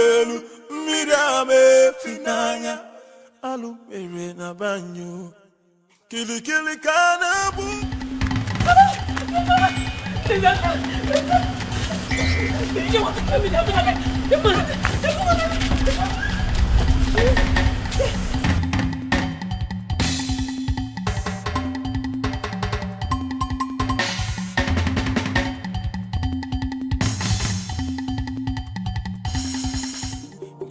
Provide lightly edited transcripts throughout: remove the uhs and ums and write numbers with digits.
Elu mirame finanya alu mere na banyo kili kanabu. You want to kill me?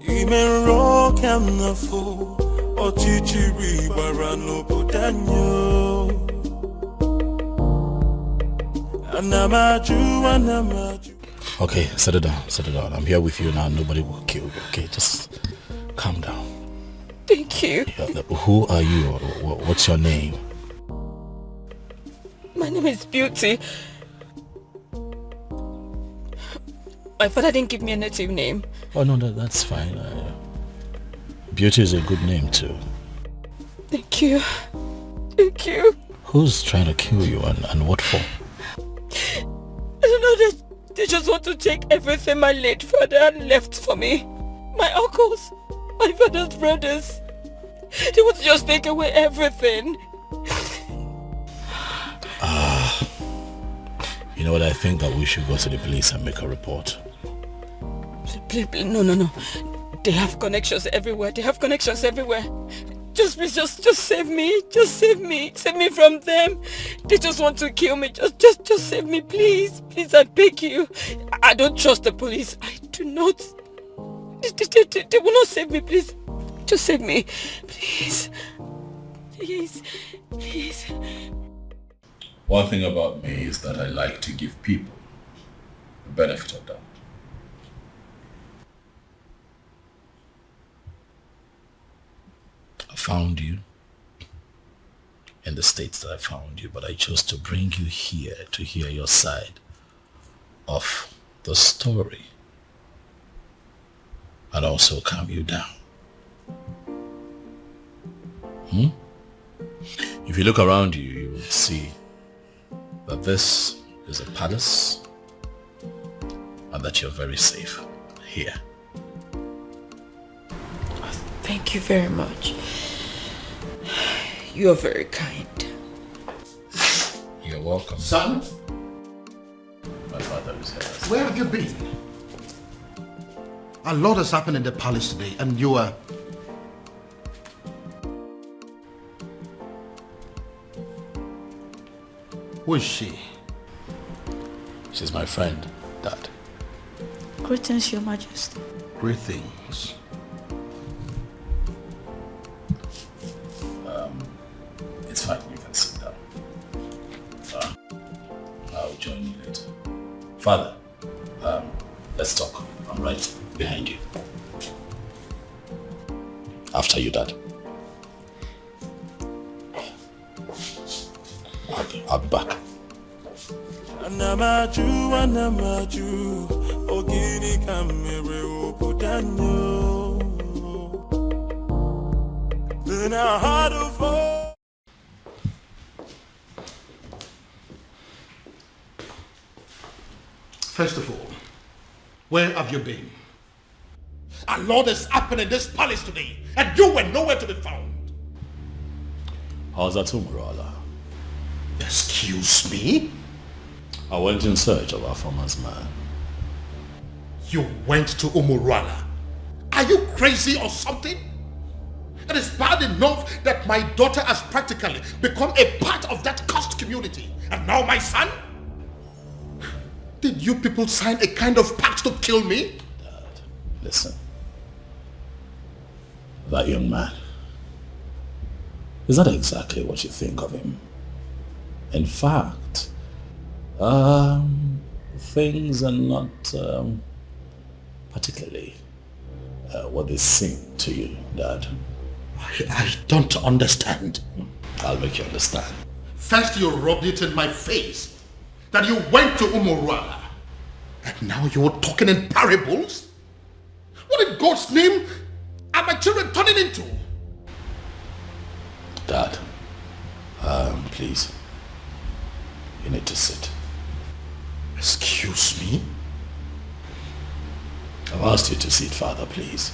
Even rock and the fool or chichiri barano budanyo. Anamaju. Okay, settle down. I'm here with you now. Nobody will kill you. Okay, just calm down. Thank you. Who are you? What's your name? My name is Beauty. My father didn't give me a native name. Oh no, that's fine. Beauty is a good name too. Thank you. Thank you. Who's trying to kill you and what for? I don't know, they just want to take everything my late father left for me. My uncles, my father's brothers. They want to just take away everything. You know what, I think that we should go to the police and make a report. Please, no. They have connections everywhere. Just please, just save me. Just save me. Save me from them. They just want to kill me. Just save me, please. Please, I beg you. I don't trust the police. I do not. They will not save me, please. Just save me. Please. Please. One thing about me is that I like to give people the benefit of doubt. I found you in the states that I found you, but I chose to bring you here to hear your side of the story and also calm you down. If you look around you, you will see that this is a palace and that you're very safe here. Thank you very much. You are very kind. You're welcome. Son? My father is here. Where have you been? A lot has happened in the palace today and you are... Who is she? She's my friend, Dad. Greetings, Your Majesty. Greetings. It's fine, you can sit down. I'll join you later. Father, let's talk. I'm right behind you. After you, Dad. I'll be back. Anamaju, ogini kamere obudanyo. Then I had to fall. First of all, where have you been? A lot has happened in this palace today and you were nowhere to be found. How's that, Umbrella? Excuse me? I went in search of our farmer's man. You went to Umurala? Are you crazy or something? It is bad enough that my daughter has practically become a part of that cursed community. And now my son? Did you people sign a kind of pact to kill me? Dad, listen. That young man, is that exactly what you think of him? In fact, things are not particularly what they seem to you, Dad. I don't understand. I'll make you understand. First you rubbed it in my face that you went to Umurala. And now you're talking in parables? What in God's name are my children turning into? Dad, please, you need to sit. Excuse me? I've asked you to sit, Father, please.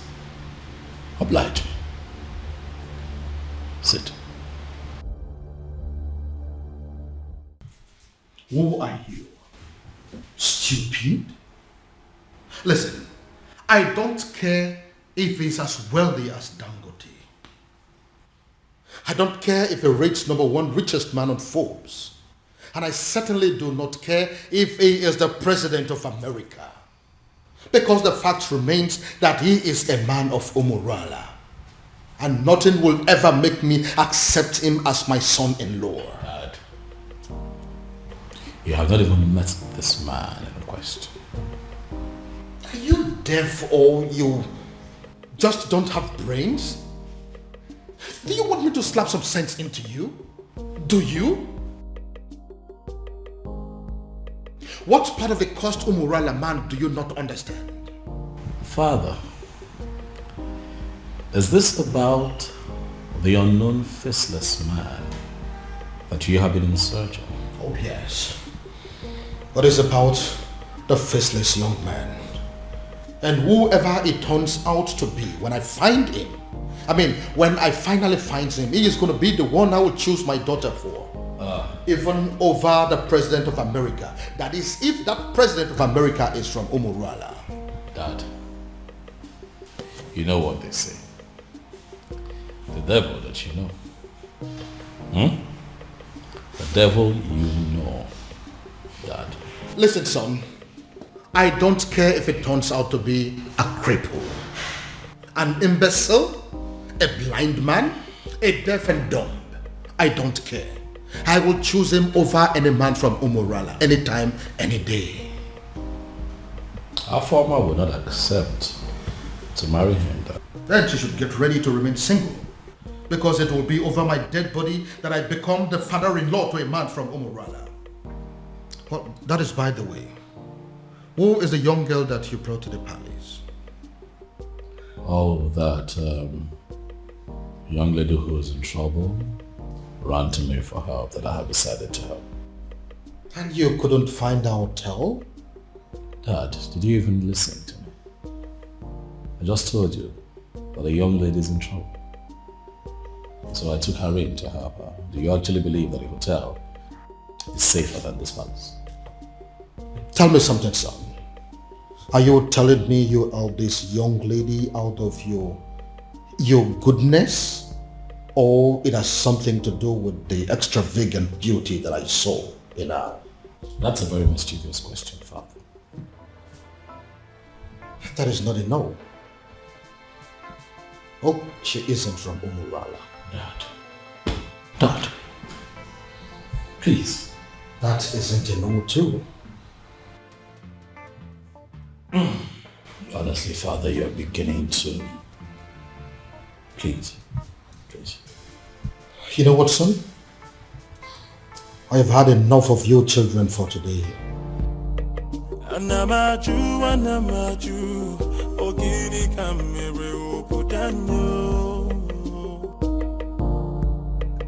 Oblige me. Sit. Who are you? Stupid? Listen, I don't care if he's as wealthy as Dangote. I don't care if he rates #1 richest man on Forbes. And I certainly do not care if he is the president of America. Because the fact remains that he is a man of Umurala. And nothing will ever make me accept him as my son-in-law. Dad, you have not even met this man in question. Are you deaf or you just don't have brains? Do you want me to slap some sense into you? Do you? What part of the cursed Umurala man do you not understand? Father, is this about the unknown faceless man that you have been in search of? Oh yes. What is about the faceless young man? And whoever it turns out to be, when I find him, when I finally find him, he is going to be the one I will choose my daughter for. Even over the President of America. That is, if that President of America is from Umurala. Dad, you know what they say. The devil that you know. The devil you know, Dad. Listen, son. I don't care if it turns out to be a cripple, an imbecile, a blind man, a deaf and dumb. I don't care. I will choose him over any man from Umurala, anytime, any day. Our farmer will not accept to marry him, Dad. Then she should get ready to remain single, because it will be over my dead body that I become the father-in-law to a man from Umurala. Well, that is by the way. Who is the young girl that you brought to the palace? Oh, that young lady who is in trouble ran to me for help that I have decided to help. And you couldn't find a hotel? Dad, did you even listen to me? I just told you that a young lady is in trouble. So I took her in to help her. Do you actually believe that a hotel is safer than this palace? Tell me something, son. Are you telling me you are this young lady out of your goodness? Or it has something to do with the extravagant beauty that I saw in her? That's a very mischievous question, Father. That is not a no. Oh, she isn't from Umurala. Dad, please. That isn't a no too. Honestly, Father, you're beginning to... Please. You know what, son? I have had enough of you children for today. Anamaju, ogini kamere opudanyo.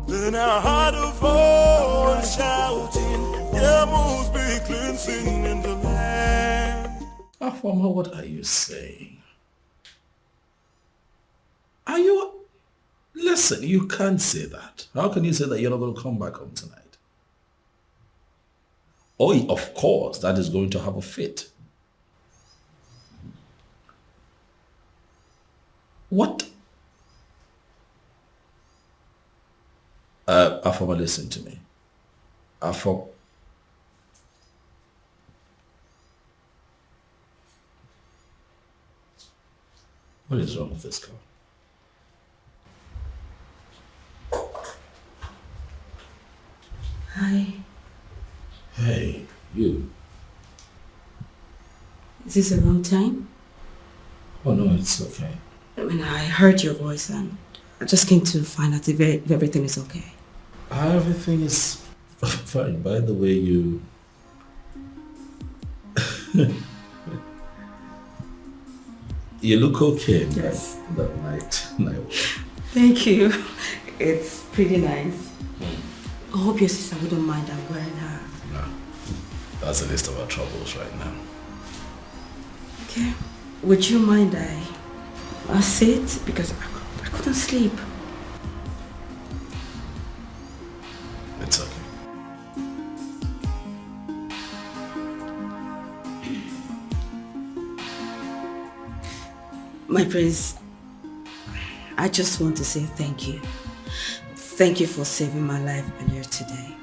Then I heard a voice shouting, there must be cleansing in the land. Afama, what are you saying? Are you... Listen, you can't say that. How can you say that you're not going to come back home tonight? Oh, of course, that is going to have a fit. What? Afama, listen to me. Afama. What is wrong with this girl? Hi. Hey, you. Is this the wrong time? Oh no, it's okay. I heard your voice and I just came to find out if everything is okay. Everything is fine. By the way, you... you look okay in Yes. that night. Thank you. It's pretty nice. I hope your sister wouldn't mind I'm wearing her. No, that's the least of our troubles right now. Okay. Would you mind I sit? Because I couldn't sleep. It's okay. My prince, I just want to say thank you. Thank you for saving my life earlier today.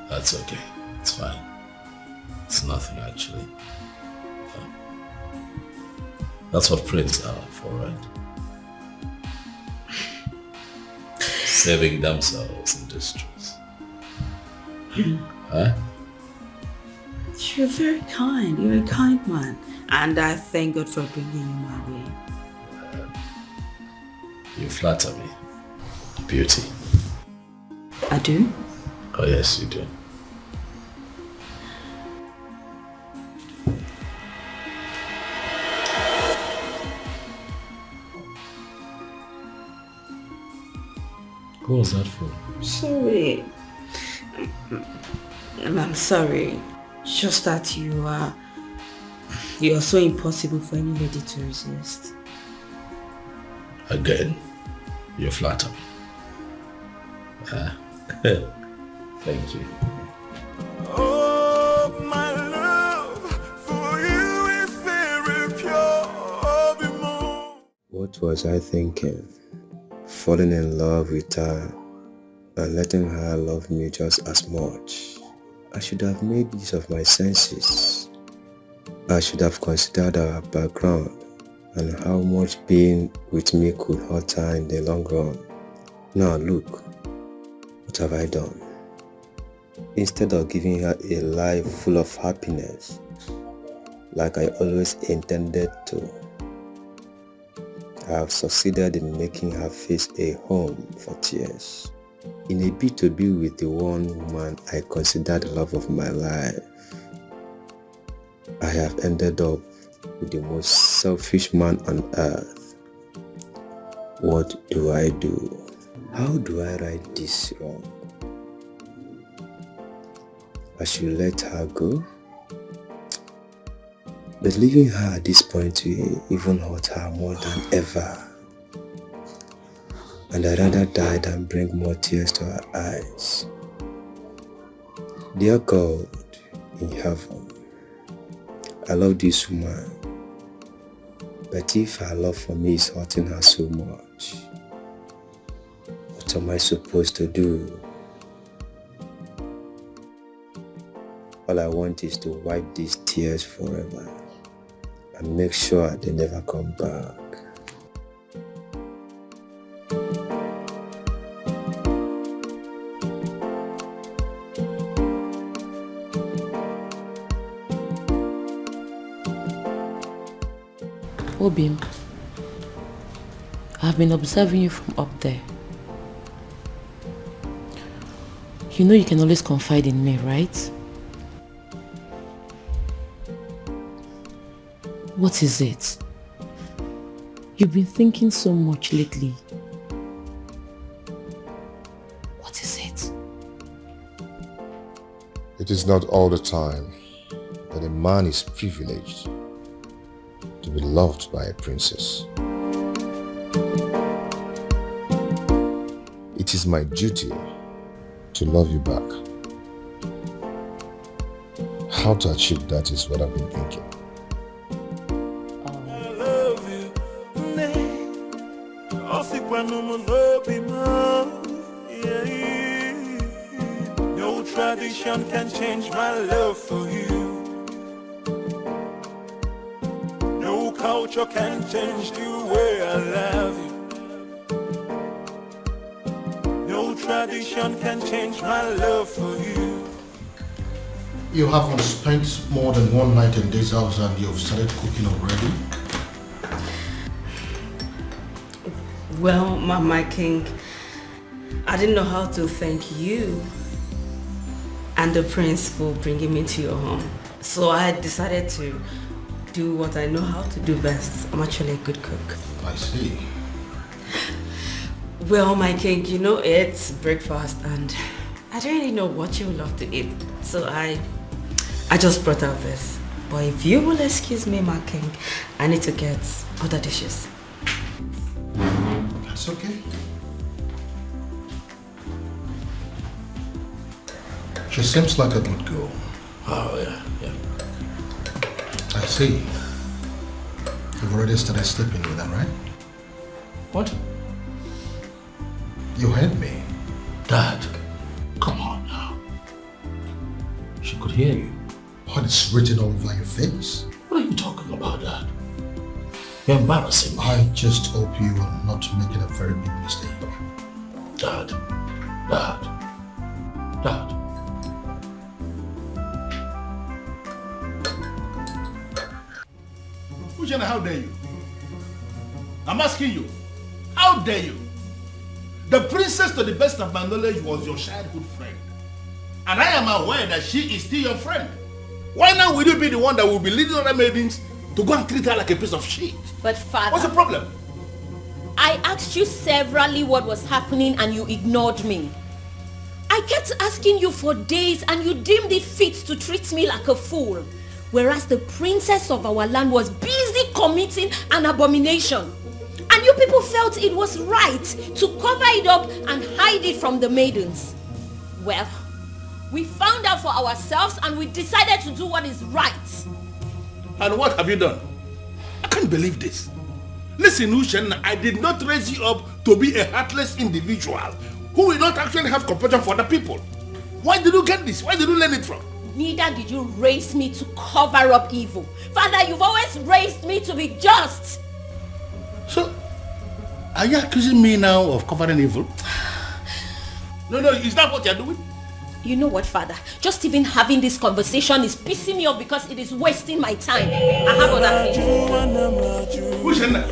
That's okay. It's fine. It's nothing actually. That's what princes are for, right? Saving themselves in distress. Huh? You're very kind. You're a kind man. And I thank God for bringing you my way. You flatter me. Beauty. I do? Oh yes, you do. Who was that for? Sorry. I'm sorry. Just that you're so impossible for any lady to resist. Again, you flatter me. Thank you. Oh, my love for you is very pure. What was I thinking? Falling in love with her and letting her love me just as much. I should have made use of my senses. I should have considered our background and how much being with me could hurt her in the long run. Now look, what have I done? Instead of giving her a life full of happiness, like I always intended to, I have succeeded in making her face a home for tears. In a bid to be with the one woman I consider the love of my life, I have ended up with the most selfish man on earth. What do I do? How do I right this wrong? I should let her go? But leaving her at this point will even hurt her more than ever. And I'd rather die than bring more tears to her eyes. Dear God in heaven, I love this woman, but if her love for me is hurting her so much, what am I supposed to do? All I want is to wipe these tears forever and make sure they never come back. Obim, I've been observing you from up there. You know you can always confide in me, right? What is it? You've been thinking so much lately. What is it? It is not all the time that a man is privileged to be loved by a princess. It is my duty to love you back. How to achieve that is what I've been thinking. I love you. No tradition can change my love for you. No culture can change the way I love you. No tradition can change my love for you. You haven't spent more than one night in this house and you've started cooking already? Well, my king, I didn't know how to thank you and the prince for bringing me to your home. So I decided to do what I know how to do best. I'm actually a good cook. I see. Well, my king, you know it's breakfast and I don't really know what you would love to eat. So I just brought out this. But if you will excuse me, my king, I need to get other dishes. That's okay. She seems like a good girl. Oh, yeah. I see. You've already started sleeping with her, right? What? You heard me. Dad, come on now. She could hear you. What is written all over your face? What are you talking about, Dad? You're embarrassing me. I just hope you are not making a very big mistake. Dad. Ushana, how dare you? I'm asking you, how dare you? The princess, to the best of my knowledge, was your childhood friend. And I am aware that she is still your friend. Why now will you be the one that will be leading other maidens to go and treat her like a piece of shit? But father... What's the problem? I asked you severally what was happening and you ignored me. I kept asking you for days and you deemed it fit to treat me like a fool. Whereas the princess of our land was busy committing an abomination. And you people felt it was right to cover it up and hide it from the maidens. Well, we found out for ourselves and we decided to do what is right. And what have you done? I can't believe this. Listen, Ushen, I did not raise you up to be a heartless individual who will not actually have compassion for other people. Why did you get this? Where did you learn it from? Neither did you raise me to cover up evil. Father, you've always raised me to be just. So, are you accusing me now of covering evil? No, is that what you're doing? You know what, Father? Just even having this conversation is pissing me off because it is wasting my time. I have other things. Who's in there?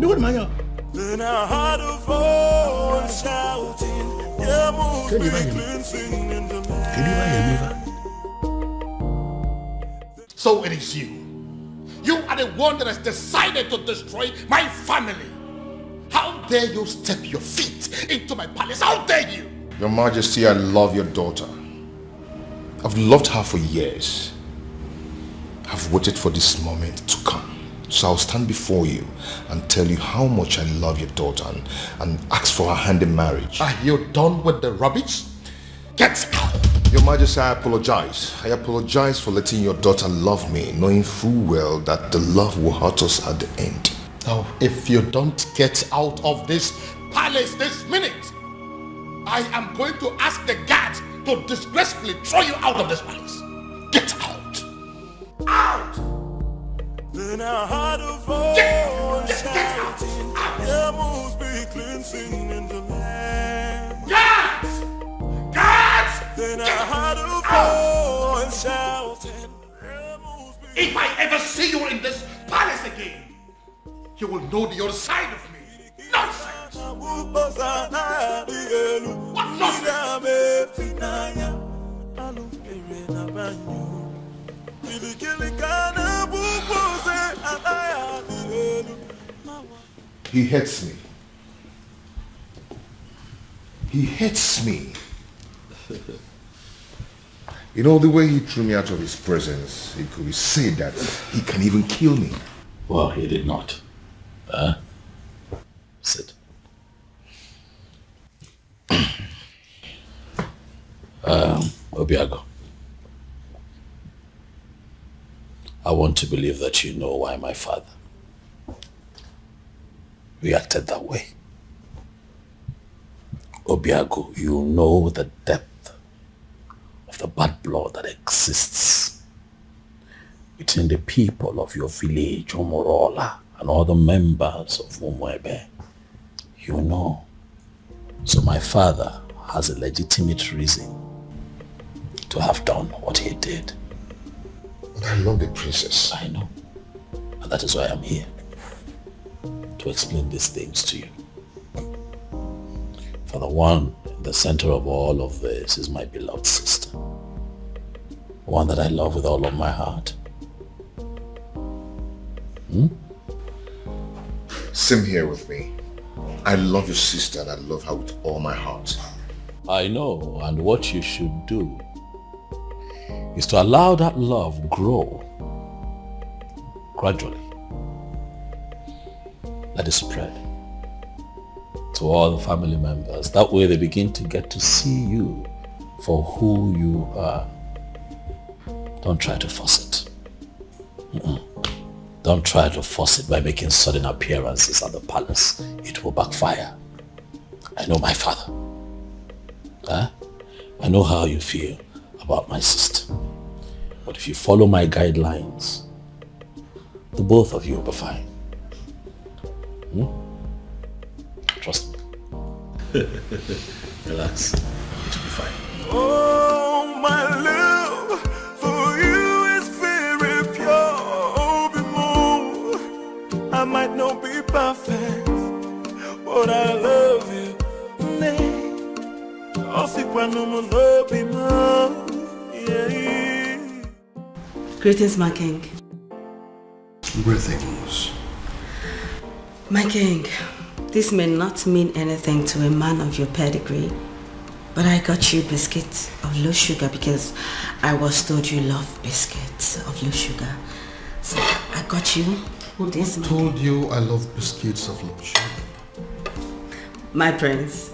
No, what, Maya? Then I heard a voice shouting, yeah, move Can you me hear me? cleansing in the Can you hear me? So it is you. You are the one that has decided to destroy my family. How dare you step your feet into my palace? How dare you? Your Majesty, I love your daughter. I've loved her for years. I've waited for this moment to come. So I'll stand before you and tell you how much I love your daughter and ask for her hand in marriage. Are you done with the rubbish? Get out! Your Majesty, I apologize. I apologize for letting your daughter love me, knowing full well that the love will hurt us at the end. Now, if you don't get out of this palace this minute, I am going to ask the guards to disgracefully throw you out of this palace. Get out! Out! Then I heard a voice shouting, yeah, move me cleansing in the land. Guards! Guards! Then I heard a voice shouting, yeah, move me. If I ever see you in this palace again, you will know the other side of me. Nonsense! What He hates me. He hates me. You know, the way he threw me out of his presence, it could be said that he can even kill me. Well, he did not. Sit. Obiago, I want to believe that you know why my father reacted that way. Obiago, you know the depth of the bad blood that exists between the people of your village, Omorola, and other members of Umwebe. You know. So my father has a legitimate reason to have done what he did. But I love the princess. I know. And that is why I'm here. To explain these things to you. For the one in the center of all of this is my beloved sister. One that I love with all of my heart. Same here with me. I love your sister and I love her with all my heart. I know, and what you should do is to allow that love grow gradually. Let it spread to all the family members. That way they begin to get to see you for who you are. Don't try to force it. Don't try to force it by making sudden appearances at the palace. It will backfire. I know my father. I know how you feel about my sister. But if you follow my guidelines, the both of you will be fine. Trust me. Relax. It will be fine. Oh, my love for you is very pure. Be more. I might not be perfect, but I love you. Greetings, my king. Greetings. My king, this may not mean anything to a man of your pedigree, but I got you biscuits of low sugar because I was told you love biscuits of low sugar. So I got you this. Who told you I love biscuits of low sugar? My prince.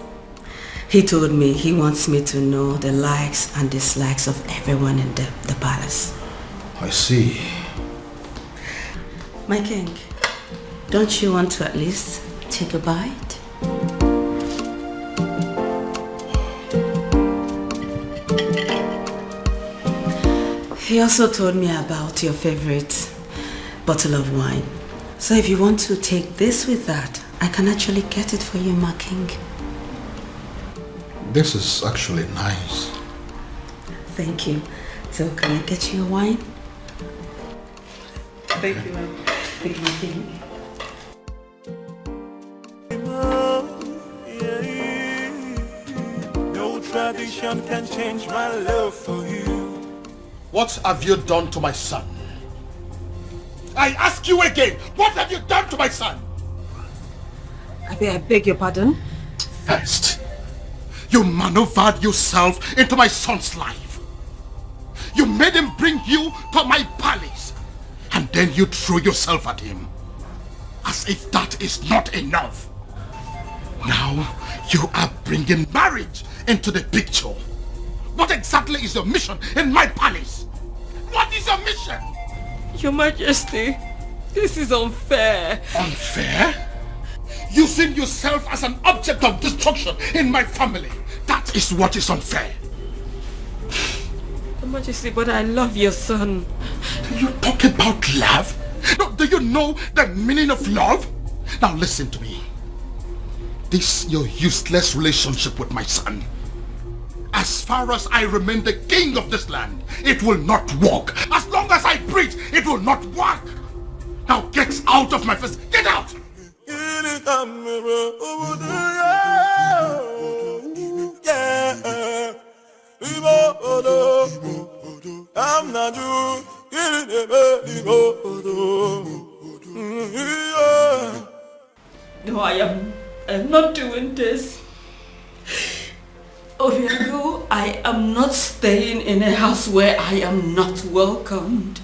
He told me he wants me to know the likes and dislikes of everyone in the palace. I see. My king, don't you want to at least take a bite? He also told me about your favorite bottle of wine. So if you want to take this with that, I can actually get it for you, my king. This is actually nice. Thank you. So can I get you a wine? Thank you, ma'am. Thank you, my king. No tradition can change my love for you. What have you done to my son? I ask you again, what have you done to my son? I beg your pardon? First, you maneuvered yourself into my son's life. You made him bring you to my palace. And then you threw yourself at him. As if that is not enough. Now, you are bringing marriage into the picture. What exactly is your mission in my palace? What is your mission? Your Majesty, this is unfair. Unfair? Using yourself as an object of destruction in my family. That is what is unfair. Your Majesty, but I love your son. You talk about love? No, do you know the meaning of love? Now listen to me. This your useless relationship with my son. As far as I remain the king of this land, it will not work. As long as I breathe, it will not work. Now get out of my face. Get out! I'm not you. No, I am not doing this. Obiago, I am not staying in a house where I am not welcomed.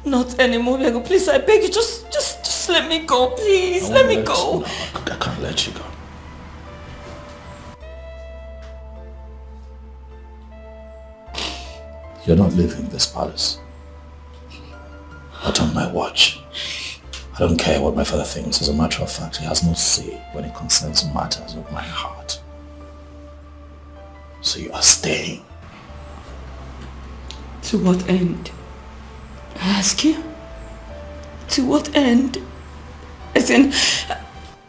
Not anymore, Obiago. Please, I beg you, just let me go, please. Let me go. No, I can't let you go. You're not leaving this palace. Not on my watch. I don't care what my father thinks. As a matter of fact, he has no say when it concerns matters of my heart. So you are staying. To what end? I ask you? To what end? As in,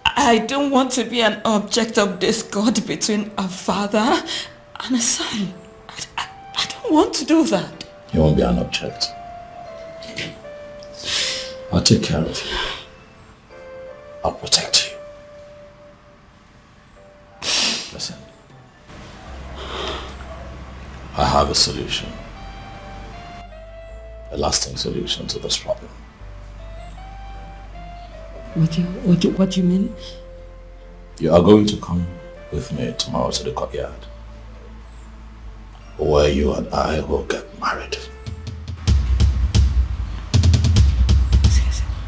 I don't want to be an object of discord between a father and a son. I don't want to do that. You won't be an object. I'll take care of you. I'll protect you. Listen. I have a solution. A lasting solution to this problem. What do you mean? You are going to come with me tomorrow to the courtyard, where you and I will get married.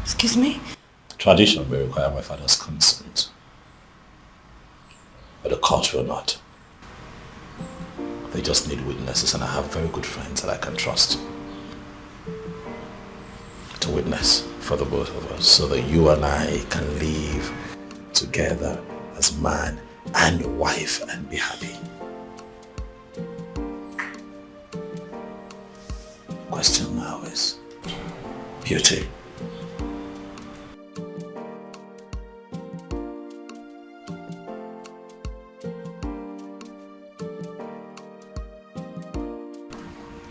Excuse me? Tradition may require my father's consent, but the court will not. They just need witnesses, and I have very good friends that I can trust to witness for the both of us, so that you and I can live together as man and wife and be happy. Question now is beauty.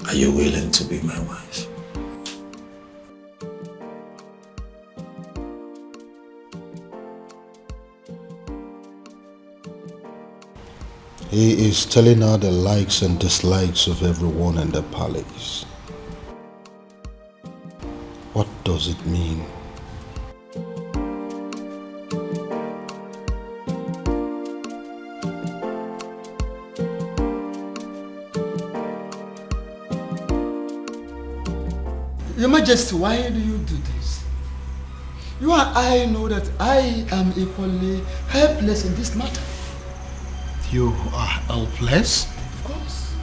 Are you willing to be my wife? He is telling her the likes and dislikes of everyone in the palace. What does it mean? Your Majesty, why do you do this? You and I know that I am equally helpless in this matter. You are helpless? Of course.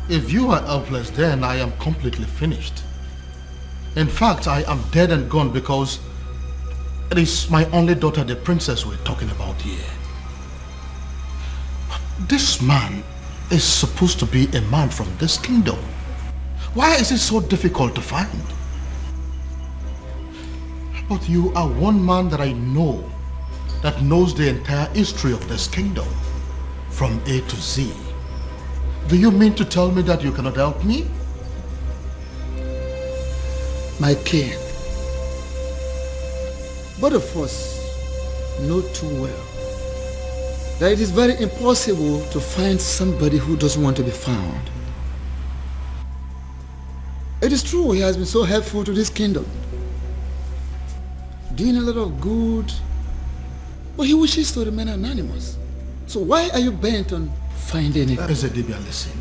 If you are helpless, then I am completely finished. In fact, I am dead and gone because it is my only daughter, the princess, we're talking about here. This man is supposed to be a man from this kingdom. Why is it so difficult to find? But you are one man that I know that knows the entire history of this kingdom from A to Z. Do you mean to tell me that you cannot help me? My king, both of us know too well that it is very impossible to find somebody who doesn't want to be found. It is true he has been so helpful to this kingdom, doing a lot of good, but he wishes to remain anonymous. So why are you bent on finding him? Ezedibia, listen.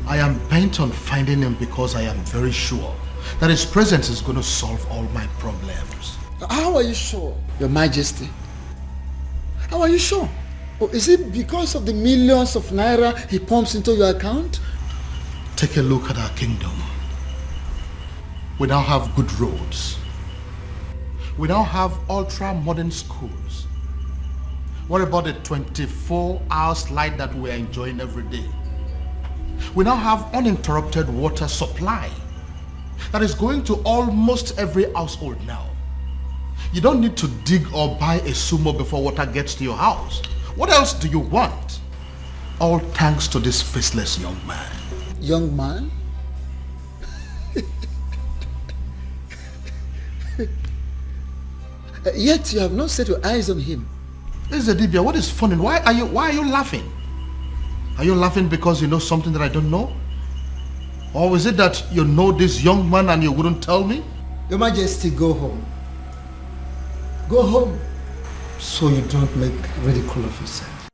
I am bent on finding him because I am very sure that his presence is going to solve all my problems. How are you sure, Your Majesty? How are you sure? Or is it because of the millions of naira he pumps into your account? Take a look at our kingdom. We now have good roads. We now have ultra-modern schools. What about the 24-hour light that we are enjoying every day? We now have uninterrupted water supply that is going to almost every household now. You don't need to dig or buy a sumo before water gets to your house. What else do you want? All thanks to this faceless young man. Young man? Yet you have not set your eyes on him. Ezedibia, what is funny? Why are you laughing? Are you laughing because you know something that I don't know? Or is it that you know this young man and you wouldn't tell me? Your Majesty, go home. Go home so you don't make ridicule of yourself.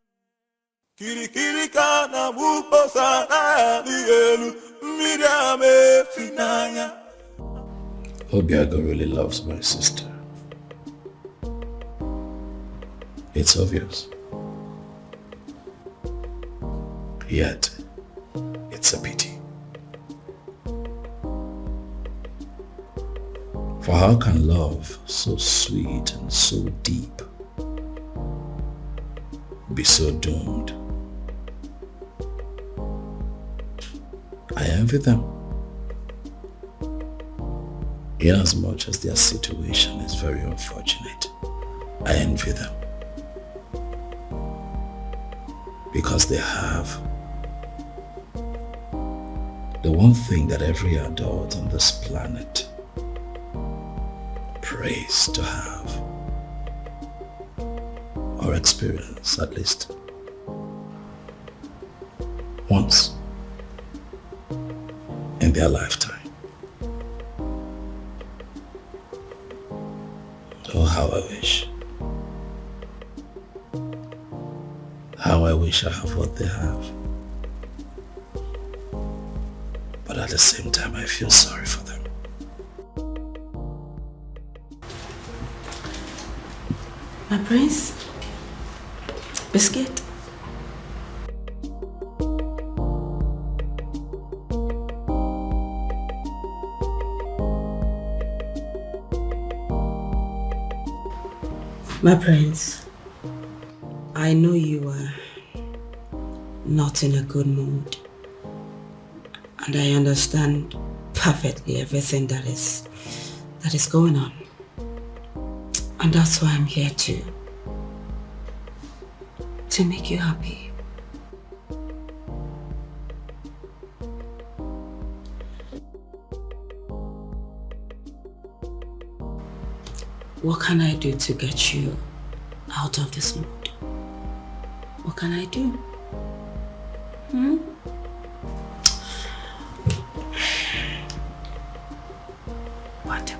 Obiago really loves my sister. It's obvious. Yet, it's a pity. For how can love so sweet and so deep be so doomed? I envy them, inasmuch as their situation is very unfortunate. I envy them because they have the one thing that every adult on this planet prays to have, or experience at least once in their lifetime. Oh, how I wish. How I wish I have what they have. But at the same time, I feel sorry for them. My prince? Biscuit? My prince, I know you are not in a good mood, and I understand perfectly everything that is going on, and that's why I'm here to make you happy. What can I do to get you out of this mood? What can I do? What?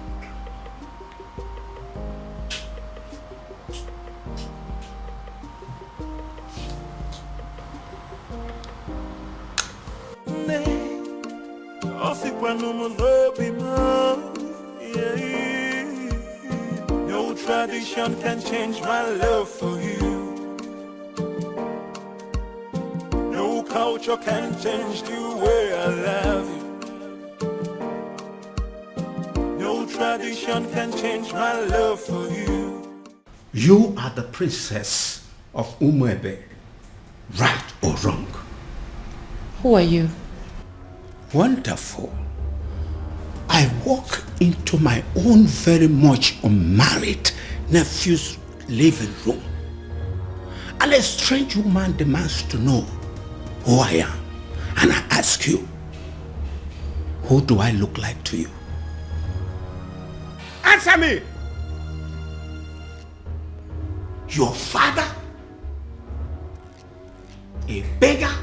No tradition can change my love for you. No culture can change the way I love you. No tradition can change my love for you. You are the princess of Umuebe, right or wrong? Who are you? Wonderful. I walk into my own very much unmarried nephew's living room, and a strange woman demands to know who I am. And I ask you, who do I look like to you? Answer me! Your father? A beggar?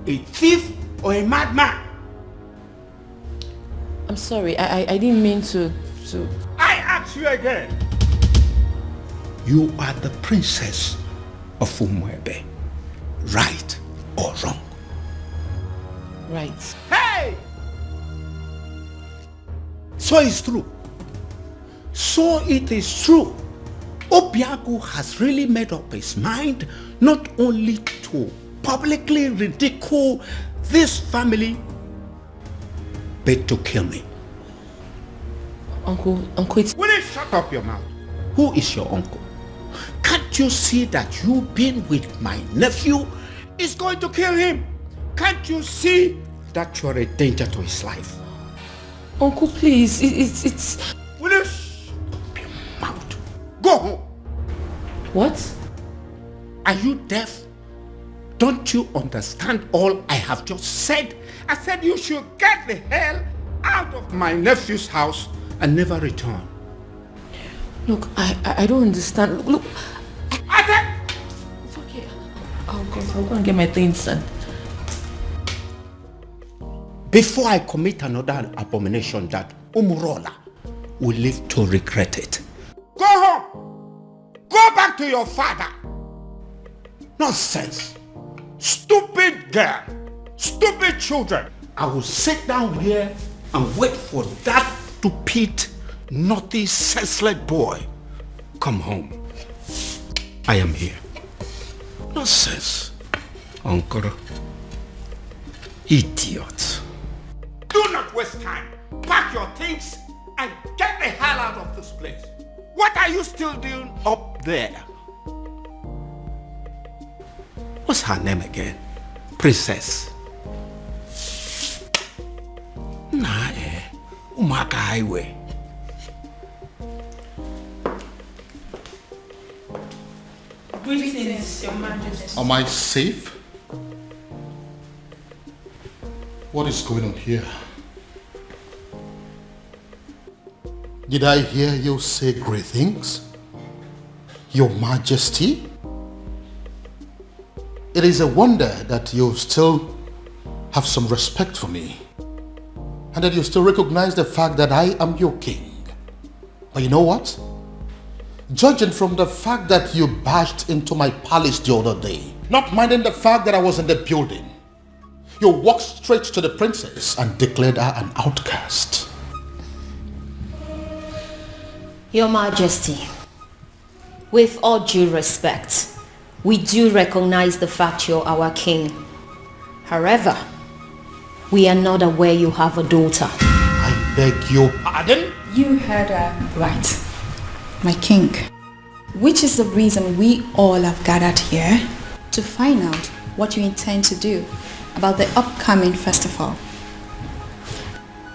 A thief? Or a madman? I'm sorry, I didn't mean to... I ask you again. You are the princess of Umuebe, right or wrong? Right. Hey! So it's true. So it is true. Obiago has really made up his mind not only to publicly ridicule this family, but to kill me. Uncle, it's... Will you shut up your mouth? Who is your uncle? Can't you see that you being with my nephew is going to kill him? Can't you see that you're a danger to his life? Uncle, please, it's... Will you shut up your mouth? Go home. What? Are you deaf? Don't you understand all I have just said? I said you should get the hell out of my nephew's house and never return. Look, I don't understand. Look, I said... it's okay. I'll go and get my things, son. Before I commit another abomination that Umurola will live to regret it. Go home! Go back to your father! Nonsense! Stupid girl! Stupid children! I will sit down here and wait for that stupid, naughty, senseless boy. Come home. I am here. Nonsense. Uncle. Idiot. Do not waste time. Pack your things and get the hell out of this place. What are you still doing up there? What's her name again? Princess. Nah, Umaka Highway. Greetings, Your Majesty. Am I safe? What is going on here? Did I hear you say great things? Your Majesty? It is a wonder that you still have some respect for me, and that you still recognize the fact that I am your king. But you know what? Judging from the fact that you barged into my palace the other day Not minding the fact that I was in the building. You walked straight to the princess and declared her an outcast. Your Majesty, with all due respect, we do recognize the fact you're our king. However, we are not aware you have a daughter. I beg your pardon? You heard her right, my king. Which is the reason we all have gathered here to find out what you intend to do about the upcoming festival.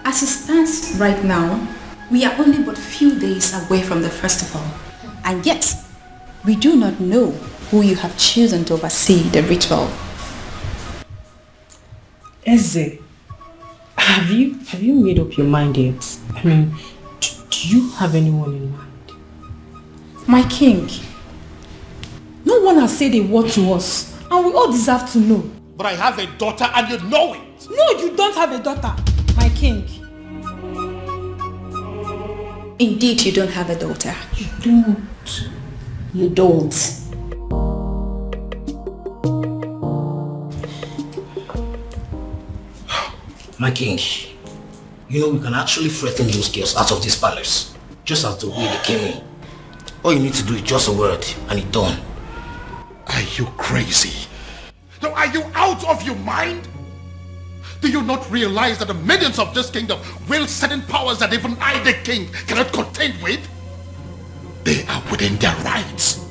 As it stands right now, we are only but few days away from the festival, and yet we do not know who you have chosen to oversee the ritual. Eze, have you made up your mind yet? I mean, do you have anyone in mind? My king, no one has said a word to us, and we all deserve to know. But I have a daughter and you know it. No, you don't have a daughter, my king. Indeed, you don't have a daughter. You don't. You don't. My king, you know we can actually threaten those girls out of this palace, just as the way they came in. All you need to do is just a word and it's done. Are you crazy? No, are you out of your mind? Do you not realize that the millions of this kingdom wield certain powers that even I, the king, cannot contend with? They are within their rights.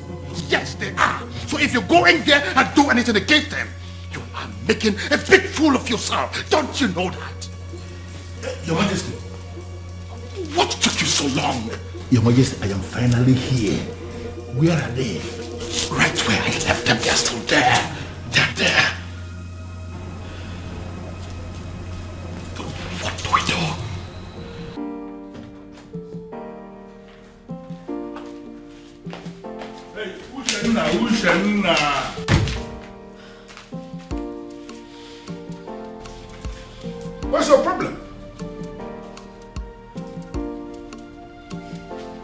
Yes, they are. So if you go in there and do anything against them, you are making a big fool of yourself. Don't you know that? Your Majesty. What took you so long? Your Majesty, I am finally here. Where are they? Right where I left them, they're still there. They're there. But what do we do? Hey, Ushenna. What's your problem?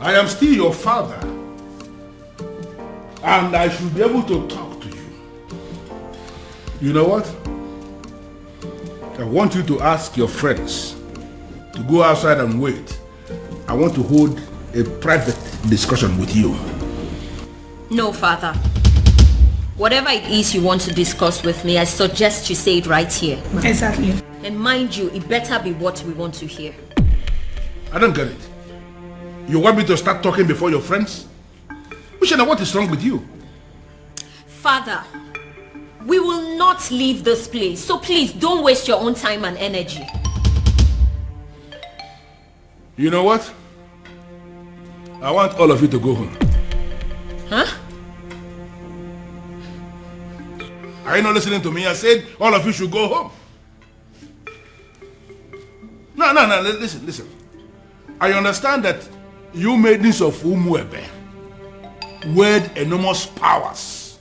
I am still your father, and I should be able to talk to you. You know what? I want you to ask your friends to go outside and wait. I want to hold a private discussion with you. No, father. Whatever it is you want to discuss with me, I suggest you say it right here. Exactly. And mind you, it better be what we want to hear. I don't get it. You want me to start talking before your friends? Ushena, what is wrong with you? Father, we will not leave this place, so please don't waste your own time and energy. You know what? I want all of you to go home. Huh? Are you not listening to me? I said all of you should go home. No, listen. I understand that you maidens of Umuebe wield enormous powers.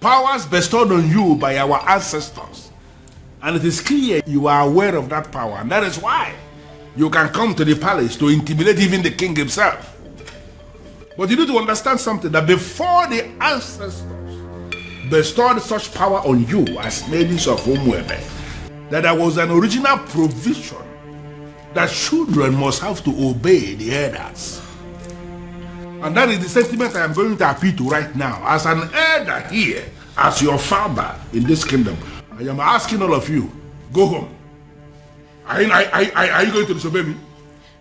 Powers bestowed on you by our ancestors. And it is clear you are aware of that power. And that is why you can come to the palace to intimidate even the king himself. But you need to understand something, that before the ancestors bestowed such power on you as maidens of Umuebe, that there was an original provision that children must have to obey the elders. And that is the sentiment I am going to appeal to right now. As an elder here, as your father in this kingdom, I am asking all of you, go home. Are you going to disobey me?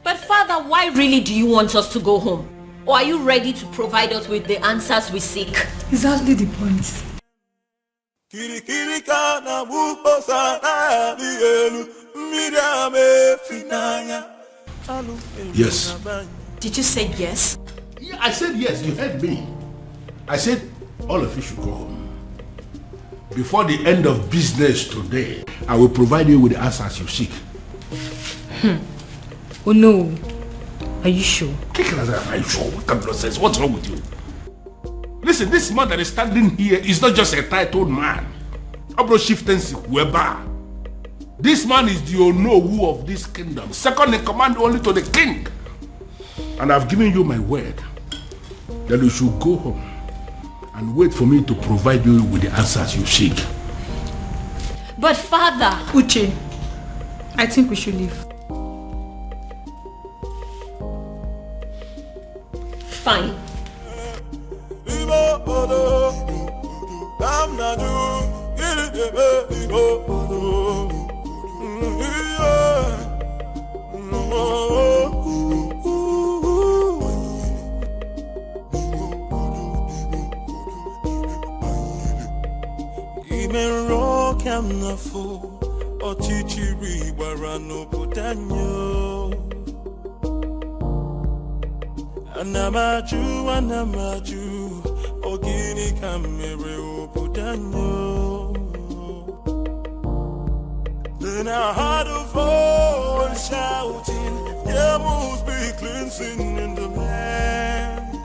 But father, why really do you want us to go home? Or are you ready to provide us with the answers we seek? Exactly the point. Yes. Did you say yes? Yeah, I said yes, you heard me. I said all of you should go home. Before the end of business today, I will provide you with the answers you seek. Oh no. Are you sure? Are you sure? What kind of nonsense? What's wrong with you? Listen, this man that is standing here is not just a titled man. This man is the Onowu of this kingdom, second in command only to the king. And I've given you my word that you should go home and and wait for me to provide you with the answers you seek. But father... Uche, I think we should leave. Fine. Anamaju, ogini kamere obudanyo. Then I heard a voice shouting, there must be cleansing in the land.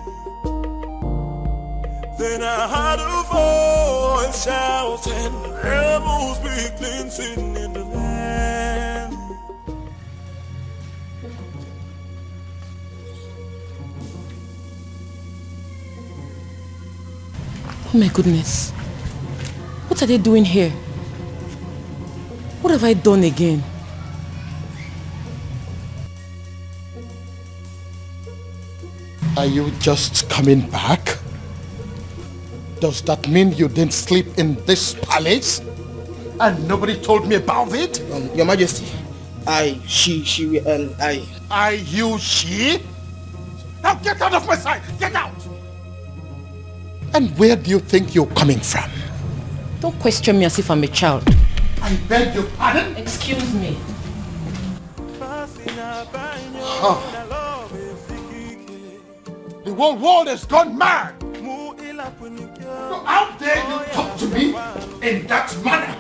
Then I heard a voice shouting, there must be cleansing in the land. Oh my goodness. What are they doing here? What have I done again? Are you just coming back? Does that mean you didn't sleep in this palace? And nobody told me about it? Your Majesty, she, she? Now get out of my sight! Get out! And where do you think you're coming from? Don't question me as if I'm a child. I beg your pardon? Excuse me. Huh. The whole world has gone mad! So how dare you talk to me in that manner?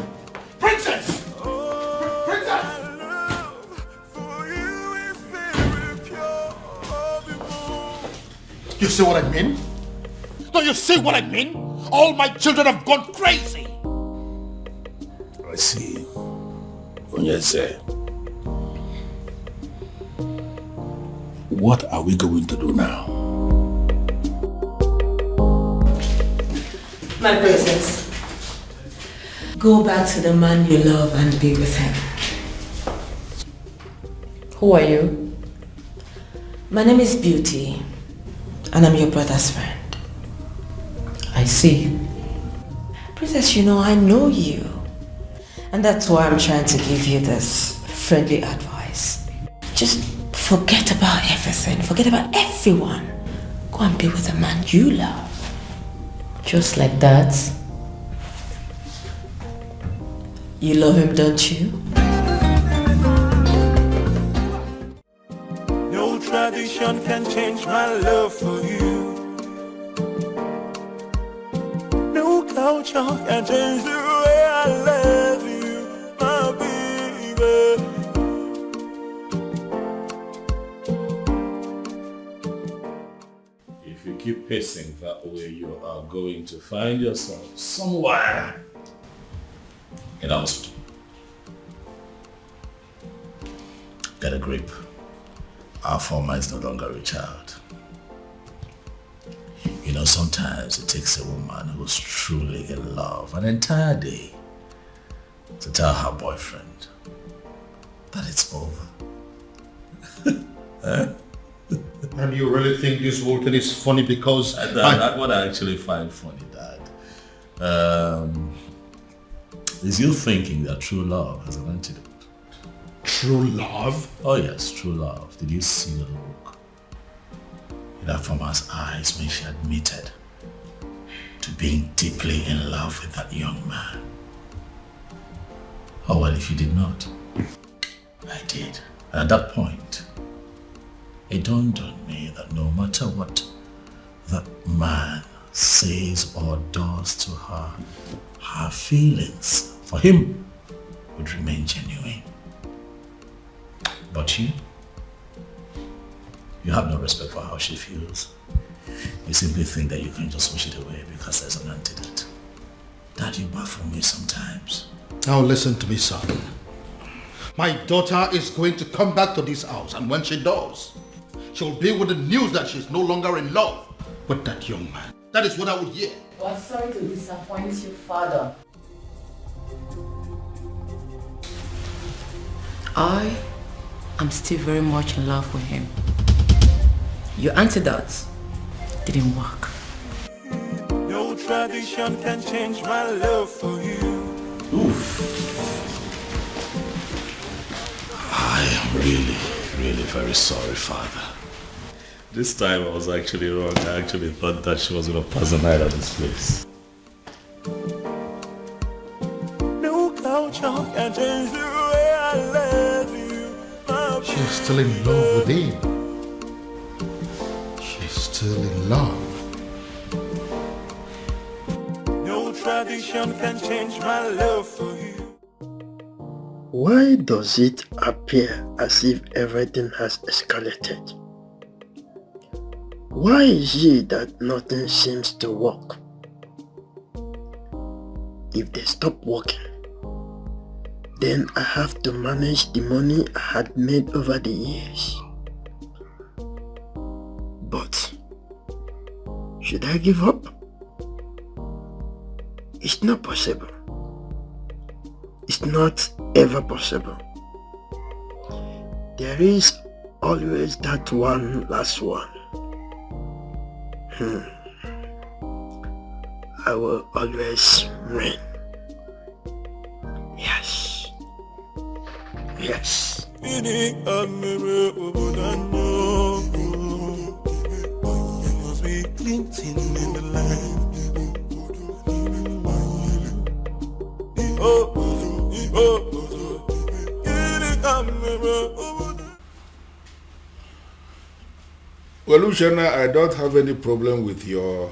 Princess! Princess! You see what I mean? Do you see what I mean? All my children have gone crazy! I see. Onyeze. What are we going to do now? My princess, go back to the man you love and be with him. Who are you? My name is Beauty, and I'm your brother's friend. I see. Princess, you know, I know you. And that's why I'm trying to give you this friendly advice. Just forget about everything. Forget about everyone. Go and be with the man you love. Just like that? You love him, don't you? No tradition can change my love for you. No culture can change the way I love you, my baby. If you keep pacing that way, you are going to find yourself somewhere in a hospital. Get a grip. Our former is no longer a child. You know, sometimes it takes a woman who's truly in love an entire day to tell her boyfriend that it's over. And you really think this whole thing is funny because... That's what I actually find funny, Dad. Is you thinking that true love has an antidote? True love? Oh yes, true love. Did you see the look in that woman's eyes when she admitted to being deeply in love with that young man? Oh well, if you did not, I did. And at that point, it dawned on me that no matter what that man says or does to her, her feelings for him would remain genuine. But you have no respect for how she feels. You simply think that you can just wish it away because there's an antidote. Dad, you baffle me sometimes. Now listen to me, son. My daughter is going to come back to this house, and when she does, she'll be with the news that she's no longer in love with that young man. That is what I would hear. Well, sorry to disappoint you, Father. I am still very much in love with him. Your antidote didn't work. No tradition can change my love for you. Oof. I am really very sorry, Father. This time I was actually wrong. I actually thought that she was going to pass the night at this place. No culture can change the way I love you. She's still in love with him. She's still in love. No tradition can change my love for you. Why does it appear as if everything has escalated? Why is it that nothing seems to work? If they stop working, then I have to manage the money I had made over the years. But should I give up? It's not possible. It's not ever possible. There is always that one last one. I will always win. Yes. Yes. You must be glinting in the light. Well, Luciana, I don't have any problem with your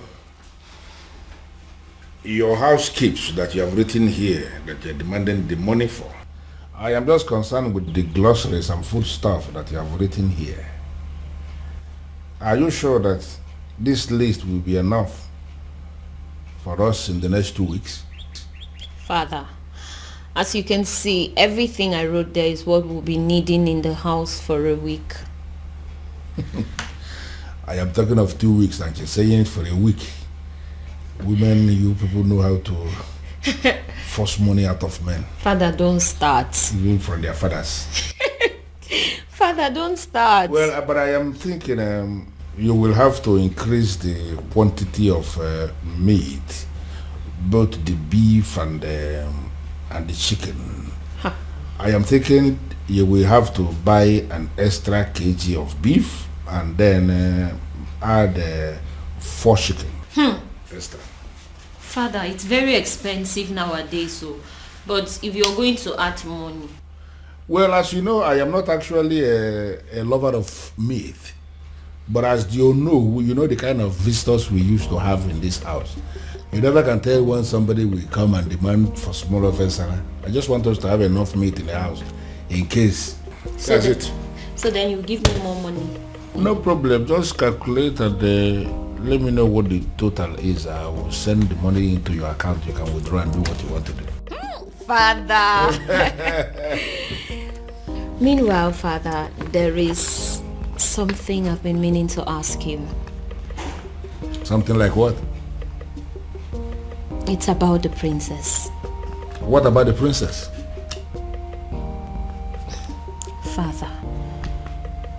house keeps that you have written here that you're demanding the money for. I am just concerned with the glossaries and food stuff that you have written here. Are you sure that this list will be enough for us in the next 2 weeks? Father, as you can see, everything I wrote there is what we'll be needing in the house for a week. I am talking of 2 weeks and you're saying it for a week. Women, you people know how to force money out of men. Father, don't start. Even from their fathers. Father, don't start. Well, but I am thinking you will have to increase the quantity of meat, both the beef and the chicken. Huh. I am thinking you will have to buy an extra kg of beef and then add 4 chicken. Extra. Father, it's very expensive nowadays, but if you're going to add money. Well, as you know, I am not actually a lover of meat. But as you know the kind of visitors we used to have in this house. You never can tell when somebody will come and demand for small offense. I just want us to have enough meat in the house in case. That's it. So then you give me more money. No problem. Just calculate and let me know what the total is. I will send the money into your account. You can withdraw and do what you want to do. Father. Meanwhile, Father, there is something I've been meaning to ask you. Something like what? It's about the princess. What about the princess? Father,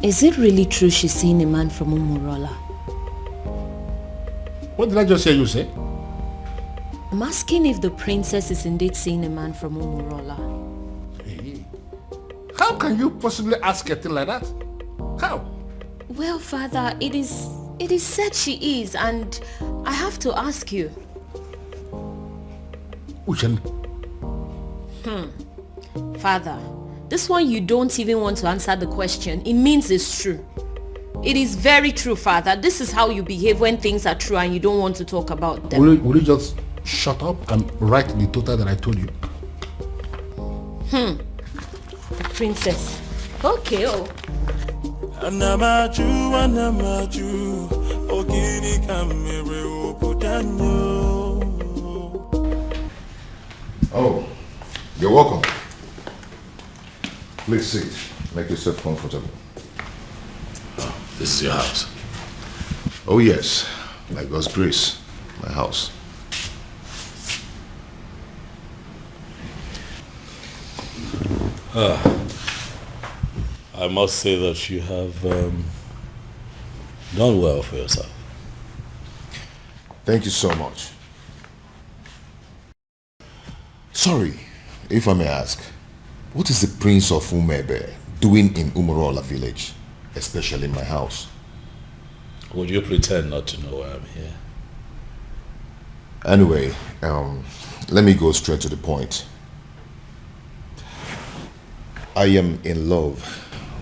is it really true she's seeing a man from Umurola? What did I just hear you say? I'm asking if the princess is indeed seeing a man from Umurola. Hey. How can you possibly ask a thing like that? How? Well, Father, it is said she is, and I have to ask you. Uchenna. Father, this one you don't even want to answer the question. It means it's true. It is very true, Father. This is how you behave when things are true and you don't want to talk about them. Will you just shut up and write the total that I told you? The princess. Okay, Oh, you're welcome. Please sit. Make yourself comfortable. Oh, this is your house? Oh yes, by God's grace, my house. I must say that you have done well for yourself. Thank you so much. Sorry, if I may ask, what is the Prince of Umebe doing in Umurola village, especially in my house? Would you pretend not to know why I'm here? Anyway, let me go straight to the point. I am in love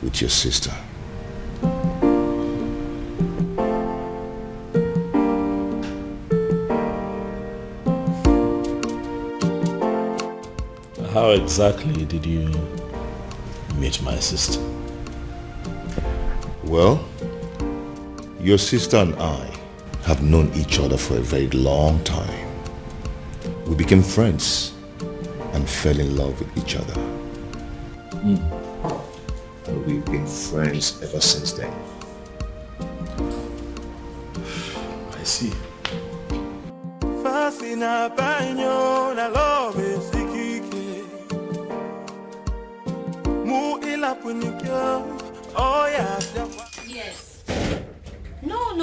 with your sister. How exactly did you meet my sister? Well, your sister and I have known each other for a very long time. We became friends and fell in love with each other. And we've been friends ever since then. I see. Fascina baño na love sikike. Mu ila punikyo. Oh yeah. Yes. No.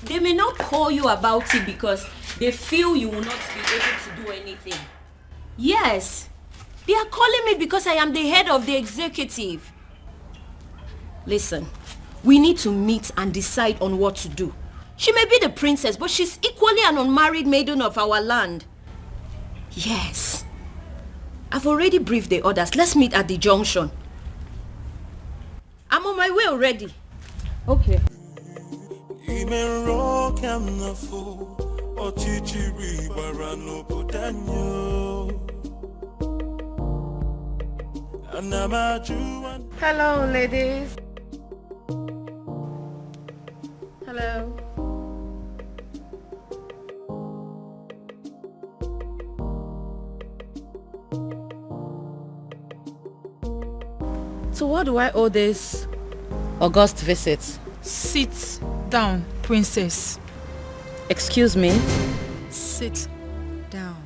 They may not call you about it because they feel you will not be able to do anything. Yes. They are calling me because I am the head of the executive. Listen, we need to meet and decide on what to do. She may be the princess, but she's equally an unmarried maiden of our land. Yes. I've already briefed the others. Let's meet at the junction. I'm on my way already. Okay. Hello, ladies. Hello. So what do I owe this august visit? Sit down, princess. Excuse me? Sit down.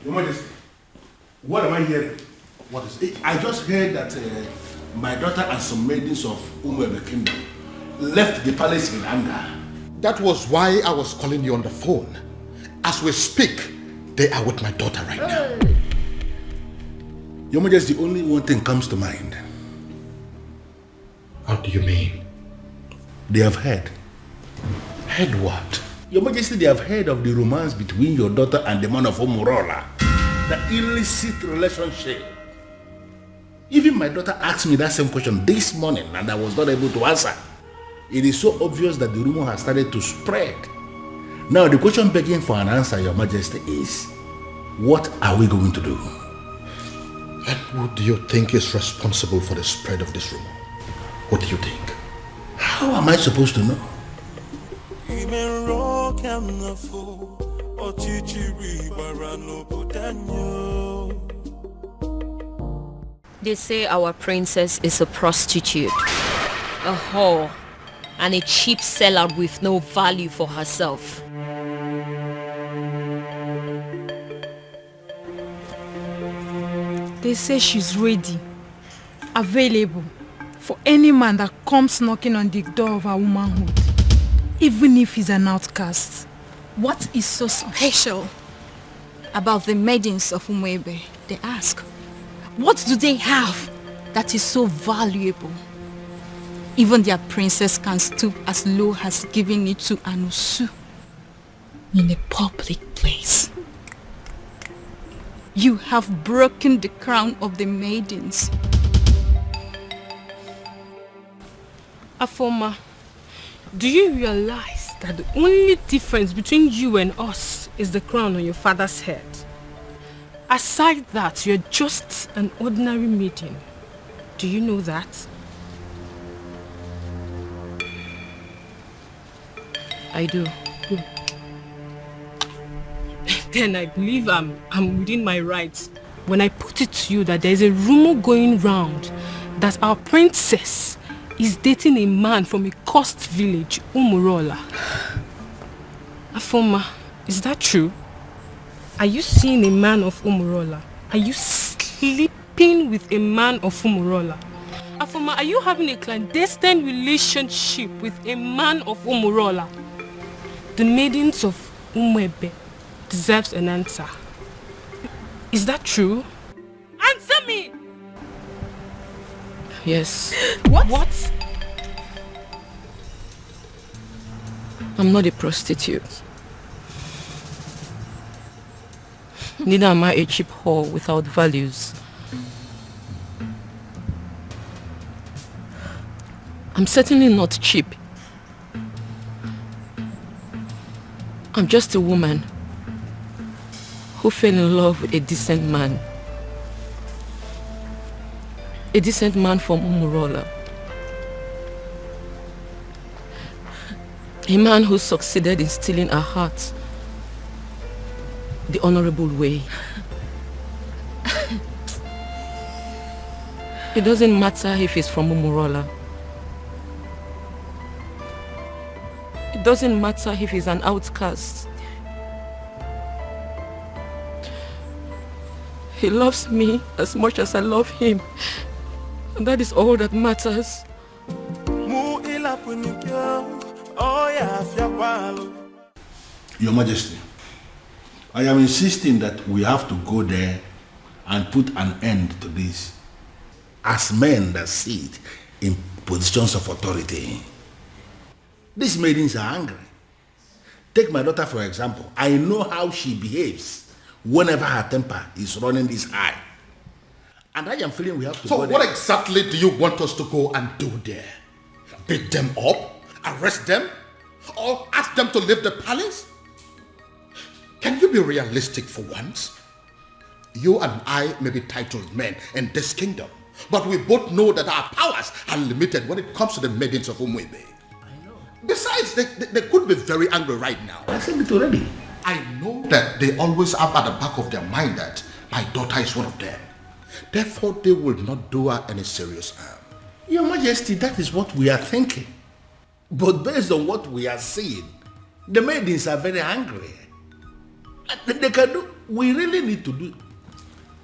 Your Majesty, what am I hearing? What is it? I just heard that my daughter and some maidens of Umwebe Kingdom left the palace in anger. That was why I was calling you on the phone. As we speak, they are with my daughter right now. Your Majesty, only one thing comes to mind. How do you mean? They have heard. Heard what? Your Majesty, they have heard of the romance between your daughter and the man of Umurola. The illicit relationship. Even my daughter asked me that same question this morning and I was not able to answer. It is so obvious that the rumor has started to spread. Now the question begging for an answer, Your Majesty, is what are we going to do? And who do you think is responsible for the spread of this rumor? What do you think? How am I supposed to know? They say our princess is a prostitute, a whore, and a cheap sellout with no value for herself. They say she's ready, available for any man that comes knocking on the door of her womanhood, even if he's an outcast. What is so special about the maidens of Umwebe? They ask. What do they have that is so valuable? Even their princess can stoop as low as giving it to Anusu in a public place. You have broken the crown of the maidens. Afoma, do you realize that the only difference between you and us is the crown on your father's head? Aside that, you're just an ordinary maiden. Do you know that? I do. Then I believe I'm within my rights when I put it to you that there's a rumor going round that our princess is dating a man from a coast village, Umurola. Afoma, is that true? Are you seeing a man of Umurola? Are you sleeping with a man of Umurola? Afoma, are you having a clandestine relationship with a man of Umurola? The maidens of Umwebe deserves an answer. Is that true? Answer me! Yes. What? I'm not a prostitute. Neither am I a cheap whore without values. I'm certainly not cheap. I'm just a woman who fell in love with a decent man. A decent man from Umurola. A man who succeeded in stealing her heart the honorable way. It doesn't matter if he's from Umurola. It doesn't matter if he's an outcast. He loves me as much as I love him. And that is all that matters. Your Majesty, I am insisting that we have to go there and put an end to this. As men that sit in positions of authority, these maidens are angry. Take my daughter for example. I know how she behaves whenever her temper is running this high. And I am feeling we have to go there. So what exactly do you want us to go and do there? Beat them up? Arrest them? Or ask them to leave the palace? Can you be realistic for once? You and I may be titled men in this kingdom, but we both know that our powers are limited when it comes to the maidens of Umwebe. Besides, they could be very angry right now. I said it already. I know that they always have at the back of their mind that my daughter is one of them. Therefore, they will not do her any serious harm. Your Majesty, that is what we are thinking. But based on what we are seeing, the maidens are very angry. They can do. We really need to do.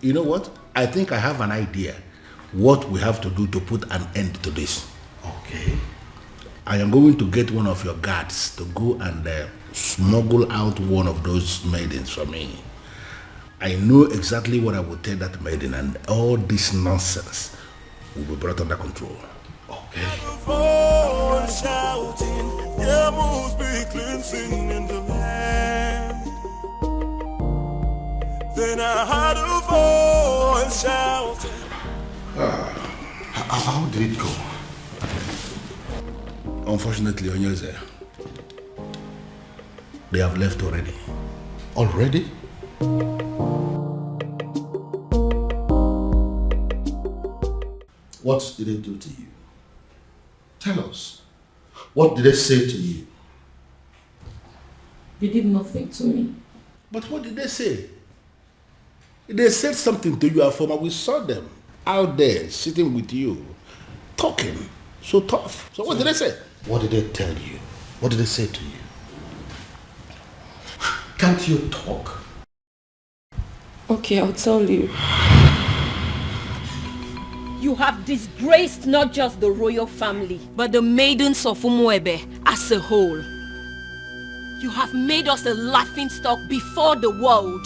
You know what? I think I have an idea what we have to do to put an end to this. Okay. I am going to get one of your guards to go and smuggle out one of those maidens for me. I know exactly what I will tell that maiden, and all this nonsense will be brought under control. Okay. Then I heard a voice shouting. How did it go? Unfortunately, Onyeze, they have left already. Already? What did they do to you? Tell us. What did they say to you? They did nothing to me. But what did they say? They said something to you, Afoma. We saw them out there sitting with you, talking so tough. So what did they say? What did they tell you? What did they say to you? Can't you talk? Okay, I'll tell you. You have disgraced not just the royal family, but the maidens of Umwebe as a whole. You have made us a laughingstock before the world.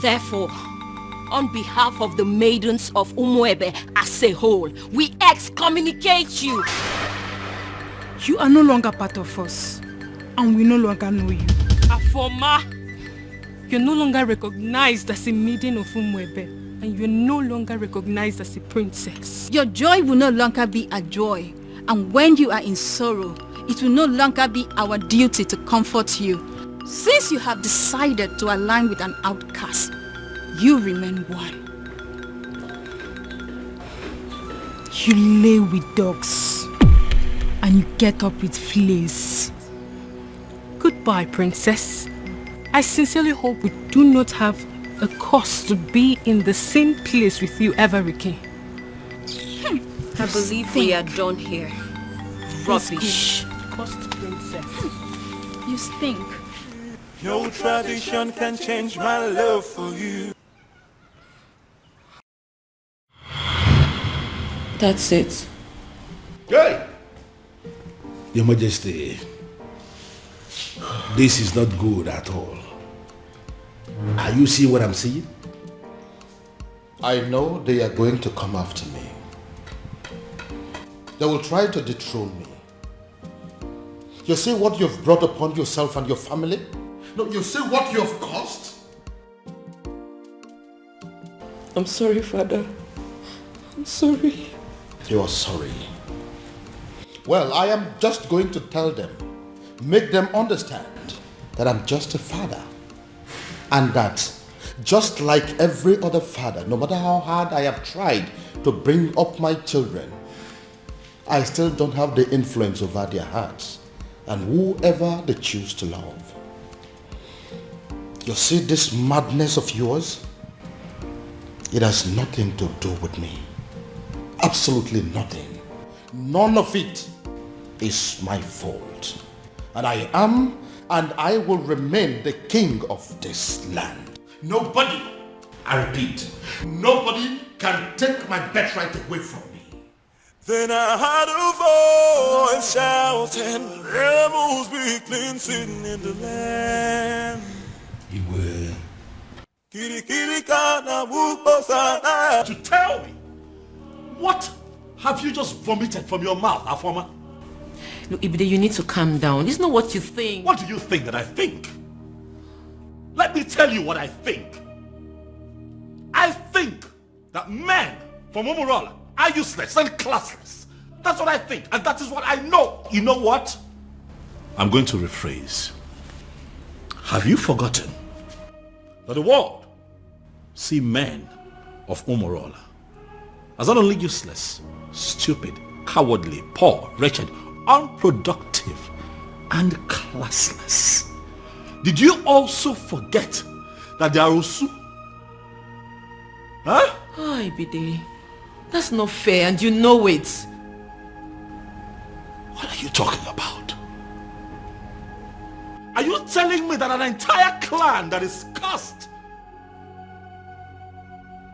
Therefore, on behalf of the maidens of Umwebe as a whole, we excommunicate you. You are no longer part of us, and we no longer know you. Afoma, you're no longer recognized as a maiden of Umwebe, and you're no longer recognized as a princess. Your joy will no longer be a joy, and when you are in sorrow, it will no longer be our duty to comfort you. Since you have decided to align with an outcast, you remain one. You lay with dogs, and you get up with fleas. Goodbye, princess. I sincerely hope we do not have a cause to be in the same place with you ever again. I believe we are done here. Rubbish. Cost princess. You you stink. No tradition can change my love for you. That's it. Hey! Your Majesty, this is not good at all. Are you seeing what I'm seeing? I know they are going to come after me. They will try to dethrone me. You see what you've brought upon yourself and your family? No, you see what you have caused? I'm sorry, Father. I'm sorry. You are sorry. Well, I am just going to tell them, make them understand that I'm just a father. And that just like every other father, no matter how hard I have tried to bring up my children, I still don't have the influence over their hearts and whoever they choose to love. You see this madness of yours? It has nothing to do with me. Absolutely nothing. None of it is my fault. And I am and I will remain the king of this land. Nobody, I repeat, nobody can take my birthright away from me. Then I heard a voice shouting, rebels be cleansing in the land. You will. To tell me, what have you just vomited from your mouth, Afoma? Look, Ibide, you need to calm down. It's not what you think. What do you think that I think? Let me tell you what I think. I think that men from Umurola are useless and classless. That's what I think, and that is what I know. You know what? I'm going to rephrase. Have you forgotten that the world see men of Umurola as not only useless, stupid, cowardly, poor, wretched, unproductive, and classless? Did you also forget that they are Osu? Huh? Oh, Ibide, that's not fair and you know it. What are you talking about? Are you telling me that an entire clan that is cursed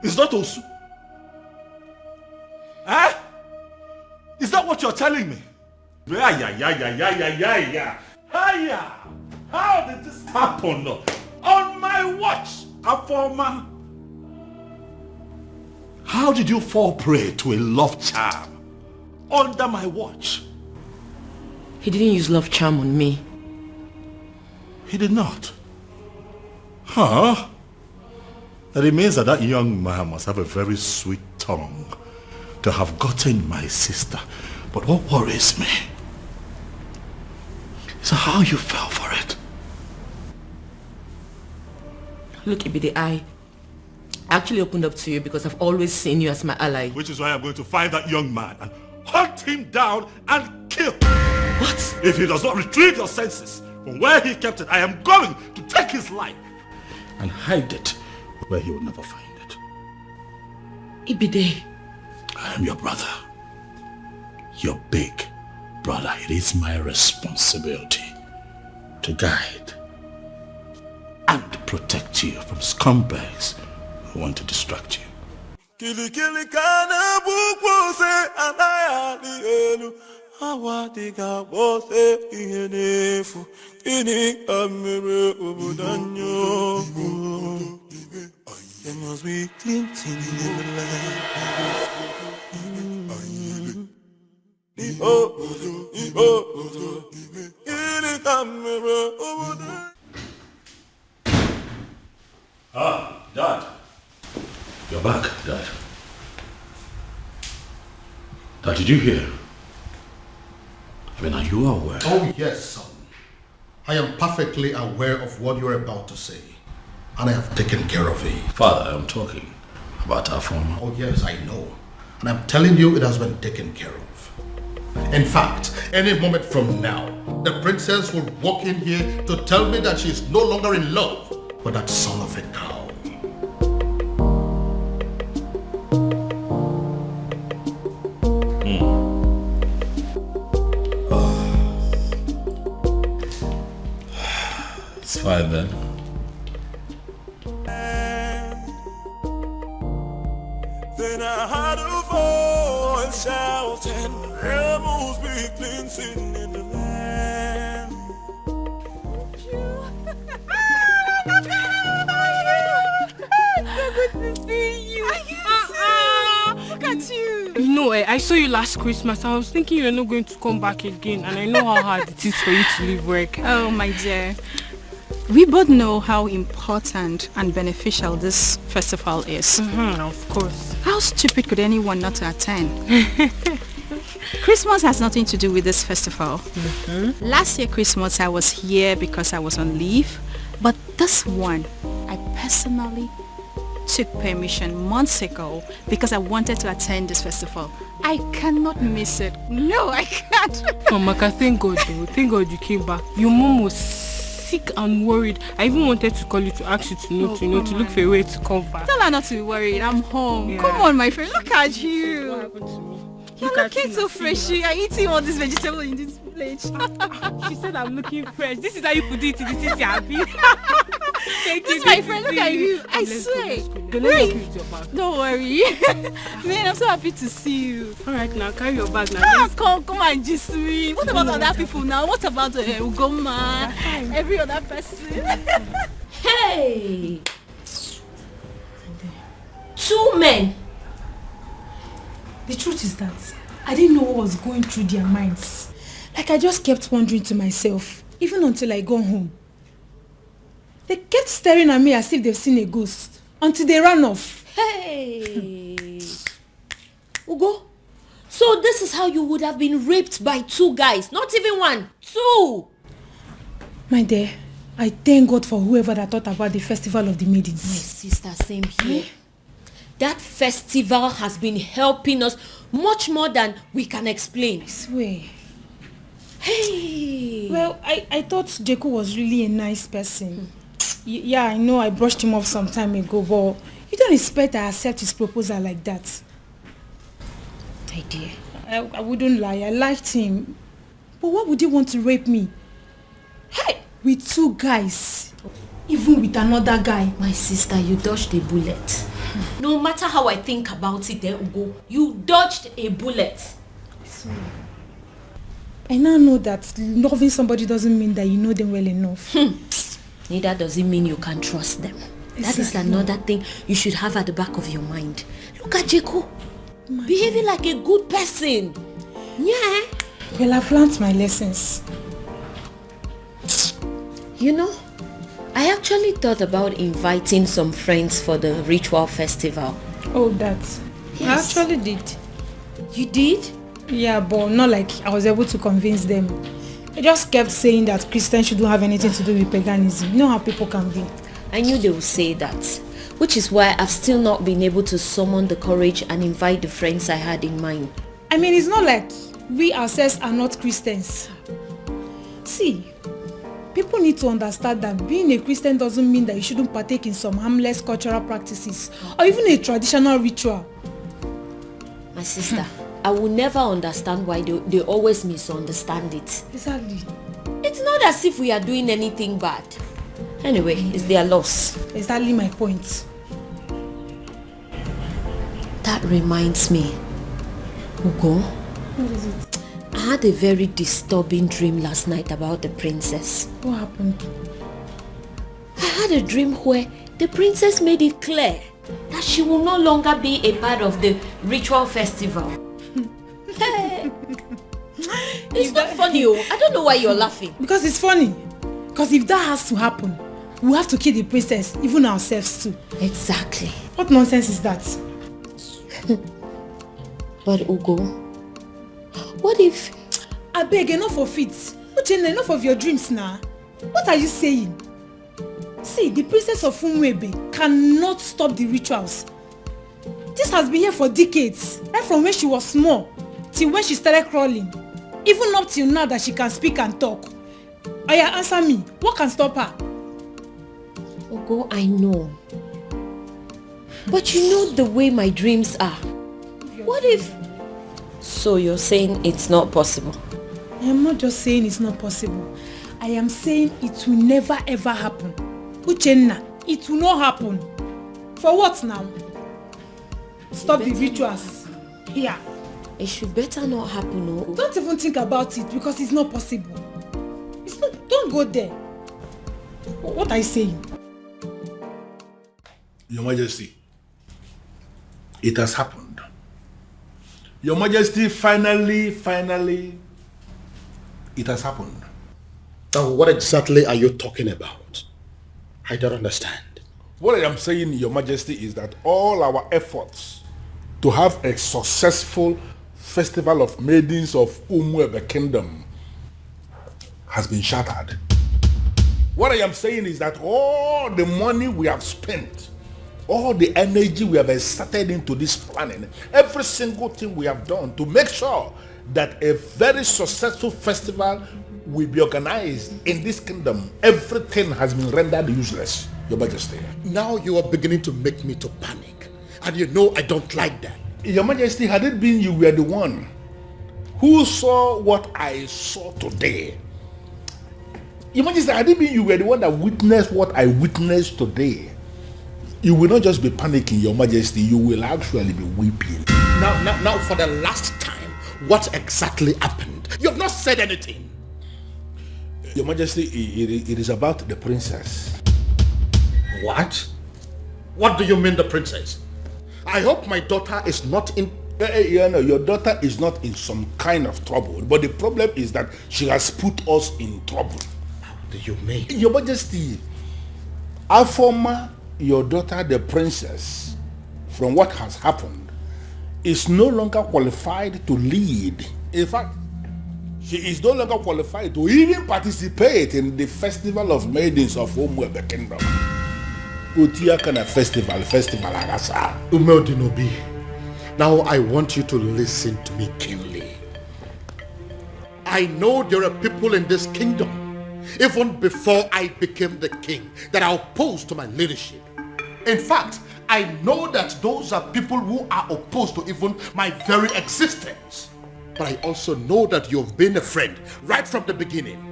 is not Osu? Eh? Is that what you're telling me? Yeah. How did this happen? On my watch, Afoma. How did you fall prey to a love charm under my watch? He didn't use love charm on me. He did not. Huh? That it means that that young man must have a very sweet tongue to have gotten my sister. But what worries me is how you fell for it. Look, Ibide, I actually opened up to you because I've always seen you as my ally. Which is why I'm going to find that young man and hunt him down and kill. What? If he does not retrieve your senses from where he kept it, I am going to take his life and hide it where he will never find it. Ibide. I am your brother. Your big brother. It is my responsibility to guide and protect you from scumbags who want to distract you. Kili kili kana bukose anaya lielu awadiga bose ihenefu ini amere obudanyo. There must be cleansing in the land. Ah, Dad. You're back, Dad. Dad, did you hear? I mean, are you aware? Oh, yes, son. I am perfectly aware of what you're about to say. And I have taken care of it. Father, I'm talking about our former. Oh, yes, I know. And I'm telling you, it has been taken care of. In fact, any moment from now, the princess will walk in here to tell me that she is no longer in love with that son of a cow. fine then. Then I heard a voice shouting, there must be cleansing in the land. So good to see you. Look at you. No, I saw you last Christmas. I was thinking you're not going to come back again, and I know how hard it is for you to leave work. Oh, my dear. We both know how important and beneficial this festival is. Of course. How stupid could anyone not to attend? Christmas has nothing to do with this festival. Last year Christmas I was here because I was on leave, but this one I personally took permission months ago because I wanted to attend this festival. I cannot miss it. No, I can't. Oh, Maka, thank God though. Thank God you came back. Your mom was sick and worried. I even wanted to call you to ask you to look for a way to come back. Tell her not to be worried. I'm home. Yeah. Come on, my friend. Look at you. What happened to me? You're looking so fresh. You are eating all this vegetable in this plate. She said I'm looking fresh. This is how you put it. This is happy. Thank This you. is my friend. Look at you. I Let's swear. go. Let me help you with your bag. Don't worry. Man, I'm so happy to see you. Alright, now carry your bag now. Come and just me. What about other people now? What about Ugoma? Every other person? Hey! 2 men. The truth is that I didn't know what was going through their minds. Like I just kept wondering to myself, even until I got home. They kept staring at me as if they've seen a ghost, until they ran off. Hey! Ugo, so this is how you would have been raped by 2 guys, not even 1, 2! My dear, I thank God for whoever that thought about the Festival of the Maidens. My sister, same here. That festival has been helping us much more than we can explain. I swear. Hey! Well, I thought Jeku was really a nice person. Yeah, I know I brushed him off some time ago, but you don't expect I accept his proposal like that. My dear. I wouldn't lie, I liked him. But why would he want to rape me? Hey! With 2 guys. Even with another guy. My sister, you dodged a bullet. No matter how I think about it, Ugo, you dodged a bullet. I now know that loving somebody doesn't mean that you know them well enough. Neither does it mean you can trust them. That is another thing you should have at the back of your mind. Look at Jeko. Behaving like a good person. Yeah. Well, I've learned my lessons. You know, I actually thought about inviting some friends for the ritual festival. Oh, that. Yes. I actually did. You did? Yeah, but not like I was able to convince them. I just kept saying that Christians shouldn't have anything to do with paganism. You know how people can be. I knew they would say that, which is why I've still not been able to summon the courage and invite the friends I had in mind. I mean, it's not like we ourselves are not Christians. See, people need to understand that being a Christian doesn't mean that you shouldn't partake in some harmless cultural practices or even a traditional ritual. My sister, I will never understand why they always misunderstand it. Exactly. It's not as if we are doing anything bad. Anyway, it's their loss. Exactly my point. That reminds me, Ugo. What is it? I had a very disturbing dream last night about the princess. What happened? I had a dream where the princess made it clear that she will no longer be a part of the ritual festival. It's not funny, oh. I don't know why you're laughing. Because it's funny. Because if that has to happen, we have to kill the princess, even ourselves too. Exactly. What nonsense is that? But Ugo, what if... I beg, enough of it. Uchenna, enough of your dreams now. What are you saying? See, the princess of Umwebe cannot stop the rituals. This has been here for decades, right from when she was small till when she started crawling. Even up till now that she can speak and talk. Oya, answer me. What can stop her? Ugo, I know. But you know the way my dreams are. What if... So you're saying it's not possible? I am not just saying it's not possible. I am saying it will never ever happen. Uchenna, it will not happen. For what now? Stop the rituals. Here. It should better not happen, no? Don't even think about it because it's not possible. It's not, don't go there. What are you saying? Your Majesty, it has happened. Your Majesty, finally, it has happened. Now, what exactly are you talking about? I don't understand. What I am saying, Your Majesty, is that all our efforts to have a successful festival of maidens of Umuebe Kingdom has been shattered. What I am saying is that all the money we have spent, all the energy we have exerted into this planning, every single thing we have done to make sure that a very successful festival will be organized in this kingdom, everything has been rendered useless, Your Majesty. Now you are beginning to make me to panic. And you know I don't like that. Your Majesty, had it been you were the one who saw what I saw today, Your Majesty, had it been you were the one that witnessed what I witnessed today, you will not just be panicking, Your Majesty, you will actually be weeping. Now, for the last time, what exactly happened? You have not said anything. Your Majesty, it is about the princess. What? What do you mean, the princess? I hope my daughter is not in... Your daughter is not in some kind of trouble, but the problem is that she has put us in trouble. How do you mean? Your Majesty, Afoma, your daughter, the princess, from what has happened, is no longer qualified to lead. In fact, she is no longer qualified to even participate in the festival of maidens of Umuebe Kingdom. Utia kana festival agasa. Umeodinobi, now I want you to listen to me keenly. I know there are people in this kingdom, even before I became the king, that are opposed to my leadership. In fact, I know that those are people who are opposed to even my very existence. But I also know that you've been a friend right from the beginning.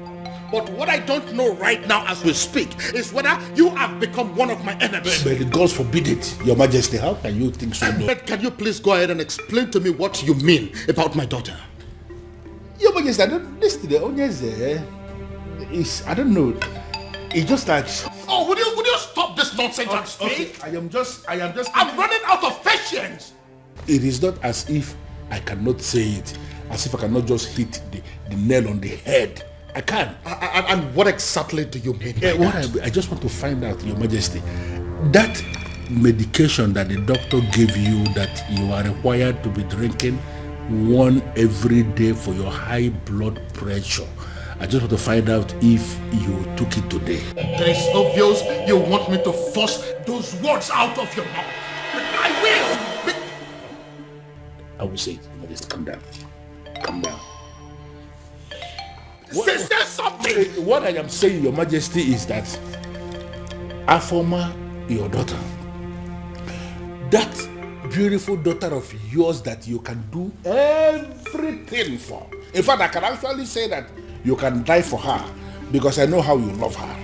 But what I don't know right now as we speak is whether you have become one of my enemies. But God forbid it, Your Majesty. How can you think so? But can you please go ahead and explain to me what you mean about my daughter? Your Majesty, I don't listen to the onions there. I don't know. It's just like... Oh, would you stop this nonsense and speak? Okay, I am just... I'm running out of patience. It is not as if I cannot say it, as if I cannot just hit the nail on the head. I can. And what exactly do you mean? I just want to find out, Your Majesty, that medication that the doctor gave you that you are required to be drinking one every day for your high blood pressure, I just want to find out if you took it today. It is obvious you want me to force those words out of your mouth. I will. I will say it. Just calm down. Calm down. Say something. What I am saying, Your Majesty, is that Afoma, your daughter, that beautiful daughter of yours that you can do everything for. In fact, I can actually say that you can die for her because I know how you love her.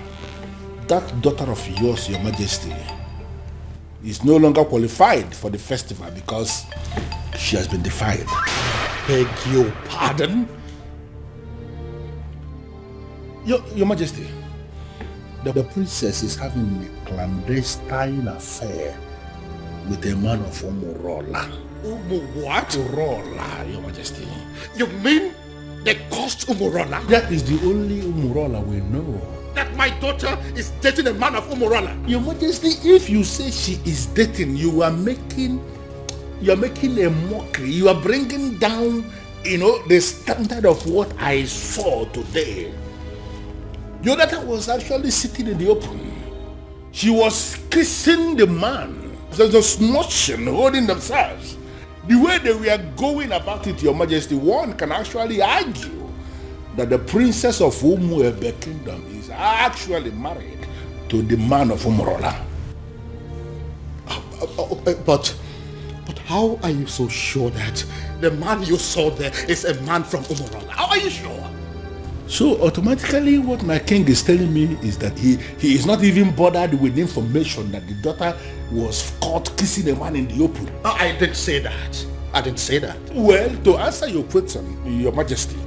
That daughter of yours, Your Majesty, is no longer qualified for the festival because she has been defiled. Beg your pardon? Your Majesty, the princess is having a clandestine affair with a man of Umurola. What? Umurola, Your Majesty. You mean they caused Umurola? That is the only Umurola we know. That my daughter is dating a man of Umurola? Your Majesty, if you say she is dating, you are making a mockery. You are bringing down, the standard of what I saw today. Your daughter was actually sitting in the open. She was kissing the man. There's a smooching, holding themselves. The way they were going about it, Your Majesty, one can actually argue that the princess of Umuebe Kingdom is actually married to the man of Umurola. But how are you so sure that the man you saw there is a man from Umurola? How are you sure? So automatically what my king is telling me is that he is not even bothered with information that the daughter was caught kissing a man in the open. I didn't say that. I didn't say that. Well, to answer your question, Your Majesty,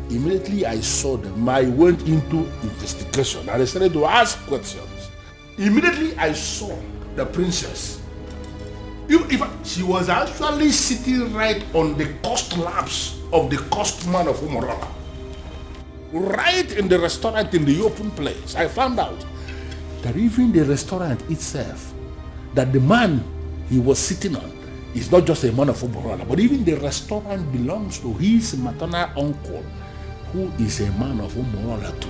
immediately I saw them, I went into investigation and I started to ask questions. Immediately I saw the princess. If she was actually sitting right on the cost laps of the cost man of Umorola. Right in the restaurant in the open place, I found out that even the restaurant itself, that the man he was sitting on is not just a man of Umorola, but even the restaurant belongs to his maternal uncle, who is a man of Umorola too.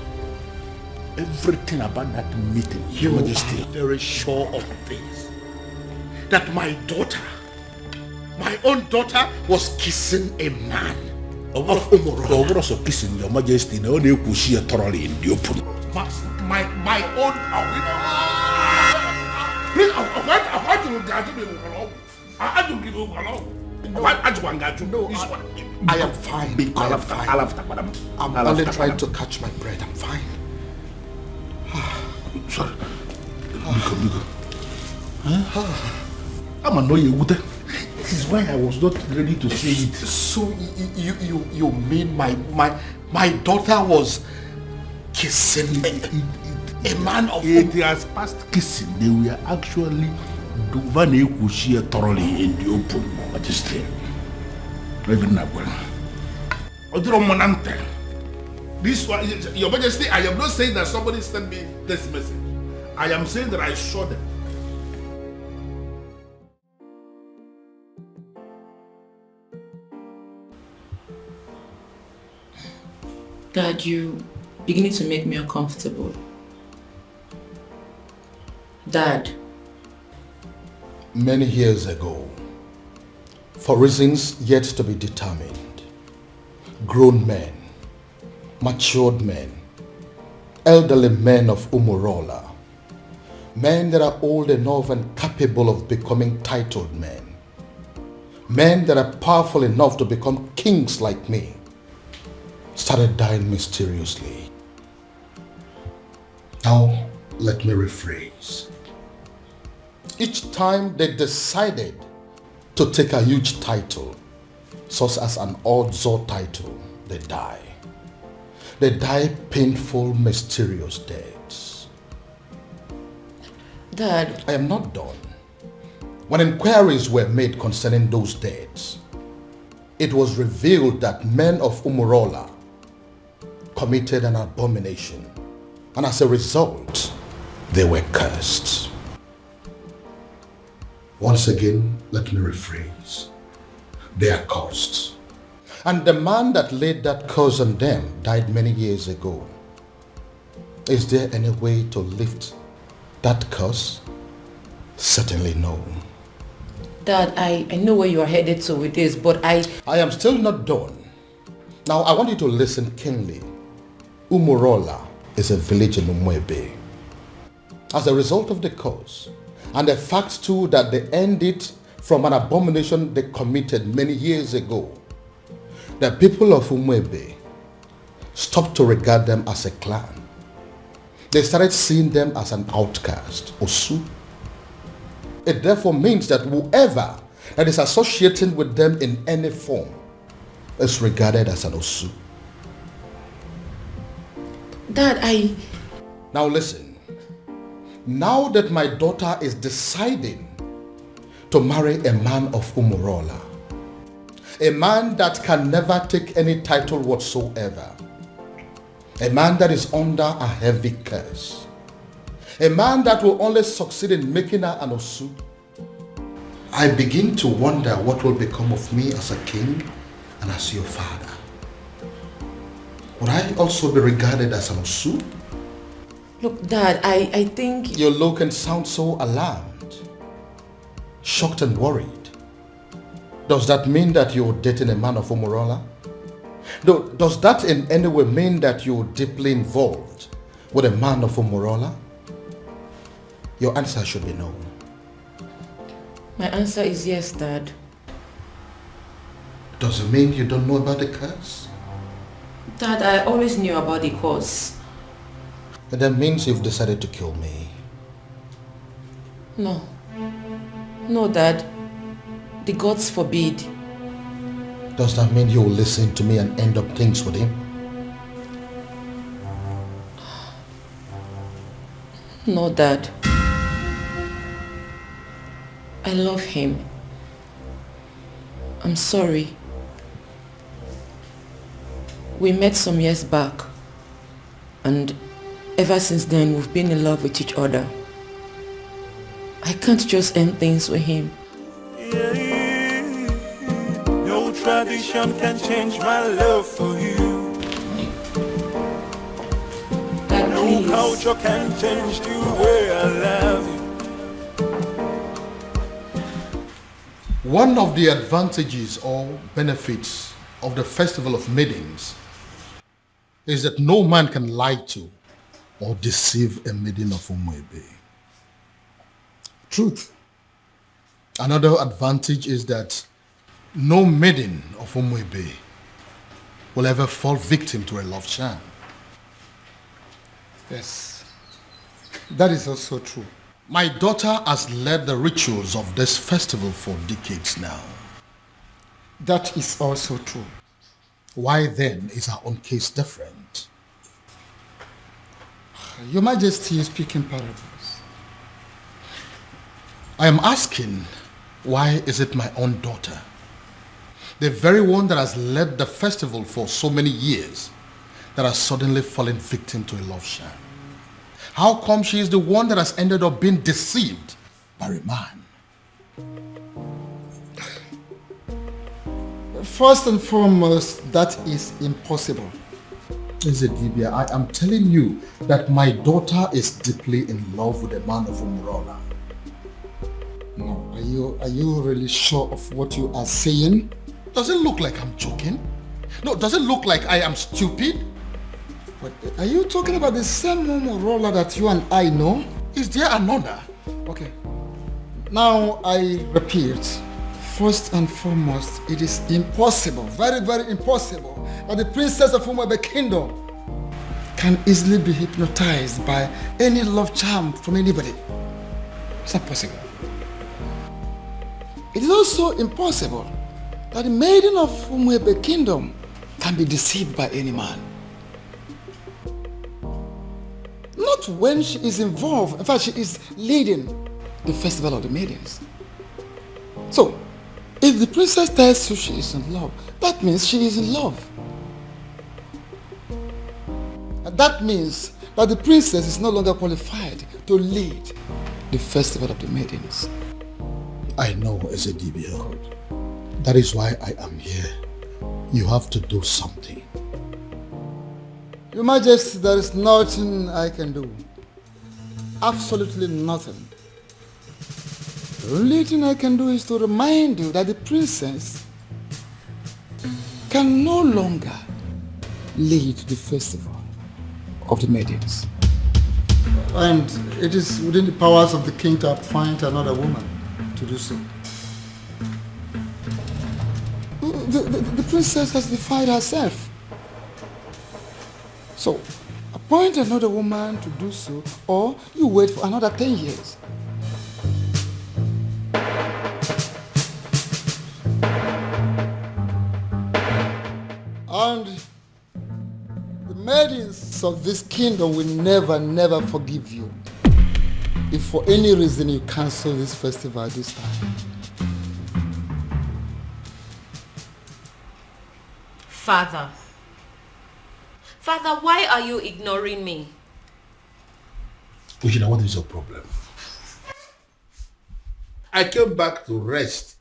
Everything about that meeting, Your Majesty. Are very sure of this. That my daughter, my own daughter, was kissing a man of Umorola. Over also kissing, Your Majesty, no one could see thoroughly in the open. My own. Please, I am fine. I'm only trying to catch my breath. I'm fine. Sorry. Biko. I'm annoyed. This is why I was not ready to say it. So you mean my daughter was kissing a man of it has passed kissing. They were actually doing thoroughly in the open, Majesty. Even now, this one, Your Majesty, I am not saying that somebody sent me this message. I am saying that I saw them. Dad, you beginning to make me uncomfortable. Dad. Many years ago, for reasons yet to be determined, grown men, matured men, elderly men of Umorola, men that are old enough and capable of becoming titled men that are powerful enough to become kings like me, started dying mysteriously. Now, let me rephrase. Each time they decided to take a huge title, such as an Odzo title, they die. They die painful, mysterious deaths. Dad, I am not done. When inquiries were made concerning those deaths, it was revealed that men of Umorola committed an abomination, and as a result, they were cursed. Once again, let me rephrase. They are cursed. And the man that laid that curse on them died many years ago. Is there any way to lift that curse? Certainly no. Dad, I know where you are headed to with this, but I am still not done. Now, I want you to listen keenly. Umorola is a village in Umwebe. As a result of the curse, and the fact too that they ended from an abomination they committed many years ago, the people of Umwebe stopped to regard them as a clan. They started seeing them as an outcast, Osu. It therefore means that whoever that is associating with them in any form is regarded as an Osu. Dad, Now listen. Now that my daughter is deciding to marry a man of Umorola, a man that can never take any title whatsoever, a man that is under a heavy curse, a man that will only succeed in making her an Osu, I begin to wonder what will become of me as a king and as your father. Would I also be regarded as an Osu? Look, Dad, I think... You look and sound so alarmed, shocked and worried. Does that mean that you're dating a man of Umorola? Does that in any way mean that you're deeply involved with a man of Umorola? Your answer should be no. My answer is yes, Dad. Does it mean you don't know about the curse? Dad, I always knew about the cause. That means you've decided to kill me. No. No, Dad. The gods forbid. Does that mean you'll listen to me and end up things with him? No, Dad. I love him. I'm sorry. We met some years back, and ever since then we've been in love with each other. I can't just end things with him. No tradition can change my love for you. Dad, no please. culture can change the way I love you. One of the advantages or benefits of the Festival of Maidens is that no man can lie to or deceive a maiden of Umuebe. Truth. Another advantage is that no maiden of Umuebe will ever fall victim to a love charm. Yes. That is also true. My daughter has led the rituals of this festival for decades now. That is also true. Why then is our own case different? Your Majesty is speaking parables. I am asking, why is it my own daughter, the very one that has led the festival for so many years, that has suddenly fallen victim to a love sham? How come she is the one that has ended up being deceived by a man? First and foremost, that is impossible. Ezedibia, I am telling you that my daughter is deeply in love with a man of Umurola. No, are you really sure of what you are saying? Does it look like I'm joking? No, does it look like I am stupid? But are you talking about the same Umurola that you and I know? Is there another? Okay. Now I repeat, first and foremost, it is impossible, very, very impossible, that the princess of Umuebe Kingdom can easily be hypnotized by any love charm from anybody. It's not possible. It is also impossible that the maiden of Umuebe Kingdom can be deceived by any man. Not when she is involved. In fact, she is leading the festival of the maidens. So, if the princess tells you she is in love, that means she is in love. And that means that the princess is no longer qualified to lead the festival of the maidens. I know, Ezedibia. That is why I am here. You have to do something. Your Majesty, there is nothing I can do. Absolutely nothing. The only thing I can do is to remind you that the princess can no longer lead the festival of the maidens. And it is within the powers of the king to appoint another woman to do so. The princess has defied herself. So, appoint another woman to do so, or you wait for another 10 years. And the maidens of this kingdom will never forgive you if for any reason you cancel this festival this time. Father, why are you ignoring me? Ujina, what is your problem? I came back to rest.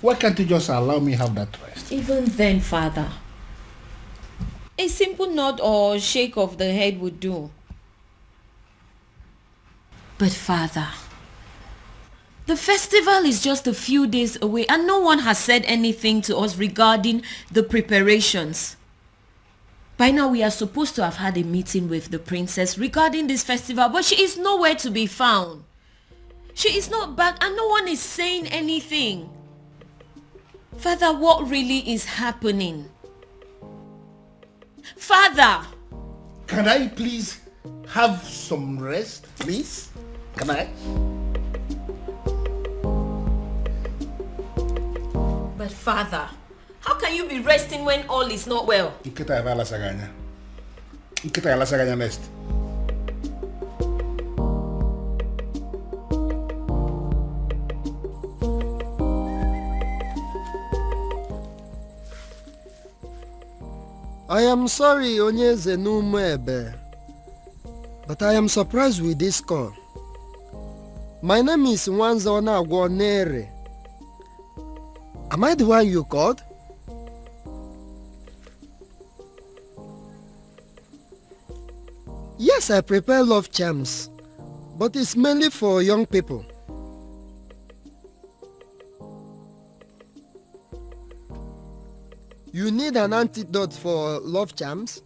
Why can't you just allow me have that rest? Even then, Father, a simple nod or shake of the head would do. But Father, the festival is just a few days away and no one has said anything to us regarding the preparations. By now we are supposed to have had a meeting with the princess regarding this festival, but she is nowhere to be found. She is not back and no one is saying anything. Father, what really is happening? Father! Can I please have some rest, please? Can I? But Father, how can you be resting when all is not well? Nkita ya bala saganya. Nkita ya la saganya next. I am sorry, Onyeze Numebe, but I am surprised with this call. My name is Nwanzona Agwonere. Am I the one you called? Yes, I prepare love charms, but it's mainly for young people. You need an antidote for love charms?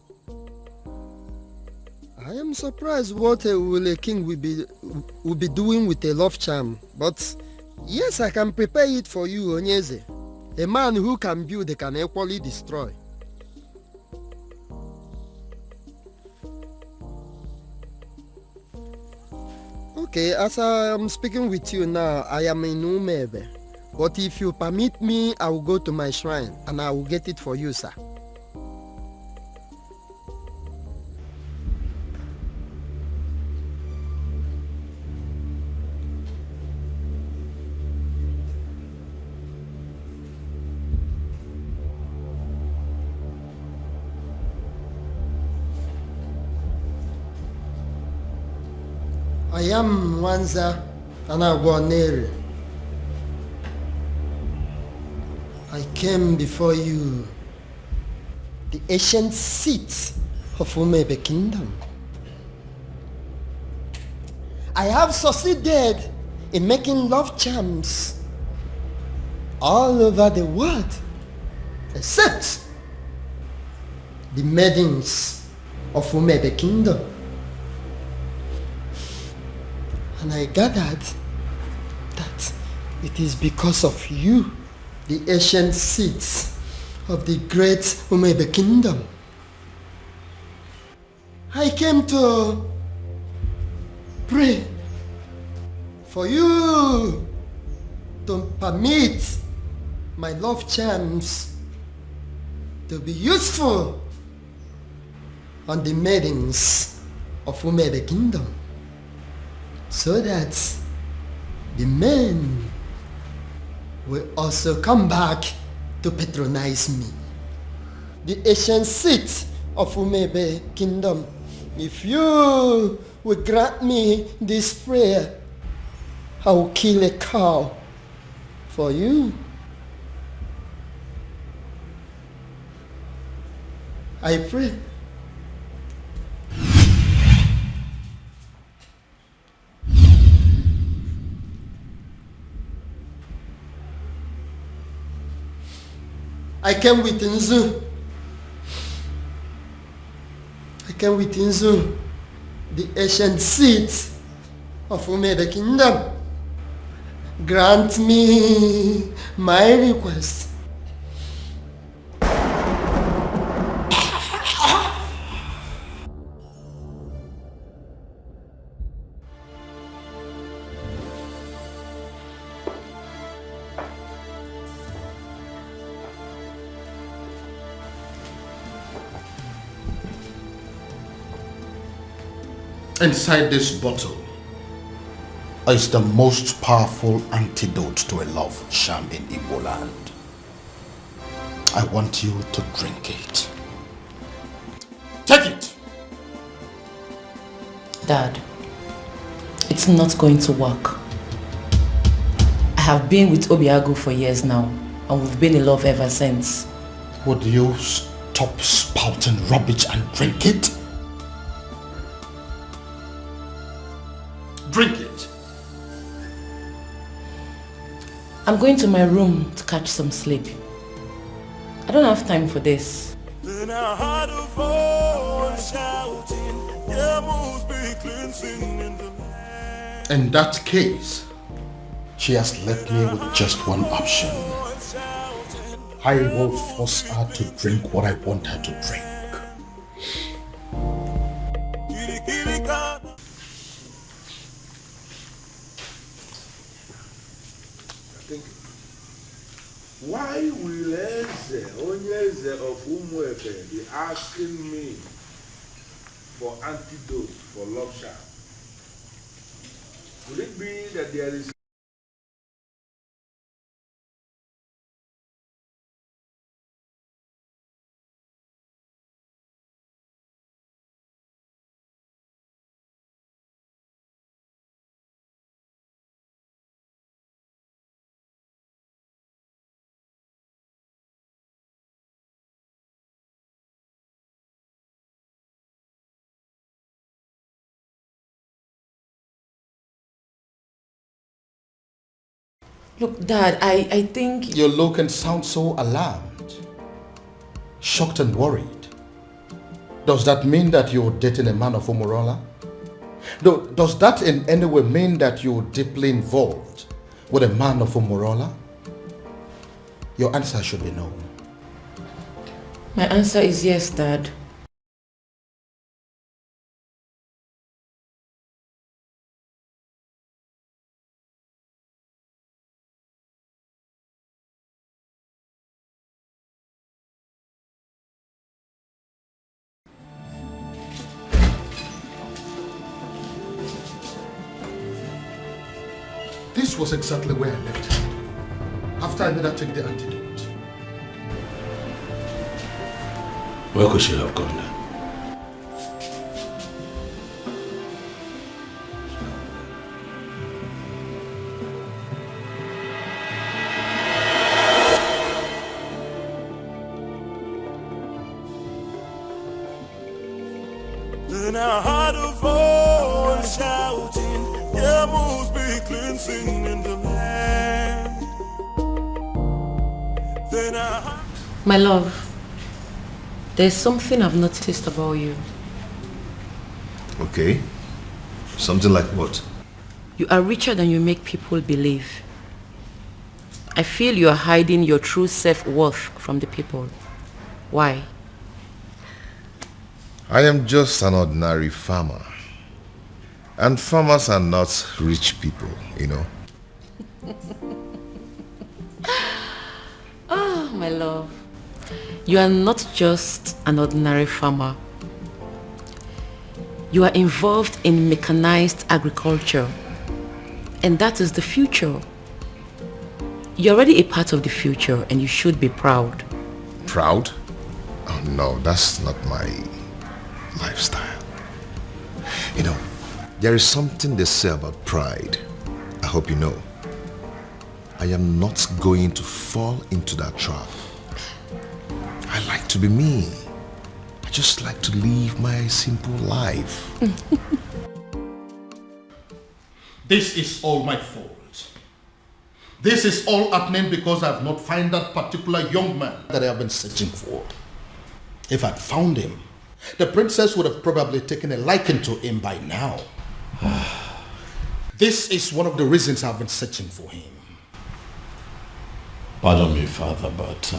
I am surprised what a king will be doing with a love charm, but yes, I can prepare it for you, Onyeze. A man who can build can equally destroy. Okay, as I am speaking with you now, I am in Umebe. But if you permit me, I will go to my shrine and I will get it for you, sir. I am Nwanza Anagwonere. I came before you, the ancient seat of Umebe Kingdom. I have succeeded in making love charms all over the world, except the maidens of Umebe Kingdom. And I gathered that it is because of you, the ancient seats of the great Umebe Kingdom. I came to pray for you to permit my love charms to be useful on the maidens of Umebe Kingdom, so that the men will also come back to patronize me. The ancient seat of Umebe Kingdom, if you will grant me this prayer, I will kill a cow for you. I pray. I came with Nzu. I came with Nzu, the ancient seat of Umebe Kingdom. Grant me my request. Inside this bottle is the most powerful antidote to a love charm in Igbo land. I want you to drink it. Take it! Dad, it's not going to work. I have been with Obiago for years now, and we've been in love ever since. Would you stop spouting rubbish and drink it? Drink it. I'm going to my room to catch some sleep. I don't have time for this. Then I heard a voice shouting, "There must be cleansing in the land." In that case, she has left me with just one option. I will force her to drink what I want her to drink. thinking. Why will Onyeze of Umuefe be asking me for antidote for love charm? Could it be that there is Look, Dad, I think... You look and sound so alarmed, shocked and worried. Does that mean that you're dating a man of Umurola? Does that in any way mean that you're deeply involved with a man of Umurola? Your answer should be no. My answer is yes, Dad. This was exactly where I left her after I made her take the antidote. Where could she have gone then? Then I heard a voice shouting, there must be cleansing in the land. Then I heard... My love, there's something I've noticed about you. Okay. Something like what? You are richer than you make people believe. I feel you are hiding your true self-worth from the people. Why? I am just an ordinary farmer. And farmers are not rich people, you know. Oh, my love. You are not just an ordinary farmer. You are involved in mechanized agriculture. And that is the future. You're already a part of the future and you should be proud. Proud? Oh no, that's not my lifestyle. You know, there is something they say about pride. I hope you know. I am not going to fall into that trap. I like to be me. I just like to live my simple life. This is all my fault. This is all happening because I have not found that particular young man that I have been searching for. If I'd found him, the princess would have probably taken a liking to him by now. This is one of the reasons I've been searching for him. Pardon me, Father, but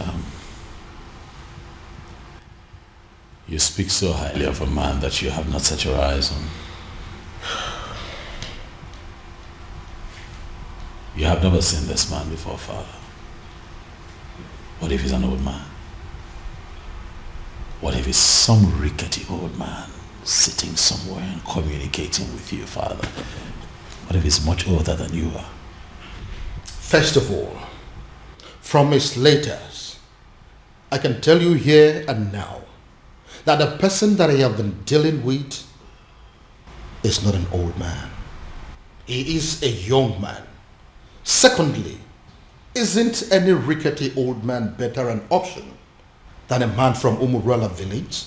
you speak so highly of a man that you have not set your eyes on. You have never seen this man before, Father. What if he's an old man? What if he's some rickety old man sitting somewhere and communicating with you, Father? What if he's much older than you are? First of all, from his letters, I can tell you here and now that the person that I have been dealing with is not an old man. He is a young man. Secondly, isn't any rickety old man better an option than a man from Umurala village?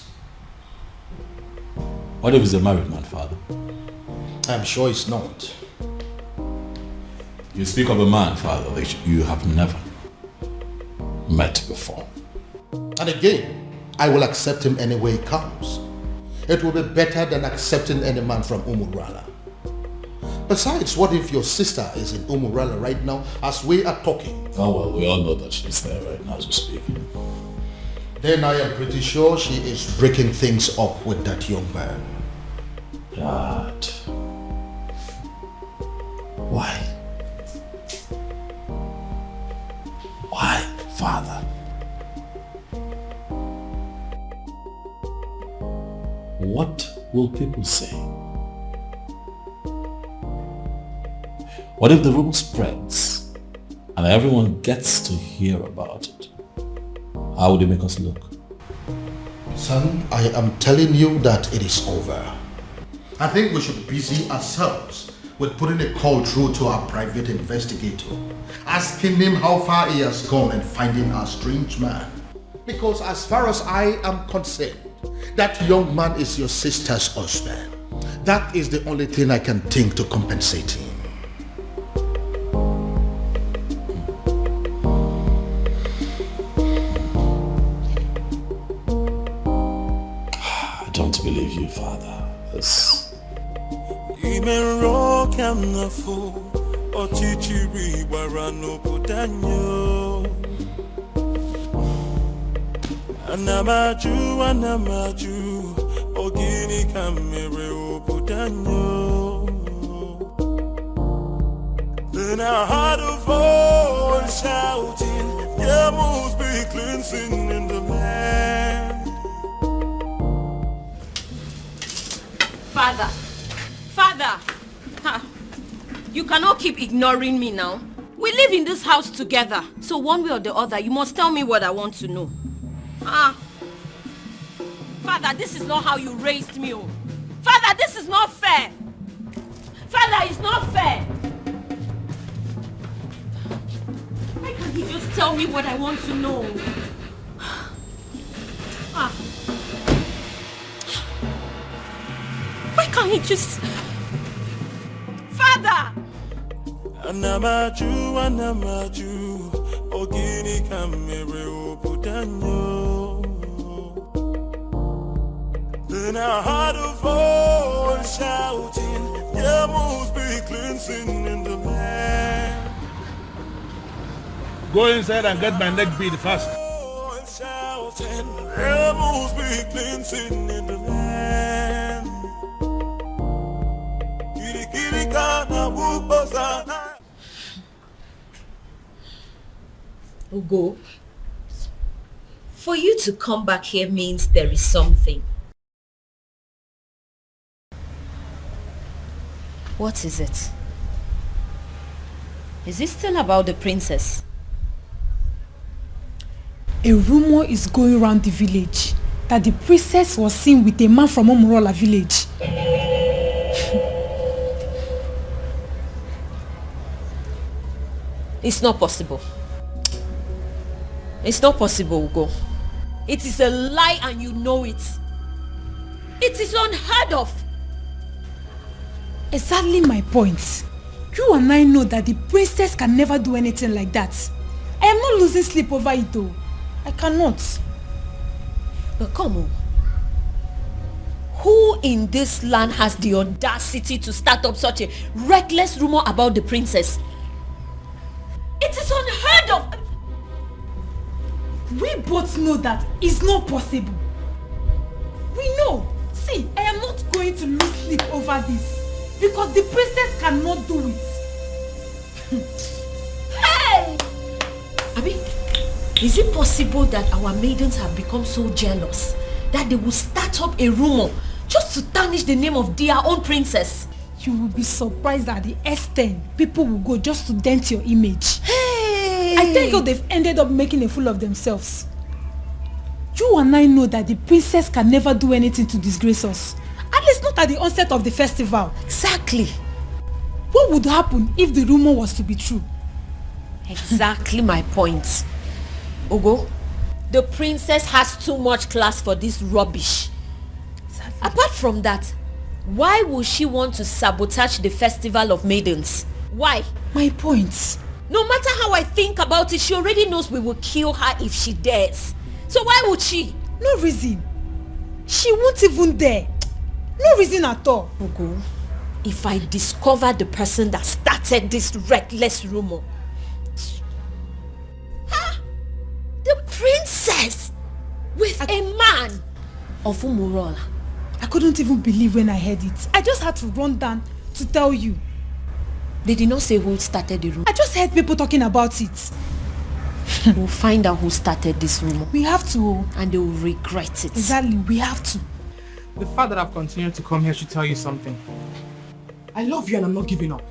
What if he's a married man, Father? I'm sure it's not. You speak of a man, Father, that you have never met before. And again, I will accept him any way he comes. It will be better than accepting any man from Umurala. Besides, what if your sister is in Umurala right now as we are talking? Oh well, we all know that she's there right now as we speak. Then I am pretty sure she is breaking things up with that young man. Dad. Why? father. What will people say? What if the rumor spreads and everyone gets to hear about it? How would it make us look? Son, I am telling you that it is over. I think we should busy ourselves with putting a call through to our private investigator, asking him how far he has gone in finding our strange man. Because as far as I am concerned, that young man is your sister's husband. That is the only thing I can think to compensate him. I don't believe you, Father. Even rock and the fool, or chichiri, barano putanyo. Anamaju, ogini kamere putanyo. Then I heard a voice shouting, there must be cleansing in the land. Father, you cannot keep ignoring me now. We live in this house together, so one way or the other, you must tell me what I want to know. Father, this is not how you raised me. Oh. Father, this is not fair. Father, it's not fair. Why can't he just tell me what I want to know? Why can't he just... Father! Anamaju, ogini kamere putanyo. Then I heard a voice shouting, there must be cleansing in the land. Go inside and get my neck beat fast. Shouting, there must be cleansing in the land. Ugo, for you to come back here means there is something. What is it? Is it still about the princess? A rumor is going around the village that the princess was seen with a man from Omurola village. It's not possible. It's not possible, Ugo. It is a lie and you know it. It is unheard of. Exactly my point. You and I know that the princess can never do anything like that. I am not losing sleep over it though. I cannot. But come on. Who in this land has the audacity to start up such a reckless rumor about the princess? It is unheard of. We both know that it's not possible. We know. See, I am not going to lose sleep over this. Because the princess cannot do it. Hey! Abi, is it possible that our maidens have become so jealous that they will start up a rumor just to tarnish the name of their own princess? You will be surprised at the extent people will go just to dent your image. Hey! I think they've ended up making a fool of themselves. You and I know that the princess can never do anything to disgrace us. At least not at the onset of the festival. Exactly. What would happen if the rumor was to be true? Exactly my point. Ugo, the princess has too much class for this rubbish. Exactly. Apart from that, why would she want to sabotage the festival of maidens? Why? My point. No matter how I think about it, she already knows we will kill her if she dares. So why would she? No reason. She won't even dare. No reason at all. Ugo, if I discover the person that started this reckless rumor. The princess with a man of Umurola. I couldn't even believe when I heard it. I just had to run down to tell you. They did not say who started the rumor. I just heard people talking about it. We'll find out who started this rumor. We have to. And they will regret it. Exactly, we have to. The fact that I've continued to come here should tell you something. I love you and I'm not giving up.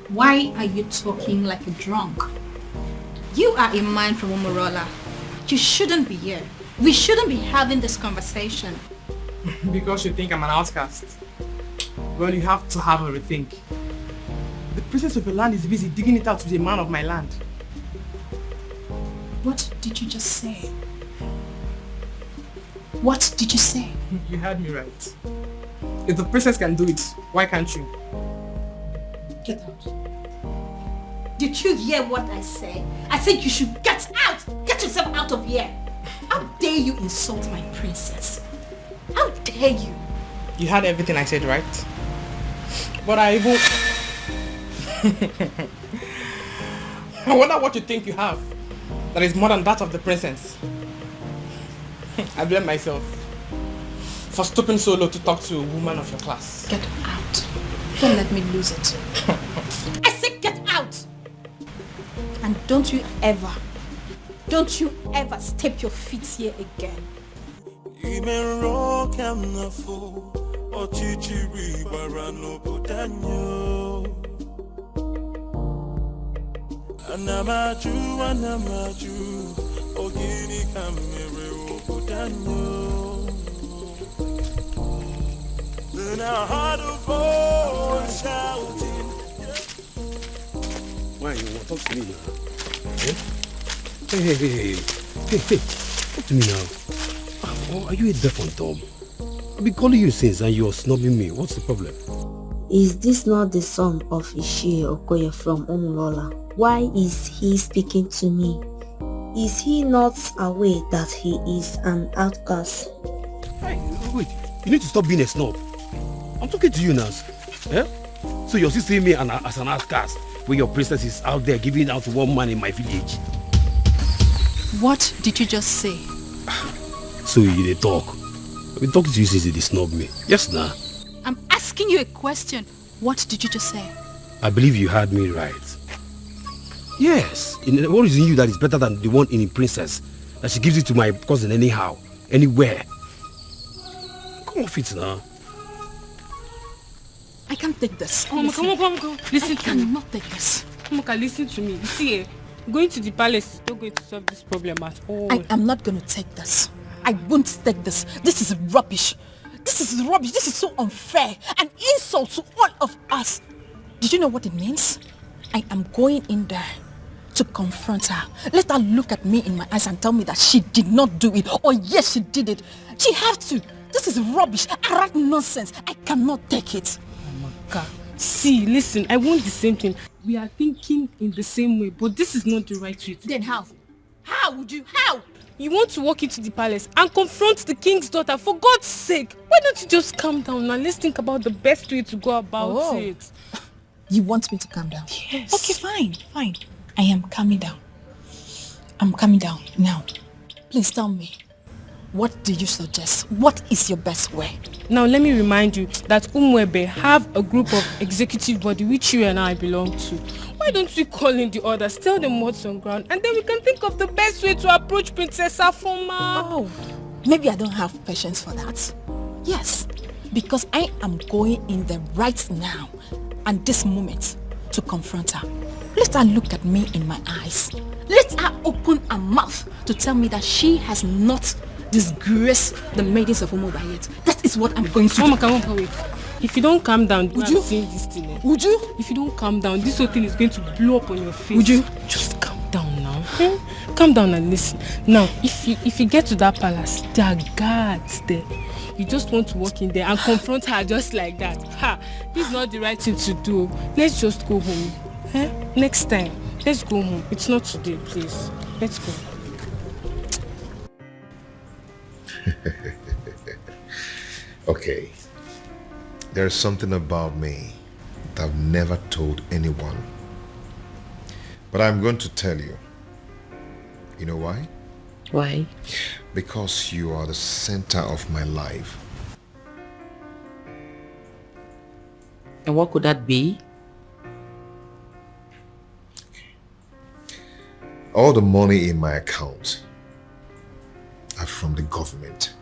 Why are you talking like a drunk? You are a man from Omorola. You shouldn't be here. We shouldn't be having this conversation. Because you think I'm an outcast. Well, you have to have a rethink. The princess of your land is busy digging it out with a man of my land. What did you just say? What did you say? You heard me right. If the princess can do it, why can't you? Get out. Did you hear what I said? I said you should get out! Get yourself out of here! How dare you insult my princess? How dare you? You heard everything I said, right? But I even... I wonder what you think you have that is more than that of the princess. I blame myself for stooping so low to talk to a woman of your class. Get out. Don't let me lose it. I said get out! And don't you ever step your feet here again. Anamaju, ogini kamere obudanyo. Then I heard a voice shouting. Why you want to talk to me now? Eh? Hey, talk to me now. Oh, are you a deaf and dumb? I've been calling you since and you're snubbing me. What's the problem? Is this not the son of Ishie Okoye from Umulola? Why is he speaking to me? Is he not aware that he is an outcast? Hey, wait, you need to stop being a snob. I'm talking to you now. Eh? So you're still seeing me as an outcast when your princess is out there giving out to one man in my village. What did you just say? So you dey talk. I've been talking to you since you snub me. Yes, nah. I'm asking you a question. What did you just say? I believe you heard me right. Yes. What is in you that is better than the one in the princess? That she gives it to my cousin anyhow, anywhere. Come off it now. I can't take this. Come on. Listen to me. I cannot take this. Moka, listen to me. You see, going to the palace is not going to solve this problem at all. I am not going to take this. I won't take this. This is rubbish. This is rubbish. This is so unfair. An insult to all of us. Did you know what it means? I am going in there to confront her. Let her look at me in my eyes and tell me that she did not do it. Or yes, she did it. She has to. This is rubbish. Arrant nonsense. I cannot take it. Moka, see, listen, I want the same thing. We are thinking in the same way, but this is not the right way. Then how? How would you? How? You want to walk into the palace and confront the king's daughter, for God's sake. Why don't you just calm down and let's think about the best way to go about it. You want me to calm down? Yes. Okay, fine. I am calming down. I'm calming down now. Please tell me, what do you suggest? What is your best way? Now let me remind you that Umwebe have a group of executive body which you and I belong to. Why don't we call in the others, tell them what's on ground, and then we can think of the best way to approach Princess Afoma. Oh, maybe I don't have patience for that. Yes, because I am going in there right now and this moment to confront her. Let her look at me in my eyes. Let her open her mouth to tell me that she has not disgraced the maidens of Umuba yet. That is what I'm going to do. Mama, wait. If you don't calm down, would you? This thing, Would you? If you don't calm down, this whole thing is going to blow up on your face. Would you? Just calm down now. Calm down and listen. Now, if you get to that palace, there are guards there. You just want to walk in there and confront her just like that. This is not the right thing to do. Let's just go home. Next time, let's go home. It's not today, please. Let's go. Okay. There's something about me that I've never told anyone. But I'm going to tell you. You know why? Why? Because you are the center of my life. And what could that be? All the money in my account are from the government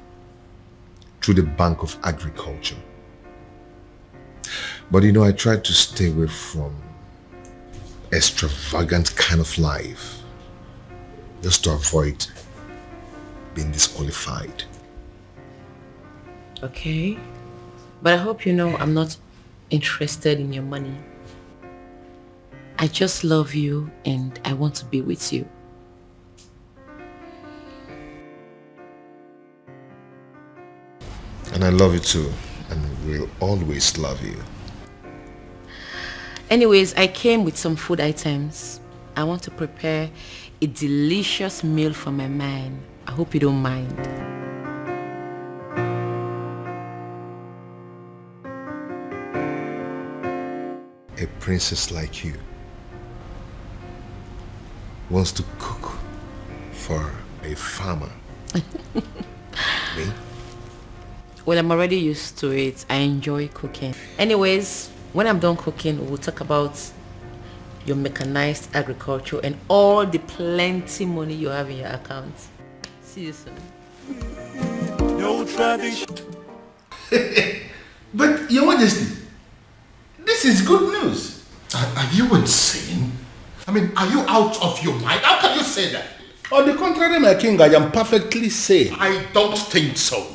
through the Bank of Agriculture. But you know, I try to stay away from extravagant kind of life just to avoid being disqualified. Okay. But I hope you know I'm not interested in your money. I just love you and I want to be with you. And I love you too, and will always love you. Anyways, I came with some food items. I want to prepare a delicious meal for my man. I hope you don't mind. A princess like you wants to cook for a farmer. Me? Well, I'm already used to it. I enjoy cooking. Anyways, when I'm done cooking, we'll talk about your mechanized agriculture and all the plenty money you have in your account. See you soon. No tradition. But, Your Majesty, this is good news. Are you insane? I mean, are you out of your mind? How can you say that? On the contrary, my king, I am perfectly sane. I don't think so.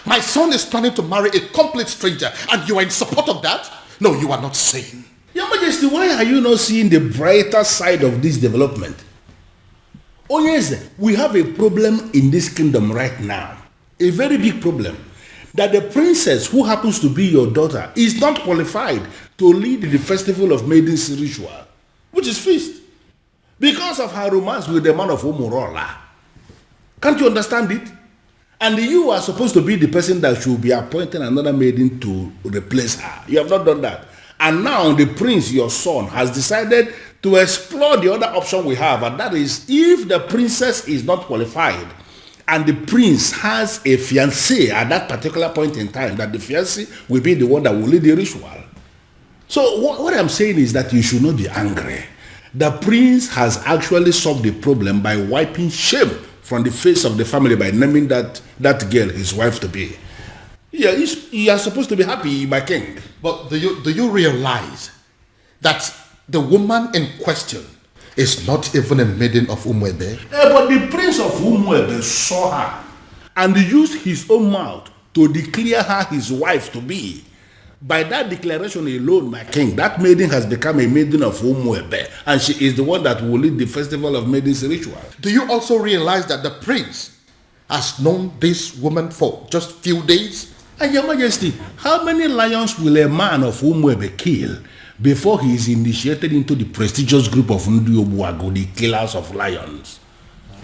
My son is planning to marry a complete stranger and you are in support of that? No, you are not sane. Your Majesty, why are you not seeing the brighter side of this development? Oh yes, we have a problem in this kingdom right now. A very big problem. That the princess who happens to be your daughter is not qualified to lead the festival of maidens ritual, which is feast, because of her romance with the man of Umurola. Can't you understand it? And you are supposed to be the person that should be appointing another maiden to replace her. You have not done that. And now the prince, your son, has decided to explore the other option we have, and that is if the princess is not qualified and the prince has a fiancé at that particular point in time, that the fiancé will be the one that will lead the ritual. So what I'm saying is that you should not be angry. The prince has actually solved the problem by wiping shame from the face of the family by naming that girl his wife to be. Yeah, you are supposed to be happy, my king. But do you realize that the woman in question is not even a maiden of Umuebe? But the prince of Umuebe saw her and used his own mouth to declare her his wife to be. By that declaration alone, my king, that maiden has become a maiden of Umuebe, and she is the one that will lead the festival of maidens ritual. Do you also realize that the prince has known this woman for just few days? And Your Majesty, how many lions will a man of Umuebe kill before he is initiated into the prestigious group of Ndiobuago, the killers of lions?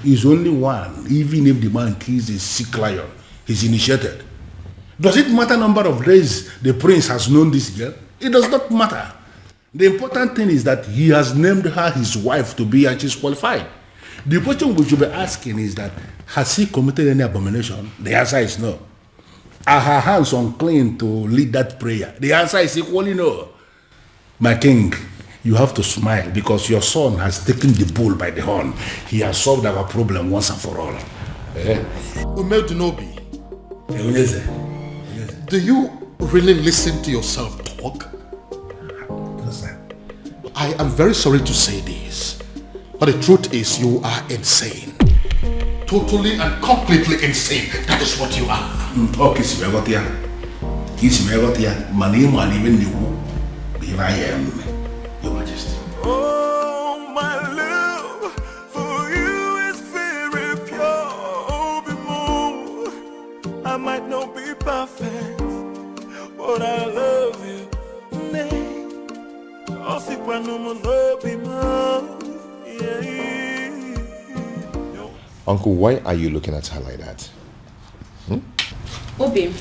He's only one. Even if the man kills a sick lion, he's initiated. Does it matter number of days the prince has known this girl? It does not matter. The important thing is that he has named her his wife to be, and she's qualified. The question we should be asking is that, has he committed any abomination? The answer is no. Are her hands unclean to lead that prayer? The answer is equally no. My king, you have to smile because your son has taken the bull by the horn. He has solved our problem once and for all. Umedunobi, do you really listen to yourself talk? I am very sorry to say this, but the truth is you are insane. Totally and completely insane. That is what you are. Okay, Simegotia. Here I am, Your Majesty. Oh, my love for you is very pure. Oh, be more. I might not be perfect, but I love you. Nay, Uncle, why are you looking at her like that? Obi.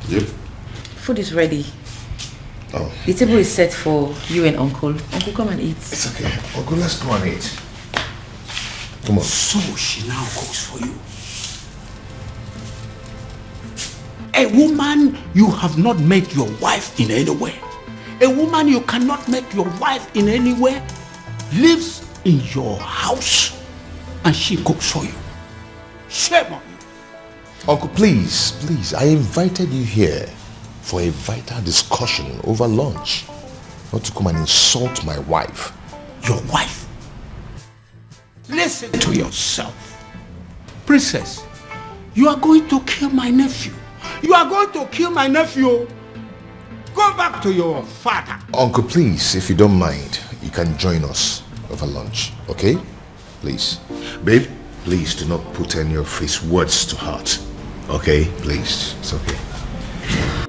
Yep. Food is ready. Oh. The table is set for you and Uncle. Uncle, come and eat. It's okay. Uncle, let's go and eat. Come on. So she now cooks for you. A woman you have not made your wife in any way. A woman you cannot make your wife in any way lives in your house and she cooks for you. Shame on you. Uncle, please, I invited you here for a vital discussion over lunch. Not to come and insult my wife. Your wife? Listen to yourself. Princess, you are going to kill my nephew. You are going to kill my nephew. Go back to your father. Uncle, please, if you don't mind, you can join us over lunch, okay? Please. Babe, please do not put any of his words to heart. Okay? Please. It's okay.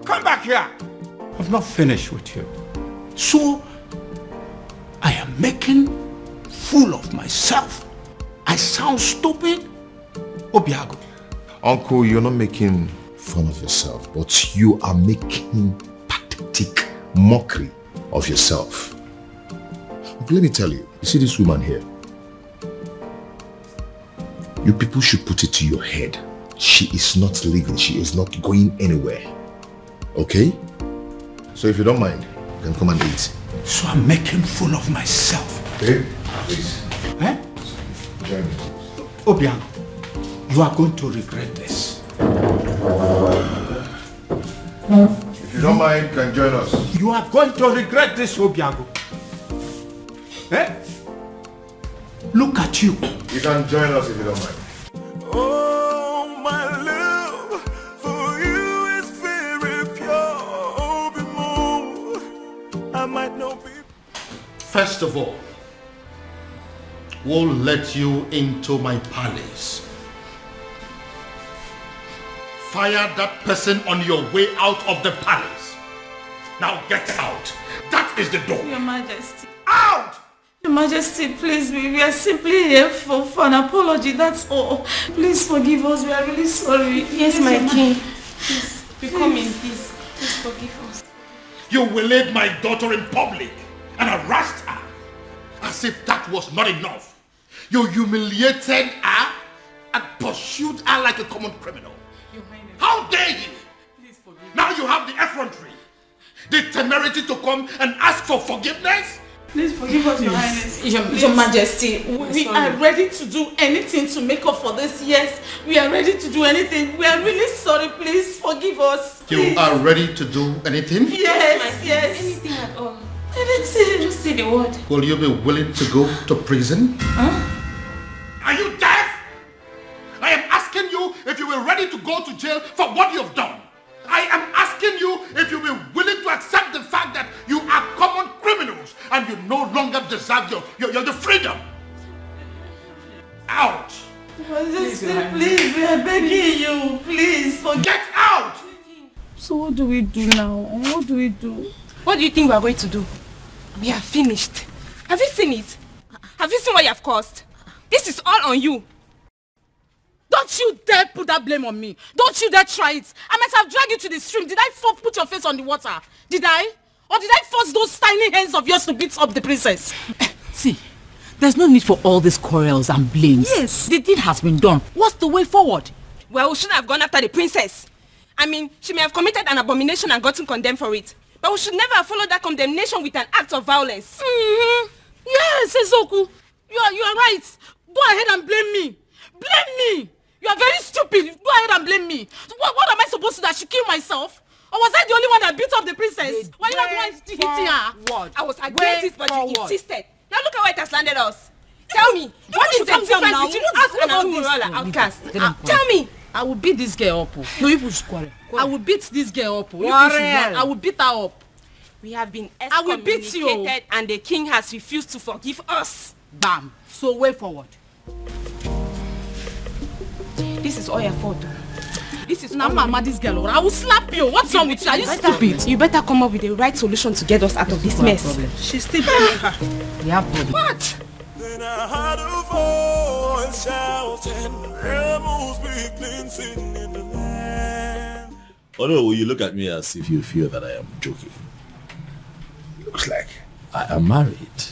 Come back here. I've not finished with you. So, I am making fool of myself. I sound stupid? Obiago. Uncle, you're not making fun of yourself, but you are making pathetic mockery of yourself. Let me tell you, you see this woman here? You people should put it to your head. She is not leaving. She is not going anywhere. Okay? So if you don't mind, then come and eat. So I'm making fool of myself. Babe, please. Eh? Join me. Obiang, you are going to regret this. If you don't mind, you can join us. You are going to regret this, Obiago. Eh? Look at you. You can join us if you don't mind. Oh, my love for you is very pure. Oh, be more. I might not be. First of all, we'll let you into my palace. Fire that person on your way out of the palace. Now get out. That is the door. Your Majesty. Out! Your Majesty, please, we are simply here for an apology, that's all. Please forgive us, we are really sorry. Yes, my king. Please, we come in peace. Please forgive us. You waylaid my daughter in public and harassed her as if that was not enough. You humiliated her and pursued her like a common criminal. How dare you? Please forgive now you have the effrontery, the temerity to come and ask for forgiveness? Please forgive us, Your Highness. Your Majesty, we are ready to do anything to make up for this. Yes, we are ready to do anything. We are really sorry. Please forgive us. Please. You are ready to do anything? Yes. Anything at all. Anything. Just say the word. Will you be willing to go to prison? Huh? Are you deaf? I am asking you if you were ready to go to jail for what you have done. I am asking you if you were willing to accept the fact that you are common criminals and you no longer deserve your freedom. Out! Majesty, please, we are begging you. Please, get out! So what do we do now? What do we do? What do you think we are going to do? We are finished. Have you seen it? Have you seen what you have caused? This is all on you. Don't you dare put that blame on me. Don't you dare try it. I might have dragged you to the stream. Did I put your face on the water? Did I? Or did I force those tiny hands of yours to beat up the princess? See, there's no need for all these quarrels and blames. Yes. The deed has been done. What's the way forward? Well, we shouldn't have gone after the princess. I mean, she may have committed an abomination and gotten condemned for it. But we should never have followed that condemnation with an act of violence. Yes, Ezoku. You are right. Go ahead and blame me. Blame me. You are very stupid. Go ahead and blame me. What am I supposed to do? I should kill myself? Or was I the only one that beat up the princess? Why you not the one hitting her? I was against it, but you insisted. Now look at where it has landed us. Tell me, what is the difference between us and Umurola outcast? Tell me. I will beat this girl up. No, you push quarrel. I will beat this girl up. Quarrel. I will beat her up. We have been I will beat you. excommunicated and the king has refused to forgive us. Bam. So way forward. This is all your fault. This is now mama, this girl. I will slap you. What's wrong with you? Are you stupid? You better come up with the right solution to get us out of this mess. She's still blaming her. We have problem. What? Then I heard a voice shouting, rebels begin singing in the land. Oh no, you look at me as if you feel that I am joking. Looks like I am married.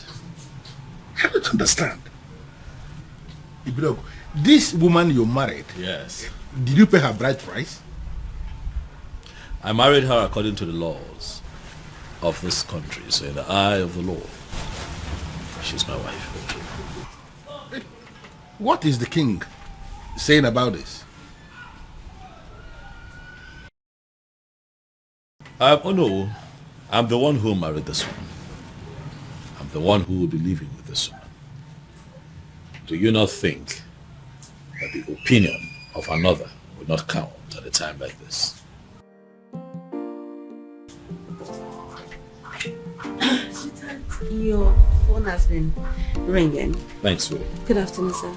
I don't understand. Ibrogo, this woman you married, yes. Did you pay her bride price? I married her according to the laws of this country, so in the eye of the law. She's my wife. What is the king saying about this? Oh no, I'm the one who married this woman. I'm the one who will be living with this woman. Do you not think that the opinion of another will not count at a time like this? Your phone has been ringing. Thanks, Willie. Good afternoon, sir.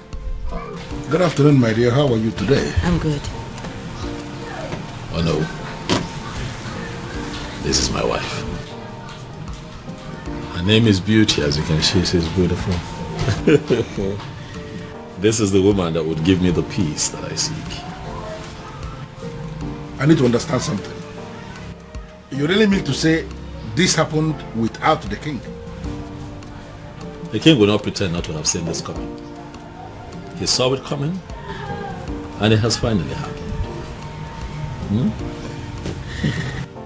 Good afternoon, my dear. How are you today? I'm good. Oh no. This is my wife. Her name is Beauty, as you can see, she's beautiful. This is the woman that would give me the peace that I seek. I need to understand something. You really mean to say this happened without the king? The king will not pretend not to have seen this coming. He saw it coming, and it has finally happened.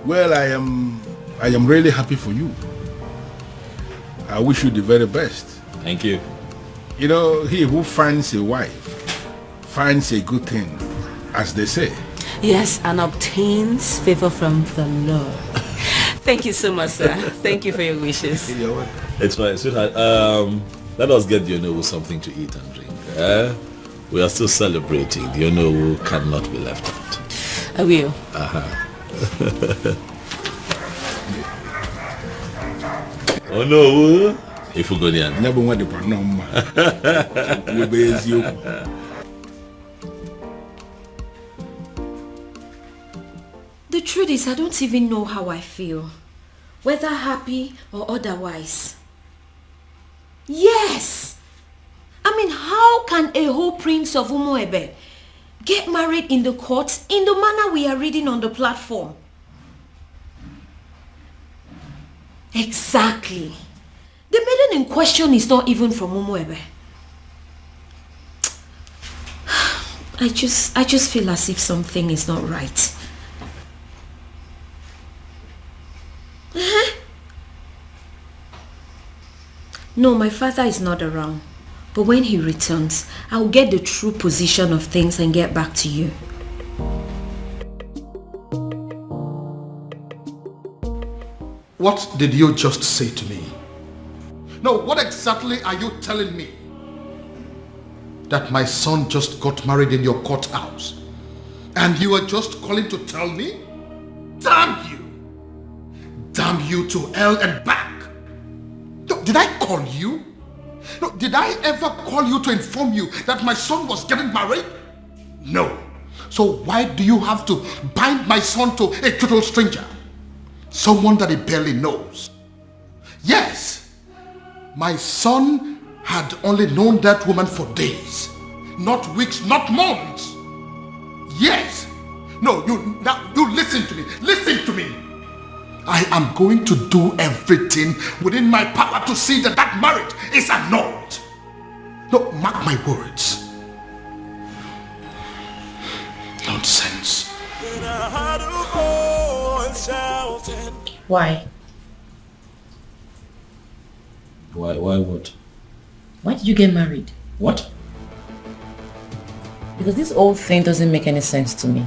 Well, I am really happy for you. I wish you the very best. Thank you. You know, he who finds a wife finds a good thing, as they say. Yes, and obtains favor from the Lord. Thank you so much, sir. Thank you for your wishes. It's fine, sweetheart. Let us get the Onowu something to eat and drink. We are still celebrating. The Onowu cannot be left out. I will. Onowu, if we go there. The truth is, I don't even know how I feel. Whether happy or otherwise. Yes! I mean, how can a whole prince of Umuebe get married in the courts in the manner we are reading on the platform? Exactly. The maiden in question is not even from Umuebe. I just feel as if something is not right. No, my father is not around. But when he returns, I'll get the true position of things and get back to you. What did you just say to me? No, what exactly are you telling me? That my son just got married in your courthouse and you are just calling to tell me? Damn you! Damn you to hell and back! No, did I call you? No, did I ever call you to inform you that my son was getting married? No. So why do you have to bind my son to a total stranger? Someone that he barely knows. Yes, my son had only known that woman for days, not weeks, not months. Yes. No, you listen to me. Listen to me. I am going to do everything within my power to see that that marriage is annulled. No, mark my words. Nonsense. Why? Why what? Why did you get married? What? Because this whole thing doesn't make any sense to me.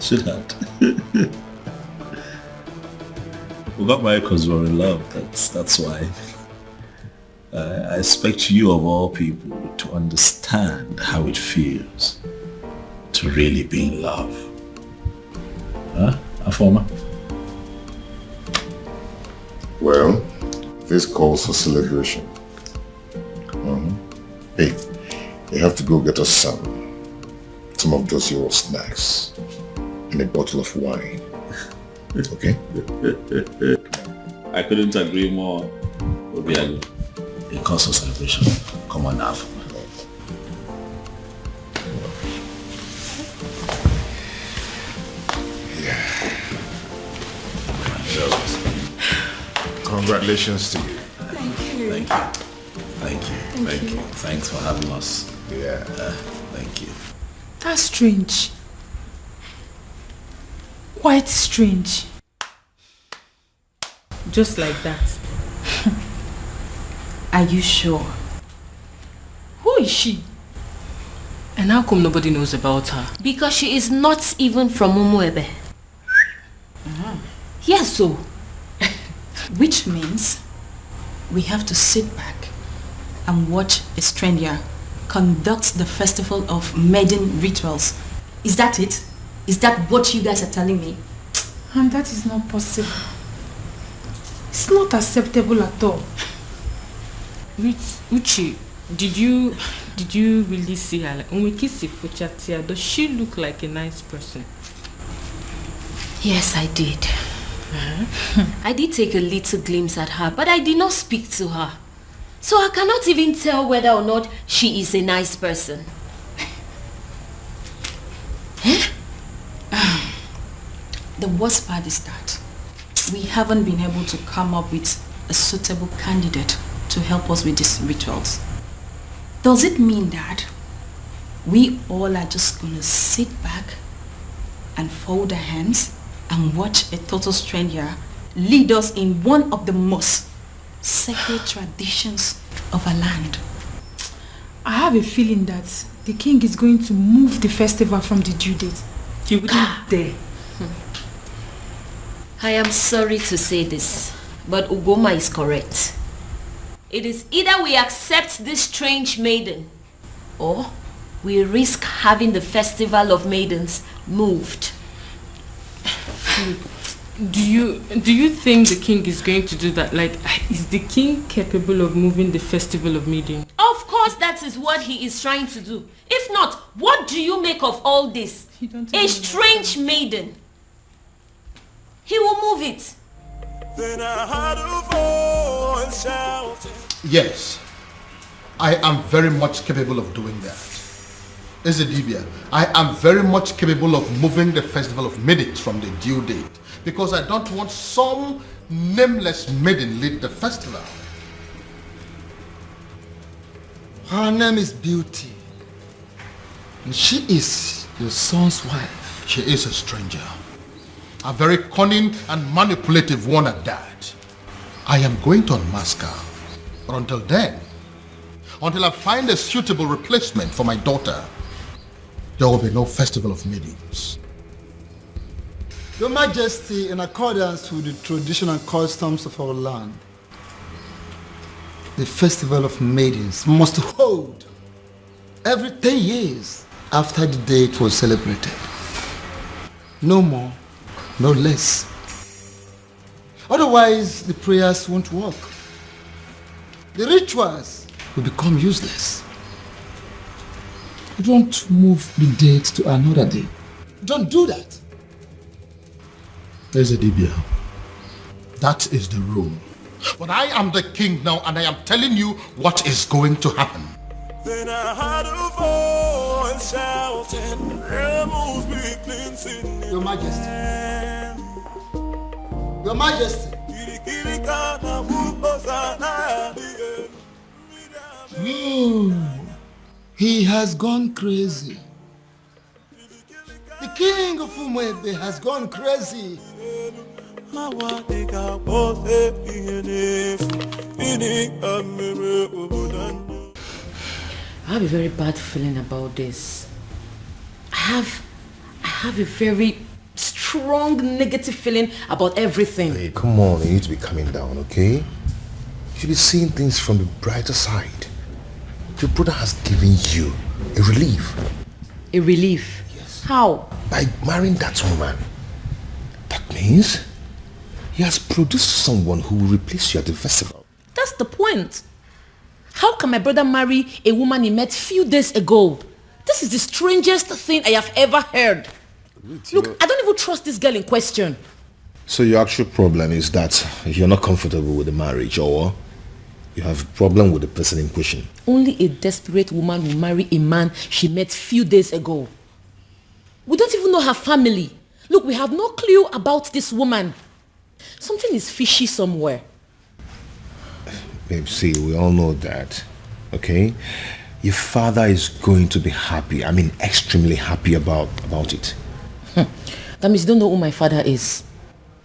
Sweetheart. We got married because we were in love. That's why. I expect you of all people to understand how it feels to really be in love. Huh, Afoma? Well, this calls for celebration. Hey, you have to go get us some of those your snacks and a bottle of wine. Okay? I couldn't agree more. Obiago. It calls for celebration. Come on now. Congratulations to you. Thank you. Thanks for having us. Yeah. Thank you. That's strange. Quite strange. Just like that. Are you sure? Who is she? And how come nobody knows about her? Because she is not even from Umuebe. Yes, so. Which means we have to sit back and watch a stranger conduct the festival of maiden rituals. Is that it? Is that what you guys are telling me? And that is not possible. It's not acceptable at all. Uchi, did you really see her? Like, when we kiss Fuchatia, does she look like a nice person? Yes, I did. I did take a little glimpse at her, but I did not speak to her. So I cannot even tell whether or not she is a nice person. The worst part is that we haven't been able to come up with a suitable candidate to help us with these rituals. Does it mean that we all are just gonna sit back and fold our hands and watch a total stranger lead us in one of the most sacred traditions of our land? I have a feeling that the king is going to move the festival from the due date. He wouldn't dare. I am sorry to say this, but Ugoma is correct. It is either we accept this strange maiden, or we risk having the festival of maidens moved. Do you think the king is going to do that? Like, is the king capable of moving the festival of maiden? Of course that is what he is trying to do. If not, what do you make of all this? A strange maiden. He will move it. Then I heard a voice shouting. Yes, I am very much capable of doing that. Ezedibia, I am very much capable of moving the festival of maidens from the due date, because I don't want some nameless maiden lead the festival. Her name is Beauty, and she is your son's wife. She is a stranger, a very cunning and manipulative one at that. I am going to unmask her, but until then, until I find a suitable replacement for my daughter, there will be no festival of maidens. Your Majesty, in accordance with the traditional customs of our land, the festival of maidens must hold every 10 years after the date was celebrated. No more, no less. Otherwise, the prayers won't work. The rituals will become useless. Don't move the date to another day. Don't do that. Ezedibia, that is the rule. But I am the king now, and I am telling you what is going to happen. Then I heard a voice shouting, "Rebels be cleansing." Your Majesty. Your Majesty. He has gone crazy. The king of Umuebe has gone crazy. I have a very bad feeling about this. I have a very strong negative feeling about everything. Hey, come on, you need to be calming down, okay? You should be seeing things from the brighter side. Your brother has given you a relief. A relief? Yes. How? By marrying that woman. That means he has produced someone who will replace you at the festival. That's the point. How can my brother marry a woman he met few days ago? This is the strangest thing I have ever heard. Look, I don't even trust this girl in question. So your actual problem is that you're not comfortable with the marriage, or you have a problem with the person in question? Only a desperate woman will marry a man she met few days ago. We don't even know her family. Look, we have no clue about this woman. Something is fishy somewhere. Babe, see, we all know that, okay? Your father is going to be happy. I mean, extremely happy about it. That means you don't know who my father is.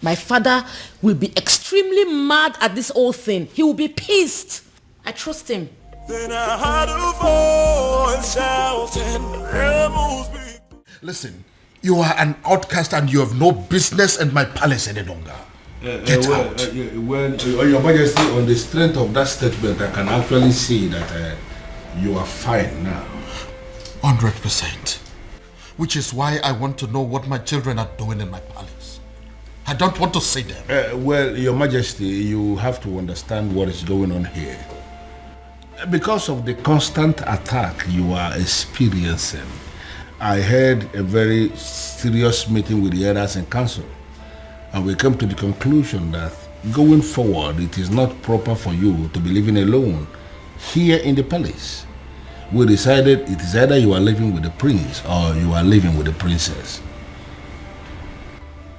My father will be extremely mad at this whole thing. He will be pissed. I trust him. Then I heard a voice shouting, "There must be." Listen, you are an outcast and you have no business in my palace any longer. Get out. Your Majesty, on the strength of that statement, I can actually see that you are fine now. 100%. Which is why I want to know what my children are doing in my palace. I don't want to see them. Well, Your Majesty, you have to understand what is going on here. Because of the constant attack you are experiencing, I had a very serious meeting with the elders in council, and we came to the conclusion that going forward, it is not proper for you to be living alone here in the palace. We decided it is either you are living with the prince or you are living with the princess.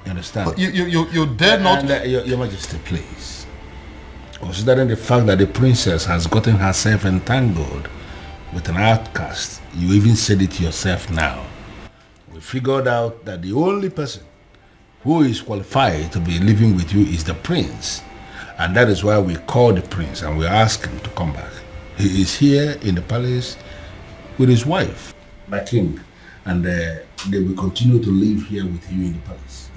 You understand? You dare not... Your Majesty, please. Considering the fact that the princess has gotten herself entangled with an outcast, you even said it yourself now. We figured out that the only person who is qualified to be living with you is the prince. And that is why we called the prince and we asked him to come back. He is here in the palace with his wife, my king, and they will continue to live here with you in the palace.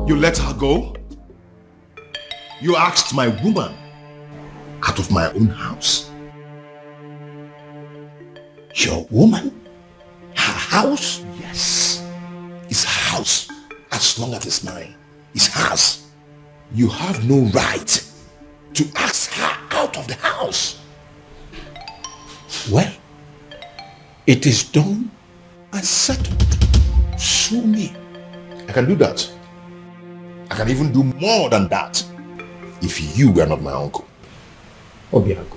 You let her go? You asked my woman out of my own house. Your woman? Her house? Yes. It's her house. As long as it's mine. It's hers. You have no right to ask her out of the house. Well, it is done and settled. Sue me. I can do that. I can even do more than that if you were not my uncle. Obiago,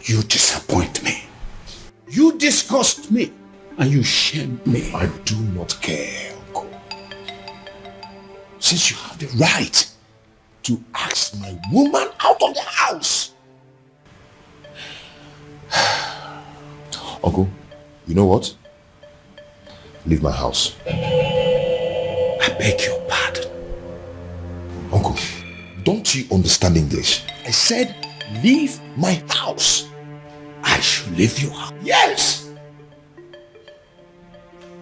you disappoint me. You disgust me. And you shame me. I do not care, uncle. Since you have the right to ask my woman out of the house. Uncle, you know what? Leave my house. I beg your pardon. Uncle, don't you understand English? I said, leave my house. I should leave your house. Yes!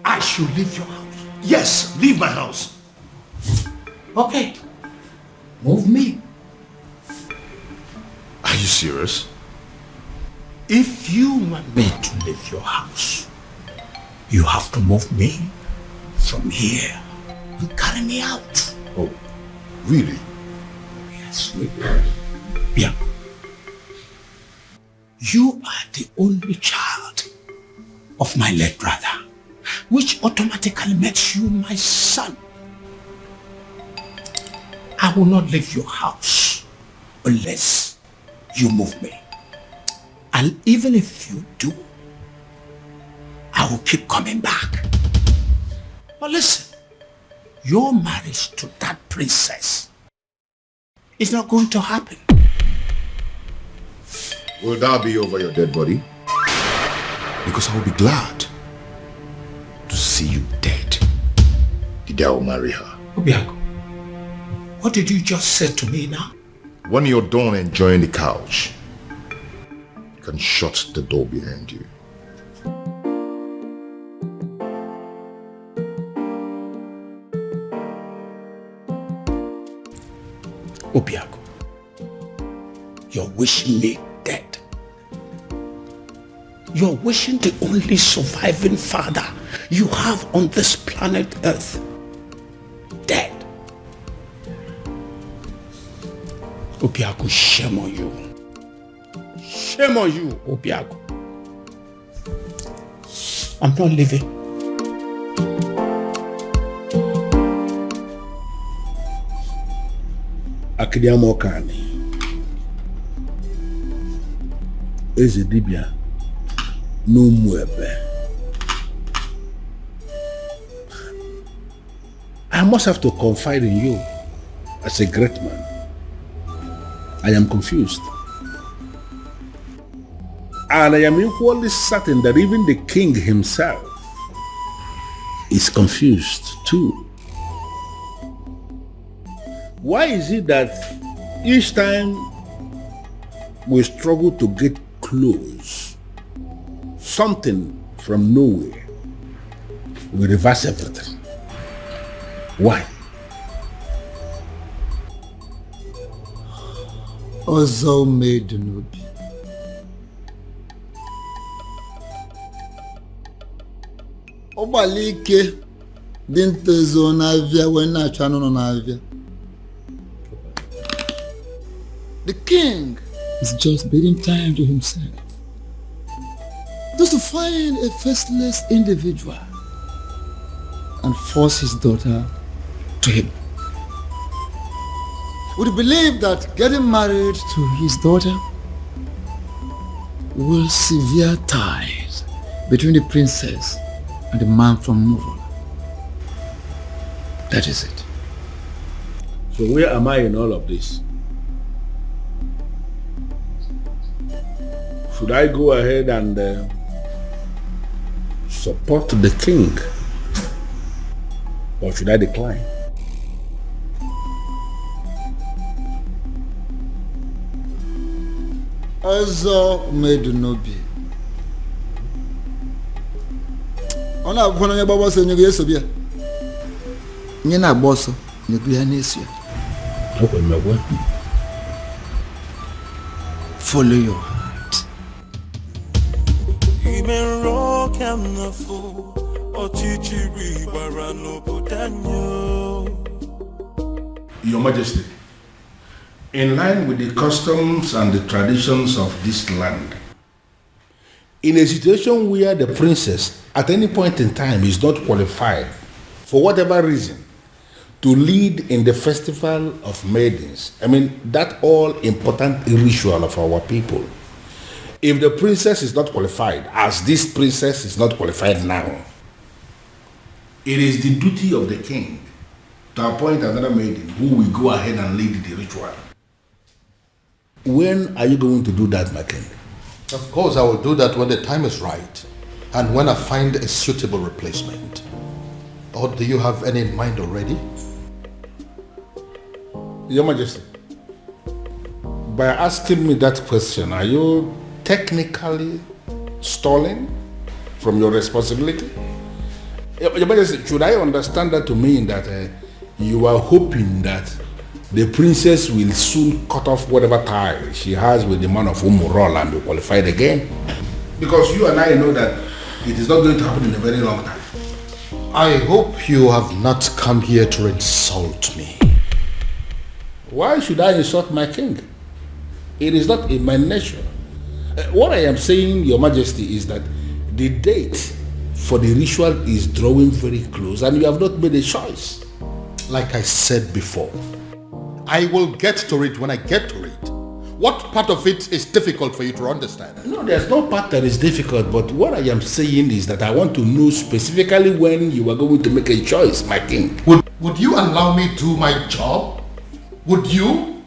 I should leave your house. Yes, leave my house. Okay. Move me. Are you serious? If you want me to leave your house, you have to move me from here and carry me out. Oh, really? Yes, really. Yeah. You are the only child of my late brother, which automatically makes you my son. I will not leave your house unless you move me. And even if you do, I will keep coming back. But listen, your marriage to that princess is not going to happen. Will that be over your dead body? Because I will be glad to see you dead. The day I will marry her. Obiago, what did you just say to me now? When you're done enjoying the couch, you can shut the door behind you. Obiago, you're wishing me dead. You're wishing the only surviving father you have on this planet Earth dead. Obiago, shame on you. Shame on you, Obiago. I'm not leaving. Akidiamokani Eze dibia n'Umuebe. I must have to confide in you. as a great man, I am confused. And I am equally certain that even the king himself is confused too. Why is it that each time we struggle to get close, something from nowhere will reverse everything? Why? Ọzọ made n'obi. Ọgbalị ike dị ntezo n'avịa wee na-achọ anụ nọ n'avịa. The king is just bidding time to himself, just to find a faceless individual and force his daughter to him. Would you believe that getting married to his daughter will sever ties between the princess and the man from Nollywood? That is it. So where am I in all of this? Should I go ahead and support the king, or should I decline? Ọzọ made n'obi. Ọ na-abụkwa na onye gbagba ọsọ nyego ya eso bịa. Onye na-agba ọsọ nyego ya na-eso ya. Follow your heart. Even rock and the fool, Ochichiri Barano Budanyo. Your Majesty, in line with the customs and the traditions of this land, in a situation where the princess at any point in time is not qualified, for whatever reason, to lead in the festival of maidens, that all important ritual of our people, if the princess is not qualified, as this princess is not qualified now, it is the duty of the king to appoint another maiden who will go ahead and lead the ritual. When are you going to do that, my king? Of course, I will do that when the time is right and when I find a suitable replacement. Or do you have any in mind already? Your Majesty, by asking me that question, are you technically stalling from your responsibility? Your Majesty, should I understand that to mean that you are hoping that the princess will soon cut off whatever tie she has with the man of Umurola and be qualified again? Because you and I know that it is not going to happen in a very long time. I hope you have not come here to insult me. Why should I insult my king? It is not in my nature. What I am saying, Your Majesty, is that the date for the ritual is drawing very close and you have not made a choice. Like I said before, I will get to it when I get to it. What part of it is difficult for you to understand? No, there's no part that is difficult, but what I am saying is that I want to know specifically when you are going to make a choice, my king. Would you allow me to do my job? Would you?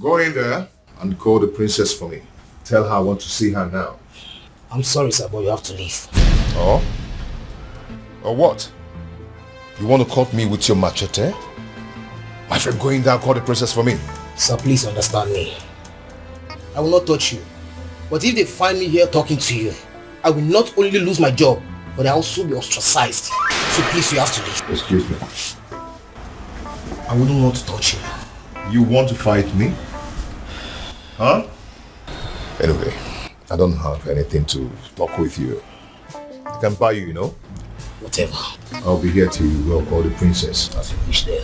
Go in there and call the princess for me. Tell her I want to see her now. I'm sorry, sir, but you have to leave. Oh? Or what? You want to cut me with your machete? My friend, go in there and call the princess for me. Sir, please understand me. I will not touch you. But if they find me here talking to you, I will not only lose my job, but I will also be ostracized. So please, you have to leave. Excuse me. I wouldn't want to touch you. You want to fight me? Huh? Anyway, I don't have anything to talk with you. I can buy you, you know? Whatever. I'll be here till you go call the princess. As you wish there.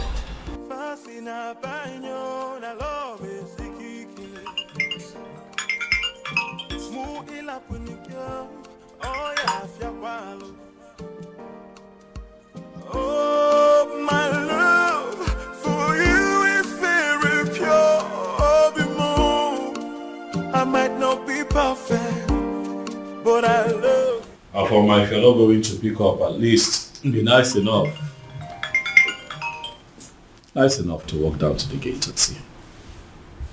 Oh, my love for you is very pure. I might not be perfect, but I love. Afoma, if you're not going to pick up, at least be nice enough. Nice enough to walk down to the gate and see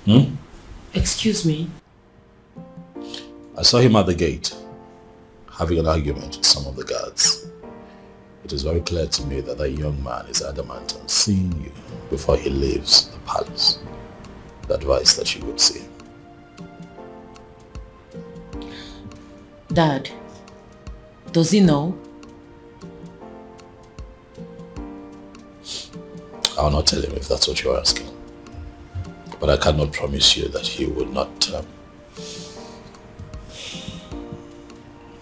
him. Excuse me? I saw him at the gate, having an argument with some of the guards. It is very clear to me that that young man is adamant on seeing you before he leaves the palace. The advice that you would see him. Dad, does he know? I'll not tell him if that's what you're asking. But I cannot promise you that he would not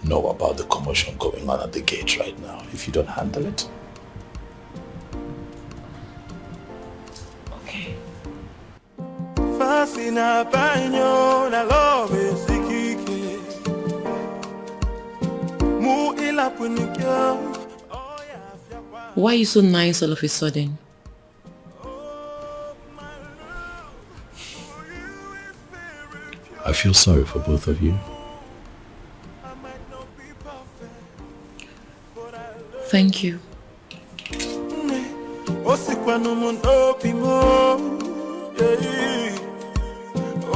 know about the commotion going on at the gate right now if you don't handle it. Okay. Why are you so nice all of a sudden? I feel sorry for both of you. Thank you.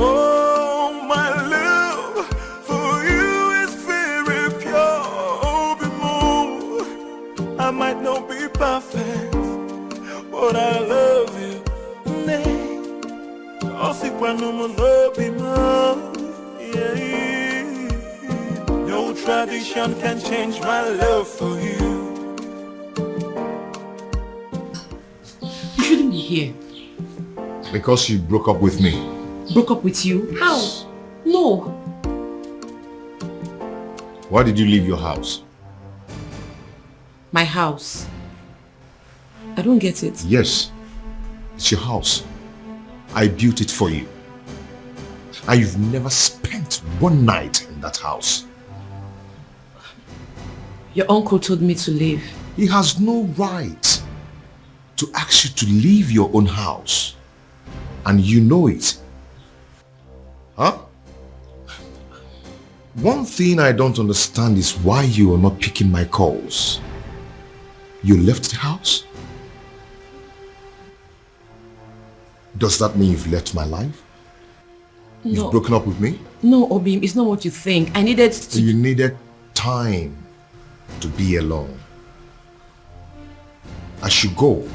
Oh, my love for you is very pure. I might not be perfect, but I love you. No tradition can change my love for you. You shouldn't be here. Because you broke up with me. Broke up with you? How? No. Why did you leave your house? My house. I don't get it. Yes, it's your house. I built it for you. And you've never spent one night in that house. Your uncle told me to leave. He has no right to ask you to leave your own house. And you know it. Huh? One thing I don't understand is why you are not picking my calls. You left the house? Does that mean you've left my life? No. You've broken up with me? No, Obim, it's not what you think. I needed to... You needed time to be alone. I should go.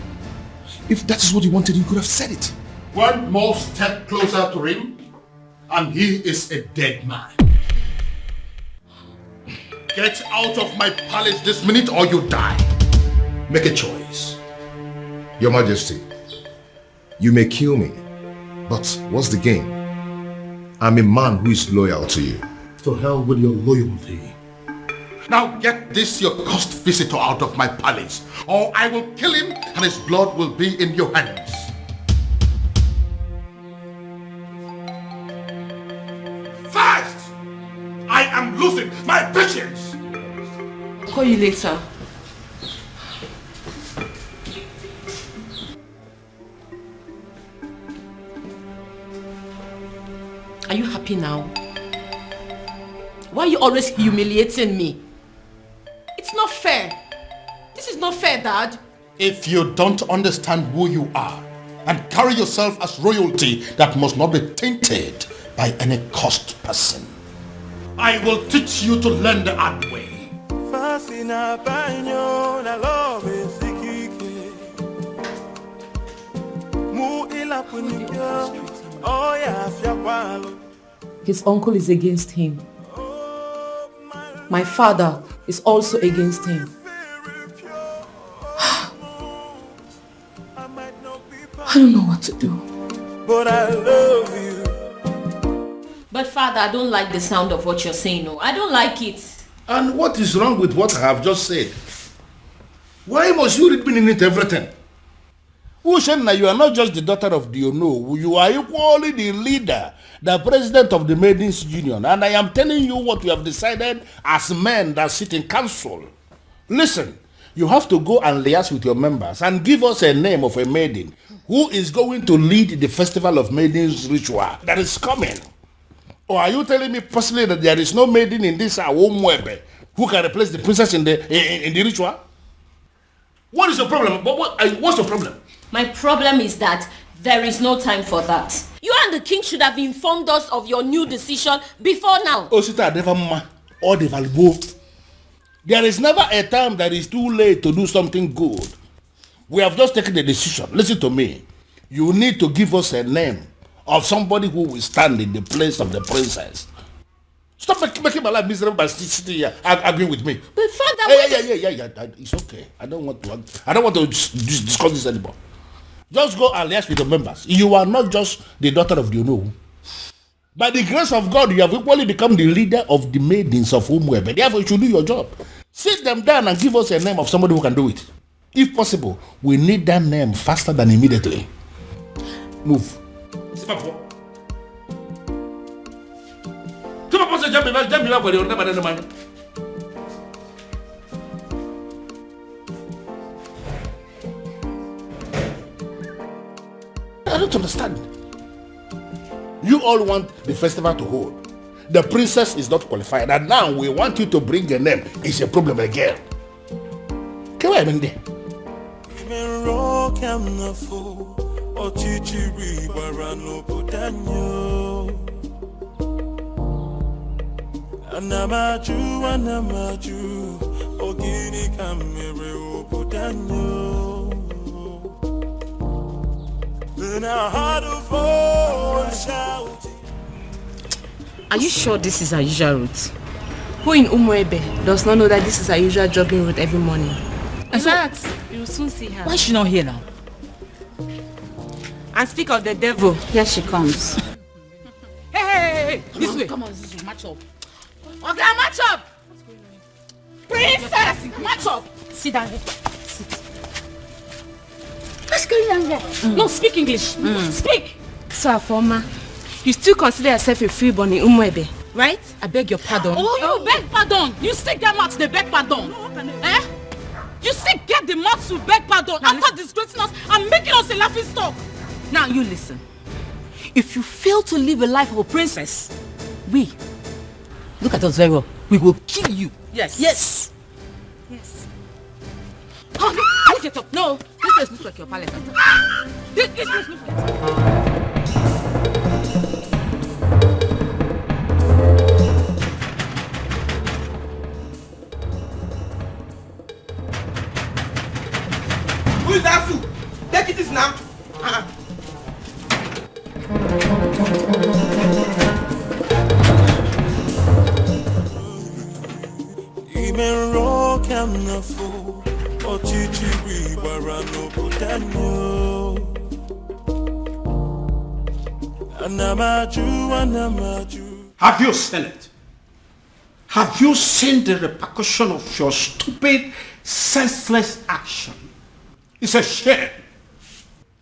If that is what you wanted, you could have said it. One more step closer to him, and he is a dead man. Get out of my palace this minute or you die. Make a choice. Your Majesty, you may kill me, but what's the gain? I'm a man who is loyal to you. To hell with your loyalty. Now get this your cursed visitor out of my palace, or I will kill him and his blood will be in your hands. Fast! I am losing my patience! I'll call you later. Are you happy now? Why are you always humiliating me? It's not fair. This is not fair, Dad. If you don't understand who you are and carry yourself as royalty that must not be tainted by any cursed person, I will teach you to learn the hard way. His uncle is against him. My father is also against him. I don't know what to do. But I love you. But Father, I don't like the sound of what you're saying. No, I don't like it. And what is wrong with what I have just said? Why must you read meaning into everything? Ushenna, you are not just the daughter of the Ono. You are equally the leader, the president of the Maidens Union. And I am telling you what we have decided as men that sit in council. Listen, you have to go and liaise with your members and give us a name of a maiden who is going to lead the Festival of Maidens ritual that is coming. Or are you telling me personally that there is no maiden in this Awomwebe who can replace the princess in the ritual? What is your problem? What's your problem? My problem is that there is no time for that. You and the king should have informed us of your new decision before now. Osita never ma or the both. There is never a time that is too late to do something good. We have just taken the decision. Listen to me. You need to give us a name of somebody who will stand in the place of the princess. Stop making my life miserable by sitting here arguing with me. But father, yeah. It's okay. I don't want to discuss this anymore. Just go and liaise with the members. You are not just the daughter of the Uno. By the grace of God, you have equally become the leader of the maidens of Umwebe. Therefore, you should do your job. Sit them down and give us a name of somebody who can do it. If possible, we need that name faster than immediately. Move. I don't understand. You all want the festival to hold. The princess is not qualified, and now we want you to bring a name. It's a problem again. Come on, Mindy. Anamaju, ogini kamere obudanyo. Then I had a voice shouting. Are you sure this is our usual route? Who in Umwebe does not know that this is our usual jogging route every morning? In fact, you will soon see her. Why is she not here now? And speak of the devil, here she comes. Hey, this way. Come on, match up. Okay, match up. Princess, match up. Sit down here. Sit. What's going on there? No, speak English. Speak. So, Afoma, you still consider yourself a freeborn in Umwebe, right? I beg your pardon. Oh, you beg pardon. You still get mouth to beg pardon. Eh? You still get the mouth to beg pardon after disgracing us and making us a laughing stock. Now you listen. If you fail to live a life of a princess, we, look at us very well, we will kill you. Yes. Yes. Yes. Oh, no, get up. No, this place looks like your palace. This place looks like... Who is that fool? Take it now. Have you seen it? Have you seen the repercussion of your stupid, senseless action? It's a shame.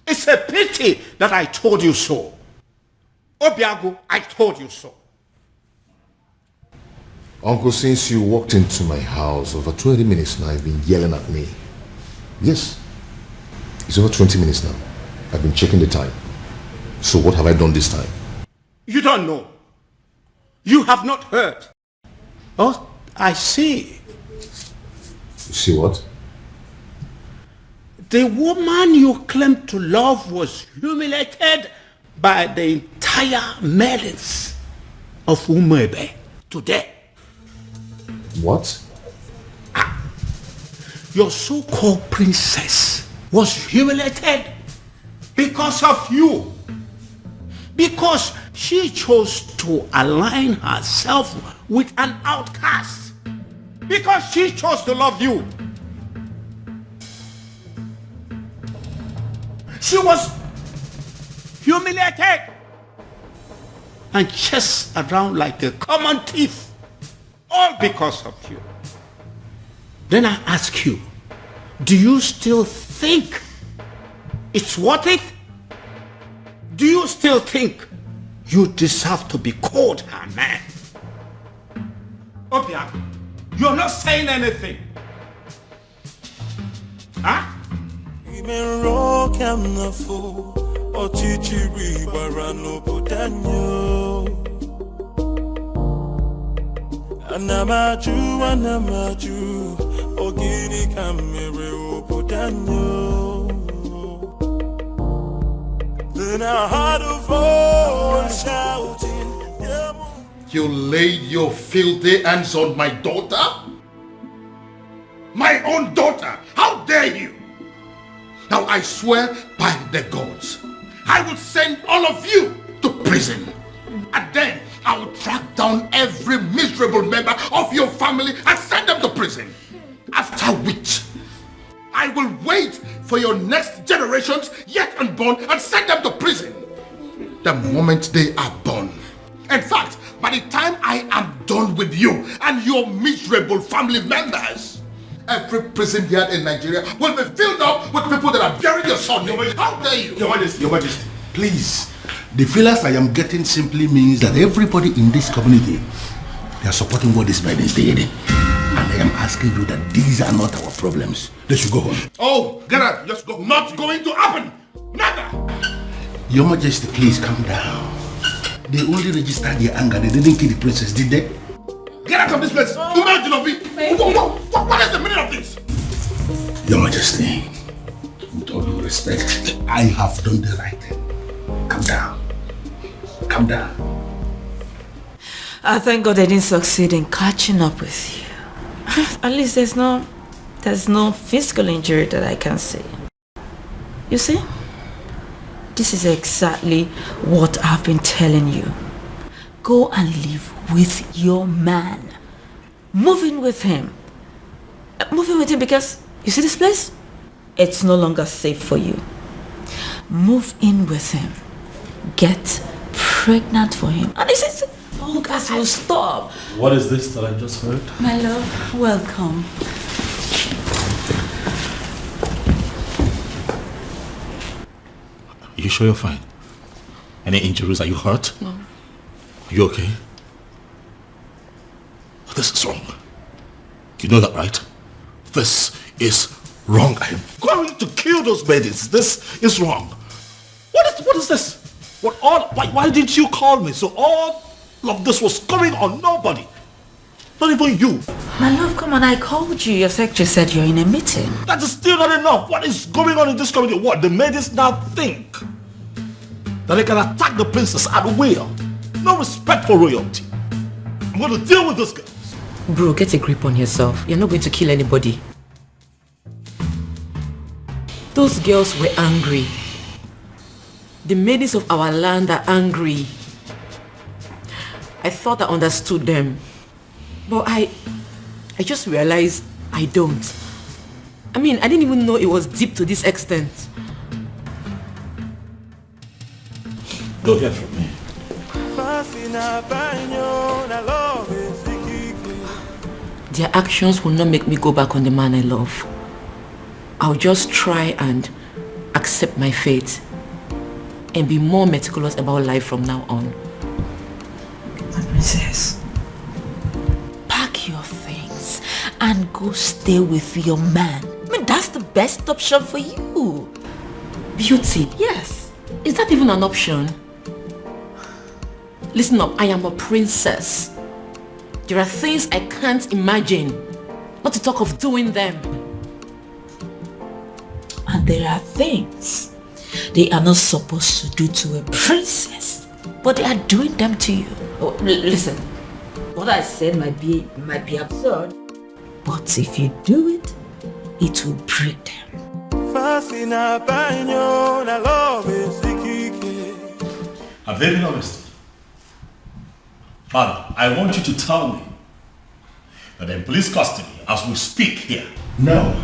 It's a pity that I told you so. Obiago, I told you so. Uncle, since you walked into my house over 20 minutes now, you've been yelling at me. Yes. It's over 20 minutes now. I've been checking the time. So what have I done this time? You don't know. You have not heard. Oh, I see. You see what? The woman you claim to love was humiliated by the entire maidens of Umwebe today. What? Your so-called princess was humiliated because of you. Because she chose to align herself with an outcast. Because she chose to love you. She was humiliated and chased around like a common thief, all because of you. Then I ask you, do you still think it's worth it? Do you still think you deserve to be called her man? Obia, you're not saying anything. Huh? Anamaju, Ogini kamere obodanyo. Then I heard a voice shouting, You laid your filthy hands on my daughter? My own daughter! How dare you! Now I swear by the gods, I will send all of you to prison. And then I will track down every miserable member of your family and send them to prison. After which, I will wait for your next generations yet unborn and send them to prison. The moment they are born. In fact, by the time I am done with you and your miserable family members, every prison yard in Nigeria will be filled up with people that are burying your son. How dare you? Your Majesty, please. The feelers I am getting simply means that everybody in this community, they are supporting what this man is doing. And I am asking you that these are not our problems. They should go home. Oh, get out. Just go. Not going to happen. Never. Your Majesty, please calm down. They only registered their anger. They didn't kill the princess, did they? Get out of this place. What is the meaning of this? Your Majesty, with all due respect, I have done the right thing. Calm down. Calm down. I thank God I didn't succeed in catching up with you. At least there's no physical injury that I can see. You see? This is exactly what I've been telling you. Go and live with your man. Move in with him. Move in with him because, you see this place? It's no longer safe for you. Move in with him. Get pregnant for him. And this is... Oh, guys, will stop. What is this that I just heard? My love, welcome. You sure you're fine? Any injuries? Are you hurt? No. Are you okay? This is wrong. You know that, right? This is wrong. I am going to kill those babies. This is wrong. What is this? Why didn't you call me? So all of this was going on nobody. Not even you. My love, come on, I called you. Your secretary said you're in a meeting. That is still not enough. What is going on in this community? What? The ladies now think that they can attack the princess at will. No respect for royalty. I'm going to deal with this girl. Bro, get a grip on yourself. You're not going to kill anybody. Those girls were angry. The maidens of our land are angry. I thought I understood them. But I just realized I don't. I mean, I didn't even know it was deep to this extent. Don't hear from me. Their actions will not make me go back on the man I love. I'll just try and accept my fate and be more meticulous about life from now on. Princess, pack your things and go stay with your man. I mean, that's the best option for you. Beauty? Yes. Is that even an option? Listen up, I am a princess. There are things I can't imagine, not to talk of doing them. And there are things they are not supposed to do to a princess, but they are doing them to you. Oh, listen, what I said might be absurd, but if you do it, it will break them. I'm very honest. Father, I want you to tell me that in police custody as we speak here. No.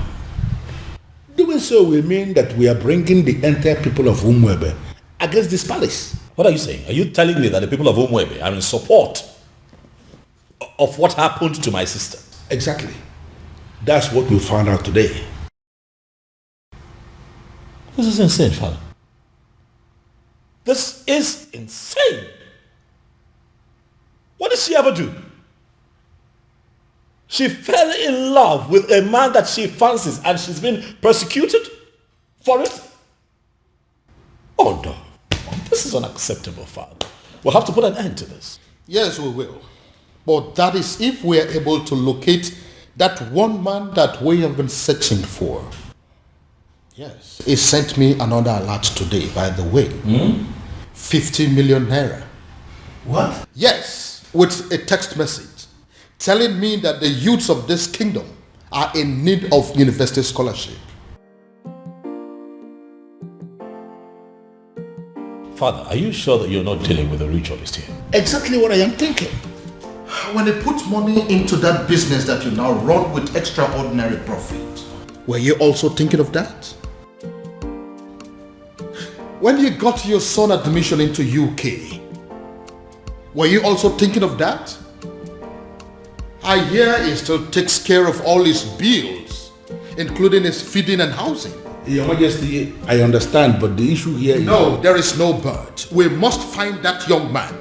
Doing so will mean that we are bringing the entire people of Umwebe against this palace. What are you saying? Are you telling me that the people of Umwebe are in support of what happened to my sister? Exactly. That's what we found out today. This is insane, Father. This is insane. What did she ever do? She fell in love with a man that she fancies and she's been persecuted for it? Oh no. This is unacceptable, Father. We'll have to put an end to this. Yes, we will. But that is if we are able to locate that one man that we have been searching for. Yes. He sent me another alert today, by the way. 50 million naira. What? Yes, with a text message telling me that the youths of this kingdom are in need of university scholarship. Father, are you sure that you're not dealing with a ritualist here? Exactly what I am thinking. When they put money into that business that you now run with extraordinary profit, were you also thinking of that? When you got your son admission into UK, were you also thinking of that? I hear he still takes care of all his bills, including his feeding and housing. Your Majesty, I understand, but the issue here is... No, there is no but. We must find that young man.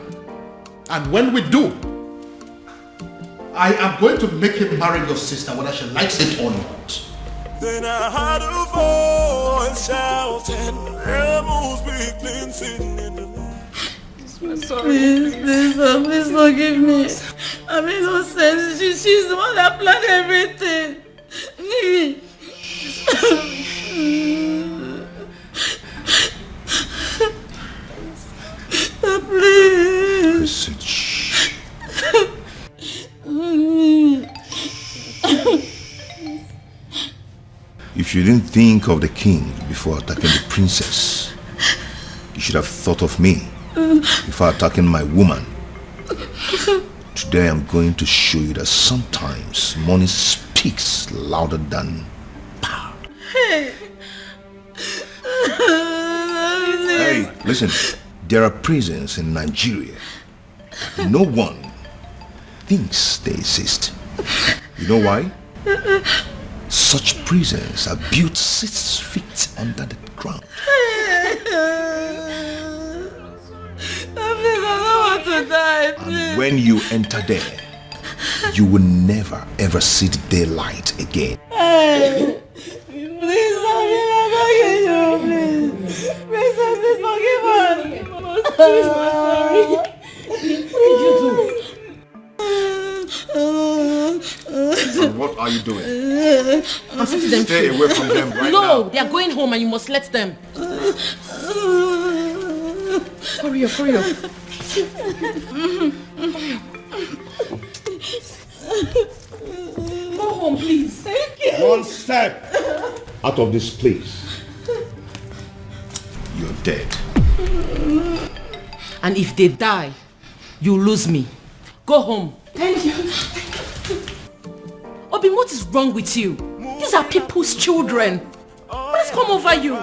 And when we do, I am going to make him marry your sister, whether she likes it or not. Then I heard a voice shouting, Amos weakling sitting in the I'm sorry. Please forgive me. I made no sense. She's the one that planned everything. Please. If you didn't think of the king before attacking the princess, you should have thought of me before attacking my woman. Today I'm going to show you that sometimes money speaks louder than power. Hey. Hey, listen, there are prisons in Nigeria. No one thinks they exist. You know why? Such prisons are built 6 feet under the ground. I don't want to die, please. And when you enter there, you will never ever see the daylight again. Hey, please, I'm begging you, please. Princess, please forgive us. Please, I'm sorry. What did you do? And what are you doing? I'm setting them Stay free. away from them right now. No, they are going home and you must let them. Hurry up, hurry up. Go home, please. Thank you. One step out of this place. You're dead. And if they die, you lose me. Go home. Thank you. Obin, what is wrong with you? These are people's children. What has come over you?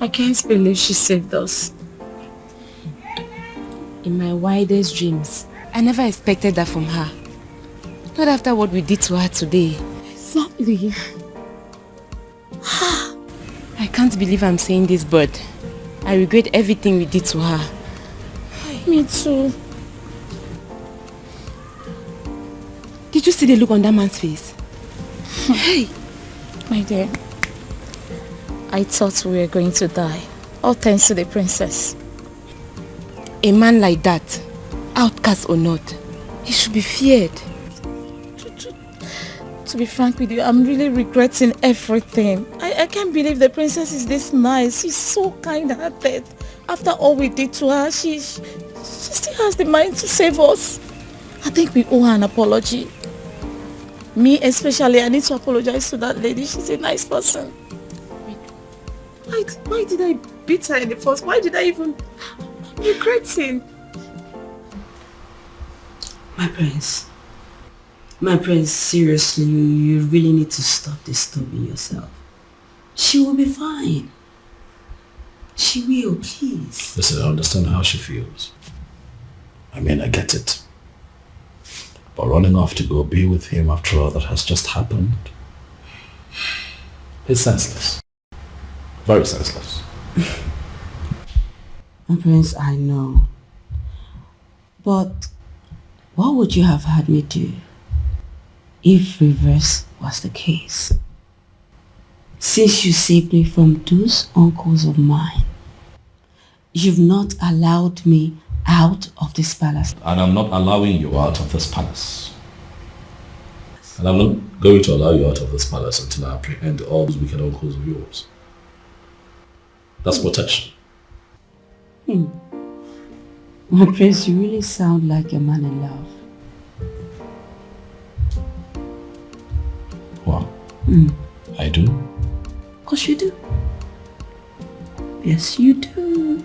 I can't believe she saved us. In my wildest dreams, I never expected that from her. Not after what we did to her today. Exactly. I can't believe I'm saying this, but I regret everything we did to her. Me too. Did you see the look on that man's face? Hey! My dear, I thought we were going to die. All thanks to the princess. A man like that, outcast or not, he should be feared. To be frank with you, I'm really regretting everything. I can't believe the princess is this nice. She's so kind-hearted. After all we did to her, she still has the mind to save us. I think we owe her an apology. Me especially, I need to apologize to that lady. She's a nice person. Why did I beat her in the first? Why did I even... I'm regretting. My prince, seriously, you really need to stop disturbing yourself. She will be fine. She will, please. Listen, I understand how she feels. I mean, I get it. But running off to go be with him after all that has just happened, it's senseless. Very senseless. My prince, I know. But what would you have had me do if reverse was the case? Since you saved me from those uncles of mine, you've not allowed me out of this palace. And I'm not allowing you out of this palace. And I'm not going to allow you out of this palace until I apprehend all those wicked uncles of yours. That's protection. My prince, you really sound like a man in love. Wow. I do? Of course you do. Yes, you do.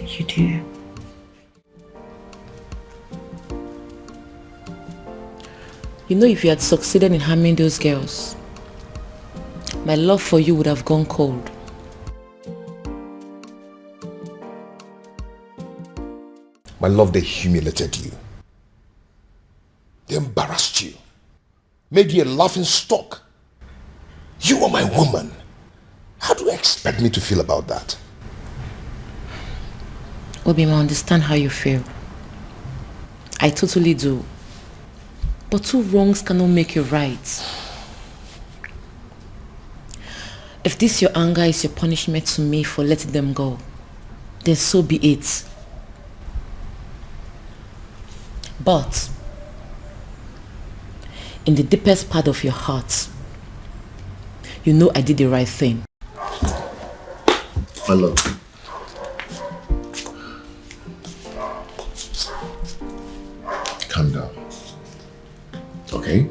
You do. You know, if you had succeeded in harming those girls, my love for you would have gone cold. My love, they humiliated you. They embarrassed you. Made you a laughing stock. You are my woman. How do you expect me to feel about that? Obima, I understand how you feel. I totally do. But two wrongs cannot make you right. If this your anger is your punishment to me for letting them go, then so be it. But in the deepest part of your heart, you know I did the right thing. My love. Calm down. Okay?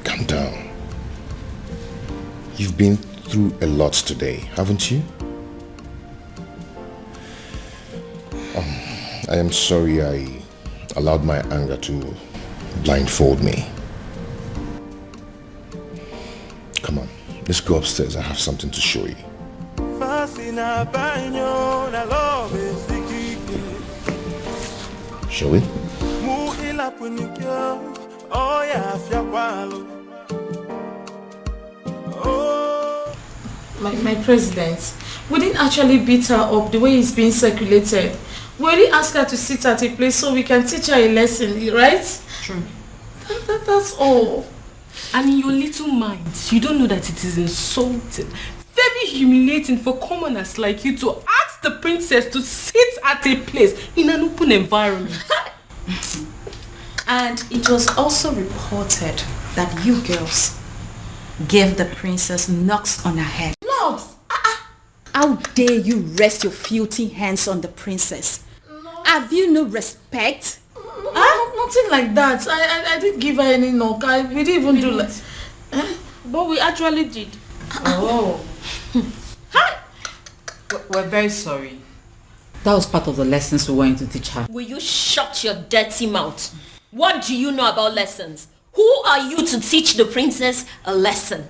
Calm down. You've been through a lot today, haven't you? I am sorry I allowed my anger to blindfold me. Come on, let's go upstairs. I have something to show you. Shall we? My president, we didn't actually beat her up the way it's being circulated. We only asked her to sit at a place so we can teach her a lesson, right? True. That's all. And in your little minds, you don't know that it is insulting, very humiliating for commoners like you to ask the princess to sit at a place in an open environment. And it was also reported that you girls gave the princess knocks on her head. Knocks? How dare you rest your filthy hands on the princess? Have you no respect? Nothing like that. I didn't give her any knock. We didn't even do that. But we actually did. Oh. We're very sorry. That was part of the lessons we wanted to teach her. Will you shut your dirty mouth? What do you know about lessons? Who are you to teach the princess a lesson?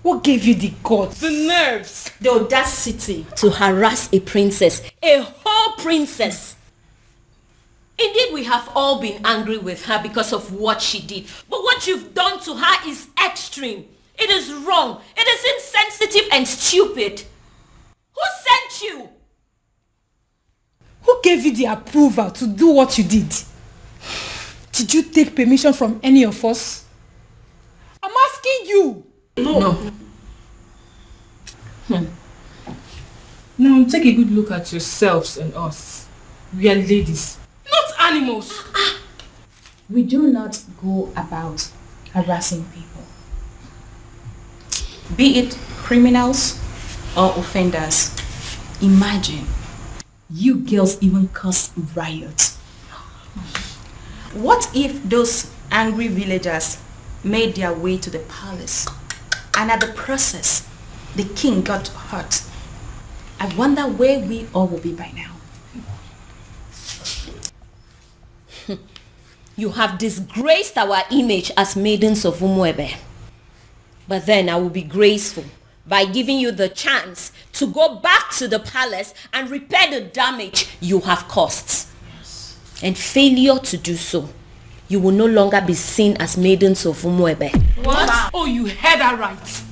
What gave you the guts? The nerves. The audacity to harass a princess. A whole princess. Indeed, we have all been angry with her because of what she did. But what you've done to her is extreme. It is wrong. It is insensitive and stupid. Who sent you? Who gave you the approval to do what you did? Did you take permission from any of us? I'm asking you. No. Now take a good look at yourselves and us. We are ladies, not animals. We do not go about harassing people, be it criminals or offenders. Imagine, you girls even caused riots. What if those angry villagers made their way to the palace and at the process the king got hurt? I wonder where we all will be by now. You have disgraced our image as maidens of Umuebe. But then I will be graceful by giving you the chance to go back to the palace and repair the damage you have caused. Yes. And failure to do so, you will no longer be seen as maidens of Umuebe. What? Oh, you heard that right.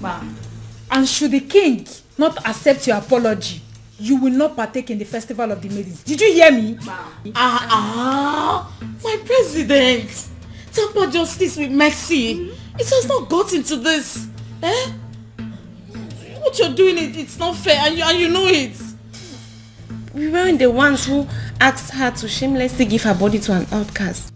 And should the king not accept your apology, you will not partake in the festival of the maidens. Did you hear me? My president. Temper justice with mercy. It has not gotten to this. What you're doing, it's not fair, and you know it. We weren't the ones who asked her to shamelessly give her body to an outcast.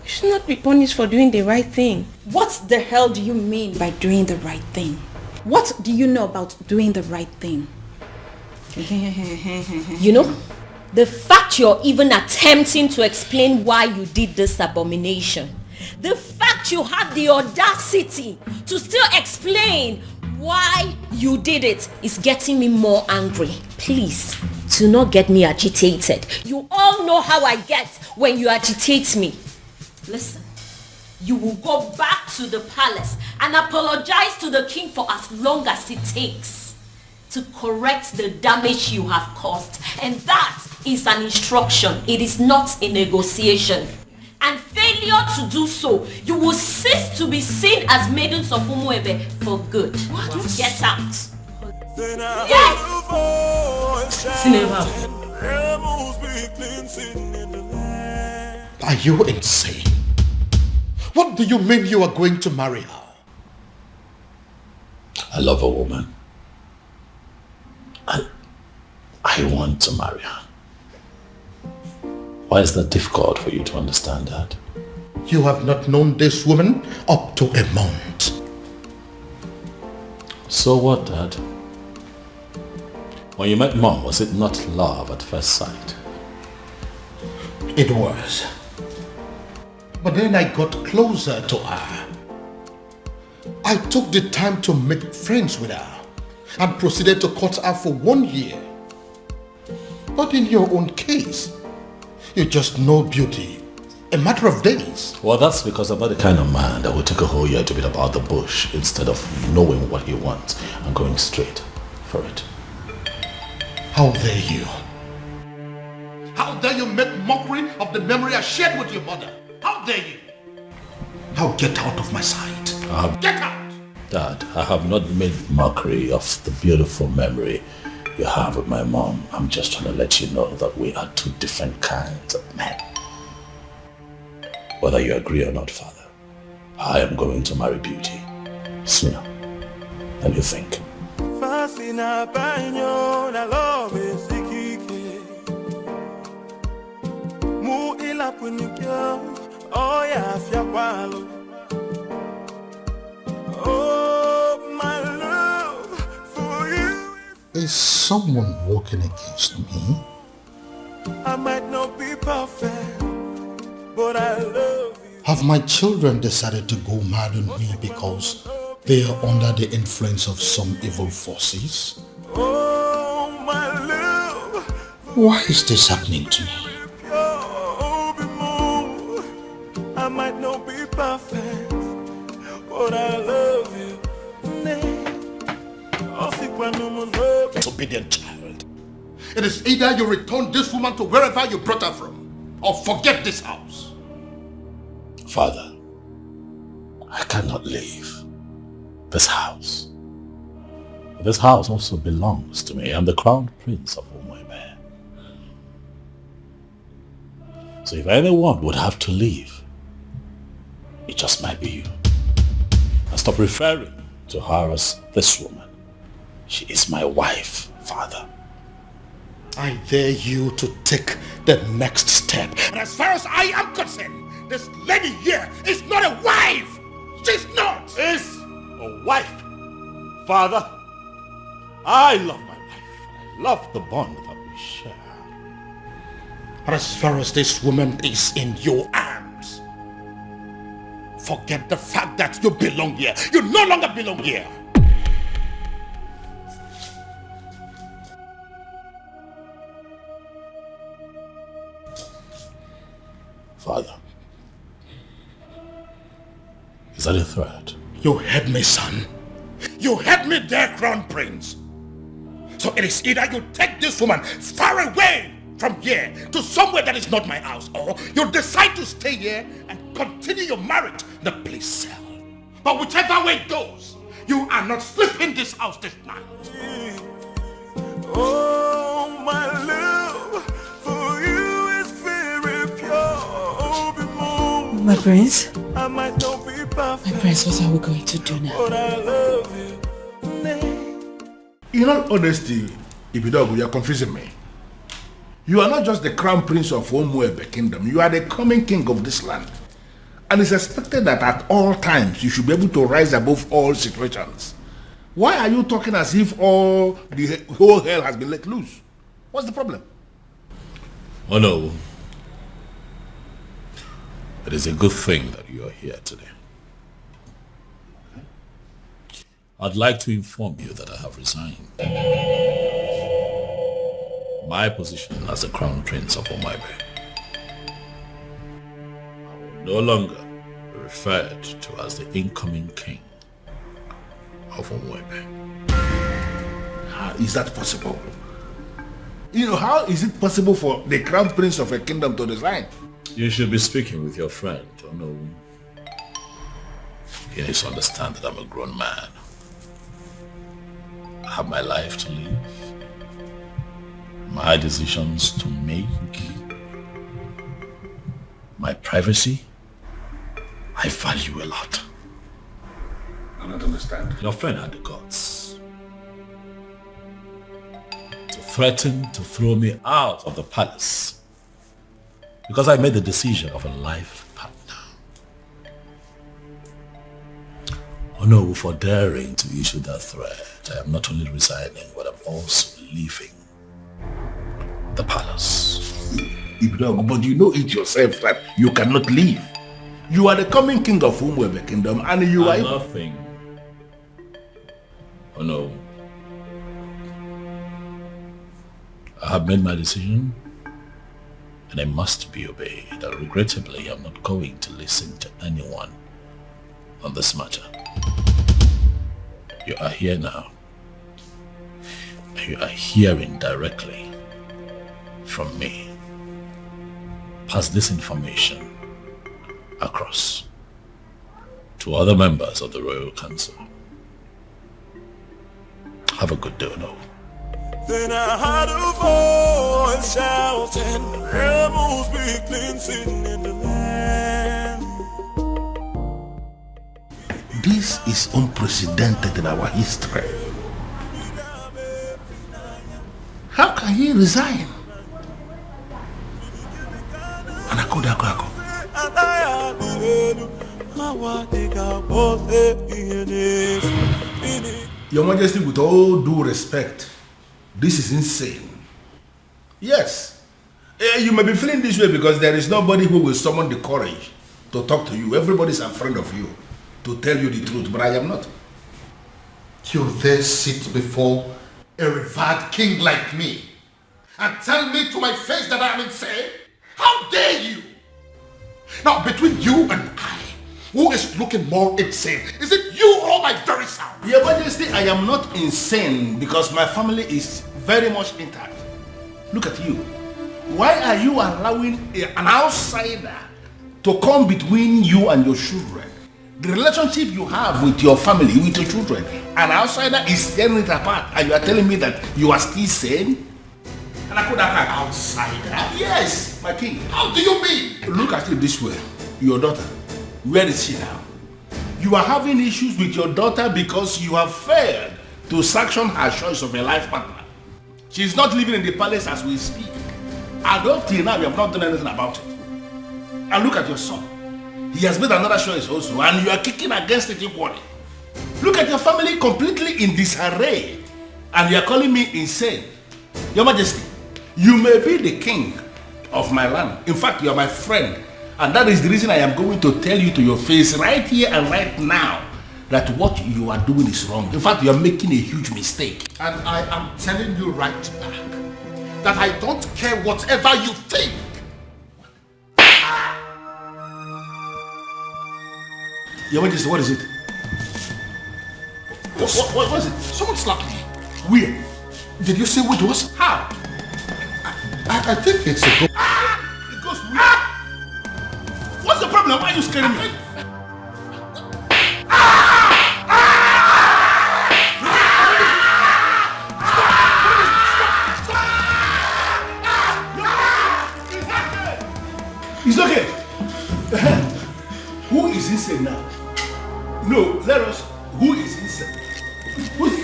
You should not be punished for doing the right thing. What the hell do you mean by doing the right thing? What do you know about doing the right thing? You know, the fact you're even attempting to explain why you did this abomination, the fact you had the audacity to still explain why you did it is getting me more angry. Please, do not get me agitated. You all know how I get when you agitate me. Listen, you will go back to the palace and apologize to the king for as long as it takes to correct the damage you have caused. And that is an instruction. It is not a negotiation. And failure to do so, you will cease to be seen as maidens of Umuebe for good. What? Get out. Yes! Are you insane? What do you mean you are going to marry her? I love a woman. I want to marry her. Why is that difficult for you to understand that? You have not known this woman up to a month. So what, Dad? When you met Mom, was it not love at first sight? It was. But then I got closer to her. I took the time to make friends with her and proceeded to court her for 1 year. But in your own case, you just know beauty. A matter of days. Well, that's because I'm not the kind of man that will take a whole year to beat about the bush instead of knowing what he wants and going straight for it. How dare you? How dare you make mockery of the memory I shared with your mother? How dare you? Now get out of my sight. Get out! Dad, I have not made mockery of the beautiful memory you have with my mom. I'm just trying to let you know that we are two different kinds of men. Whether you agree or not, Father, I am going to marry Beauty sooner than you think. Oh, my love for you. Is someone walking against me? I might not be perfect, but I love you. Have my children decided to go mad on me because they are under the influence of some evil forces? Oh, my love. Why is this happening to me? I might not be perfect, but I love you. Disobedient child. It is either you return this woman to wherever you brought her from, or forget this house. Father, I cannot leave this house. This house also belongs to me. I'm the crown prince of Umuebe. So if anyone would have to leave, it just might be you. And stop referring to her as this woman. She is my wife, Father. I dare you to take the next step. And as far as I am concerned, this lady here is not a wife. She's not. Is a wife. Father, I love my wife. I love the bond that we share. But as far as this woman is in your arms, forget the fact that you belong here. You no longer belong here. Father, is that a threat? You heard me, son. You heard me there, Crown Prince. So it is either you take this woman far away from here to somewhere that is not my house, or you decide to stay here and continue your marriage in the police cell. But whichever way it goes, you are not sleeping this house this night. Oh, my love for you is very pure. My prince? I might not be perfect. My prince, what are we going to do now? But I love you. In all honesty, Ibidogu, you're confusing me. You are not just the crown prince of Umuebe kingdom. You are the coming king of this land. And it's expected that at all times you should be able to rise above all situations. Why are you talking as if the whole hell has been let loose? What's the problem? Oh no. It is a good thing that you are here today. I'd like to inform you that I have resigned. My position as the Crown Prince of Omaibe. I will no longer be referred to as the incoming king of Omaibe. How is that possible? How is it possible for the Crown Prince of a kingdom to resign? You should be speaking with your friend, no. You need to understand that I'm a grown man. I have my life to live, my decisions to make, my privacy. I value a lot. I don't understand. Your friend had the guts to threaten to throw me out of the palace because I made the decision of a life partner. Oh no, for daring to issue that threat, I am not only resigning, but I'm also leaving the palace. But you know it yourself that you cannot leave. You are the coming king of Umuebe kingdom and you are... Nothing. Oh no. I have made my decision and I must be obeyed. And regrettably, I'm not going to listen to anyone on this matter. You are here now. And you are hearing directly from me. Pass this information across to other members of the Royal Council. Have a good day, no. Then I heard a voice shouting, rebels be cleansing in the land. This is unprecedented in our history. How can he resign? Your Majesty, with all due respect, this is insane. Yes, you may be feeling this way because there is nobody who will summon the courage to talk to you. Everybody's a friend of you to tell you the truth, but I am not. You dare sit before a revered king like me and tell me to my face that I am insane? How dare you? Now, between you and I, who is looking more insane? Is it you or my very self? Your Majesty, I am not insane because my family is very much intact. Look at you. Why are you allowing an outsider to come between you and your children? The relationship you have with your family, with your children, an outsider is tearing it apart and you are telling me that you are still sane? And I could have an outsider? Yes, my king. How do you mean? Look at it this way. Your daughter, where is she now? You are having issues with your daughter because you have failed to sanction her choice of a life partner. She is not living in the palace as we speak. And up till now, you have not done anything about it. And look at your son. He has made another choice also, and you are kicking against it equally. Look at your family completely in disarray, and you are calling me insane. Your Majesty, you may be the king of my land. In fact, you are my friend. And that is the reason I am going to tell you to your face right here and right now that what you are doing is wrong. In fact, you are making a huge mistake. And I am telling you right back that I don't care whatever you think. Your Majesty, what is it? What was it? Someone slapped me. Where? Did you see what it was? How? I think it's a ghost. It goes where? What's the problem? Why are you scaring me? It's okay. Who is insane now? No, let us. Who is insane? Who's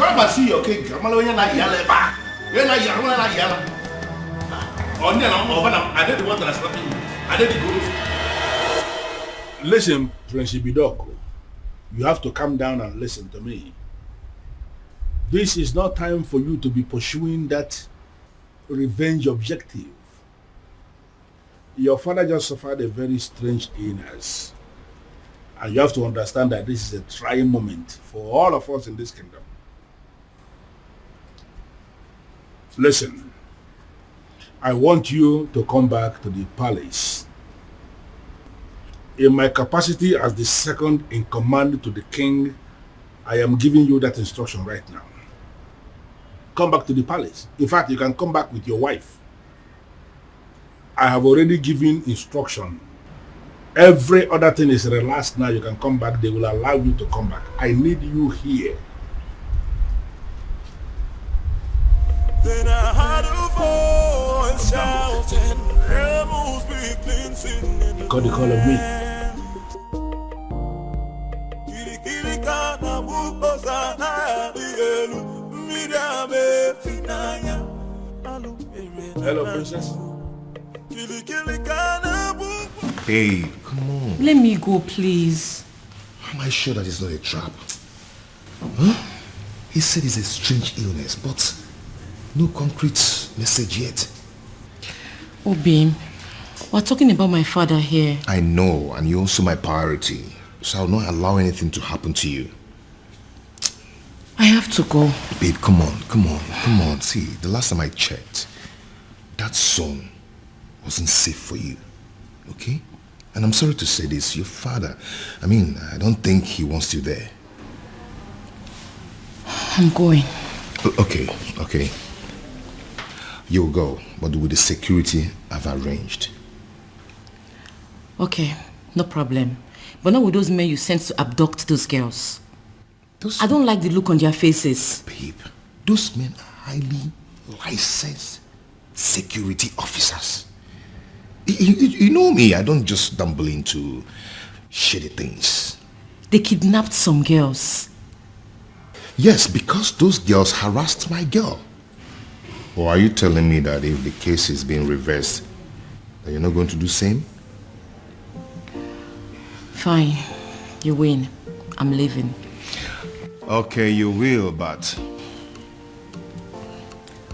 Come and see your king. I'm alone. You're not yelling back. You're not yelling. I did the one that I slapped you. I did the good. Listen, Prince Ibidoko. You have to calm down and listen to me. This is not time for you to be pursuing that revenge objective. Your father just suffered a very strange illness. And you have to understand that this is a trying moment for all of us in this kingdom. Listen, I want you to come back to the palace. In my capacity as the second in command to the king, I am giving you that instruction right now. Come back to the palace. In fact, you can come back with your wife. I have already given instruction. Every other thing is relaxed now. You can come back. They will allow you to come back. I need you here. Then I heard a voice shouting, rebels be cleansing in the Call the call of me. Hello, princess. Babe, come on. Let me go, please. Am I sure that it's not a trap? Huh? He said it's a strange illness, but no concrete message yet. Oh, babe, we're talking about my father here. I know, and you're also my priority, so I'll not allow anything to happen to you. I have to go. Babe, come on. See, the last time I checked, that song wasn't safe for you, okay? And I'm sorry to say this, your father, I don't think he wants you there. I'm going. Okay. You'll go, but with the security I've arranged. Okay, no problem. But not with those men you sent to abduct those girls. I don't like the look on their faces. Babe, those men are highly licensed security officers. You know me, I don't just stumble into shitty things. They kidnapped some girls. Yes, because those girls harassed my girl. Or are you telling me that if the case is being reversed, that you're not going to do the same? Fine, you win. I'm leaving. Okay, you will, but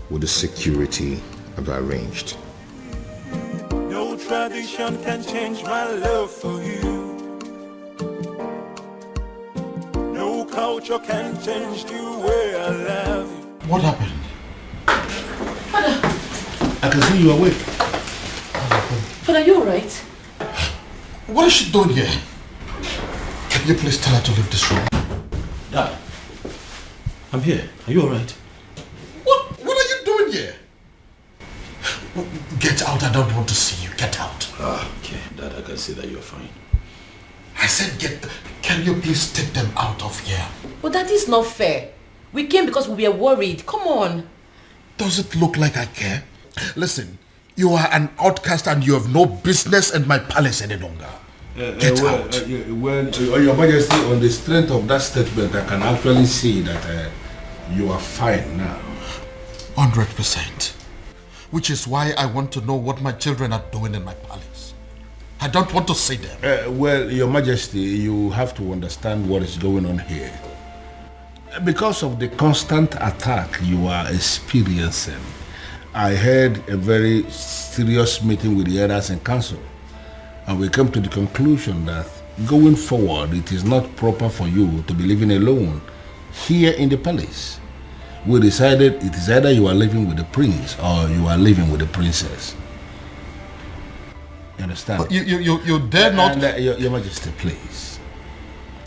with the security I've arranged. No tradition can change my love for you. No culture can change the way I love you. What happened? I can see you awake. Father, are you alright? What is she doing here? Can you please tell her to leave this room? Dad, I'm here. Are you alright? What are you doing here? Get out, I don't want to see you. Get out. Okay, Dad, I can see that you're fine. I said can you please take them out of here? But that is not fair. We came because we were worried. Come on. Does it look like I care? Listen, you are an outcast and you have no business in my palace any longer. Get out. Your Majesty, on the strength of that statement, I can actually see that you are fine now. 100%. Which is why I want to know what my children are doing in my palace. I don't want to see them. Well, Your Majesty, you have to understand what is going on here. Because of the constant attack you are experiencing, I had a very serious meeting with the elders in council, and we came to the conclusion that going forward, it is not proper for you to be living alone here in the palace. We decided it is either you are living with the prince or you are living with the princess. You understand? But you dare not... And, Your Majesty, please.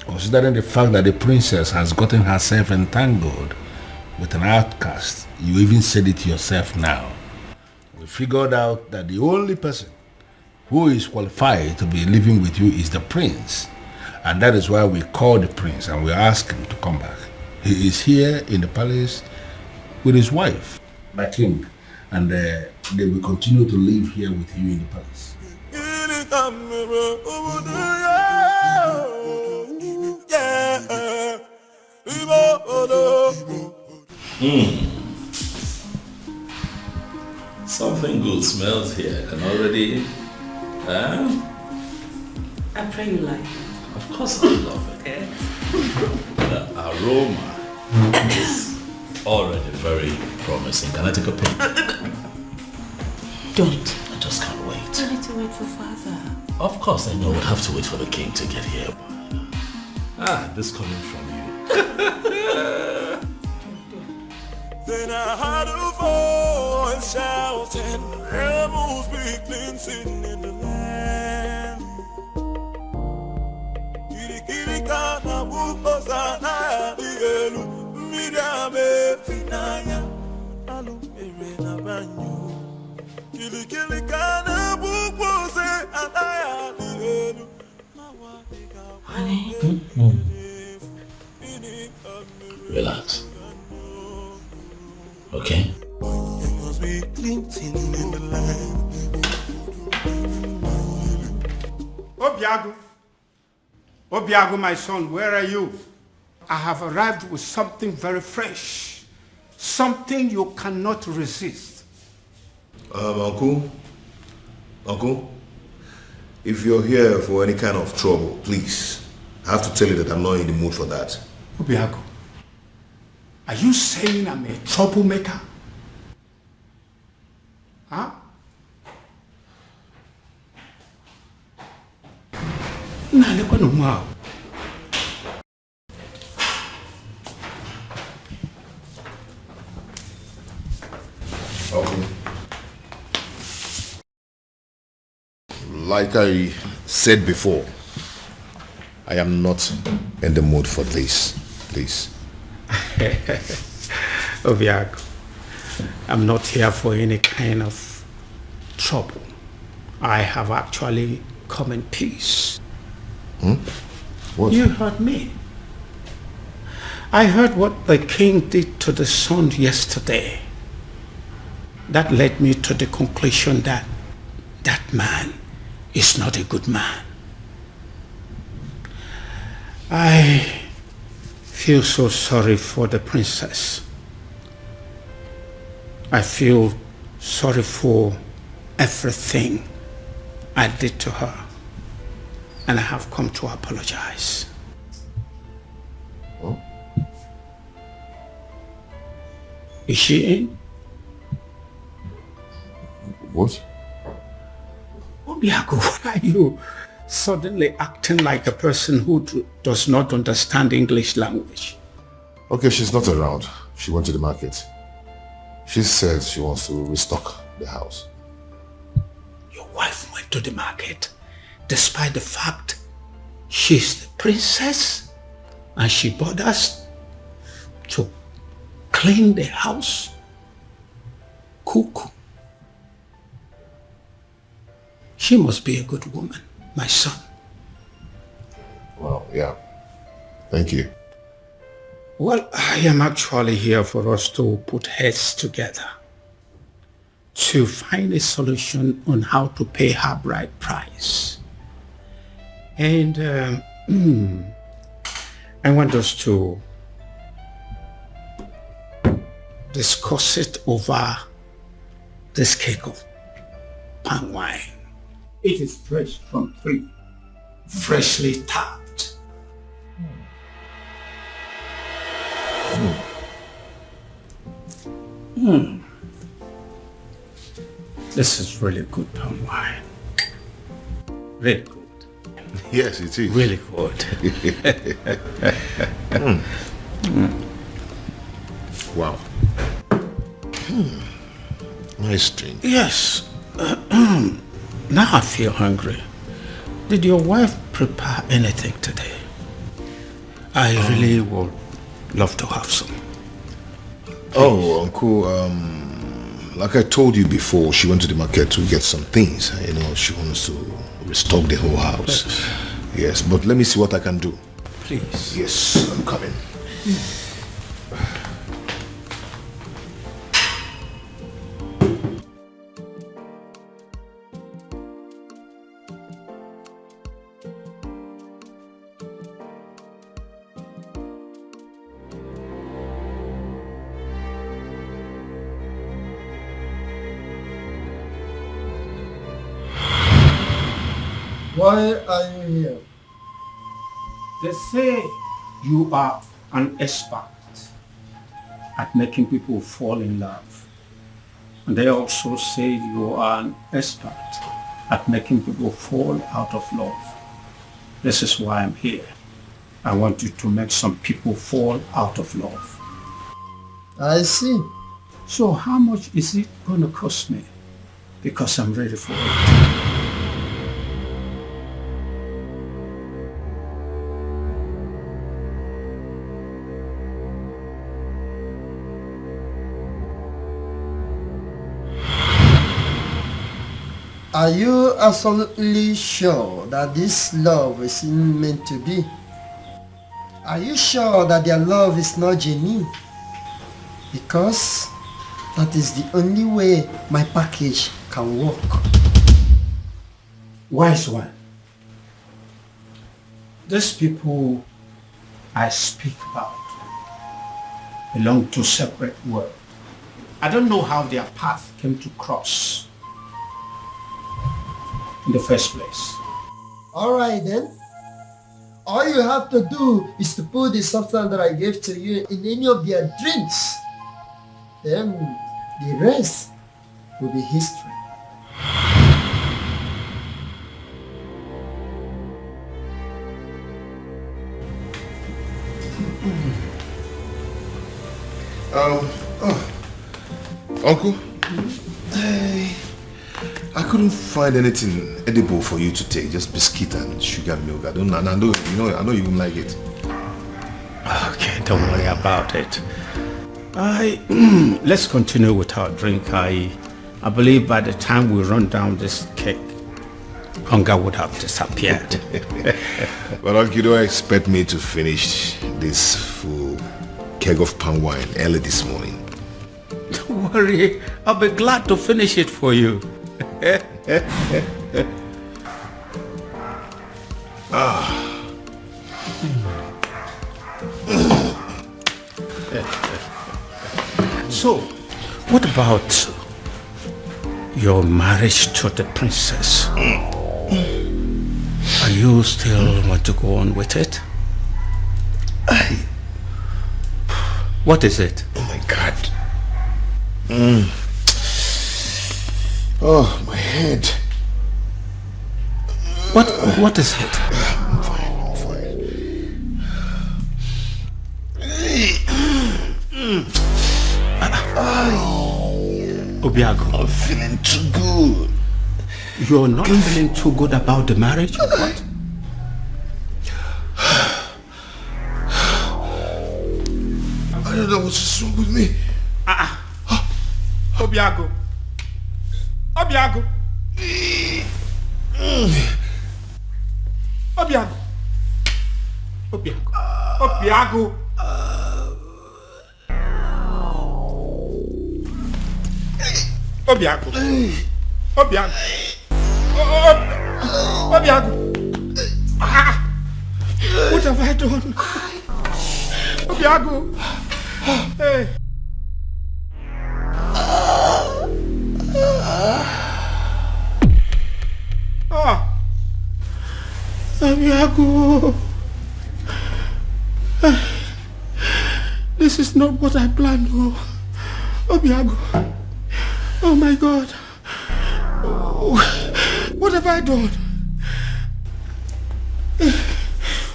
Considering the fact that the princess has gotten herself entangled with an outcast, you even said it yourself now. We figured out that the only person who is qualified to be living with you is the prince. And that is why we called the prince and we asked him to come back. He is here in the palace with his wife, my king, and they will continue to live here with you in the palace. Yeah. Something good smells here. I can already... I pray you like it. Of course I love it. Okay. The aroma is already very promising. Can I take a peek? Don't. I just can't wait. I need to wait for father. Of course I know we'll have to wait for the king to get here. This coming from you. Then I heard a voice shouting, rebels be cleansing in the land. Kiri kiri kana buko sana dielu, midame finaya, alu na banyo. Kiri kiri kana buko se anaya dielu. Honey. Relax. Okay? Obiago, my son, where are you? I have arrived with something very fresh. Something you cannot resist. Uncle, if you're here for any kind of trouble, please, I have to tell you that I'm not in the mood for that. Obiago, are you saying I'm a troublemaker? Huh? Wow. Okay. Like I said before, I am not in the mood for this, please. Obiago, I'm not here for any kind of trouble. I have actually come in peace. What? You heard me. I heard what the king did to the son yesterday. That led me to the conclusion that that man is not a good man. I feel so sorry for the princess. I feel sorry for everything I did to her. And I have come to apologize. Oh? Is she in? What? Obiago, why are you suddenly acting like a person who does not understand English language? Okay, she's not around. She went to the market. She said she wants to restock the house. Your wife went to the market despite the fact she's the princess and she bothers to clean the house, cook. She must be a good woman, my son. Well, yeah. Thank you. Well, I am actually here for us to put heads together to find a solution on how to pay her bride price. And I want us to discuss it over this cake of palm wine. It is fresh from tree, freshly tapped. This is really good palm wine. Really good. Yes, it is. Really good. Wow. Nice drink. Yes. Now I feel hungry. Did your wife prepare anything today? I really would love to have some. Oh, Uncle, like I told you before, she went to the market to get some things. You know, she wants to restock the whole house. Yes, but let me see what I can do. Please. Yes, I'm coming. Why are you here? They say you are an expert at making people fall in love. And they also say you are an expert at making people fall out of love. This is why I'm here. I want you to make some people fall out of love. I see. So how much is it going to cost me? Because I'm ready for it. Are you absolutely sure that this love is meant to be? Are you sure that their love is not genuine? Because that is the only way my package can work. Wise one. These people I speak about belong to separate worlds. I don't know how their path came to cross in the first place. Alright then. All you have to do is to put the substance that I gave to you in any of their drinks. Then the rest will be history. Uncle, I couldn't find anything edible for you to take, just biscuit and sugar milk. I know you won't like it. Okay, don't worry about it. Let's continue with our drink. I believe by the time we run down this cake, hunger would have disappeared. But Uncle, you don't expect me to finish this full keg of palm wine early this morning. Don't worry, I'll be glad to finish it for you. So, what about your marriage to the princess? Are you still want to go on with it? What is it? Oh my God. Oh, my head. What is it? I'm fine. Obiago, I'm feeling too good. You're not feeling too good about the marriage or what? I don't know what's wrong with me. Obiago. Obiago. Obiago. Obiago. Obiago. Obiago. Obiago. Obiago. What have I done? Obiago. Hey. Obiago. This is not what I planned. Obiago. Oh my God. What have I done?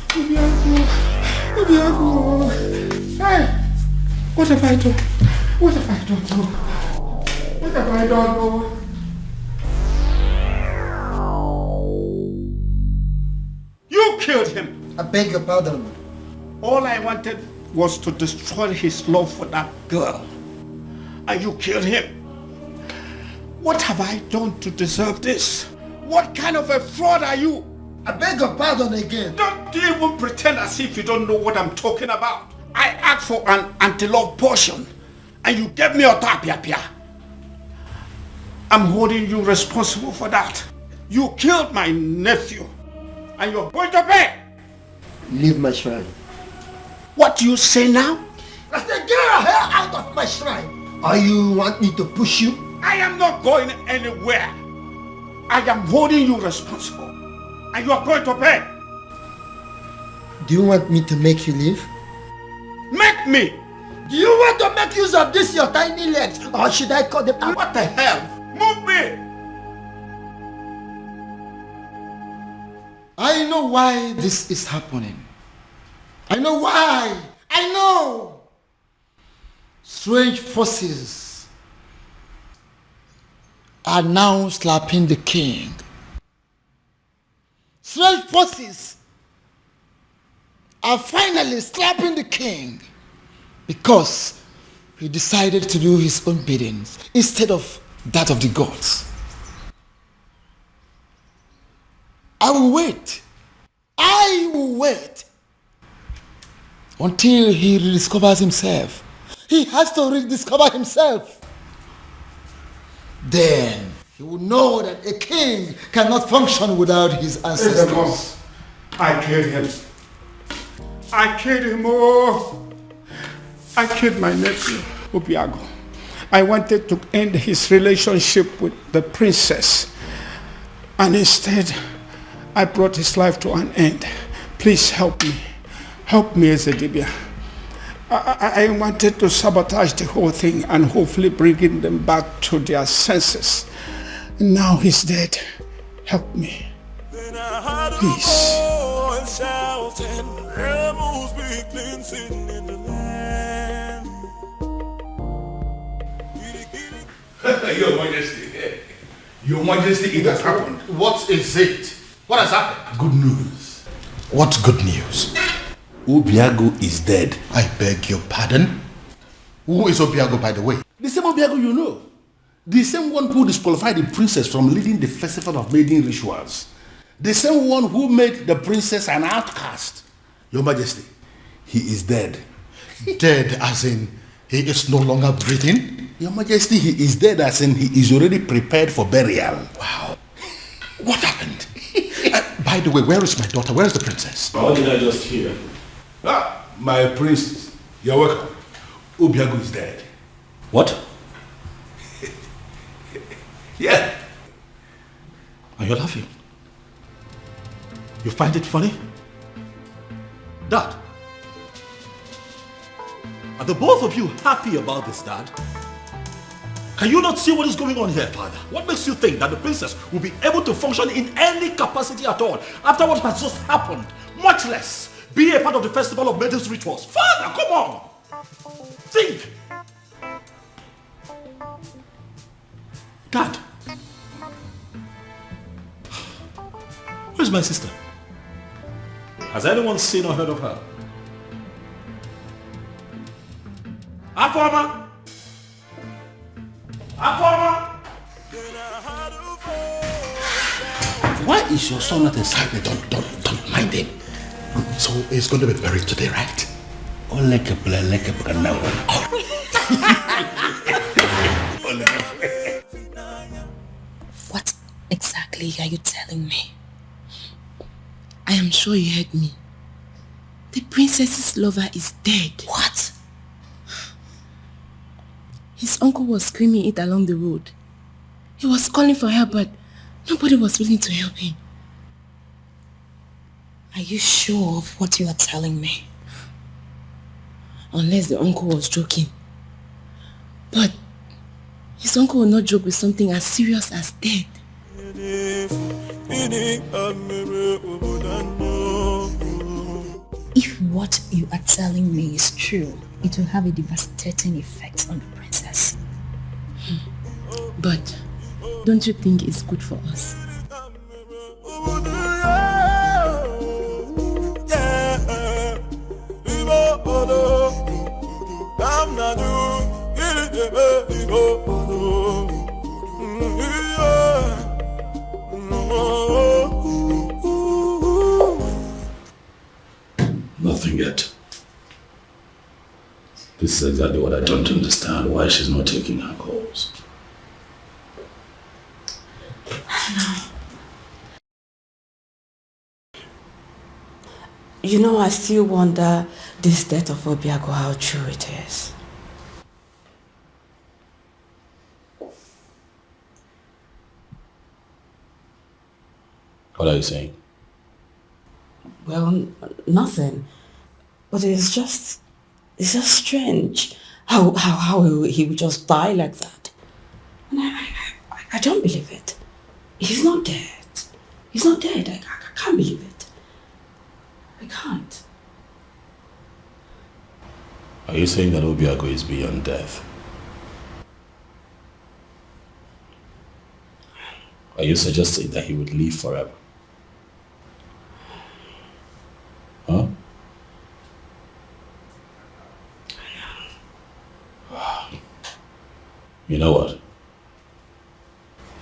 Obiago. Hey. What have I done? What have I done? What have I done? You killed him. I beg your pardon. All I wanted was to destroy his love for that girl. And you killed him. What have I done to deserve this? What kind of a fraud are you? I beg your pardon again. Don't even pretend as if you don't know what I'm talking about. I asked for an anti-love potion and you gave me a tapia. I'm holding you responsible for that. You killed my nephew and you're going to pay. Leave my shrine. What do you say now? I said get your hair out of my shrine. Or you want me to push you? I am not going anywhere. I am holding you responsible. And you are going to pay. Do you want me to make you leave? Make me! Do you want to make use of this your tiny legs? Or should I call them out? What the hell? Move me! I know why this is happening. I know why. I know. Strange forces are now slapping the king. Strange forces are finally slapping the king because he decided to do his own biddings instead of that of the gods. I will wait until he rediscovers himself. He has to rediscover himself. Then he will know that a king cannot function without his ancestors. I killed him. I killed him. Oh, I killed my nephew, Obiago. I wanted to end his relationship with the princess. And instead, I brought his life to an end. Please help me. Help me, Ezedibia. I wanted to sabotage the whole thing and hopefully bringing them back to their senses. Now he's dead. Help me. Please. Your Majesty. Your Majesty, it has happened. What is it? What has happened? Good news. What good news? Obiago is dead. I beg your pardon? Who is Obiago, by the way? The same Obiago you know. The same one who disqualified the princess from leading the festival of maiden rituals. The same one who made the princess an outcast. Your Majesty, he is dead. Dead as in he is no longer breathing? Your Majesty, he is dead as in he is already prepared for burial. Wow. What happened? By the way, where is my daughter? Where is the princess? What did I just hear? Ah, my princess. You're welcome. Obiago is dead. What? Yeah. Are you laughing? You find it funny? Dad, are the both of you happy about this, Dad? Can you not see what is going on here, Father? What makes you think that the princess will be able to function in any capacity at all after what has just happened? Much less be a part of the festival of maidens rituals. Father, come on! Think! Dad, where's my sister? Has anyone seen or heard of her? Afoma! Afoma! Why is your son not inside? Don't mind him. So he's going to be buried today, right? What exactly are you telling me? I am sure you heard me. The princess's lover is dead. What? His uncle was screaming it along the road. He was calling for help, but nobody was willing to help him. Are you sure of what you are telling me? Unless the uncle was joking. But his uncle will not joke with something as serious as death. If what you are telling me is true, it will have a devastating effect on the princess. But don't you think it's good for us? Nothing yet. This is exactly what I don't understand. Why she's not taking her calls. You know, I still wonder this death of Obiago, how true it is. What are you saying? Well, nothing. But it's just strange how he would just die like that. And I don't believe it. He's not dead. He's not dead. I can't believe it. I can't. Are you saying that Obiago is beyond death? Are you suggesting that he would live forever? Huh? You know what?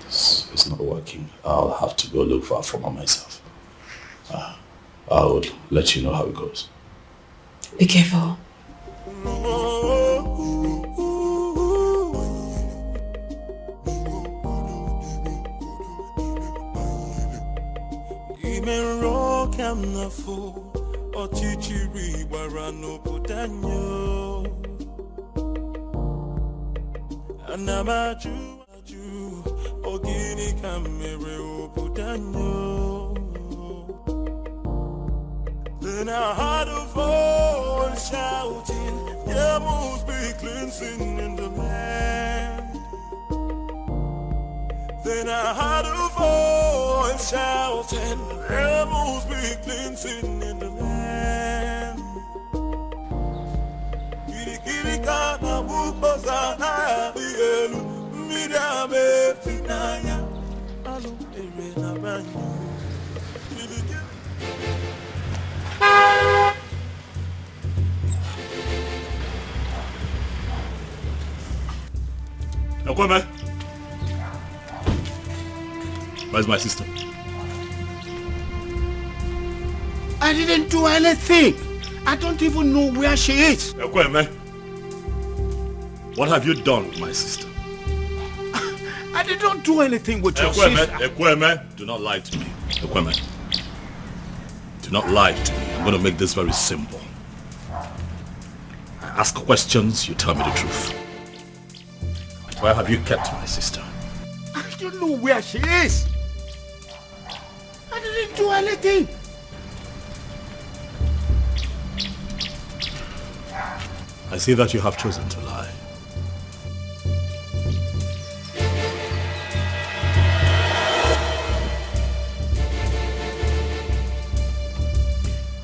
This is not working. I'll have to go look for Afoma myself. I'll let you know how it goes. Be careful. Then I heard a voice shouting, there must be cleansing in the land. Then I heard a voice shouting, there must be cleansing in the land. Kirikana mukosana bielu midame finaya alu erena banyu. Ekweme, where's my sister? I didn't do anything. I don't even know where she is. Ekweme, what have you done with my sister? I did not do anything with your Ekweme, sister. Ekweme, do not lie to me. Ekweme, do not lie to me. I'm going to make this very simple. I ask questions, you tell me the truth. Where have you kept my sister? I don't know where she is. I didn't do anything. I see that you have chosen to lie.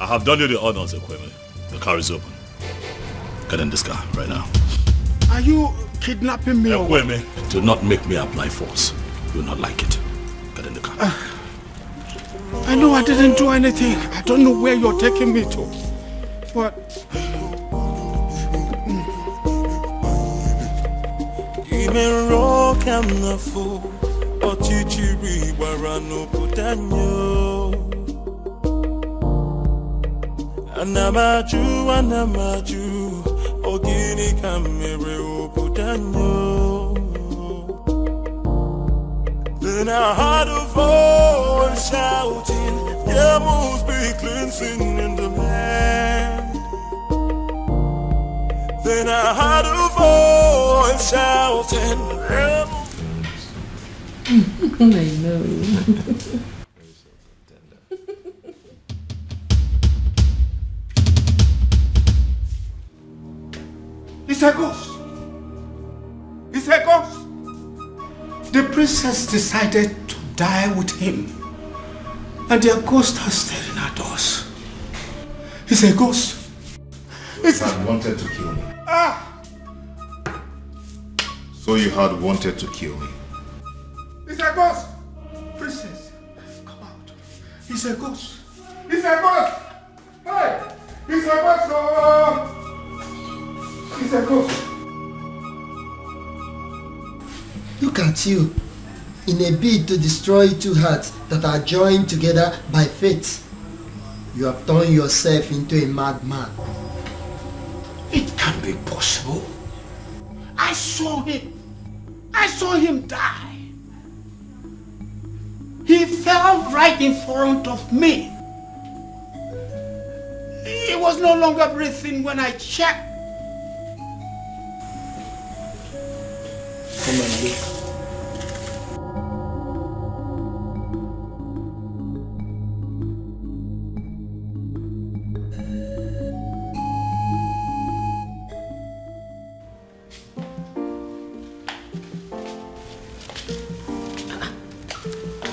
I have done you the honors, Ekweme. The car is open. Get in this car right now. Are you kidnapping me? Ekweme, do not make me apply force. You will not like it. Get in the car. I know I didn't do anything. I don't know where you're taking me to. But... Anamaju, ogini kamere oputanyo. Then I heard a voice shouting, there must be cleansing in the land. Then I heard a voice shouting, there I know. It's a ghost. It's a ghost. The princess decided to die with him. And their ghost are staring at us. It's a ghost. It's had wanted to kill me. So you had wanted to kill me. It's a ghost. Princess, come out. It's a ghost. It's a ghost. Hey, it's a ghost. Oh. It's a ghost. Look at you, in a bid to destroy two hearts that are joined together by fate. You have turned yourself into a madman. It can't be possible. I saw him. I saw him die. He fell right in front of me. He was no longer breathing when I checked. Come and look.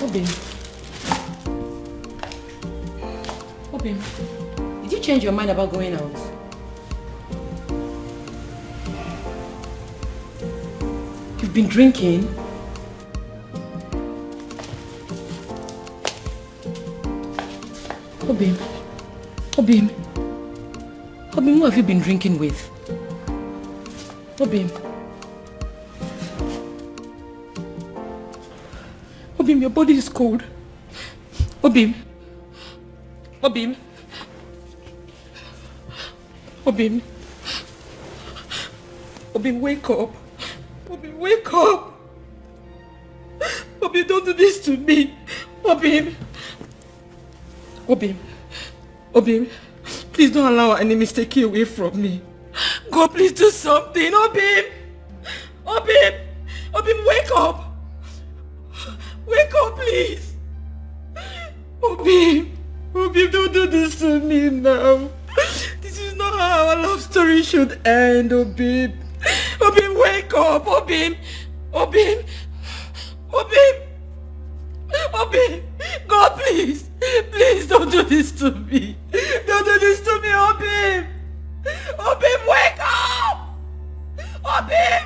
Obim. Obim, did you change your mind about going out? You've been drinking? Obim. Obim. Obim, who have you been drinking with? Obim. Obim, your body is cold. Obim. Obim. Obim. Obim, wake up. Obim, wake up. Obim, don't do this to me. Obim. Obim. Obim. Please don't allow any mistake take you away from me. God, please do something. Obim. Obim. Obim, wake up. Wake up, please. Obim. Obim, don't do this to me now. This is not how our love story should end, Obim. Obim, wake up. Obim. Obim. Obim. Obim. God, please. Please don't do this to me. Don't do this to me, Obim. Obim, wake up. Obim.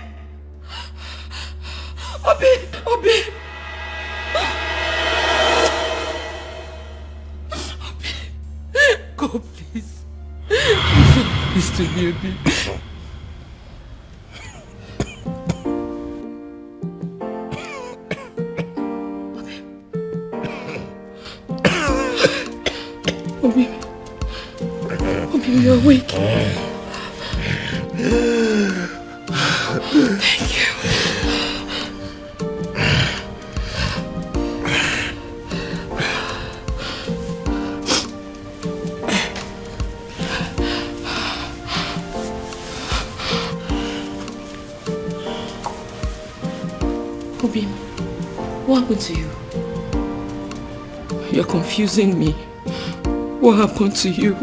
Obim. Obim. God, please. Please to me, Obim. Obim. Obim, you're awake. Thank you. Obim, what happened to you? You're confusing me. What happened to you?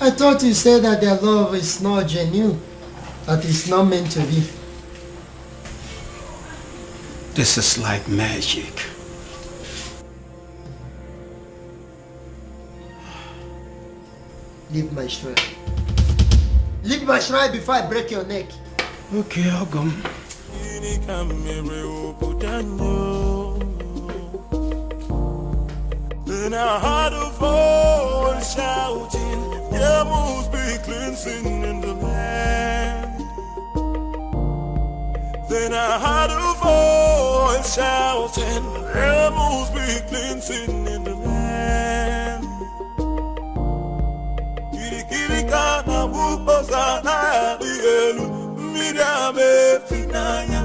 I thought you said that their love is not genuine, that it's not meant to be. This is like magic. Leave my shrine. Leave my shrine before I break your neck. Okay, Ogum. Then I heard a voice shouting, there must be cleansing in the land. Then I heard a voice shouting, there must be cleansing in the land. Kirikana bukosa na digelu, midame finaya,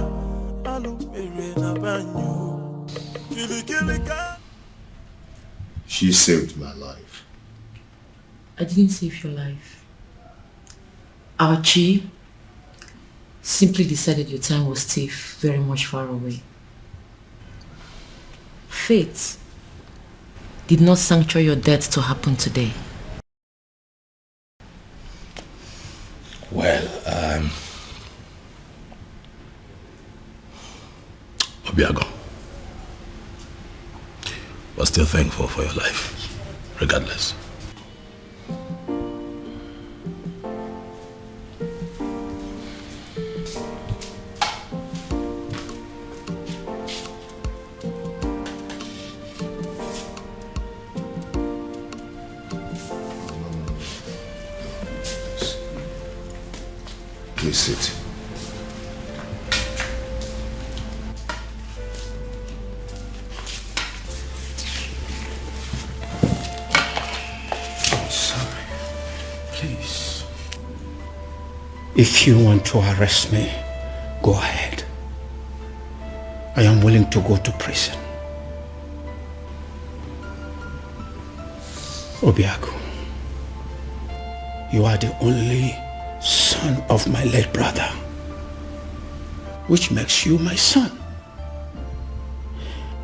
alumere na banyo. Kirikirika. She saved my life. I didn't save your life. Our chief simply decided your time was still very much far away. Fate did not sancture your death to happen today. Well, Obiago, we're still thankful for your life, regardless. Please sit. Please. If you want to arrest me, go ahead. I am willing to go to prison. Obiaku, you are the only son of my late brother, which makes you my son.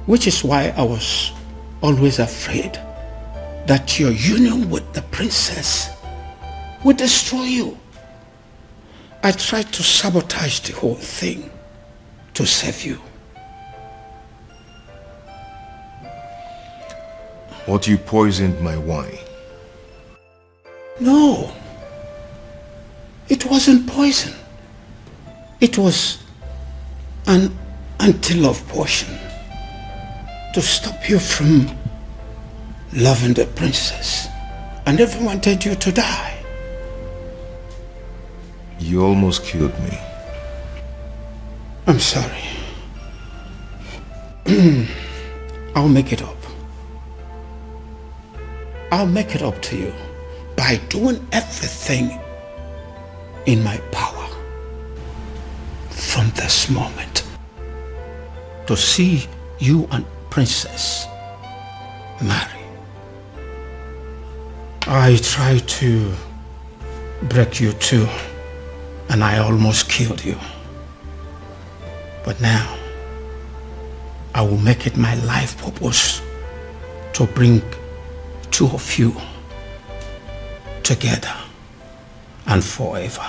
Which is why I was always afraid that your union with the princess would destroy you. I tried to sabotage the whole thing to save you. But you poisoned my wine. No. It wasn't poison. It was an anti-love potion to stop you from loving the princess. I never wanted you to die. You almost killed me. I'm sorry. I'll make it up. I'll make it up to you by doing everything in my power from this moment to see you and Princess marry. I tried to break you too, and I almost killed you. But now, I will make it my life purpose to bring two of you together and forever.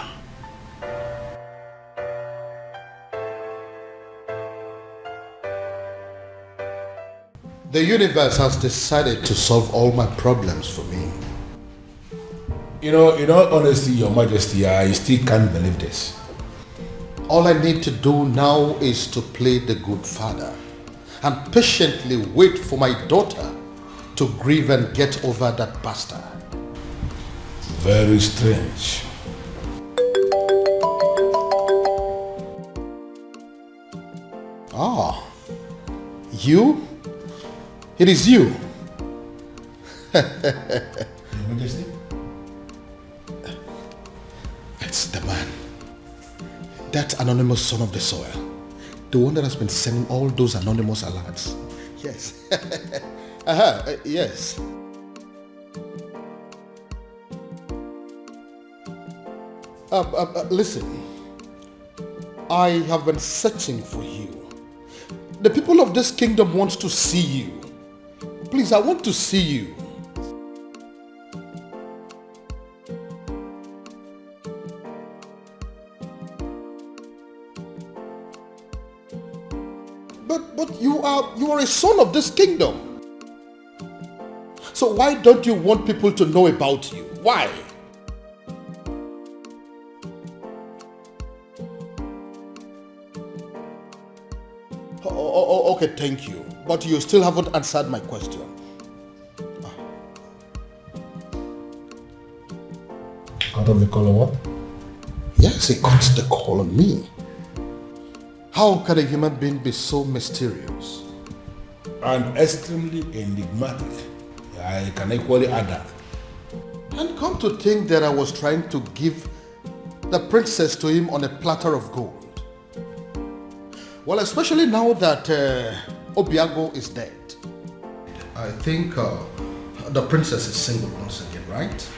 The universe has decided to solve all my problems for me. In all honesty, Your Majesty, I still can't believe this. All I need to do now is to play the good father and patiently wait for my daughter to grieve and get over that bastard. Very strange. Ah, you? It is you. Your Majesty? It's the man. That anonymous son of the soil. The one that has been sending all those anonymous alerts. Yes. Yes. Listen. I have been searching for you. The people of this kingdom want to see you. Please, I want to see you. But you are a son of this kingdom. So why don't you want people to know about you? Why? Okay, thank you. But you still haven't answered my question. Cut off the call on what? Yes, he cut the call on me. How can a human being be so mysterious? And extremely enigmatic. I can equally add that. And come to think that I was trying to give the princess to him on a platter of gold. Well, especially now that Obiago is dead. I think the princess is single once again, right?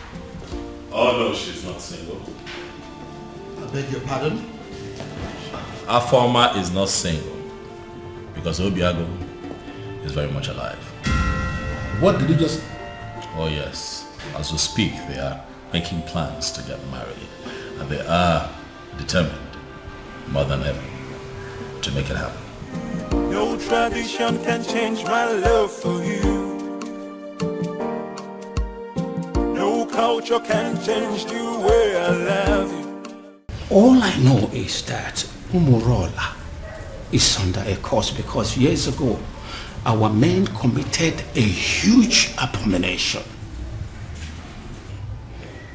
Oh no, she's not single. I beg your pardon? Afoma is not single because Obiago is very much alive. What did you just... Oh yes, as we speak, they are making plans to get married and they are determined more than ever to make it happen. No tradition can change my love for you. No culture can change the way I love you. All I know is that Umurola is under a curse because years ago our men committed a huge abomination.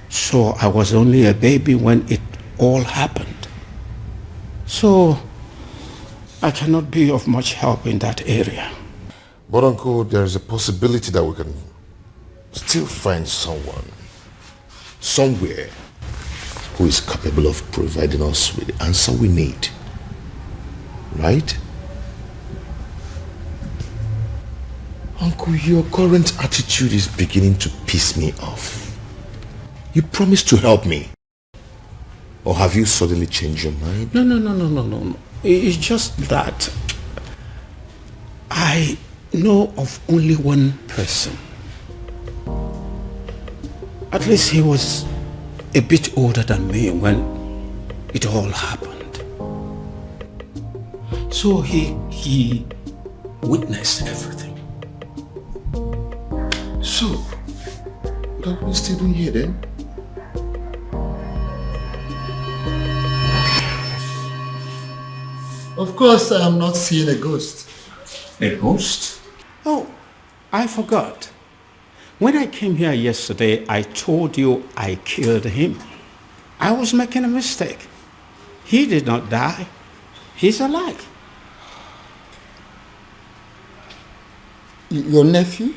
So I was only a baby when it all happened. So I cannot be of much help in that area. But Uncle, there is a possibility that we can still find someone, somewhere, who is capable of providing us with the answer we need. Right? Uncle, your current attitude is beginning to piss me off. You promised to help me. Or have you suddenly changed your mind? No. It's just that I know of only one person. At least he was a bit older than me when it all happened. So he witnessed everything. So, what are we still doing here then? Of course, I am not seeing a ghost. A ghost? Oh, I forgot. When I came here yesterday, I told you I killed him. I was making a mistake. He did not die. He's alive. Your nephew?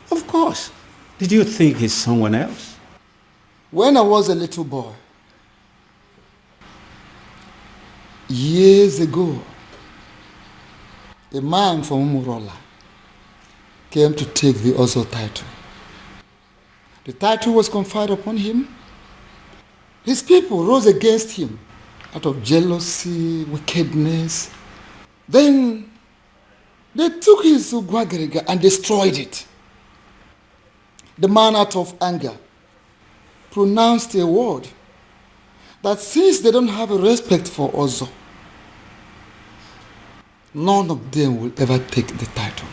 Of course. Did you think he's someone else? When I was a little boy, years ago, a man from Umurola came to take the Ozo title. The title was conferred upon him. His people rose against him out of jealousy, wickedness. Then they took his Ugwagariga and destroyed it. The man, out of anger, pronounced a word that since they don't have a respect for Ozo, none of them will ever take the title.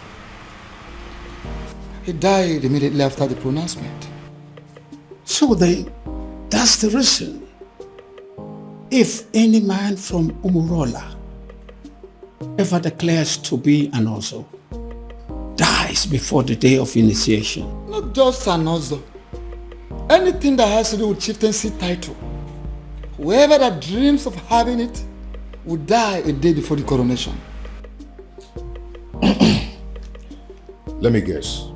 He died immediately after the pronouncement. So that's the reason. If any man from Umurola ever declares to be an Ozo, dies before the day of initiation. Not just an Ozo. Anything that has to do with chieftaincy title. Whoever that dreams of having it will die a day before the coronation. Let me guess.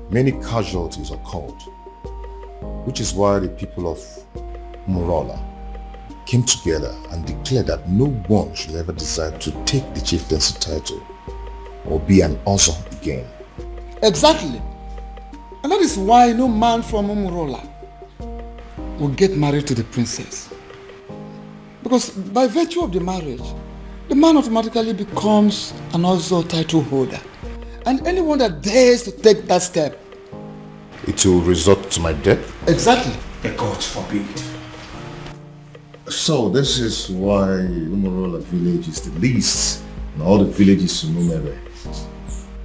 Many casualties occurred, which is why the people of Umurola came together and declared that no one should ever decide to take the chieftaincy title or be an Ozo again. Exactly. And that is why no man from Umurola will get married to the princess. Because by virtue of the marriage, the man automatically becomes an Ozo title holder. And anyone that dares to take that step, it will result to my death? Exactly. The gods forbid. So this is why Umurola village is the least in all the villages in Umere.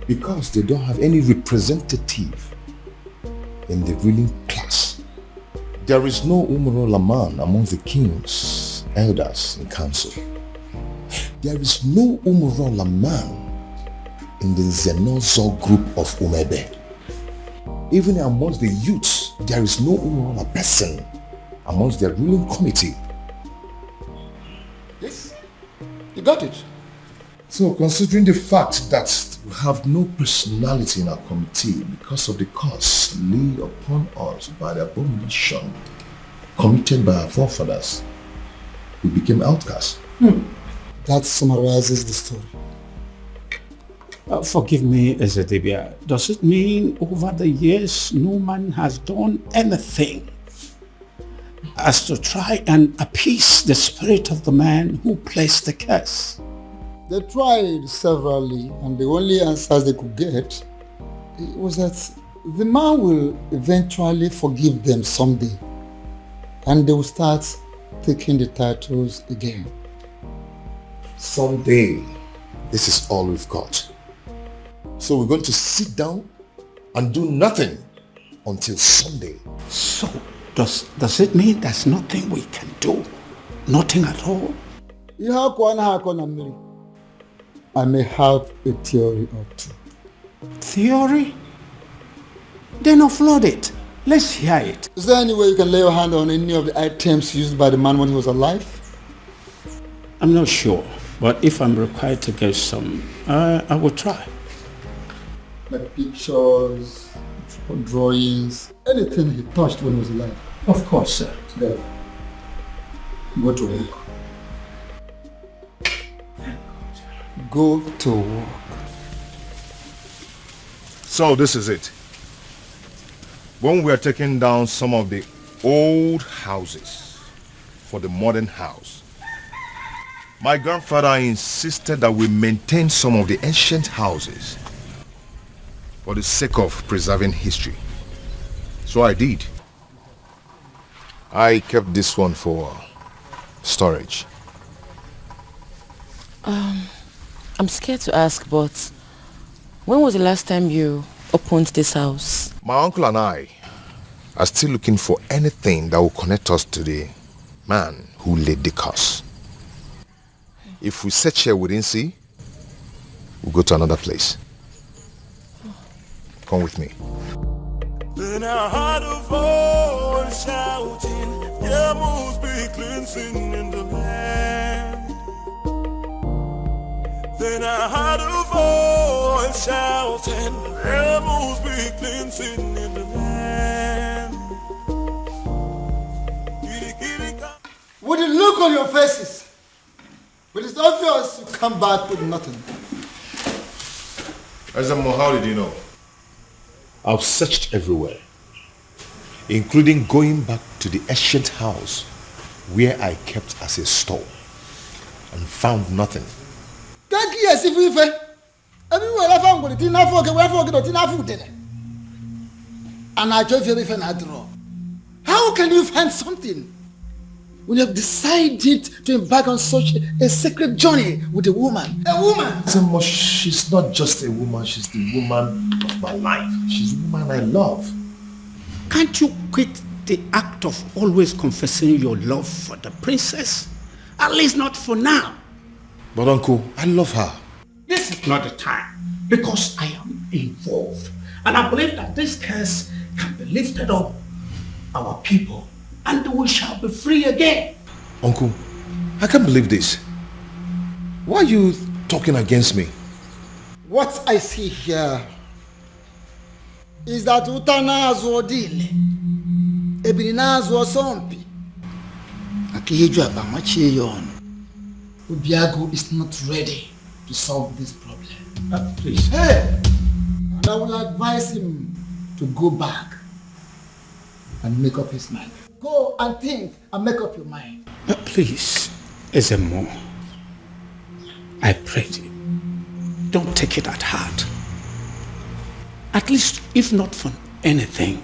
Because they don't have any representative in the ruling class. There is no Umurola man among the king's elders in council. There is no Umurola man in the Zenozo group of Umebe. Even amongst the youths, there is no Umurola person amongst their ruling committee. Yes, you got it. So considering the fact that we have no personality in our committee because of the curse laid upon us by the abomination committed by our forefathers, we became outcasts. That summarizes the story. Forgive me, Ezedibia. Does it mean over the years no man has done anything as to try and appease the spirit of the man who placed the curse? They tried severally, and the only answers they could get was that the man will eventually forgive them someday, and they will start taking the titles again. Someday, this is all we've got. So we're going to sit down and do nothing until Sunday. So, does it mean there's nothing we can do? Nothing at all? I may have a theory or two. Theory? Then offload it. Let's hear it. Is there any way you can lay your hand on any of the items used by the man when he was alive? I'm not sure, but if I'm required to get some, I will try. Like pictures, drawings, anything he touched when he was alive. Of course, sir. There. Go to work. Go to work. So this is it. When we are taking down some of the old houses for the modern house, my grandfather insisted that we maintain some of the ancient houses for the sake of preserving history. So I did. I kept this one for storage. I'm scared to ask, but when was the last time you upon this house. My uncle and I are still looking for anything that will connect us to the man who laid the curse. If we search here we didn't see, we'll go to another place. Come with me. Then I heard a voice shouting, there must be cleansing in the land. Then I heard a voice shouting, there must be cleansing in the land. With the look on your faces, but it's obvious you come back with nothing. Azamo, how did you know? I've searched everywhere, including going back to the ancient house where I kept as a store and found nothing. Thank you, as if we everywhere I found it, didn't forget. And I told you if I draw. How can you find something when you have decided to embark on such a sacred journey with a woman? A woman! Azamo, she's not just a woman, she's the woman of my life. She's the woman I love. Can't you quit the act of always confessing your love for the princess? At least not for now. But uncle, I love her. This is not the time, because I am involved. And I believe that this curse can be lifted up our people, and we shall be free again. Uncle, I can't believe this. Why are you talking against me? What I see here is that Utanazo Dile, Ebinazo Sompi, Akiyeju Abamachiyon, Ubiago is not ready to solve this problem. Please. Hey! And I will advise him to go back and make up his mind. Go and think and make up your mind. Please, Ezemo, I pray you, don't take it at heart. At least, if not for anything,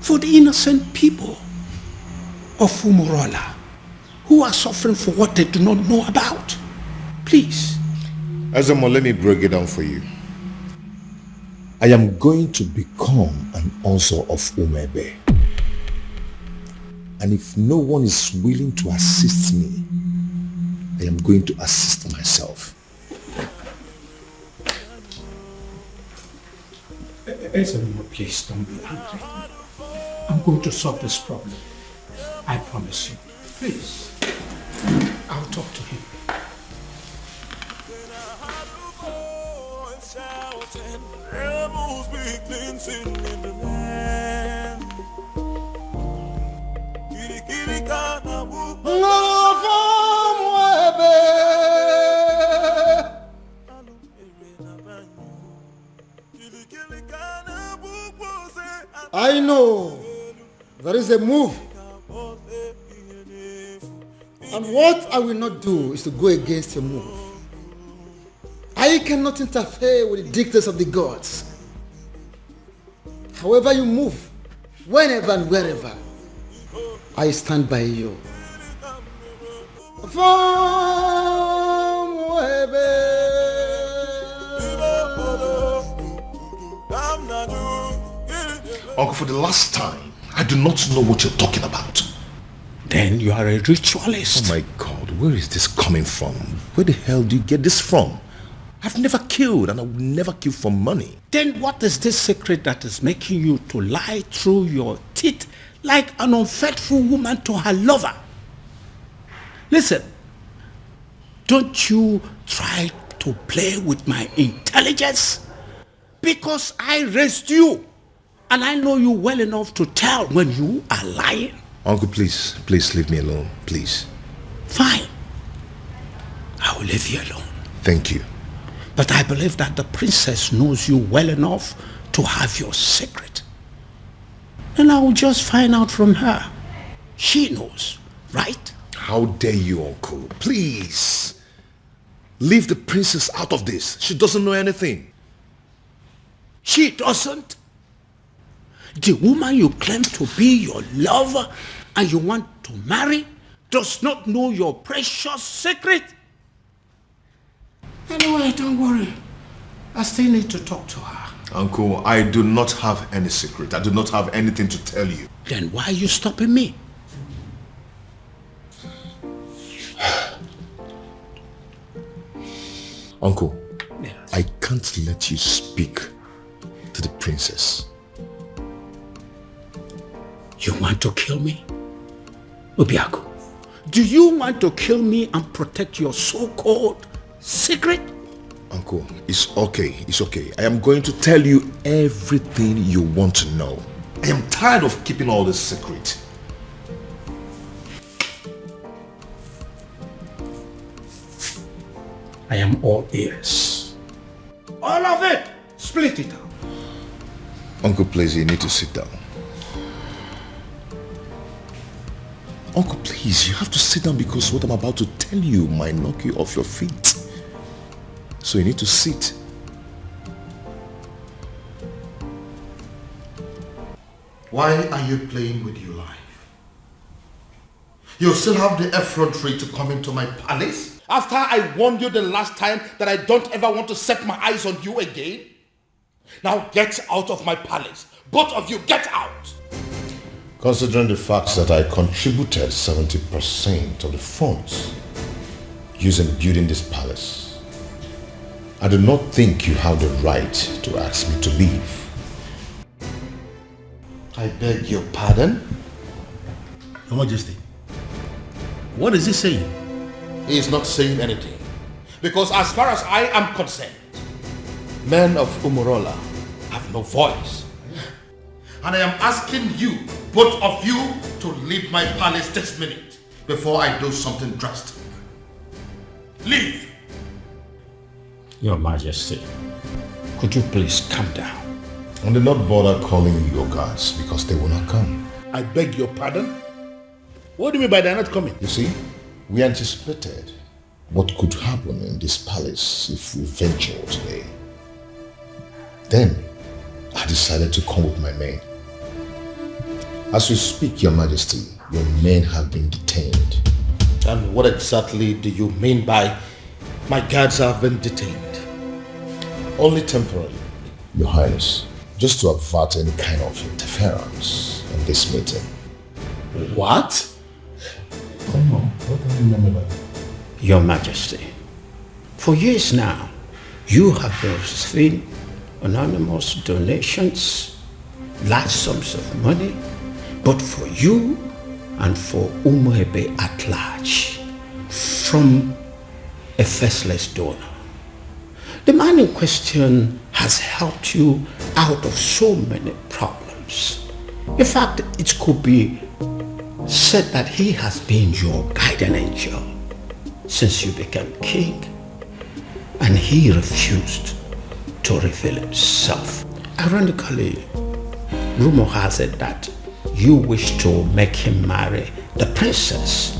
for the innocent people of Umurola who are suffering for what they do not know about. Please. Azamo, let me break it down for you. I am going to become an Ozo of Umebe. And if no one is willing to assist me, I am going to assist myself. Ezemo, please don't be angry. I'm going to solve this problem. I promise you. Please. I'll talk to him. There must be cleansing in the land. I know there is a move. And what I will not do is to go against your move. I cannot interfere with the dictates of the gods. However you move, whenever and wherever, I stand by you. Uncle, for the last time, I do not know what you're talking about. Then you are a ritualist. Oh my God, where is this coming from? Where the hell do you get this from? I've never killed and I will never kill for money. Then what is this secret that is making you to lie through your teeth like an unfaithful woman to her lover? Listen, don't you try to play with my intelligence, because I raised you and I know you well enough to tell when you are lying. Uncle, please leave me alone, please. Fine. I will leave you alone. Thank you. But I believe that the princess knows you well enough to have your secret. And I will just find out from her. She knows, right? How dare you, Uncle? Please. Leave the princess out of this. She doesn't know anything. She doesn't? The woman you claim to be your lover and you want to marry does not know your precious secret? Anyway, don't worry. I still need to talk to her. Uncle, I do not have any secret. I do not have anything to tell you. Then why are you stopping me? Uncle, I can't let you speak to the princess. You want to kill me? Obiaku, do you want to kill me and protect your so-called secret? Uncle, it's okay. It's okay. I am going to tell you everything you want to know. I am tired of keeping all this secret. I am all ears. All of it! Split it out. Uncle, please, you need to sit down. Uncle, please, you have to sit down because what I'm about to tell you might knock you off your feet. So you need to sit. Why are you playing with your life? You still have the effrontery to come into my palace? After I warned you the last time that I don't ever want to set my eyes on you again? Now get out of my palace. Both of you, get out! Considering the fact that I contributed 70% of the funds used in building this palace, I do not think you have the right to ask me to leave. I beg your pardon? Your Majesty, what is he saying? He is not saying anything. Because as far as I am concerned, men of Umurola have no voice. And I am asking you, both of you, to leave my palace this minute before I do something drastic. Leave! Your Majesty, could you please calm down? And do not bother calling your guards because they will not come. I beg your pardon? What do you mean by they're not coming? You see, we anticipated what could happen in this palace if we ventured today. Then, I decided to come with my men. As we speak, Your Majesty, your men have been detained. And what exactly do you mean by my guards have been detained? Only temporarily, Your Highness, just to avert any kind of interference in this meeting. What? Come on, what do you remember that? Your Majesty, for years now, you have been receiving anonymous donations, large sums of money, but for you and for Umuebe at large, from a faceless donor. The man in question has helped you out of so many problems. In fact, it could be said that he has been your guardian angel since you became king, and he refused to reveal himself. Ironically, rumor has it that you wish to make him marry the princess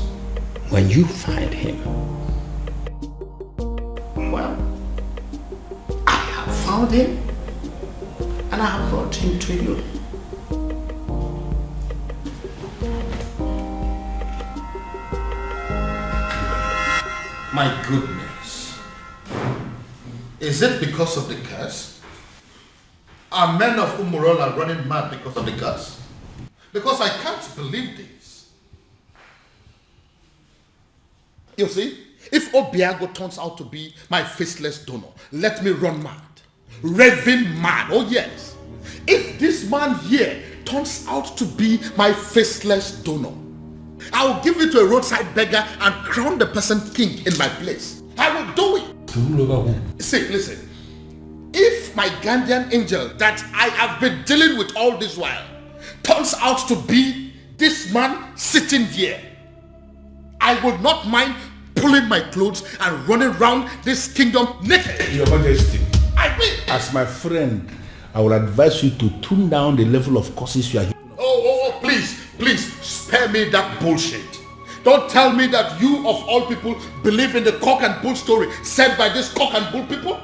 when you find him. Well, I have found him and I have brought him to you. My goodness. Is it because of the curse? Are men of Umurola running mad because of the curse? Because I can't believe this. You see, if Obiago turns out to be my faceless donor, let me run mad. Raving mad, oh yes. If this man here turns out to be my faceless donor, I'll give it to a roadside beggar and crown the person king in my place. I will do it. See, listen. If my guardian angel that I have been dealing with all this while turns out to be this man sitting here, I would not mind pulling my clothes and running around this kingdom naked. Your Majesty, I will. as my friend, I would advise you to tune down the level of curses you are. Oh, please, spare me that bullshit. Don't tell me that you of all people believe in the cock and bull story said by this cock and bull people.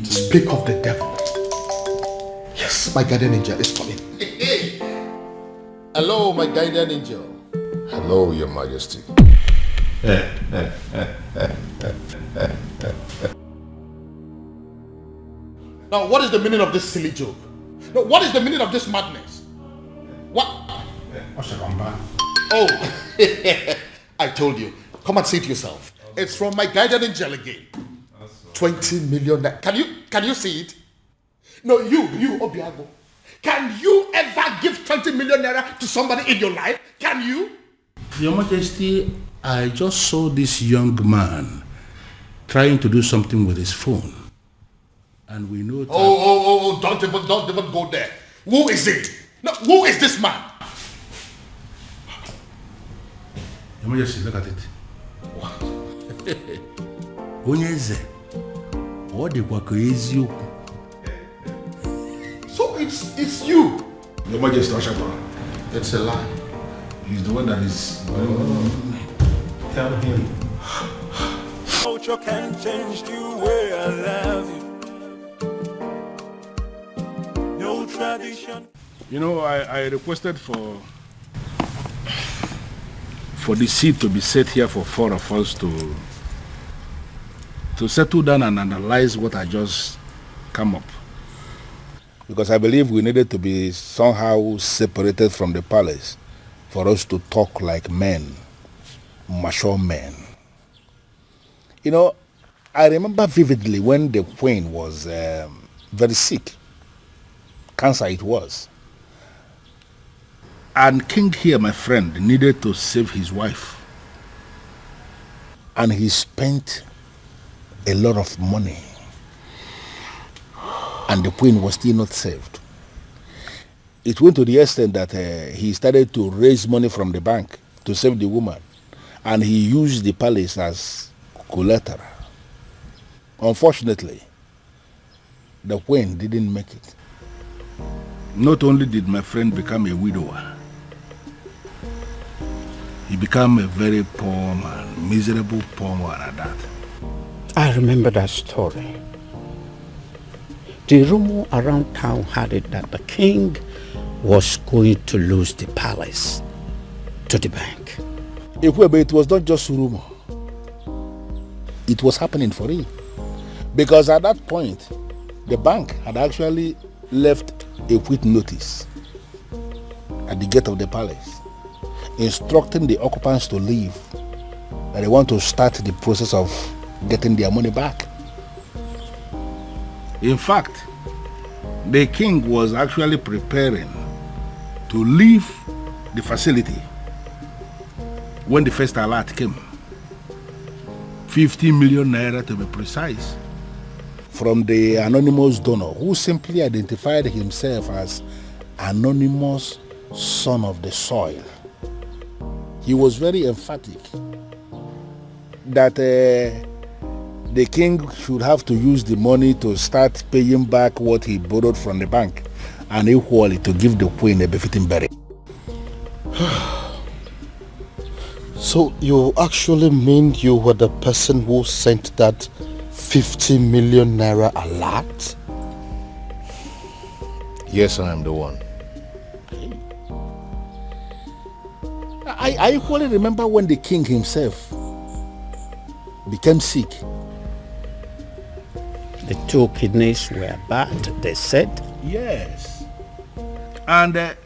Speak of the devil. Yes, my guardian angel is coming. Hello, my guardian angel. Hello, Your Majesty. Now, what is the meaning of this silly joke? No, what is the meaning of this madness? What? Oh, I told you. Come and see it yourself. It's from my guardian angel again. 20 million. Can you see it? No, you, Obiago. Can you ever give 20 million naira to somebody in your life? Can you? Your Majesty, I just saw this young man trying to do something with his phone. And we know that... Oh, don't even go there. Who is it? No, who is this man? Your Majesty, look at it. What? Onyeze. What the eziokwu? So it's you. Your Majesty, Oshaba. It's a lie. He's the one that is... Tell him. Culture can change the way I love you. No tradition. You know, I requested for the seat to be set here for four of us to settle down and analyze what I just come up. Because I believe we needed to be somehow separated from the palace for us to talk like men, mature men. You know, I remember vividly when the queen was very sick. Cancer it was. And King here, my friend, needed to save his wife. And he spent a lot of money. And the queen was still not saved. It went to the extent that he started to raise money from the bank to save the woman. And he used the palace as collateral. Unfortunately, the queen didn't make it. Not only did my friend become a widower, he became a very poor man, miserable poor man at that. I remember that story. The rumor around town had it that the king was going to lose the palace to the bank. It was not just rumor. It was happening for real. Because at that point, the bank had actually left a quit notice at the gate of the palace, instructing the occupants to leave, that they want to start the process of getting their money back. In fact, the king was actually preparing to leave the facility when the first alert came. 50 million naira to be precise. From the anonymous donor who simply identified himself as anonymous son of the soil. He was very emphatic that the king should have to use the money to start paying back what he borrowed from the bank and equally to give the queen a befitting burial. So you actually mean you were the person who sent that 50 million naira alert? Yes, I am the one. I equally remember when the king himself became sick. The 2 kidneys were bad, they said. Yes. And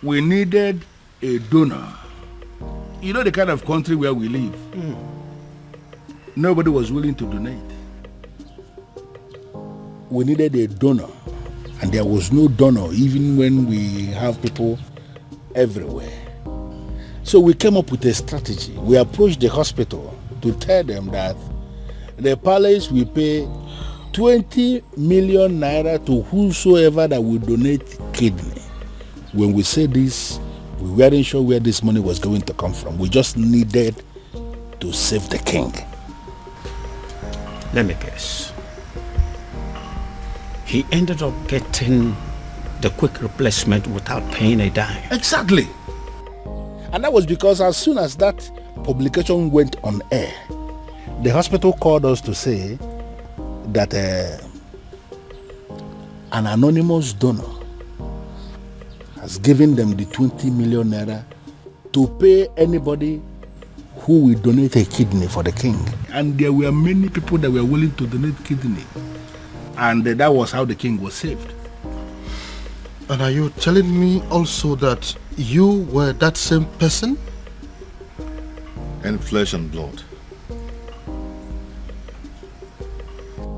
we needed a donor. You know the kind of country where we live. Nobody was willing to donate. We needed a donor, and there was no donor even when we have people everywhere. So we came up with a strategy. We approached the hospital to tell them that the palace will pay 20 million naira to whosoever that will donate kidney. When we said this, we weren't sure where this money was going to come from. We just needed to save the king. Let me guess. He ended up getting the quick replacement without paying a dime. Exactly. And that was because as soon as that publication went on air, the hospital called us to say that an anonymous donor has given them the 20 million naira to pay anybody who will donate a kidney for the king. And there were many people that were willing to donate kidney. And that was how the king was saved. And are you telling me also that you were that same person? In flesh and blood.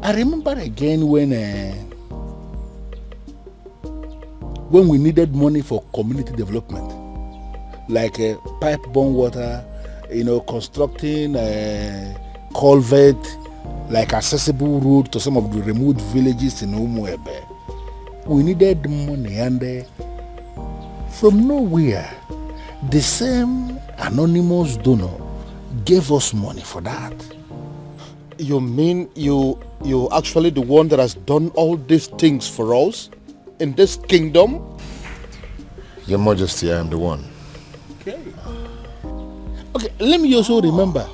I remember again when we needed money for community development, like pipe-borne water, constructing a culvert, like accessible road to some of the remote villages in Umuebe. We needed money, and from nowhere, the same anonymous donor gave us money for that. You mean you actually the one that has done all these things for us in this kingdom? Your Majesty, I am the one. Okay, let me also remember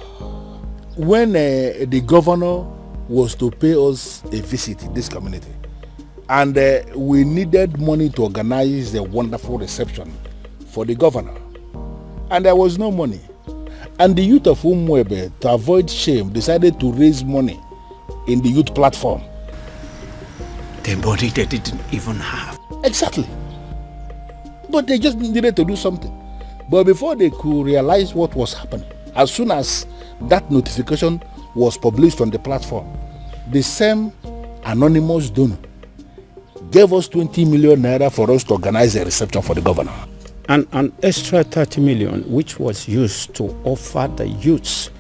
when the governor was to pay us a visit in this community, and we needed money to organize the wonderful reception for the governor, and there was no money. And the youth of Umwebe, to avoid shame, decided to raise money in the youth platform. The money they didn't even have. Exactly. But they just needed to do something. But before they could realize what was happening, as soon as that notification was published on the platform, the same anonymous donor gave us 20 million naira for us to organize a reception for the governor. And an extra 30 million, which was used to offer the youths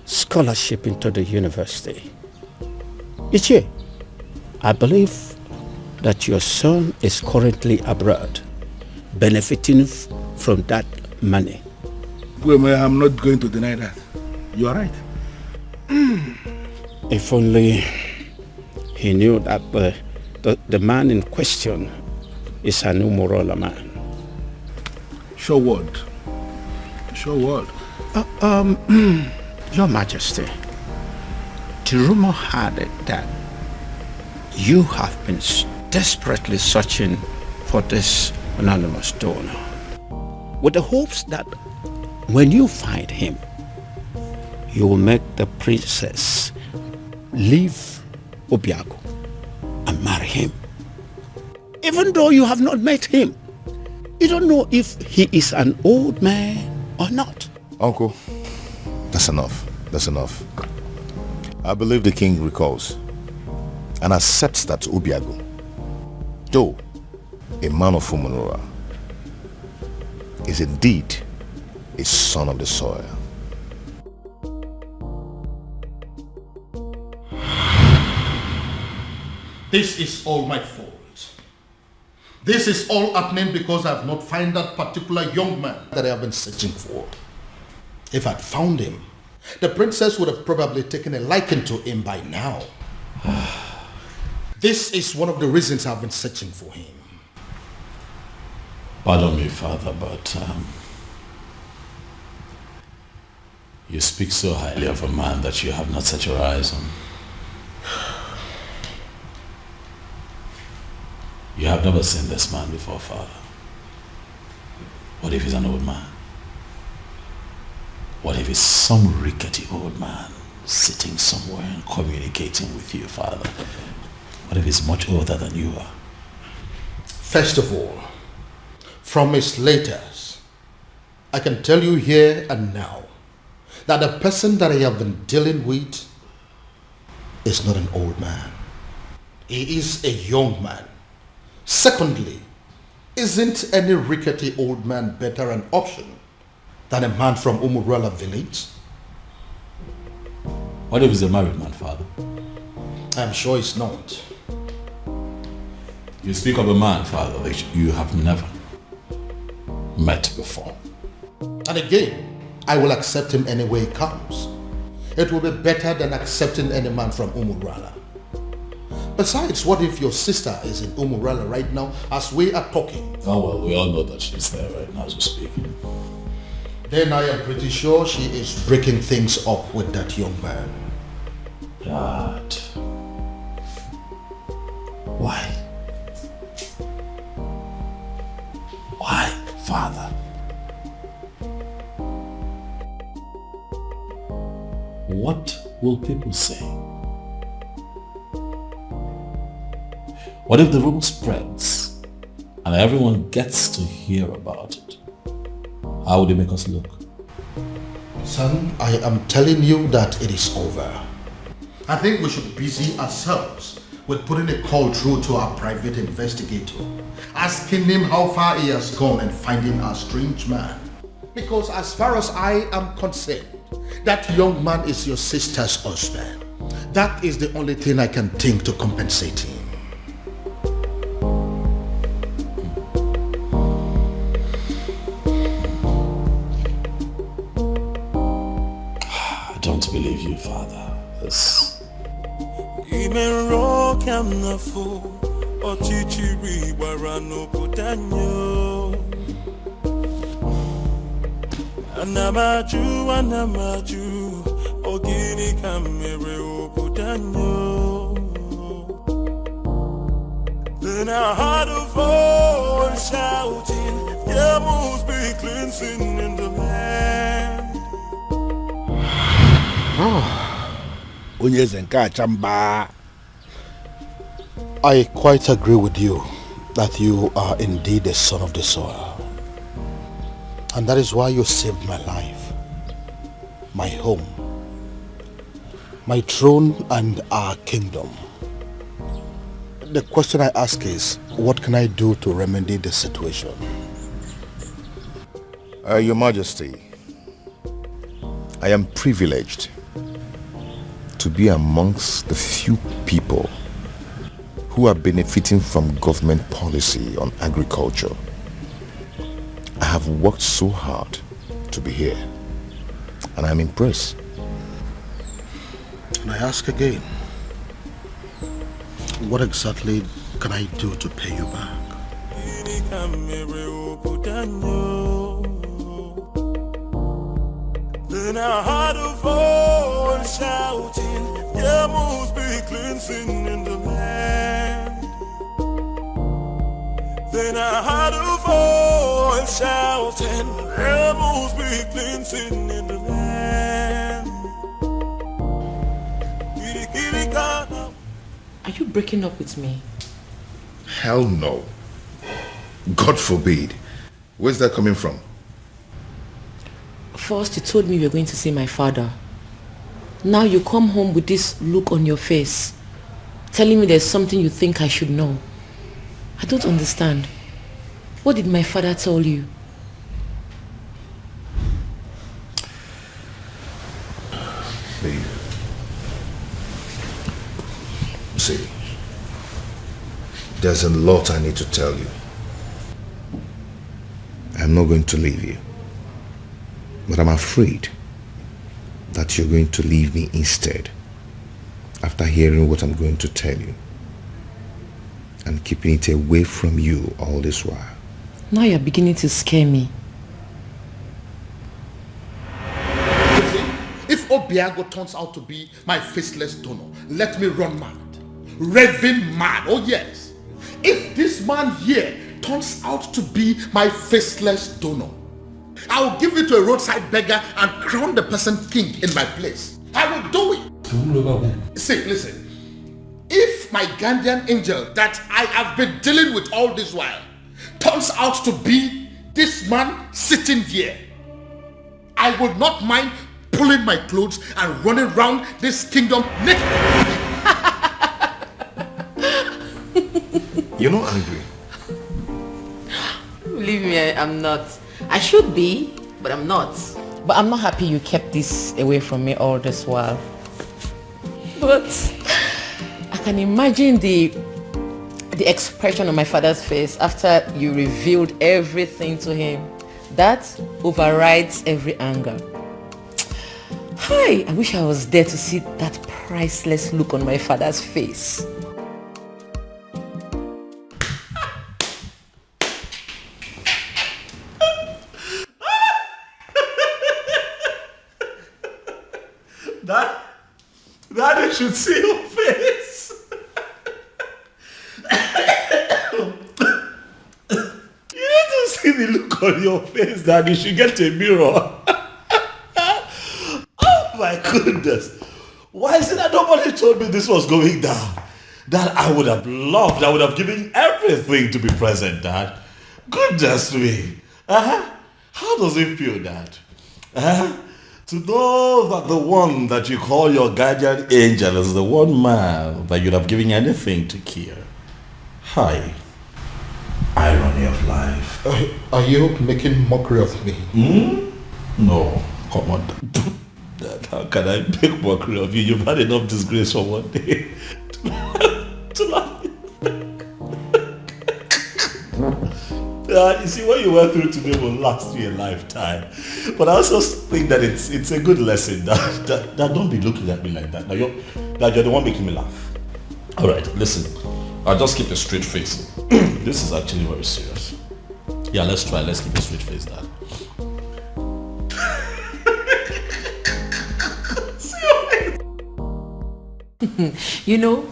scholarship into the university. Ichie, I believe that your son is currently abroad, benefiting from that money. Well, I'm not going to deny that. You are right. If only he knew that the man in question is an Umorola man. Sure word. Sure word. Your Majesty, the rumor had it that you have been desperately searching for this anonymous donor, with the hopes that when you find him, you will make the princess leave Obiago and marry him. Even though you have not met him, you don't know if he is an old man or not. Uncle, that's enough. That's enough. I believe the king recalls and accepts that Obiago, though a man of Umunura, is indeed a son of the soil. This is all my fault. This is all happening because I have not found that particular young man that I have been searching for. If I'd found him, the princess would have probably taken a liking to him by now. This is one of the reasons I've been searching for him. Pardon me, Father, but you speak so highly of a man that you have not set your eyes on. You have never seen this man before, Father. What if he's an old man? What if he's some rickety old man sitting somewhere and communicating with you, Father? What if he's much older than you are? First of all, from his letters, I can tell you here and now that the person that I have been dealing with is not an old man. He is a young man. Secondly, isn't any rickety old man better an option than a man from Umurala village? What if he's a married man, Father? I'm sure he's not. You speak of a man, Father, that you have never met before. And again, I will accept him any way he comes. It will be better than accepting any man from Umurala. Besides, what if your sister is in Umurala right now as we are talking? Oh well, we all know that she's there right now as we speak. Then I am pretty sure she is breaking things up with that young man. Dad. Why? Why, Father? what will people say? What if the rumor spreads and everyone gets to hear about it? How would it make us look? Son, I am telling you that it is over. I think we should busy ourselves with putting a call through to our private investigator, asking him how far he has gone and finding our strange man. Because as far as I am concerned, that young man is your sister's husband. That is the only thing I can think to compensate him. I don't believe you, Father. This... Anamaju, ogini kamere obudanyo. Then I heard a voice shouting, there must be cleansing in the land. I quite agree with you that you are indeed the son of the soil. And that is why you saved my life, my home, my throne and our kingdom. The question I ask is, what can I do to remedy the situation? Your Majesty, I am privileged to be amongst the few people who are benefiting from government policy on agriculture. I have worked so hard to be here, and I'm impressed. And I ask again, what exactly can I do to pay you back? Then I heard a voice shouting, there must be cleansing in the land. Then I heard a voice shouting, there must be cleansing in the land. Are you breaking up with me? Hell no. God forbid. Where's that coming from? First you told me you were going to see my father. Now you come home with this look on your face, telling me there's something you think I should know. I don't understand. What did my father tell you? Babe. See, there's a lot I need to tell you. I'm not going to leave you, but I'm afraid that you're going to leave me instead after hearing what I'm going to tell you and keeping it away from you all this while. Now you're beginning to scare me. If Obiago turns out to be my faceless donor, let me run mad. Raving mad, oh yes. If this man here turns out to be my faceless donor, I will give it to a roadside beggar and crown the person king in my place. I will do it. See, listen. If my guardian angel that I have been dealing with all this while turns out to be this man sitting here, I would not mind pulling my clothes and running around this kingdom naked. You're not angry? Believe me, I'm not. I should be, but I'm not. But I'm not happy you kept this away from me all this while. But I can imagine the expression on my father's face after you revealed everything to him. That overrides every anger. Hi, I wish I was there to see that priceless look on my father's face. Daddy should see your face. You need to see the look on your face, Daddy. You should get a mirror. Oh My goodness. Why is it that nobody told me this was going down? Dad, I would have loved, I would have given everything to be present, Dad. Goodness me. How does it feel, Dad? To know that the one that you call your guardian angel is the one man that you'd have given anything to kill. Hi. Irony of life. Are you making mockery of me? No, come on. Dad, how can I make mockery of you? You've had enough disgrace for one day to laugh. You see, what you went through today will last you a lifetime. But I also think that it's a good lesson. That don't be looking at me like that. Now you're the one making me laugh. All right, listen. I'll just keep a straight face. This is actually very serious. Yeah, let's try. Let's keep a straight face, Dad. You know,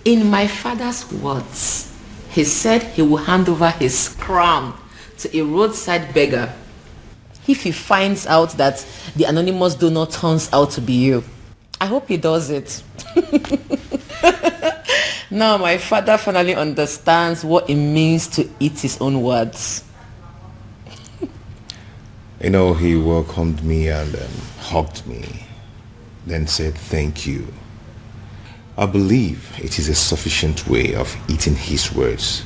in my father's words, he said he will hand over his crown to a roadside beggar if he finds out that the anonymous donor turns out to be you. I hope he does it. Now my father finally understands what it means to eat his own words. You know, he welcomed me and hugged me, then said thank you. I believe it is a sufficient way of eating his words.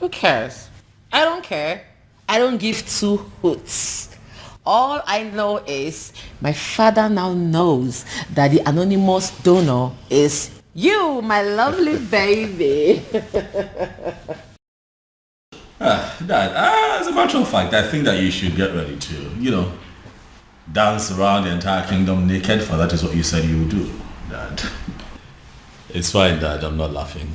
Who cares? I don't care. I don't give two hoots. All I know is my father now knows that the anonymous donor is you, my lovely baby. Dad, as a matter of fact, I think that you should get ready to, dance around the entire kingdom naked, for that is what you said you would do, Dad. It's fine, Dad. I'm not laughing.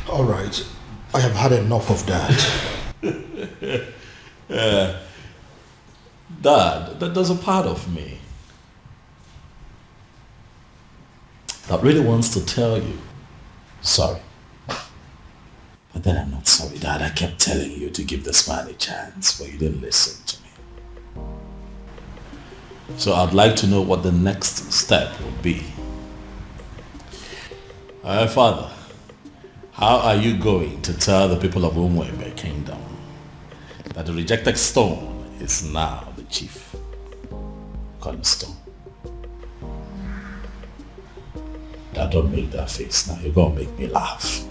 All right. I have had enough of that. Dad, there's a part of me that really wants to tell you sorry. But then I'm not sorry, Dad. I kept telling you to give this man a chance, but you didn't listen to me. So I'd like to know what the next step would be. Father, how are you going to tell the people of Umwebe Kingdom that the rejected stone is now the chief cornerstone? Dad, don't make that face now. You're going to make me laugh.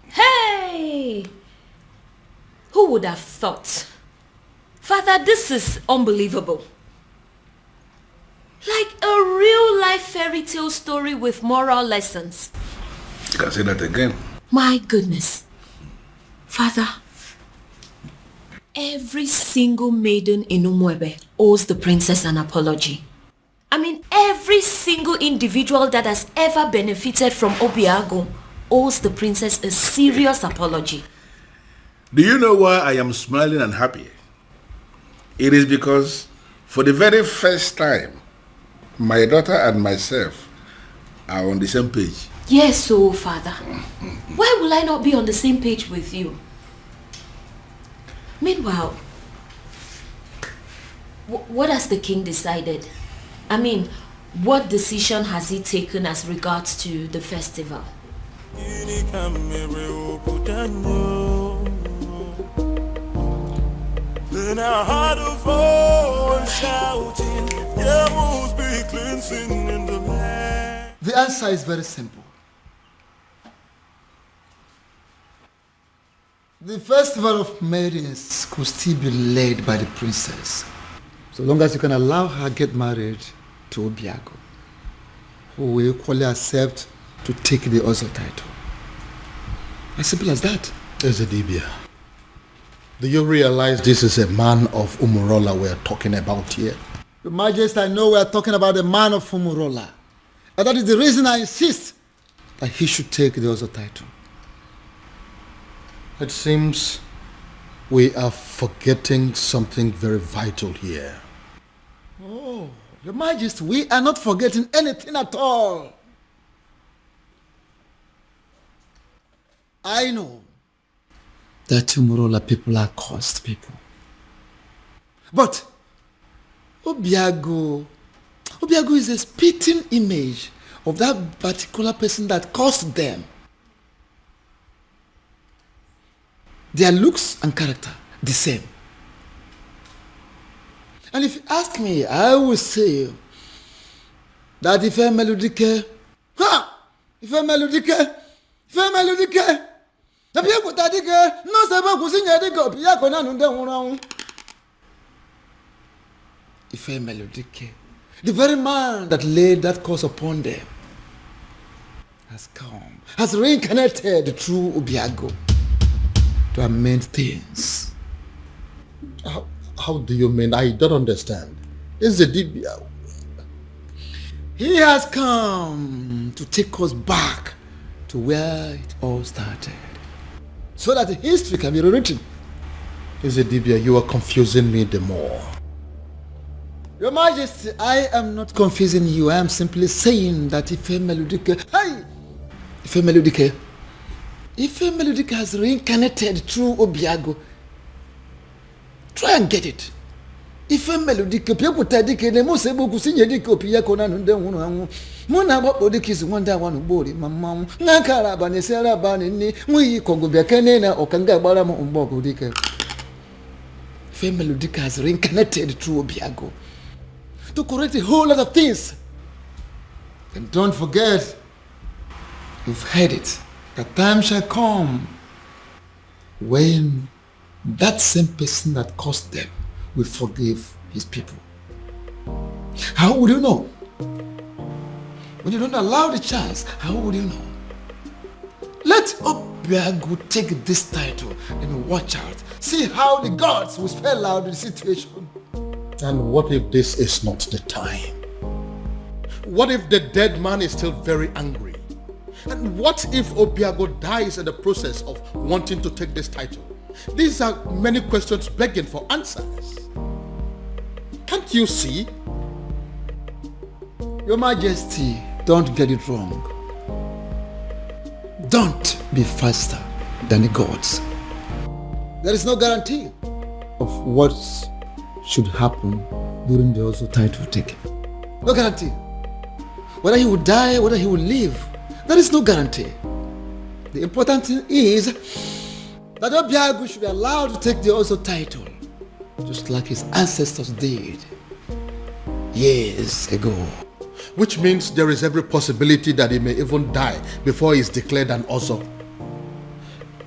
Hey! Who would have thought? Father, this is unbelievable. Like a real life fairy tale story with moral lessons. You can say that again. My goodness. Father, every single maiden in Umwebe owes the princess an apology. I mean, every single individual that has ever benefited from Obiago owes the princess a serious apology. Do you know why I am smiling and happy? It is because for the very first time, my daughter and myself are on the same page. Yes, so Father, why will I not be on the same page with you? Meanwhile, what has the king decided? I mean, what decision has he taken as regards to the festival? Then I heard a voice shouting, there must be cleansing in the land. The answer is very simple. The festival of maidens could still be led by the princess, so long as you can allow her get married to Obiago, who will equally accept to take the Ozo title. As simple as that. Ezedibia, do you realize this is a man of Umurola we're talking about here? Your Majesty, I know we're talking about the man of Umurola. And that is the reason I insist that he should take the Ozo title. It seems we are forgetting something very vital here. Oh, Your Majesty, we are not forgetting anything at all. I know that Umurola people are cursed people. But Obiago is a spitting image of that particular person that caused them. Their looks and character, the same. And if you ask me, I will say that if a melodique, the very man that laid that curse upon them has come, has reincarnated the true Obiago to amend things. How do you mean? I don't understand. Is the Dibia? He has come to take us back to where it all started, so that history can be rewritten. Is the Dibia? You are confusing me the more. Your Majesty, I am not confusing you. I am simply saying that if a melodic has reincarnated through Obiago, try and get it. If a melodic people take the most able to sing a dick of Piacona and then Mona Bodic is one that one body, Mamma, Nakara Banesera Banini, we Congo Biacanena or Kanga Baramo on Bogo Dicker. Female Dick has reincarnated through Obiago to correct a whole lot of things. And don't forget, you've heard it, the time shall come when that same person that caused them will forgive his people. How would you know? When you don't allow the chance, how would you know? Let Obiago take this title and watch out. See how the gods will spell out the situation. And what if this is not the time? What if the dead man is still very angry? And what if Obiago dies in the process of wanting to take this title? These are many questions begging for answers. Can't you see? Your Majesty, don't get it wrong. Don't be faster than the gods. There is no guarantee of what should happen during the also title taking. No guarantee. Whether he will die, whether he will live, there is no guarantee. The important thing is that Obiago should be allowed to take the also title, just like his ancestors did years ago. Which means there is every possibility that he may even die before he is declared an Ozo.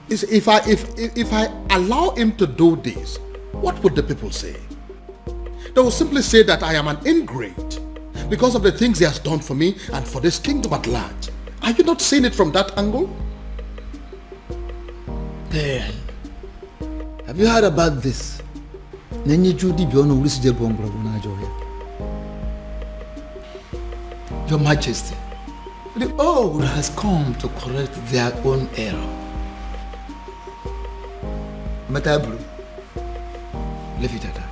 If I allow him to do this, what would the people say? They will simply say that I am an ingrate because of the things he has done for me and for this kingdom at large. Are you not seeing it from that angle? Then, have you heard about this? Your Majesty, the old has come to correct their own error. Matabru, leave it at that.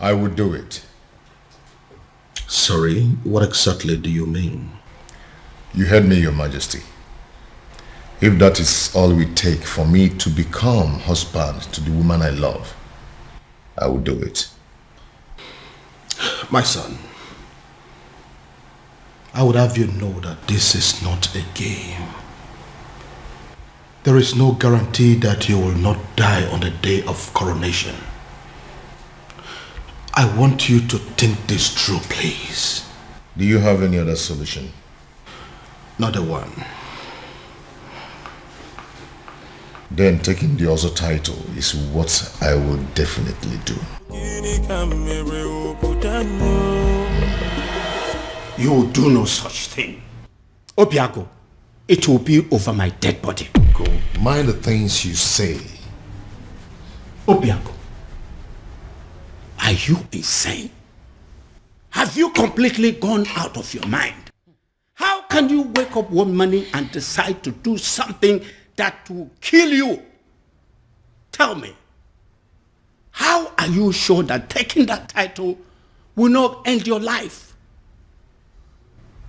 I would do it. Sorry, what exactly do you mean? You heard me, Your Majesty. If that is all we take for me to become husband to the woman I love, I will do it. My son, I would have you know that this is not a game. There is no guarantee that you will not die on the day of coronation. I want you to think this through, please. Do you have any other solution? Not a one. Then taking the other title is what I will definitely do. You will do no such thing. Obiago, it will be over my dead body. Go. Mind the things you say. Obiago, are you insane? Have you completely gone out of your mind? How can you wake up one morning and decide to do something that will kill you? Tell me, How are you sure that taking that title will not end your life?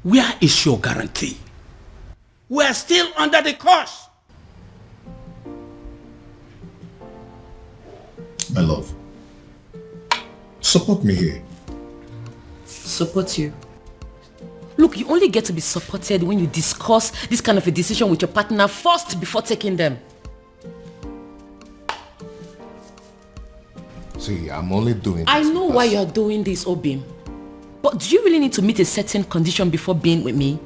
Where is your guarantee? We are still under the curse. My love, support me here. Support you? Look, you only get to be supported when you discuss this kind of a decision with your partner first before taking them. See, I'm only doing this. I know why you're doing this, Obim. But do you really need to meet a certain condition before being with me?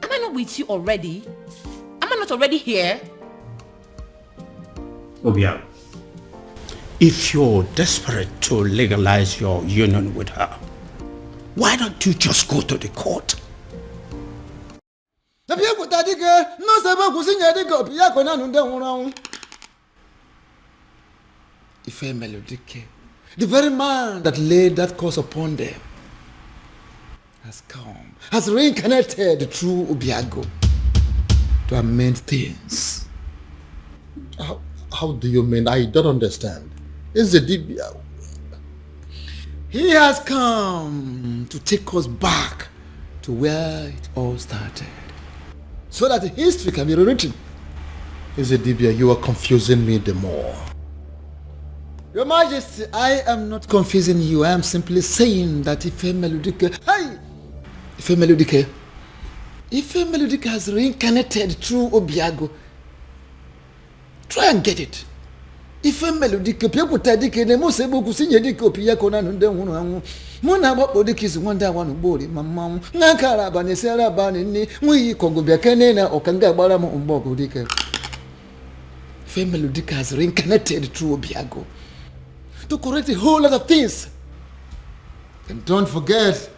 Am I not with you already? Am I not already here? Obia, if you're desperate to legalize your union with her, why don't you just go to the court? Ife Melodike, the very man that laid that curse upon them, has come, has reincarnated through Obiago to amend things. How do you mean? I don't understand. Is the Dibia? He has come to take us back to where it all started, so that history can be rewritten. Is the Dibia? You are confusing me the more. Your Majesty, I am not confusing you. I am simply saying that Ife Melodike, Ife Melodike has reincarnated through Obiago. Try and get it. Ife Melodike, Piakuta Dike, the most able to see Yadiko Piakona and then Mona Bodikis wonder one body, Mamma, Nakara Banisera Banini, we Kongobia Canena or Kanga Baramo Umbogo Dike. Ife Melodike has reincarnated through Obiago to correct a whole lot of things. And don't forget,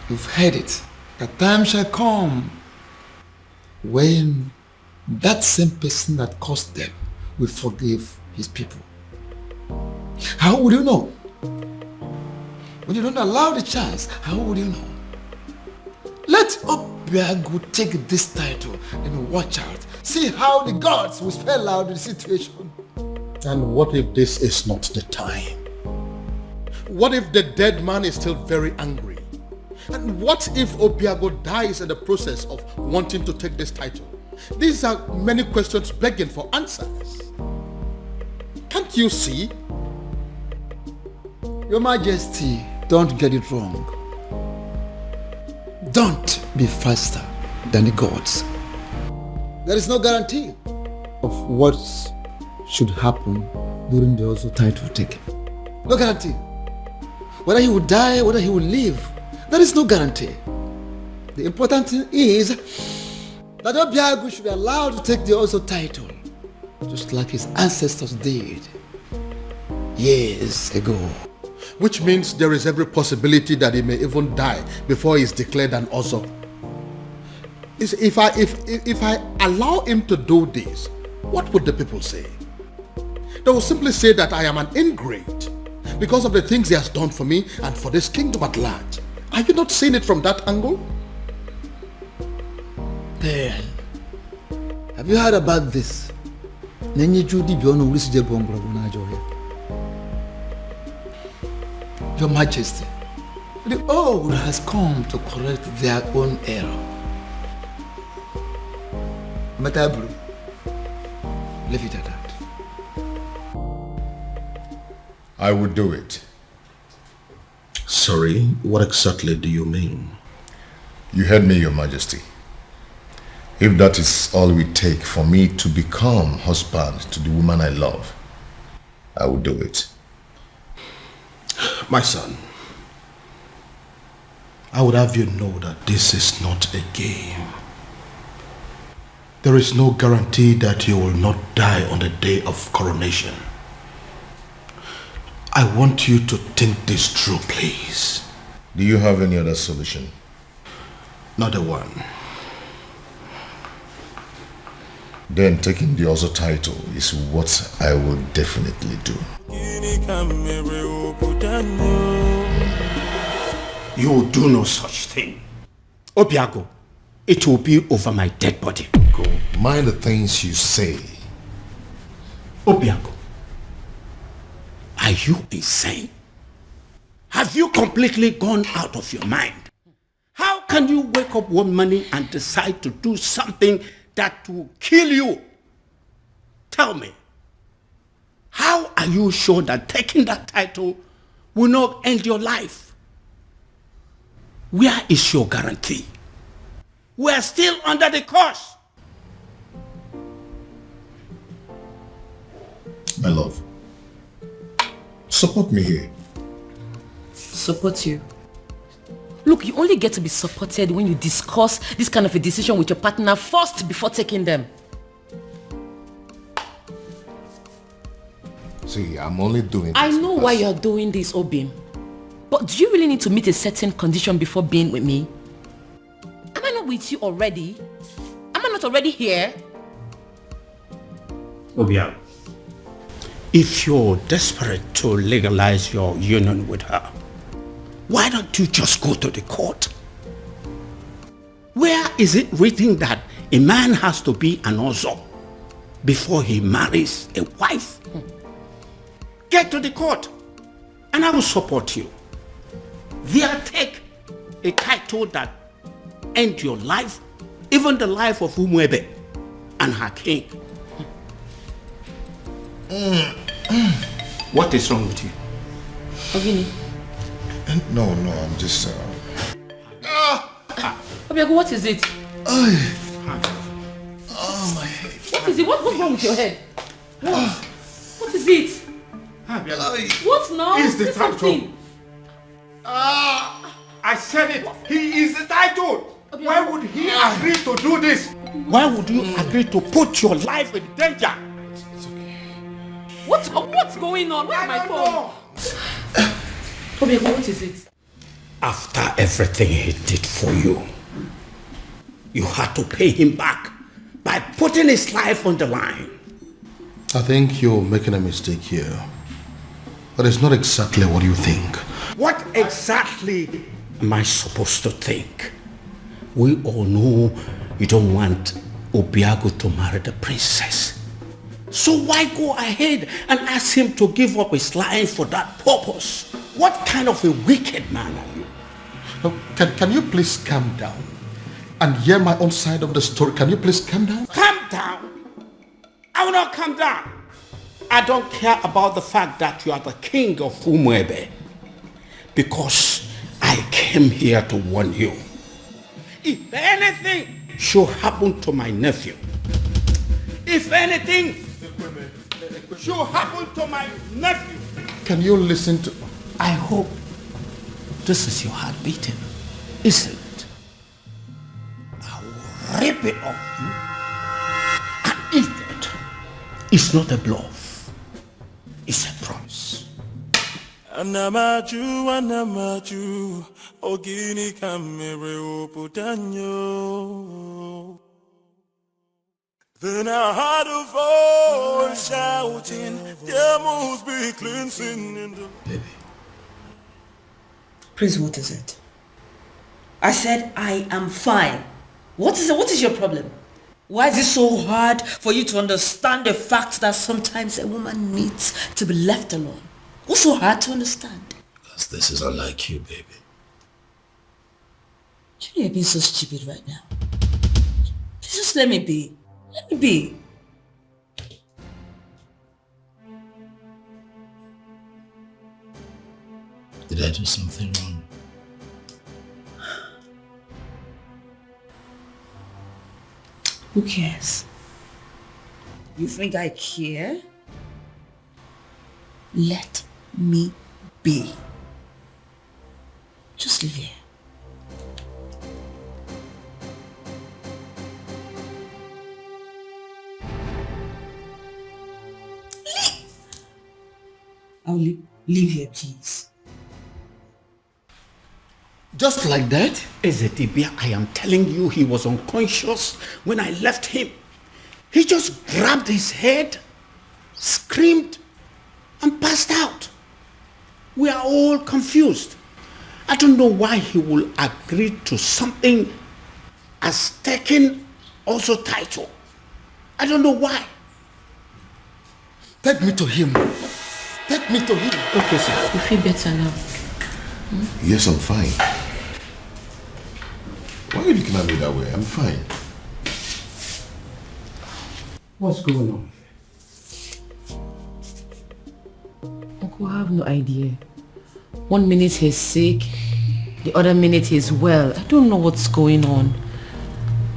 you've heard it, a time shall come when that same person that caused them will forgive his people. How would you know? When you don't allow the chance, how would you know? Let Obiago take this title and watch out. See how the gods will spell out the situation. And what if this is not the time? What if the dead man is still very angry? And what if Obiago dies in the process of wanting to take this title? These are many questions begging for answers. Can't you see? Your Majesty, don't get it wrong. Don't be faster than the gods. There is no guarantee of what should happen during the also title taking. No guarantee. Whether he will die, whether he will live, there is no guarantee. The important thing is that Obiago should be allowed to take the also title, just like his ancestors did years ago. Which means there is every possibility that he may even die before he is declared an Ozo. If I allow him to do this, what would the people say? They will simply say that I am an ingrate because of the things he has done for me and for this kingdom at large. Are you not seeing it from that angle? Then, have you heard about this? Your Majesty, the old has come to correct their own error. Matabru, leave it at that. I would do it. Sorry, what exactly do you mean? You heard me, Your Majesty. If that is all we take for me to become husband to the woman I love, I will do it. My son, I would have you know that this is not a game. There is no guarantee that you will not die on the day of coronation. I want you to think this through, please. Do you have any other solution? Not a one. Then taking the other title is what I will definitely do. You will do no such thing. Obiago, it will be over my dead body. Go. Mind the things you say. Obiago, Are you insane? Have you completely gone out of your mind? How can you wake up one morning and decide to do something that will kill you? Tell me, how are you sure that taking that title will not end your life? Where is your guarantee? We are still under the curse. My love, support me here. Support you? Look, you only get to be supported when you discuss this kind of a decision with your partner first before taking them. See, I'm only doing this. I know why you're doing this, Obim. But do you really need to meet a certain condition before being with me? Am I not with you already? Am I not already here? Obia, if you're desperate to legalize your union with her, why don't you just go to the court? Where is it written that a man has to be an ozo before he marries a wife? Get to the court and I will support you. There, take a title that ends your life, even the life of Umwebe and her king. What is wrong with you? Ogini. No, I'm just... Obiago, what is it? Oh, my head. What is it? What's wrong with your head? What is it? What now? He's the Say title. something. I said it. He is the title. Why would he agree to do this? Why would you agree to put your life in danger? What's going on? Where's my phone? Obiago, what is it? After everything he did for you, you had to pay him back by putting his life on the line. I think you're making a mistake here. But it's not exactly what you think. What exactly am I supposed to think? We all know you don't want Obiago to marry the princess. So why go ahead and ask him to give up his life for that purpose? What kind of a wicked man are you? Can you please calm down and hear my own side of the story? Can you please calm down? Calm down? I will not calm down. I don't care about the fact that you are the king of Umwebe, because I came here to warn you. If anything should happen to my nephew, if anything should happen to my nephew, Can you listen to... I hope this is your heart beating, isn't it? I will rip it off you and eat it. It's not a bluff. It's a promise. Anamaju, ogini kamere oputanyo. Then I heard a voice shouting, there must be cleansing in the... Baby. Prince, what is it? I said I am fine. What is it? What is your problem? Why is it so hard for you to understand the fact that sometimes a woman needs to be left alone? What's so hard to understand? Because this is unlike you, baby. You know you're being so stupid right now. Just let me be. Let me be. Did I do something wrong? Who cares? You think I care? Let me be. Just live here. I'll leave here, please. Just like that? Ezedibia, I am telling you, he was unconscious when I left him. He just grabbed his head, screamed, and passed out. We are all confused. I don't know why he will agree to something as taking also title. I don't know why. Take me to him. Take me to him. Okay, sir. You feel better now? Yes, I'm fine. Why are you looking at me that way? I'm fine. What's going on? Uncle, I have no idea. 1 minute he's sick, the other minute he's well. I don't know what's going on.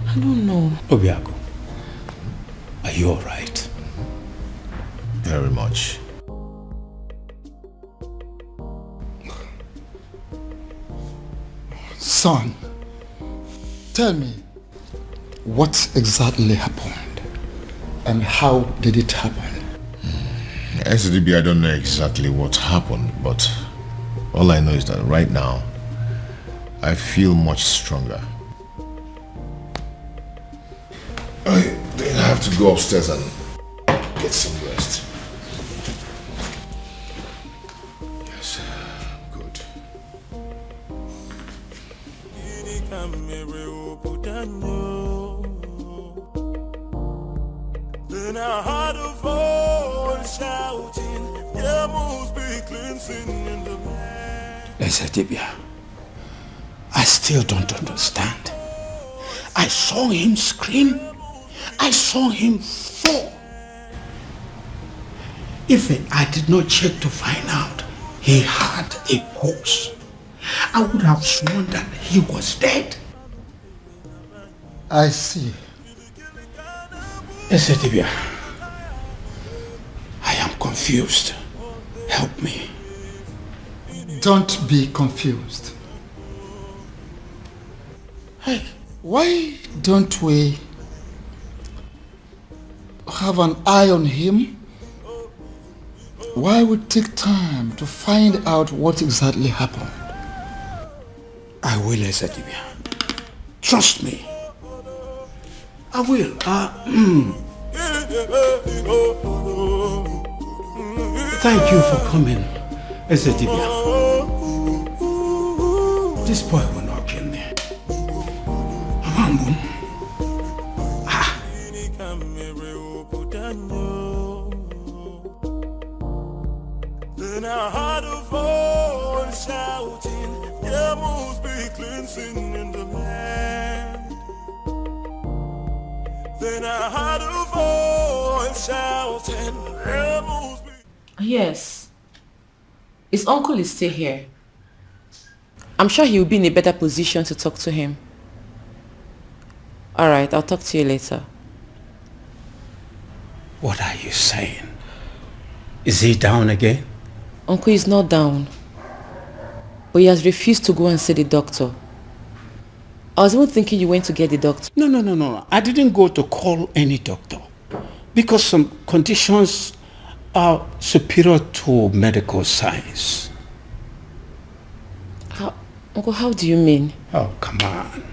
I don't know. Obiago, are you alright? Very much. Son, tell me, what exactly happened? And how did it happen? SDB, I don't know exactly what happened, but all I know is that right now, I feel much stronger. I think I have to go upstairs and get some rest. Yes, good. Then I heard a voice shouting, there must be cleansing in the land. Ezedibia, I still don't understand. I saw him scream. I saw him fall. If I did not check to find out he had a pulse, I would have sworn that he was dead. I see. Ezedibia, I am confused. Help me. Don't be confused. Hey, why don't we have an eye on him? Why we take time to find out what exactly happened? I will, Ezedibia. Trust me. I will. Thank you for coming, Ezedibia. This boy will not kill me. Amambun. Then I heard a voice shouting, there must be cleansing in the land. Then I heard a voice shouting, there must be... Yes. His uncle is still here. I'm sure he will be in a better position to talk to him. Alright, I'll talk to you later. What are you saying? Is he down again? Uncle is not down. But he has refused to go and see the doctor. I was even thinking you went to get the doctor. No. I didn't go to call any doctor. Because some conditions are superior to medical science. Uncle, how do you mean? Oh, come on.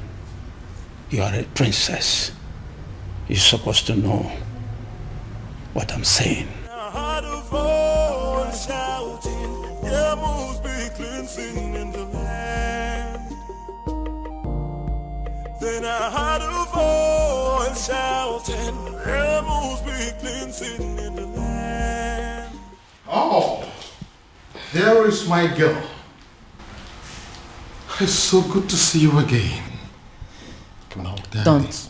You are a princess. You're supposed to know what I'm saying. I heard a voice shouting, there must be cleansing in the land. Then I heard a voice shouting, there must be cleansing in the land. Oh, there is my girl. It's so good to see you again. No, Daddy. Don't.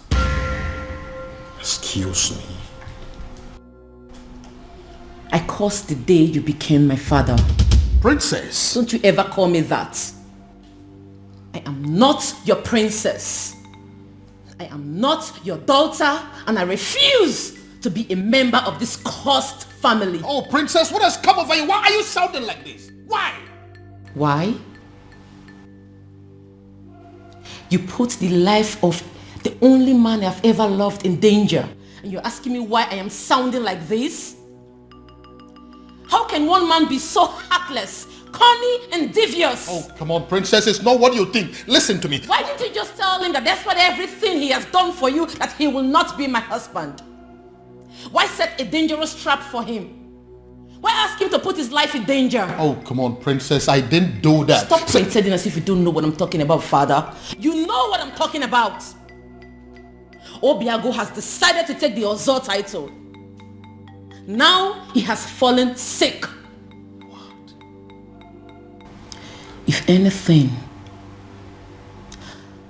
Excuse me. I cursed the day you became my father. Princess. Don't you ever call me that. I am not your princess. I am not your daughter, and I refuse to be a member of this cursed family. Oh, princess, what has come over you? Why are you sounding like this? Why? Why? You put the life of the only man I've ever loved in danger, and you're asking me why I am sounding like this? How can one man be so heartless, corny and devious? Oh, come on, princess, it's not what you think. Listen to me. Why didn't you just tell him that despite everything he has done for you, that he will not be my husband? Why set a dangerous trap for him? Why ask him to put his life in danger? Oh, come on, princess, I didn't do that. Stop pretending as if you don't know what I'm talking about, father. You know what I'm talking about. Obiago has decided to take the Ozor title. Now he has fallen sick. if anything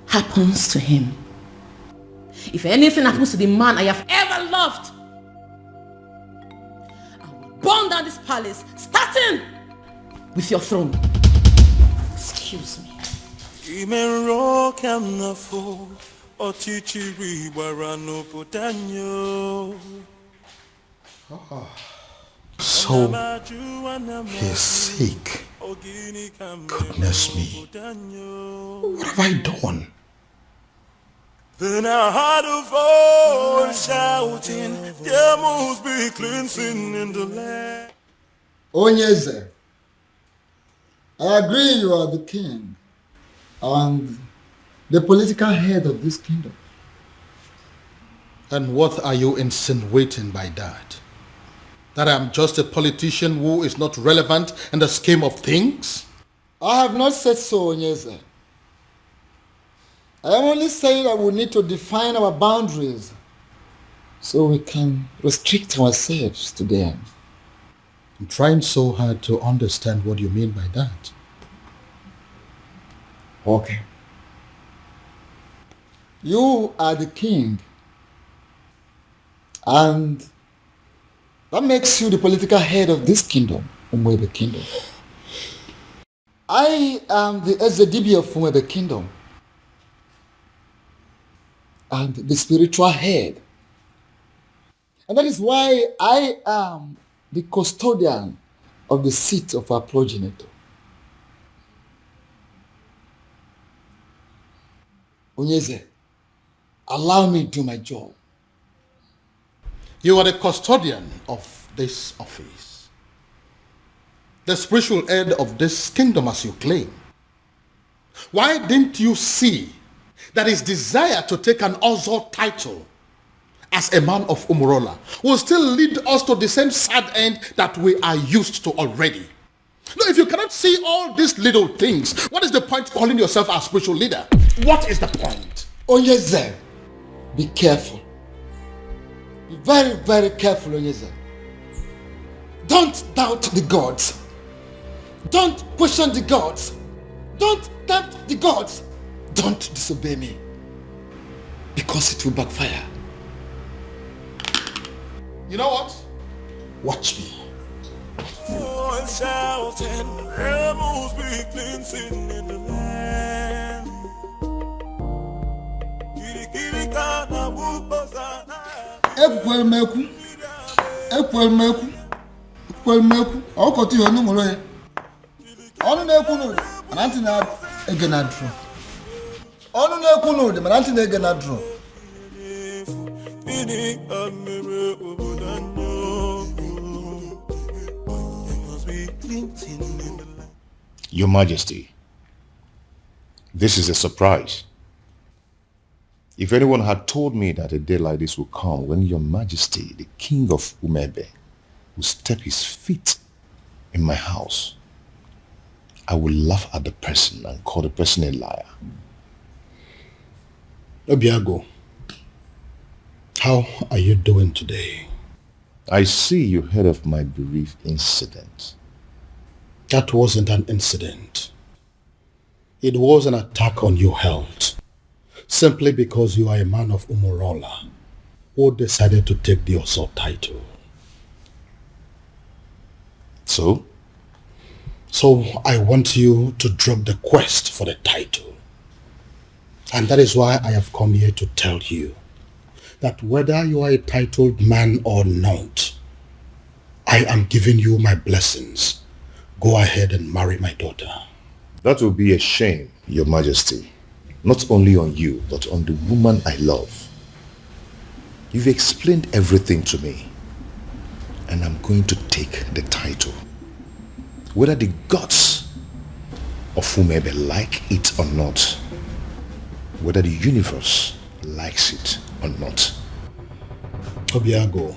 happens to him, if anything happens to the man I have ever loved, I will burn down this palace, starting with your throne. Excuse me. So, he's sick. Goodness me. What have I done? Then I heard a voice shouting, there must be cleansing in the land. Onyeze, I agree you are the king and the political head of this kingdom. And what are you insinuating by that? That I'm just a politician who is not relevant in the scheme of things? I have not said so, Onyeze. I am only saying that we need to define our boundaries so we can restrict ourselves to them. I'm trying so hard to understand what you mean by that. Okay. You are the king, and that makes you the political head of this kingdom, Umwebe Kingdom. I am the Ezedibi of Umwebe Kingdom and the spiritual head. And that is why I am the custodian of the seat of our progenitor. Onyeze, allow me to do my job. You are the custodian of this office, the spiritual head of this kingdom as you claim. Why didn't you see that his desire to take an Ozo title as a man of Umurola will still lead us to the same sad end that we are used to already? No, if you cannot see all these little things, what is the point calling yourself a spiritual leader? What is the point? Onyeze, be careful. Be very, very careful, Onyeze. Don't doubt the gods. Don't question the gods. Don't tempt the gods. Don't disobey me, because it will backfire. You know what? Watch me. Shouting, there must be cleansing in the land. Ekwelmeku, ọkọtụ ihe ọnụ nwere ya. Ọnụ na-ekwu n'ụdị, mana ntị na-ege na drum. Ọnụ na-ekwu n'ụdị, mana ntị na-ege na drum. Your Majesty, this is a surprise. If anyone had told me that a day like this would come when Your Majesty, the King of Umebe, will step his feet in my house, I would laugh at the person and call the person a liar. Obiago, how are you doing today? I see you heard of my bereaved incident. That wasn't an incident. It was an attack on your health, simply because you are a man of Umurola who decided to take the Oso title. So? So I want you to drop the quest for the title. And that is why I have come here to tell you that whether you are a titled man or not, I am giving you my blessings. Go ahead and marry my daughter. That will be a shame, Your Majesty. Not only on you, but on the woman I love. You've explained everything to me, and I'm going to take the title. Whether the gods of Umebe like it or not, whether the universe likes it or not. Obiago,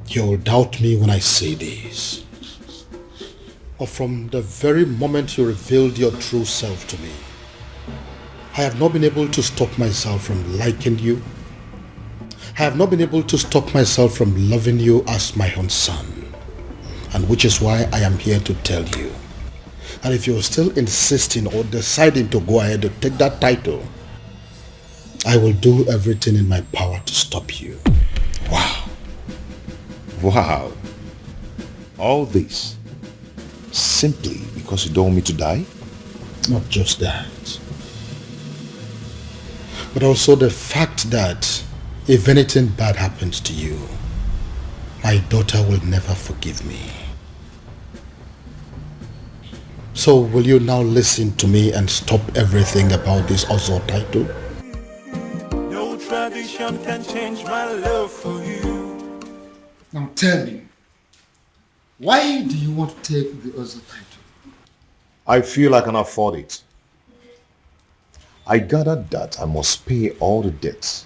you'll doubt me when I say this. But from the very moment you revealed your true self to me, I have not been able to stop myself from liking you. I have not been able to stop myself from loving you as my own son. And which is why I am here to tell you And if you're still insisting or deciding to go ahead to take that title, I will do everything in my power to stop you. Wow. Wow. All this simply because you don't want me to die? Not just that, but also the fact that if anything bad happens to you, my daughter will never forgive me. So will you now listen to me and stop everything about this Ozo title? No tradition can change my love for you. Now tell me, why do you want to take the Ozo title? I feel I can afford it. I gathered that I must pay all the debts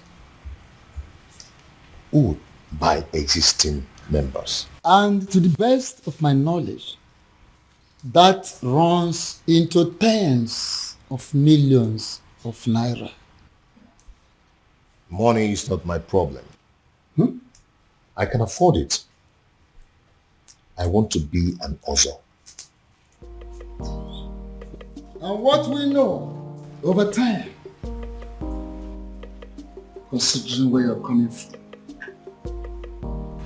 owed by existing members. And to the best of my knowledge, that runs into tens of millions of naira. Money is not my problem. I can afford it. I want to be an Ozo. And what we know over time, considering where you're coming from,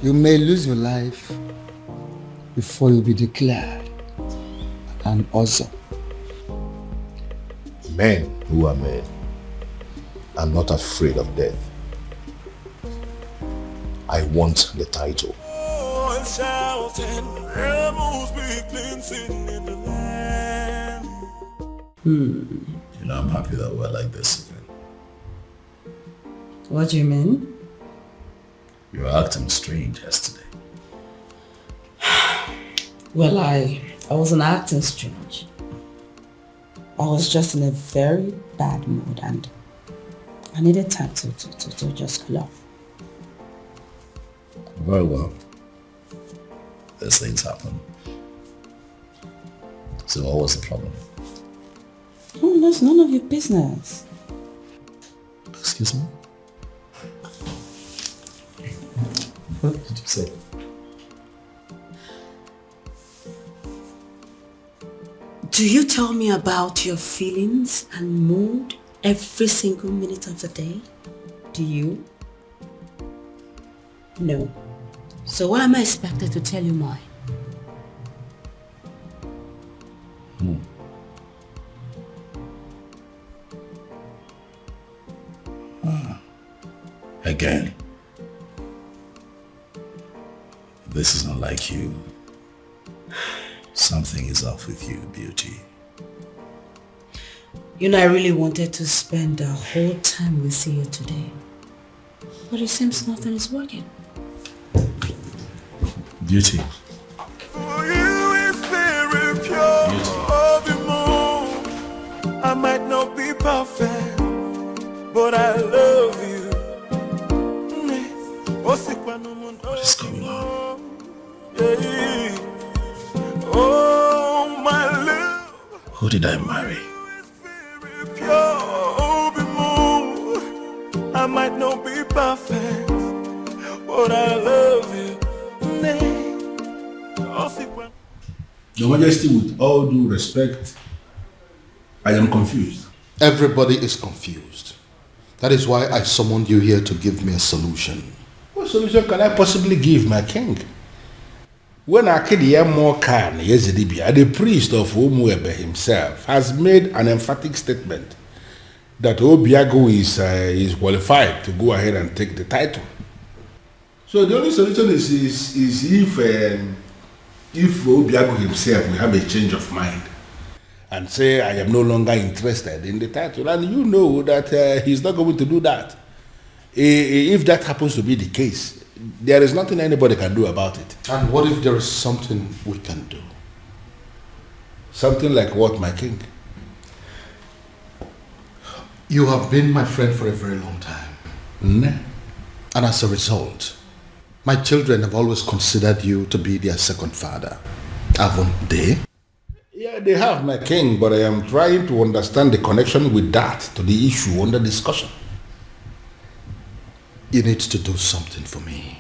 you may lose your life before you'll be declared an Ozo. Men who are men are not afraid of death. I want the title. Oh, and shouting, rebels begin singing in the land. You know, I'm happy that we're like this again. What do you mean? You were acting strange yesterday. Well, I wasn't acting strange. I was just in a very bad mood and I needed time to just cool off. Very well. These things happen. So what was the problem? Oh, that's none of your business. Excuse me? What did you say? Do you tell me about your feelings and mood every single minute of the day? Do you? No. So why am I expected to tell you mine? Again. This is not like you. Something is off with you, beauty. You know, I really wanted to spend the whole time with you today. But it seems nothing is working. Beauty. For you is very pure. The moon. I might not be perfect, but I love you. What is going on? Oh, my love. Who did I marry? Pure, the moon. I might not be perfect, but I love you. Your Majesty, with all due respect, I am confused. Everybody is confused. That is why I summoned you here to give me a solution. What solution can I possibly give, my king? When Akidi Khan Yezidibia, the priest of Umuebe himself, has made an emphatic statement that Obiago is qualified to go ahead and take the title. So the only solution is if Obiago himself will have a change of mind and say, I am no longer interested in the title. And you know that he's not going to do that. If that happens to be the case, there is nothing anybody can do about it. And what if there is something we can do? Something like what, my king? You have been my friend for a very long time. And as a result, my children have always considered you to be their second father. Haven't they? Yeah, they have, my king, but I am trying to understand the connection with that to the issue under discussion. You need to do something for me.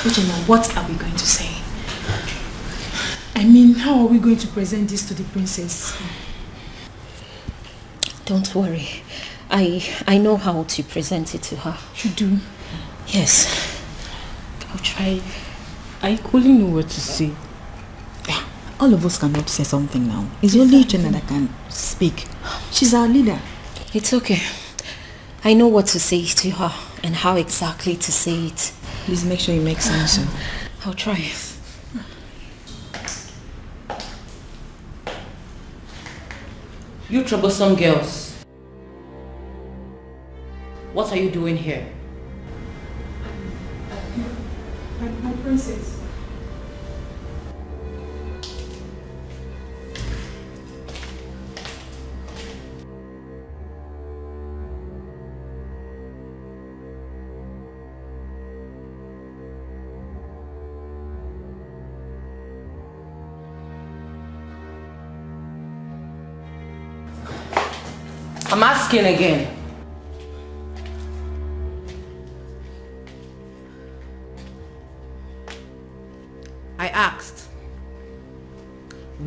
Uchenna, what are we going to say? I mean, how are we going to present this to the princess? Don't worry. I know how to present it to her. You do? Yes. I'll try. I couldn't know what to say. All of us cannot say something now. It's only Uchenna that can speak. She's our leader. It's okay. I know what to say to her and how exactly to say it. Please make sure you make sense. I'll try. You troublesome girls. What are you doing here? My princess. I'm asking again. I asked,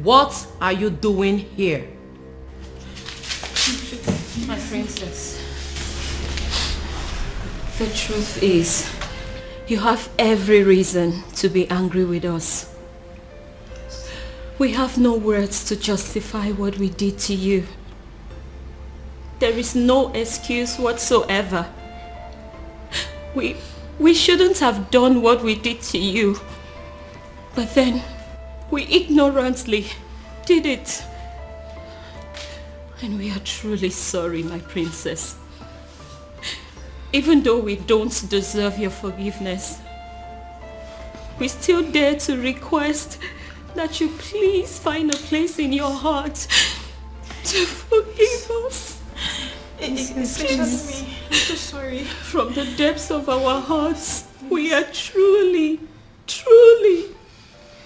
what are you doing here? My princess, the truth is, you have every reason to be angry with us. We have no words to justify what we did to you. There is no excuse whatsoever. We shouldn't have done what we did to you. But then, we ignorantly did it. And we are truly sorry, my princess. Even though we don't deserve your forgiveness, we still dare to request that you please find a place in your heart to forgive us. Excuse me. I'm so sorry. From the depths of our hearts, we are truly, truly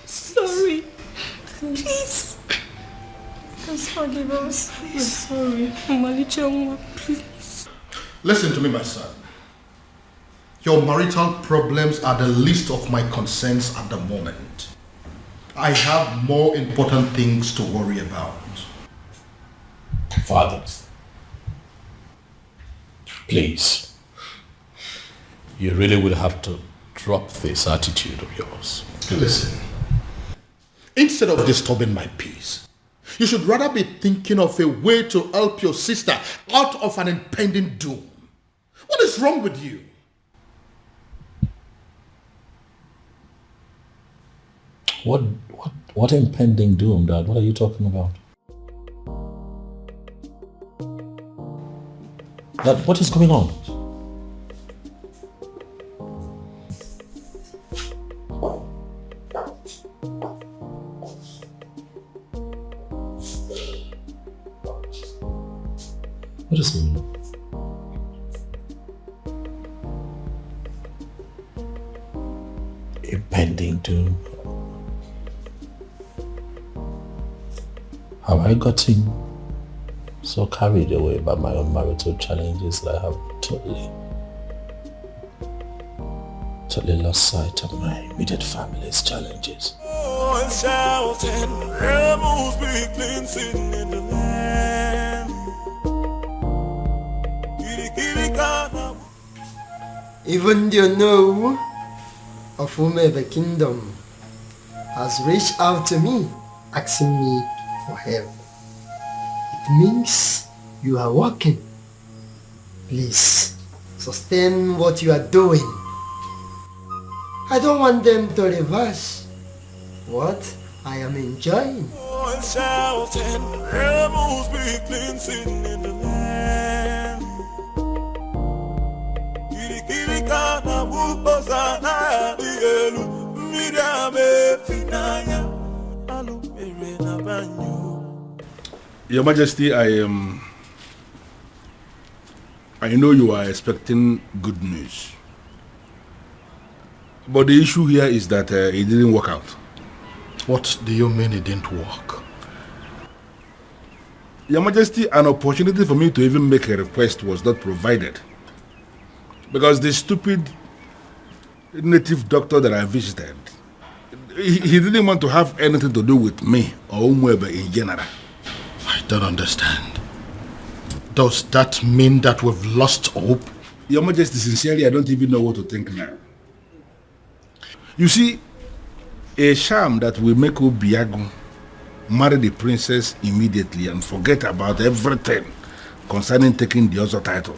sorry. Please. Please forgive us. We're sorry. Malichangwa, please. Listen to me, my son. Your marital problems are the least of my concerns at the moment. I have more important things to worry about. Father, please, you really would have to drop this attitude of yours. Listen, instead of disturbing my peace, you should rather be thinking of a way to help your sister out of an impending doom. What is wrong with you? What impending doom, Dad? What are you talking about? Dad, what is going on? What is going on? Impending doom. Have I gotten so carried away by my own marital challenges that I have totally lost sight of my immediate family's challenges? Oh, shouting, rebels be clean sitting in the land. Even the know of whomever kingdom has reached out to me, asking me for help. It means you are working. Please, sustain what you are doing. I don't want them to reverse what I am enjoying. Oh, shouting, rebels be clean sitting in the land. Your Majesty, I know you are expecting good news. But the issue here is that it didn't work out. What do you mean it didn't work? Your Majesty, an opportunity for me to even make a request was not provided. Because the stupid native doctor that I visited, he didn't want to have anything to do with me or Umwebe in general. I don't understand. Does that mean that we've lost hope? Your Majesty, sincerely, I don't even know what to think now. You see, a sham that will make Obiago marry the princess immediately and forget about everything concerning taking the other title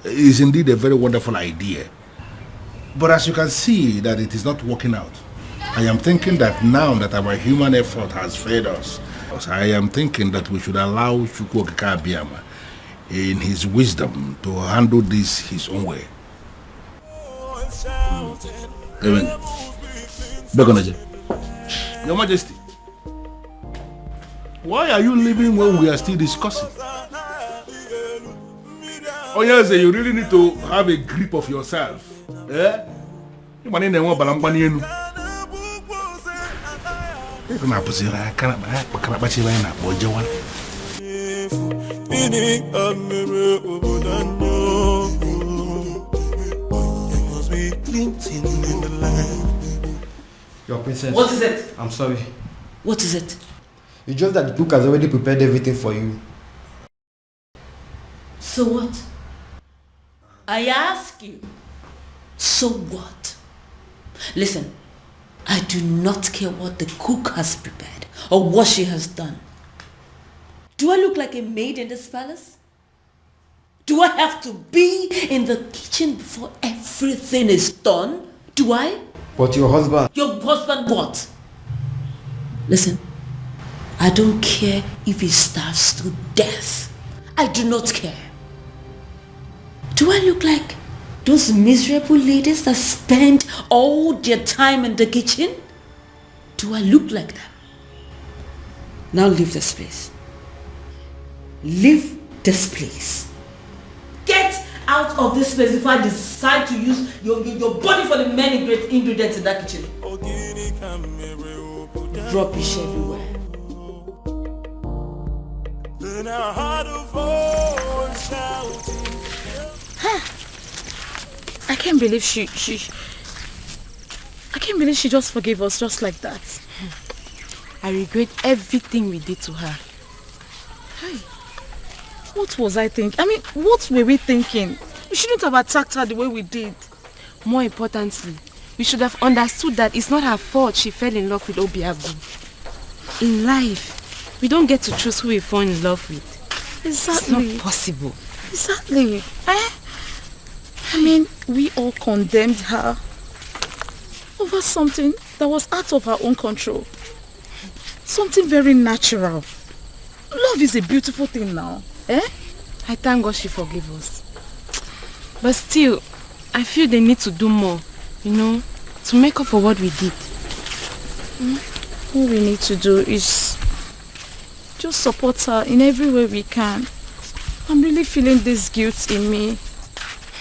is indeed a very wonderful idea. But as you can see that it is not working out, I am thinking that now that our human effort has failed us, I am thinking that we should allow Chukwuokika Abiyama in his wisdom to handle this his own way. Your Majesty, why are you leaving when we are still discussing? Oh yes, you really need to have a grip of yourself. Eh? Your princess. What is it? I'm sorry. What is it? It's just that the cook has already prepared everything for you. So what? I ask you. So what? Listen, I do not care what the cook has prepared or what she has done. Do I look like a maid in this palace? Do I have to be in the kitchen before everything is done? Do I? But your husband... Your husband what? Listen, I don't care if he starves to death. I do not care. Do I look like those miserable ladies that spend all their time in the kitchen? Do I look like them? Now leave this place. Leave this place. Get out of this place before I decide to use your body for the many great ingredients in that kitchen. Rubbish everywhere. I can't believe she just forgave us just like that. I regret everything we did to her. Hey, what was I thinking? I mean, what were we thinking? We shouldn't have attacked her the way we did. More importantly, we should have understood that it's not her fault she fell in love with Obiagu. In life, we don't get to choose who we fall in love with. Exactly. It's not possible. Exactly. I mean, we all condemned her over something that was out of her own control. Something very natural. Love is a beautiful thing now. Eh? I thank God she forgave us. But still, I feel they need to do more, to make up for what we did. All we need to do is just support her in every way we can. I'm really feeling this guilt in me.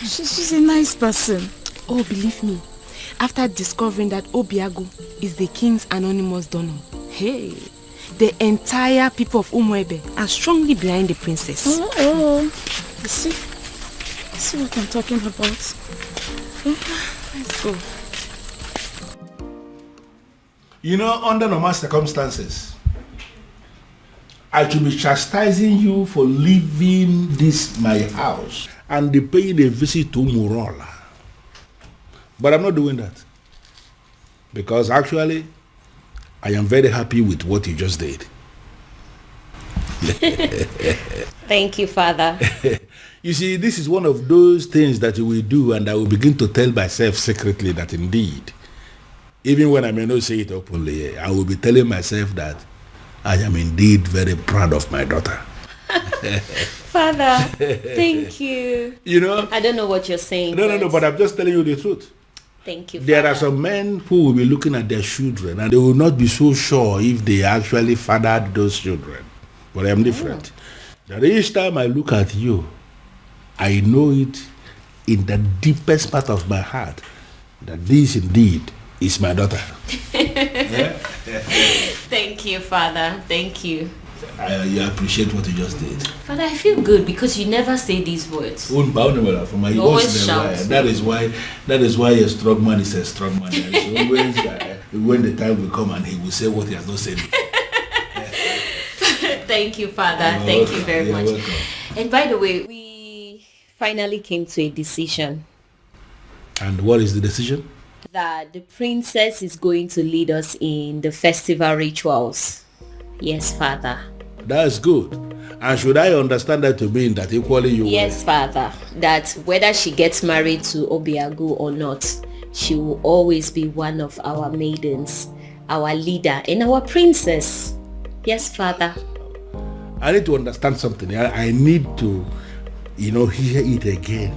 She's a nice person. Oh, believe me, after discovering that Obiagu is the king's anonymous donor, hey, the entire people of Umuebe are strongly behind the princess. Oh. You see what I'm talking about? Let's go. Under normal circumstances, I should be chastising you for leaving this my house and paying a visit to Umurola. But I'm not doing that. Because actually, I am very happy with what you just did. Thank you, Father. You see, this is one of those things that you will do, and I will begin to tell myself secretly that indeed, even when I may not say it openly, I will be telling myself that I am indeed very proud of my daughter. Father, thank you. I don't know what you're saying. No, but I'm just telling you the truth. Thank you, There Father. are some men who will be looking at their children and they will not be so sure if they actually fathered those children. But I am different. That each time I look at you, I know it in the deepest part of my heart that this indeed is my daughter. Thank you, Father. Thank you. You appreciate what you just did. Father, I feel good because you never say these words. You always shout. That is why a strong man is a strong man. Always, when the time will come and he will say what he has not said. Thank you, Father. You're Thank welcome. you very You're much. welcome. And by the way, we finally came to a decision And what is the decision? that the princess is going to lead us in the festival rituals. Yes, Father. That's good. And should I understand that to mean that equally you Yes, Father. That whether she gets married to Obiagu or not, she will always be one of our maidens, our leader, and our princess. Yes, Father. I need to understand something. I need to, hear it again.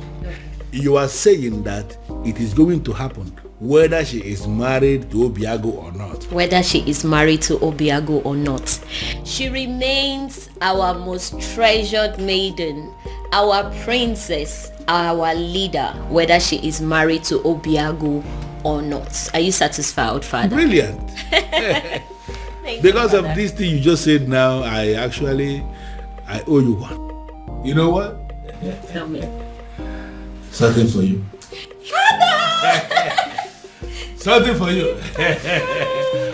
You are saying that it is going to happen whether she is married to Obiago or not. Whether she is married to Obiago or not, she remains our most treasured maiden, our princess, our leader, whether she is married to Obiago or not. Are you satisfied, Father? Brilliant. Because of this thing you just said now, I owe you one. You know what? Tell me. Something for you. Something for you.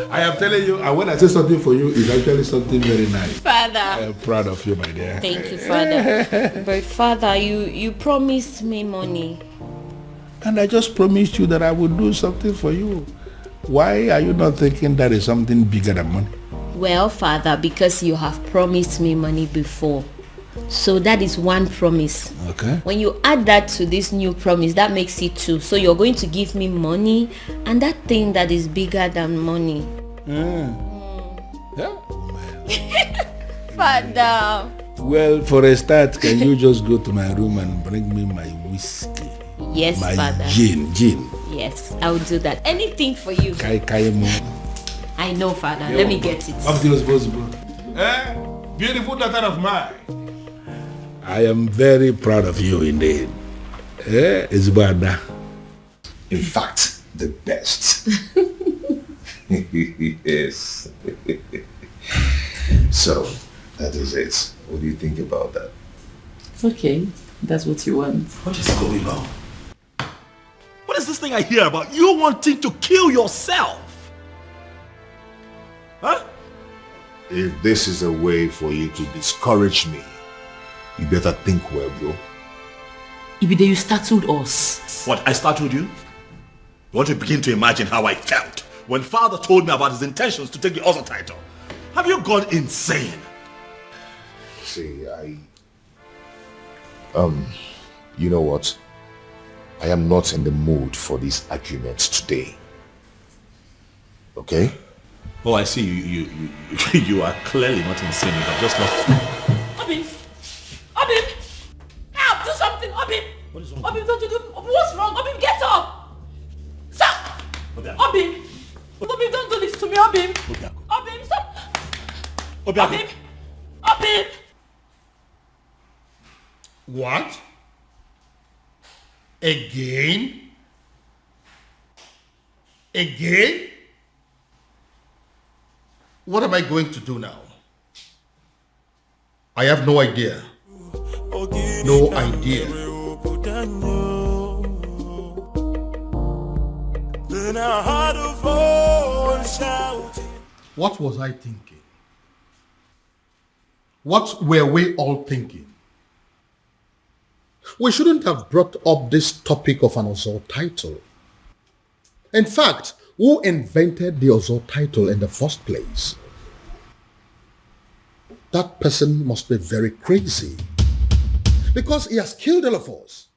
I am telling you, and when I say something for you, it's actually something very nice. Father. I am proud of you, my dear. Thank you, Father. But Father, you promised me money. And I just promised you that I would do something for you. Why are you not thinking that is something bigger than money? Well, Father, because you have promised me money before. So that is one promise. Okay. When you add that to this new promise, that makes it two. So you're going to give me money and that thing that is bigger than money. Yeah. Father. Well, for a start, can you just go to my room and bring me my whiskey? Yes, my Father. Gin. Yes, I will do that. Anything for you. I know, Father. Let me get it. Up to your responsible. Beautiful daughter of mine. I am very proud of you indeed. It's bad. In fact, the best. Yes. So, that is it. What do you think about that? It's okay. That's what you want. What is going on? What is this thing I hear about? You wanting to kill yourself? Huh? If this is a way for you to discourage me, you better think well, bro. Ibide, you startled us. What, I startled you? You want to begin to imagine how I felt when father told me about his intentions to take the other title. Have you gone insane? See, you know what? I am not in the mood for these arguments today. Okay? Oh, I see. You are clearly not insane. You are just not. Obim! Help! Do something! Obim! What is wrong? Obim, don't you do... What's wrong? Obim, get up! Stop! Obim! Obim, don't do this to me, Obim! Obim, stop! Obim! What? Again? Again? What am I going to do now? I have no idea. No idea. What was I thinking? What were we all thinking? We shouldn't have brought up this topic of an Ozor title. In fact, who invented the Ozor title in the first place? That person must be very crazy. Because he has killed all of us.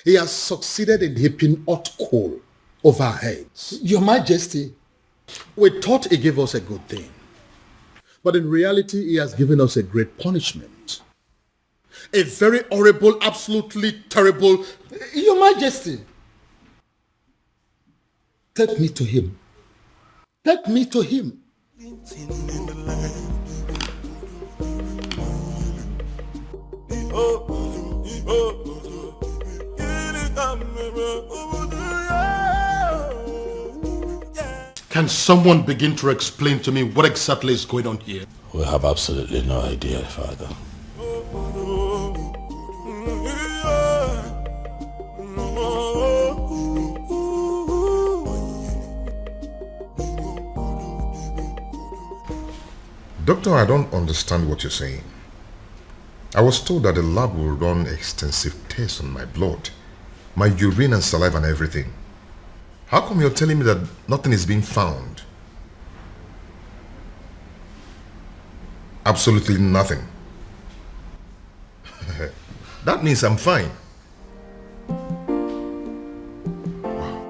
He has succeeded in heaping hot coal over our heads. Your Majesty. We thought he gave us a good thing. But in reality, he has given us a great punishment. A very horrible, absolutely terrible... Your Majesty. Take me to him. Take me to him. Can someone begin to explain to me what exactly is going on here? We have absolutely no idea, Father. Doctor, I don't understand what you're saying. I was told that the lab will run extensive tests on my blood, my urine and saliva and everything. How come you're telling me that nothing is being found? Absolutely nothing. That means I'm fine. Wow.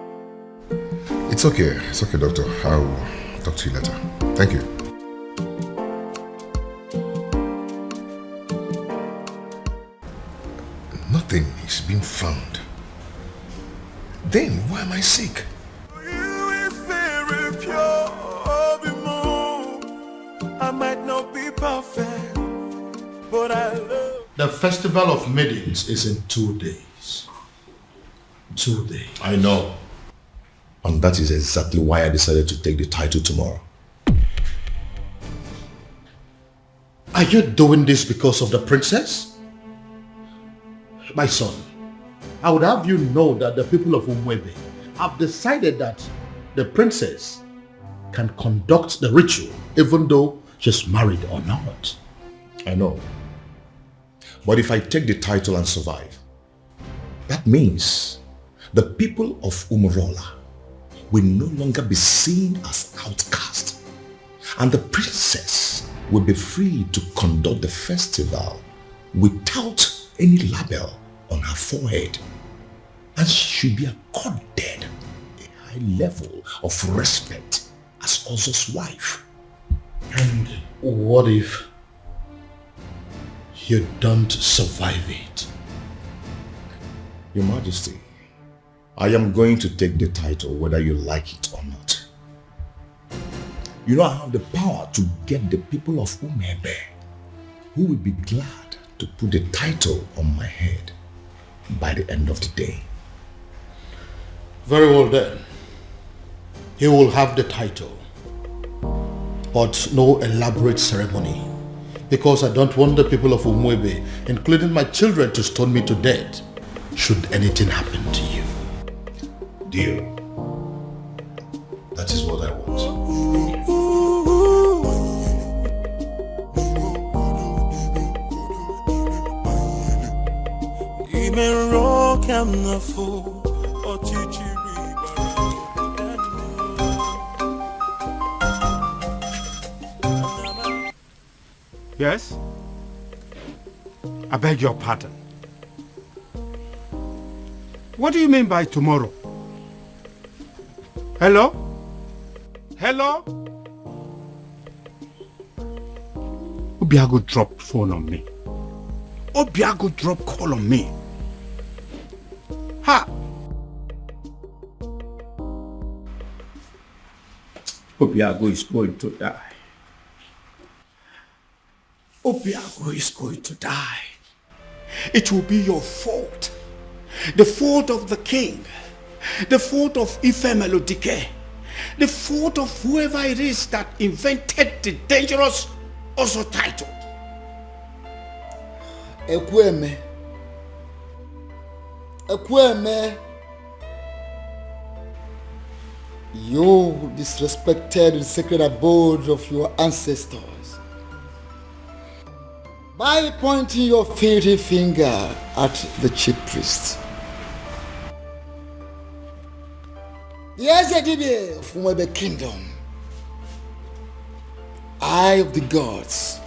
It's okay, doctor. I'll talk to you later. Thank you. Nothing is being found. Then why am I sick? I might not be perfect, but I love. The festival of maidens is in 2 days. 2 days. I know. And that is exactly why I decided to take the title tomorrow. Are you doing this because of the princess? My son, I would have you know that the people of Umwebe have decided that the princess can conduct the ritual even though she's married or not. I know. But if I take the title and survive, that means the people of Umurola will no longer be seen as outcasts, and the princess will be free to conduct the festival without any label on her forehead, and she should be accorded a high level of respect as Ozo's wife. And what if you don't survive it? Your Majesty, I am going to take the title whether you like it or not. You know I have the power to get the people of Umebe who will be glad to put the title on my head by the end of the day. Very well then. He will have the title, but no elaborate ceremony, because I don't want the people of Umwebe, including my children, to stone me to death should anything happen to you. Dear, that is what I want. Even rock I'm not fool or chichi. Yes? I beg your pardon. What do you mean by tomorrow? Hello? Hello? Obiago dropped phone on me. Obiago dropped call on me. Ha! Obiago is going to die. Obiago is going to die. It will be your fault. The fault of the king. The fault of Ife Melodike. The fault of whoever it is that invented the dangerous Ozo title. Ekweme. Ekweme. You disrespected the sacred abode of your ancestors by pointing your filthy finger at the chief priest. The Ezedibe of Umwebe Kingdom, eye of the gods,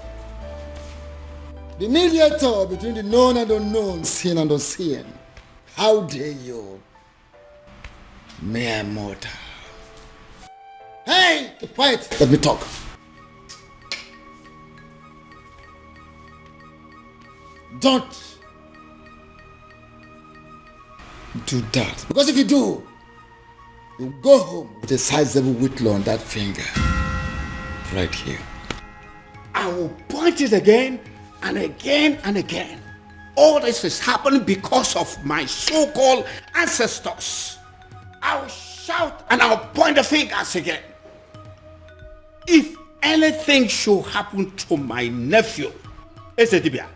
the mediator between the known and unknown, seen and unseen. How dare you, mere mortal? Hey, keep quiet. Let me talk. Don't do that. Because if you do, you go home with a sizable whitlow on that finger. Right here. I will point it again and again and again. All this is happening because of my so-called ancestors. I will shout and I'll point the fingers again. If anything should happen to my nephew, Esedibia,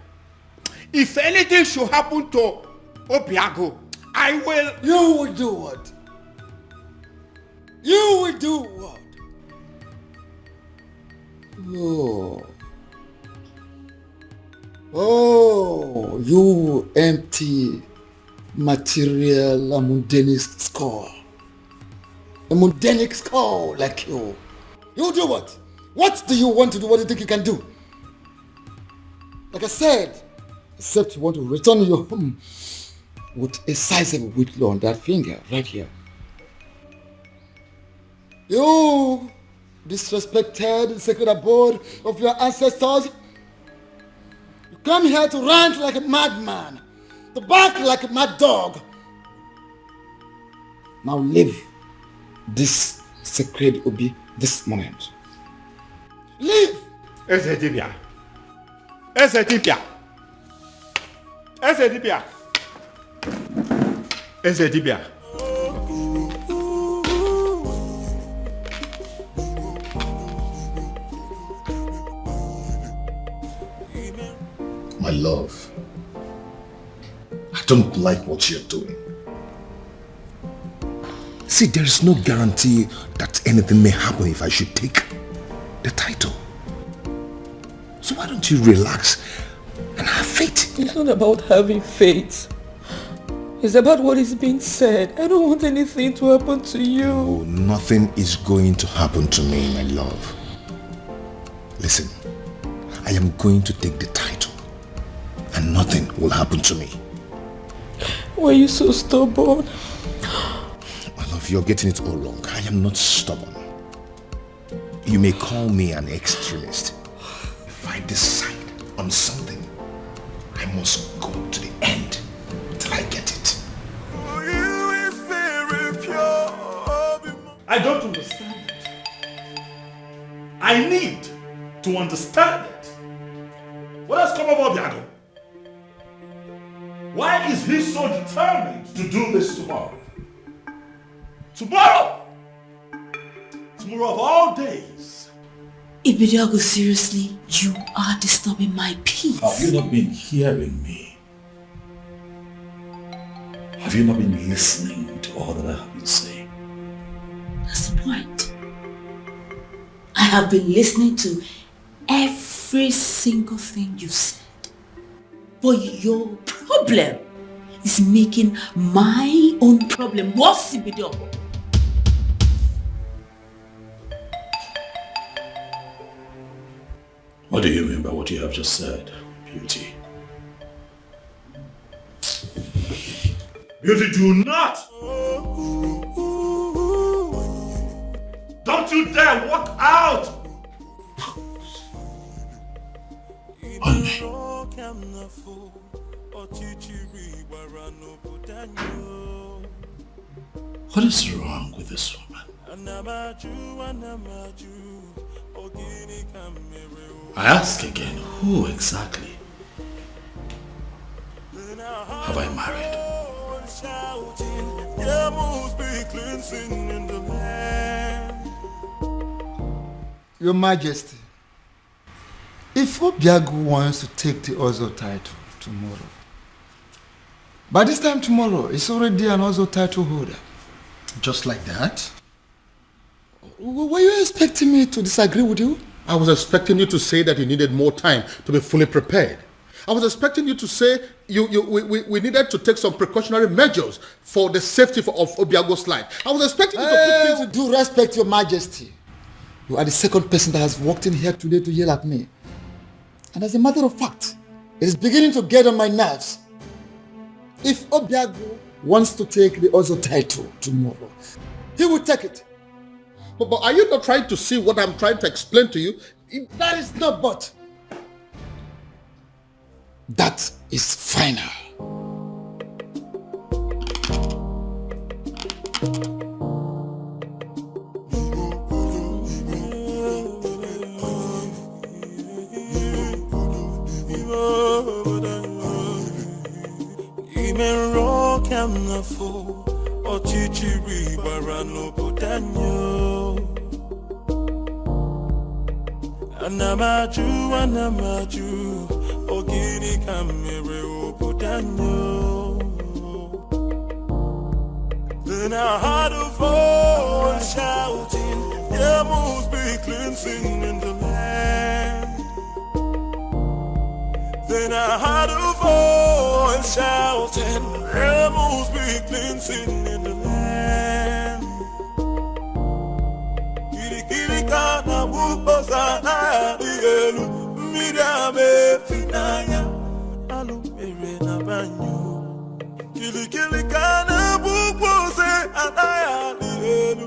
if anything should happen to Obiago, I will... You will do what? You will do what? Oh, you empty material, a mundane skull. A mundane skull like you. You do what? What do you want to do? What do you think you can do? Like I said, except you want to return your home with a sizable whitlow on that finger right here. You disrespected the sacred abode of your ancestors. You come here to rant like a madman, to bark like a mad dog. Now leave this sacred Obi this moment. Leave! Esedibia. Esedibia. Esedibia. Esedibia. My love, I don't like what you're doing. See, there is no guarantee that anything may happen if I should take the title. So why don't you relax and have faith? It's not about having faith. It's about what is being said. I don't want anything to happen to you. Oh, nothing is going to happen to me, my love. Listen, I am going to take the title and nothing will happen to me. Why are you so stubborn? My love, you're getting it all wrong. I am not stubborn. You may call me an extremist. If I decide on something, I must go to the end till I get it. I don't understand it. I need to understand it. What has come over Biago? Why is he so determined to do this tomorrow? Tomorrow! Tomorrow of all days. Ibiago, seriously, you are disturbing my peace. Have you not been hearing me? Have you not been listening to all that I have been saying? That's the point. I have been listening to every single thing you said. But your problem is making my own problem worse, Ibiago. What do you mean by what you have just said, Beauty? Beauty, do not! Don't you dare walk out! What is wrong with this woman? I ask again, who exactly have I married? Your Majesty, if Obiago wants to take the Ozo title tomorrow, by this time tomorrow, it's already an Ozo title holder. Just like that? Were you expecting me to disagree with you? I was expecting you to say that you needed more time to be fully prepared. I was expecting you to say we needed to take some precautionary measures for the safety of Obiago's life. I was expecting you to put things... With due respect, Your Majesty, you are the second person that has walked in here today to yell at me. And as a matter of fact, it is beginning to get on my nerves. If Obiago wants to take the Ozo title tomorrow, he will take it. But are you not trying to see what I'm trying to explain to you? That is not but. That is final. Anamaju, ogini kamere obudanyo. Then I heard a voice shouting, there must be cleansing in the land. Then I heard a voice shouting, there must be cleansing in the land. Kirikana bukosana dielu, midame finaya, alumere na banyo. Kirikana bukose anaya dielu,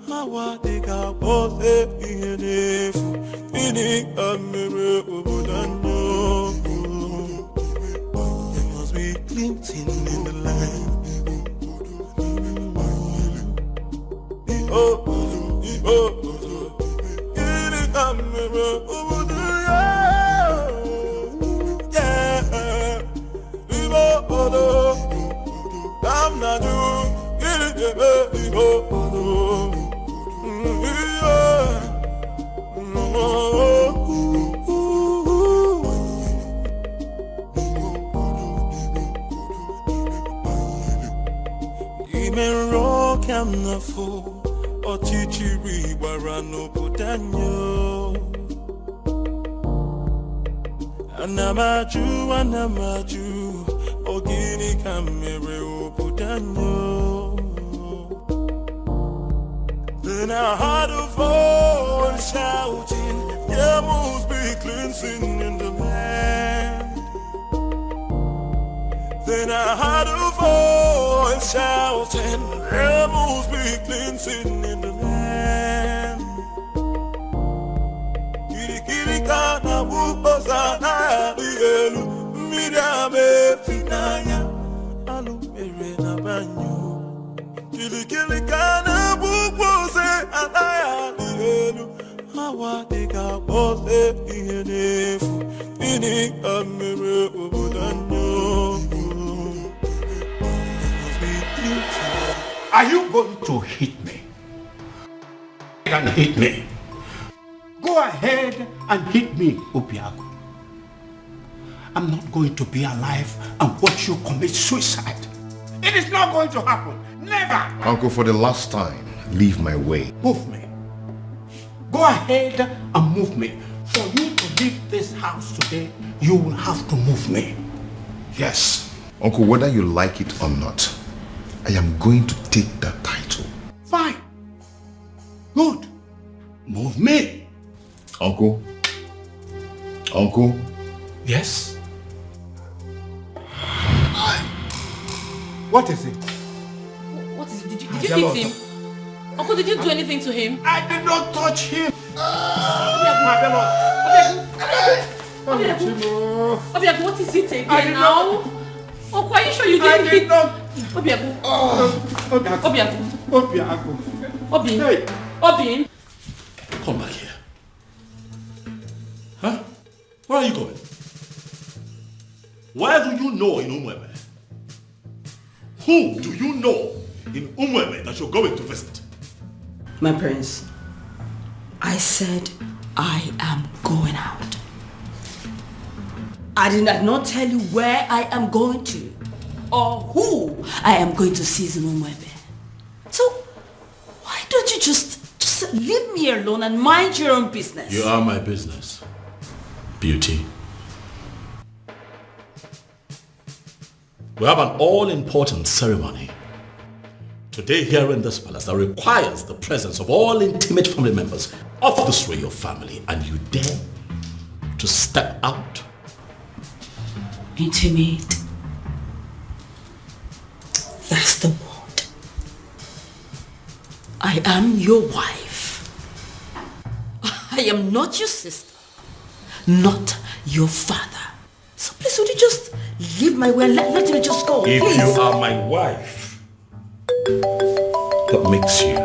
hawa deka pose ihenefu, ini kamere obudanyo. There must be cleansing in the land. Ochichiri warano budanyo. Anamaju, ogini kamere obudanyo. Then I heard a voice shouting, there must be cleansing in the land. Then I heard a voice shouting, there must be cleansing in the land. Kirikana bukosana dielu, midame finaya, alumere na banyo. Kirikana bukose anaya dielu, hawa deka pose ihenefu, ini kamere obudanyo. Are you going to hit me? And hit me. Go ahead and hit me, Obiago. I'm not going to be alive and watch you commit suicide. It is not going to happen. Never. Uncle, for the last time, leave my way. Move me. Go ahead and move me. For you to leave this house today, you will have to move me. Yes. Uncle, whether you like it or not, I am going to take that title. Fine. Good. Move me. Uncle? Uncle? Yes? What is it? What is it? Did you hit him? Uncle, did you do anything to him? I did not touch him. Obiago, what is it again now? Uncle, are you sure you didn't hit? Obiago. Obiago. Come back here. Huh? Where are you going? Where do you know in Umwebe? Who do you know in Umwebe that you're going to visit? My prince, I said I am going out. I did not tell you where I am going to or who I am going to see in Umwebe. So why don't you just leave me alone and mind your own business? You are my business, Beauty. We have an all-important ceremony today here in this palace that requires the presence of all intimate family members of this royal family, and you dare to step out? Intimate. That's the word. I am your wife. I am not your sister, not your father. So please, would you just leave my way and let me just go, If please? you are my wife, that makes you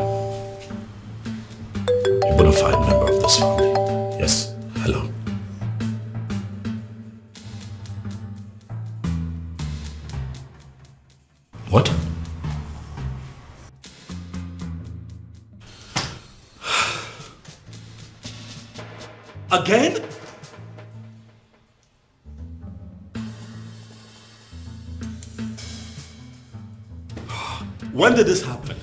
a bona fide member of this family. Yes, hello. What? Again? When did this happen?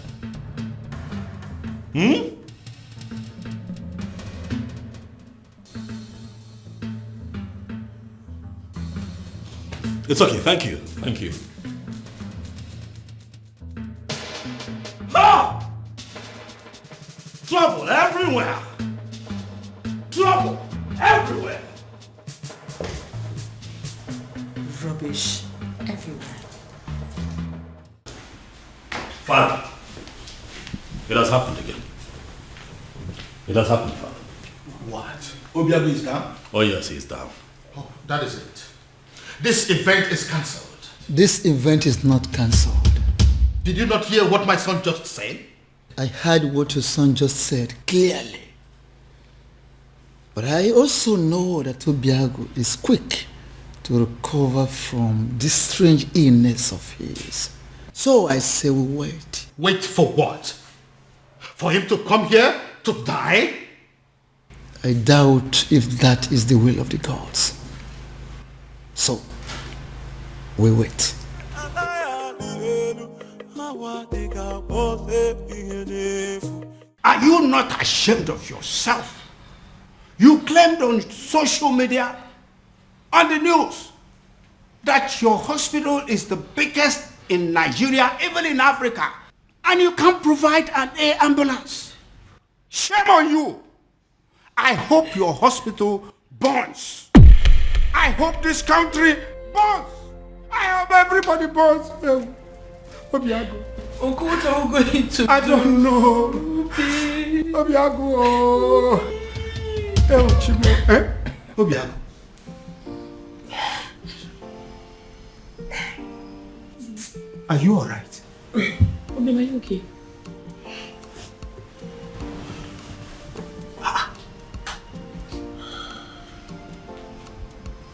It's okay, thank you. Thank you. Ah! Trouble everywhere! Trouble everywhere! Rubbish everywhere. Father, it has happened again. It has happened, Father. What? Obiago is down? Oh yes, he's down. Oh, that is it. This event is cancelled. This event is not cancelled. Did you not hear what my son just said? I heard what your son just said clearly. But I also know that Obiago is quick to recover from this strange illness of his. So I say we wait. Wait for what? For him to come here to die? I doubt if that is the will of the gods. So, we wait. Are you not ashamed of yourself? You claimed on social media, on the news, that your hospital is the biggest in Nigeria, even in Africa, and you can't provide an air ambulance. Shame on you. I hope your hospital burns. I hope this country burns. I hope everybody burns. Obiago. Uncle, what are we going to do? I don't know. Obiago. Obiago. Are you alright? Obi, are you okay?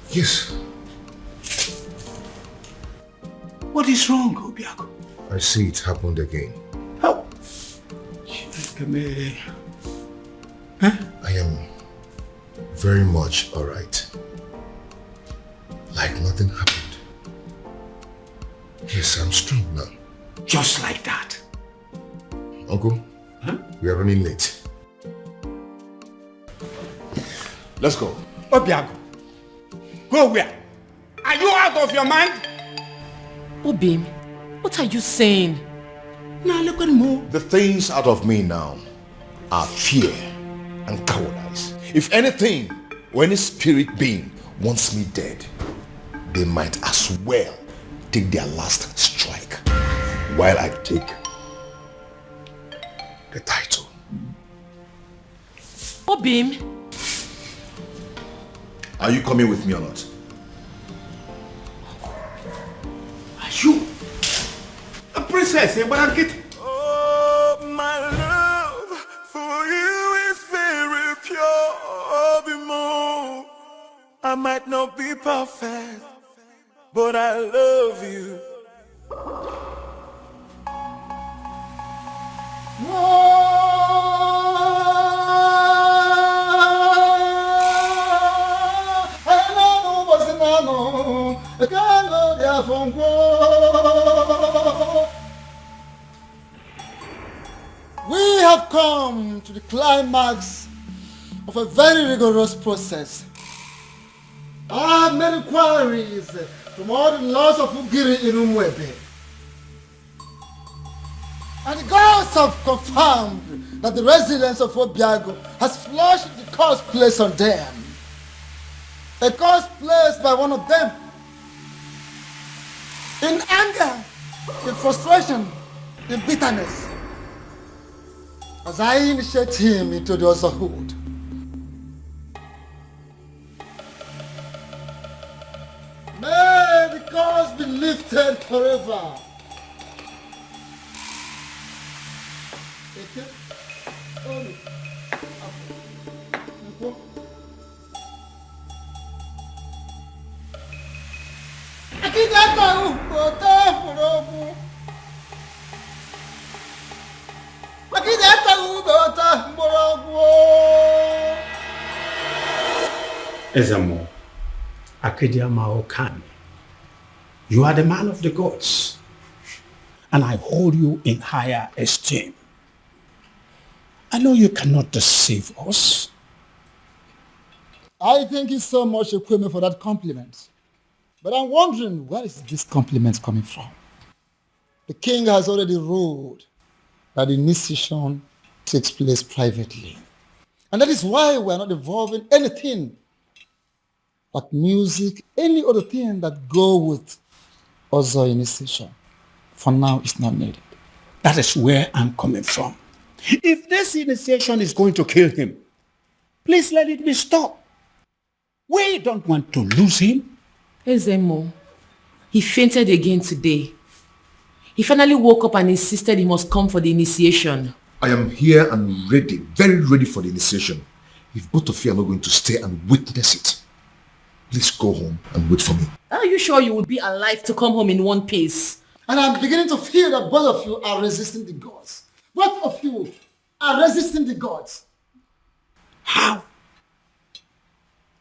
Yes. What is wrong, Obiago? I see it happened again. How? I am very much alright. Like nothing happened. Yes, I'm strong now. Just like that. Uncle, we are running late. Let's go. Obiago. Go where? Are you out of your mind? Obim, what are you saying? Now look at me. The things out of me now are fear and cowardice. If anything, or any spirit being wants me dead, they might as well take their last strike while I take the title. Obim. Are you coming with me or not? Are you a princess? Oh, my love for you is very pure, Bimo. I might not be perfect, but I love you. We have come to the climax of a very rigorous process. I have made inquiries from all the laws of Ugiri in Umwebe. And the gods have confirmed that the residents of Obiago has flushed the curse placed on them. A curse placed by one of them. In anger, in frustration, in bitterness. As I initiate him into the otherhood. May the curse be lifted forever. Ezamo, Akediama Okani, you are the man of the gods, and I hold you in higher esteem. I know you cannot deceive us. I thank you so much, Ekweme, for that compliment. But I'm wondering, where is this compliment coming from? The king has already ruled that the initiation takes place privately. And that is why we are not involving anything but music, any other thing that go with other initiation. For now, it's not needed. That is where I'm coming from. If this initiation is going to kill him, please let it be stopped. We don't want to lose him. Ezemo, he fainted again today. He finally woke up and insisted he must come for the initiation. I am here and ready, very ready for the initiation. If both of you are not going to stay and witness it, please go home and wait for me. Are you sure you will be alive to come home in one piece? And I'm beginning to feel that both of you are resisting the gods. Both of you are resisting the gods. How?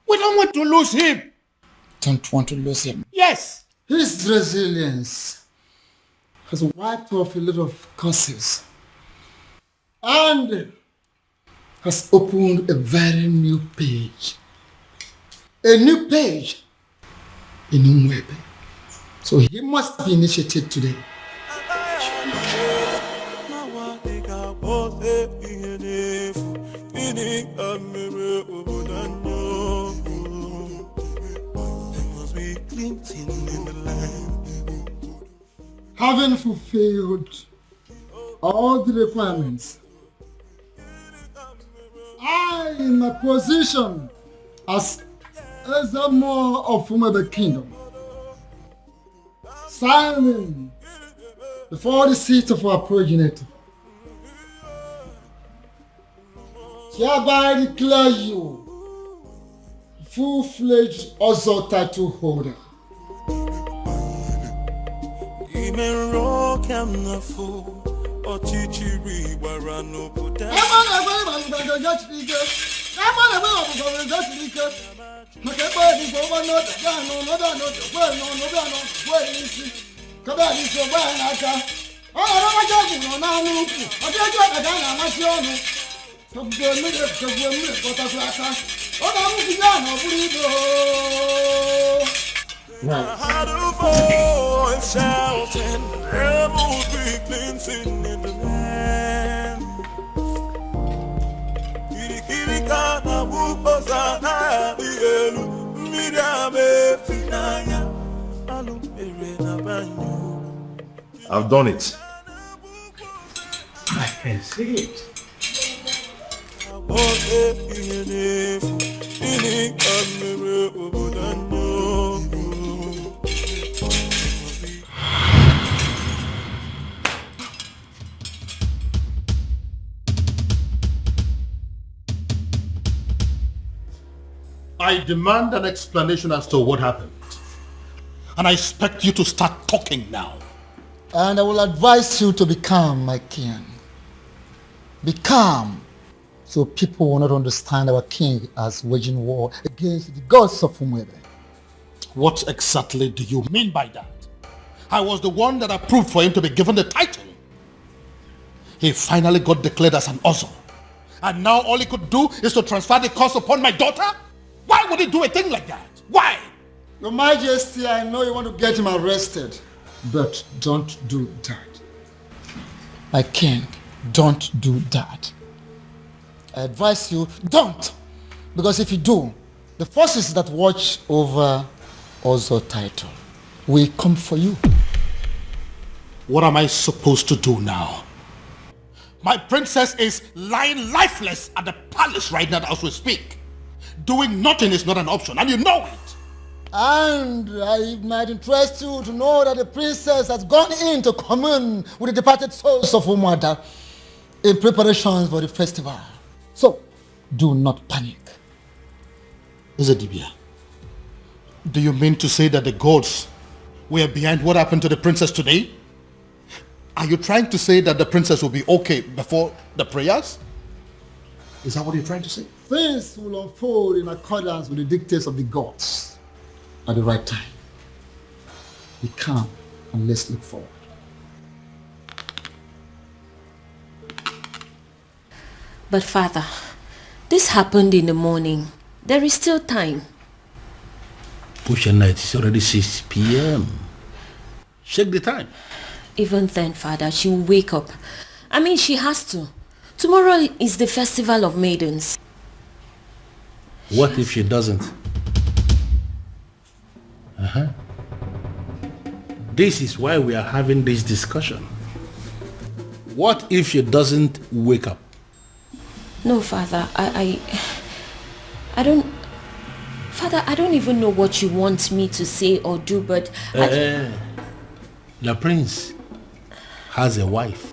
We don't want to lose him. Don't want to lose him. Yes. His resilience has wiped off a lot of curses and has opened a very new page. A new page in Umwebe. So he must be initiated today. Having fulfilled all the requirements, I, in my position as Ezemo of Umwebe Kingdom, signing before the seat of our progenitor, hereby declare you full-fledged Ozo title holder. Had a voice shouting, rebels be cleansing in the land. Kirikana bukosa na dielu, midame finaya, alumere na banyo. I've done it. I can see it. I demand an explanation as to what happened. And I expect you to start talking now. And I will advise you to be calm, my king. Be calm, so people will not understand our king as waging war against the gods of Umwebe. What exactly do you mean by that? I was the one that approved for him to be given the title. He finally got declared as an Ozo. And now all he could do is to transfer the curse upon my daughter? Why would he do a thing like that? Why? Your Majesty, I know you want to get him arrested, but don't do that. My king, don't do that. I advise you, don't. Because if you do, the forces that watch over Ozo title will come for you. What am I supposed to do now? My princess is lying lifeless at the palace right now as we speak. Doing nothing is not an option, and you know it. And it might interest you to know that the princess has gone in to commune with the departed souls of Umwada in preparations for the festival. So, do not panic. Ezedibia, do you mean to say that the gods were behind what happened to the princess today? Are you trying to say that the princess will be okay before the prayers? Is that what you're trying to say? things will unfold in accordance with the dictates of the gods at the right time. Be calm and let's look forward. But Father, this happened in the morning. There is still time. Push night, it's already 6 p.m. Check the time. Even then, Father, she will wake up. I mean, she has to. Tomorrow is the Festival of Maidens. What if she doesn't? This is why we are having this discussion. What if she doesn't wake up? No, Father, I don't... Father, I don't even know what you want me to say or do, but... The prince has a wife.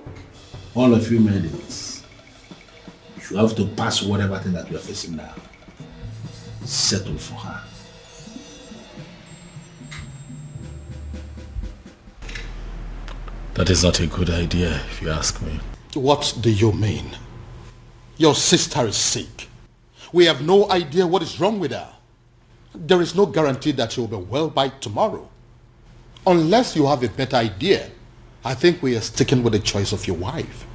All of you maidens, you have to pass whatever thing that you are facing now. Settle for her. That is not a good idea, if you ask me. What do you mean? Your sister is sick. We have no idea what is wrong with her. There is no guarantee that she will be well by tomorrow. Unless you have a better idea, I think we are sticking with the choice of your wife.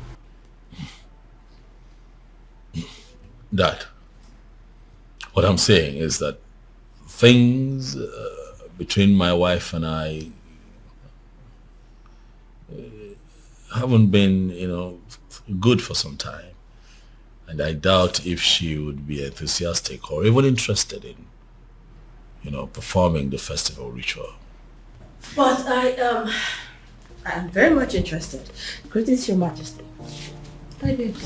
Dad, what I'm saying is that things between my wife and I haven't been, good for some time. And I doubt if she would be enthusiastic or even interested in, performing the festival ritual. But I'm very much interested. Greetings, Your Majesty. I did.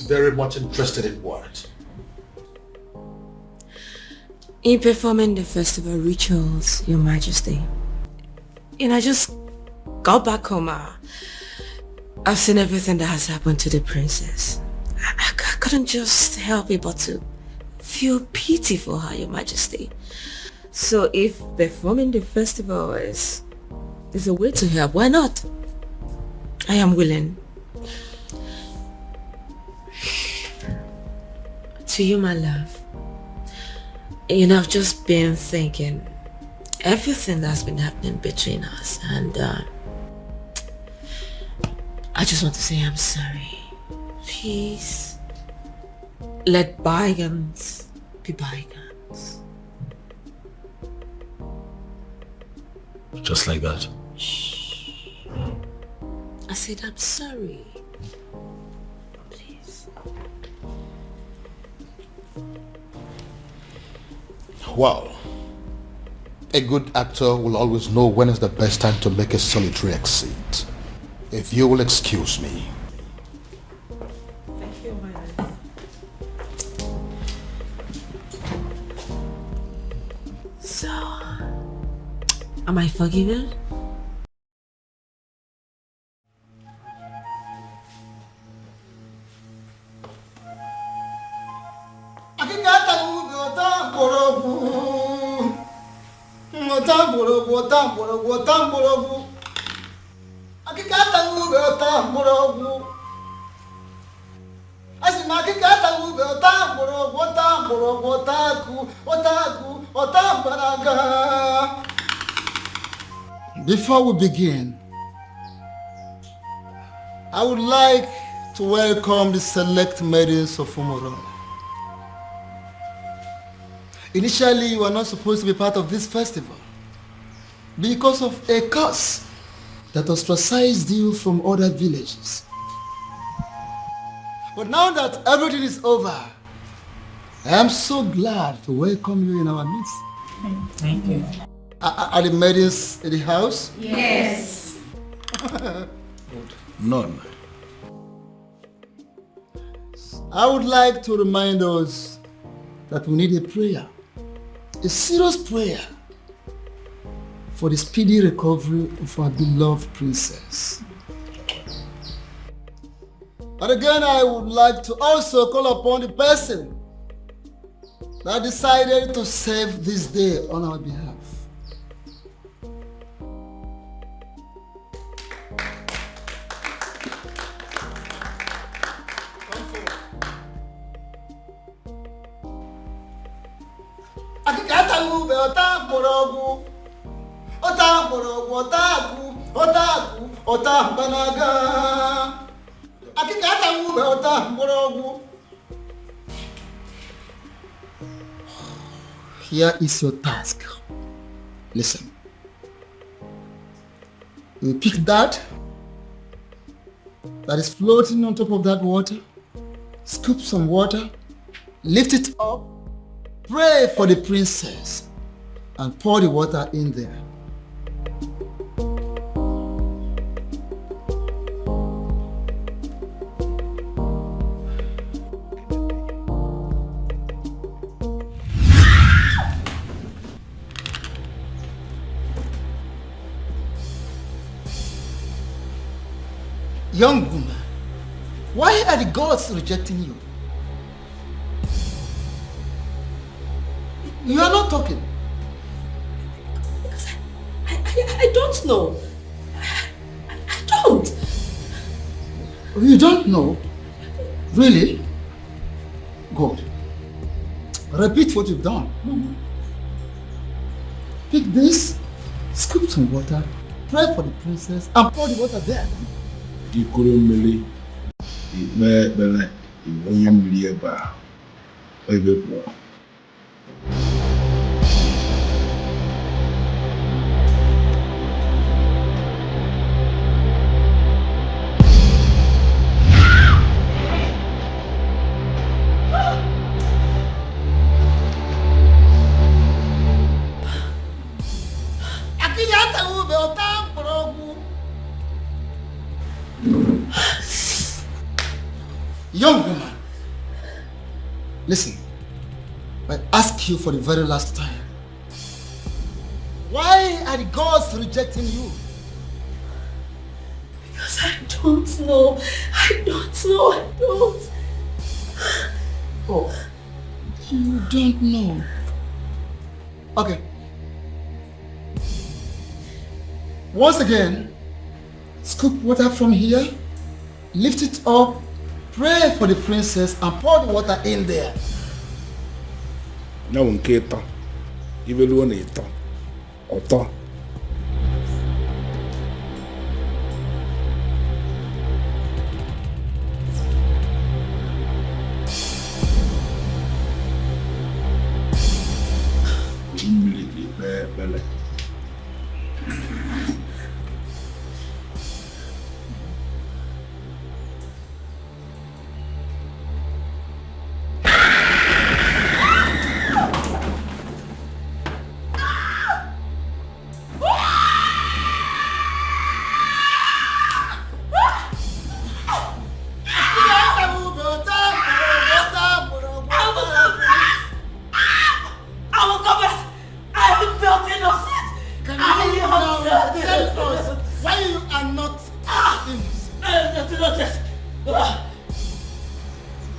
Very much interested in what? In performing the festival rituals, Your Majesty. I just got back home. I've seen everything that has happened to the princess. I couldn't just help it but to feel pity for her, Your Majesty. So if performing the festival is a way to help, why not? I am willing. To you, my love. I've just been thinking everything that's been happening between us, and I just want to say I'm sorry. Please, let bygones be bygones. Just like that. I said I'm sorry. Please. Well, a good actor will always know when is the best time to make a solitary exit. If you will excuse me. Thank you, my love. So, am I forgiven? Before we begin, I would like to welcome the select maidens of Umoro. Initially, you were not supposed to be part of this festival because of a curse that ostracized you from other villages. But now that everything is over, I am so glad to welcome you in our midst. Thank you. Are the maidens in the house? Yes. None. I would like to remind us that we need a prayer, a serious prayer for the speedy recovery of our beloved princess. And again, I would like to also call upon the person that decided to save this day on our behalf. Here is your task. Listen. You pick that is floating on top of that water, scoop some water, lift it up, pray for the princess, and pour the water in there. Young woman, why are the gods rejecting you? You are not talking. Because I don't know. I don't. You don't know? Really? Good. Repeat what you've done. Pick this, scoop some water, pray for the princess, and pour the water there. Ikurumele, Ibele, Iwonyamlieba, Oibepo. Young woman, listen, I ask you for the very last time. Why are the gods rejecting you? Because I don't know. I don't. Oh, you don't know. Okay. Once again, scoop water from here, lift it up, pray for the princess, and pour the water in there. Now, Nketa, even one eater, Oto. Bele.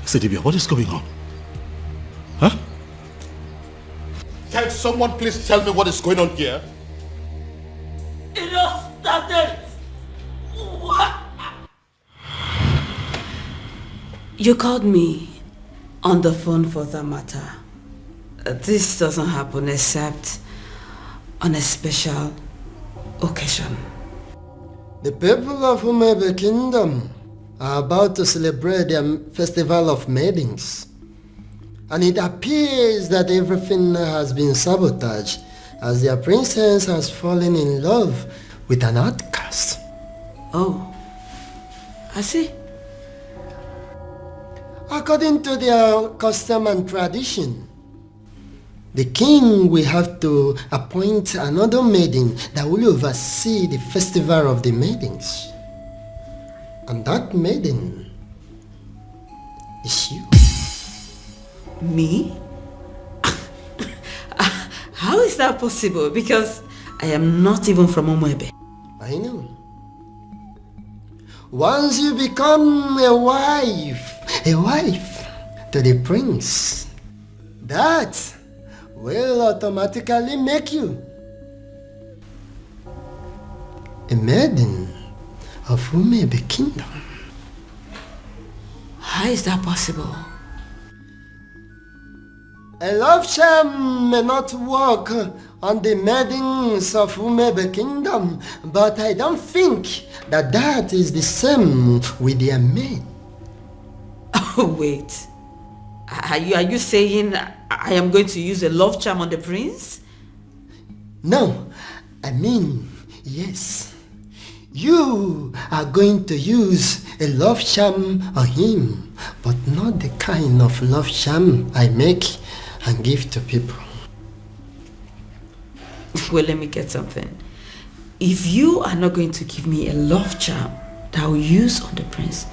Sedibia, what is going on? Huh? Can someone please tell me what is going on here? It all started. What? You called me on the phone for that matter. This doesn't happen except on a special occasion. The people of Umebe Kingdom are about to celebrate their festival of maidens. And it appears that everything has been sabotaged as their princess has fallen in love with an outcast. Oh, I see. According to their custom and tradition, the king will have to appoint another maiden that will oversee the festival of the maidens. And that maiden is you. Me? How is that possible? Because I am not even from Umwebe. I know. Once you become a wife to the prince, that will automatically make you a maiden of Umebe Kingdom. How is that possible? A love charm may not work on the maidens of Umebe Kingdom, but I don't think that is the same with their men. Oh, wait. Are you saying I am going to use a love charm on the prince? No, I mean, yes. You are going to use a love charm on him, but not the kind of love charm I make and give to people. Well, let me get something. If you are not going to give me a love charm that I will use on the prince,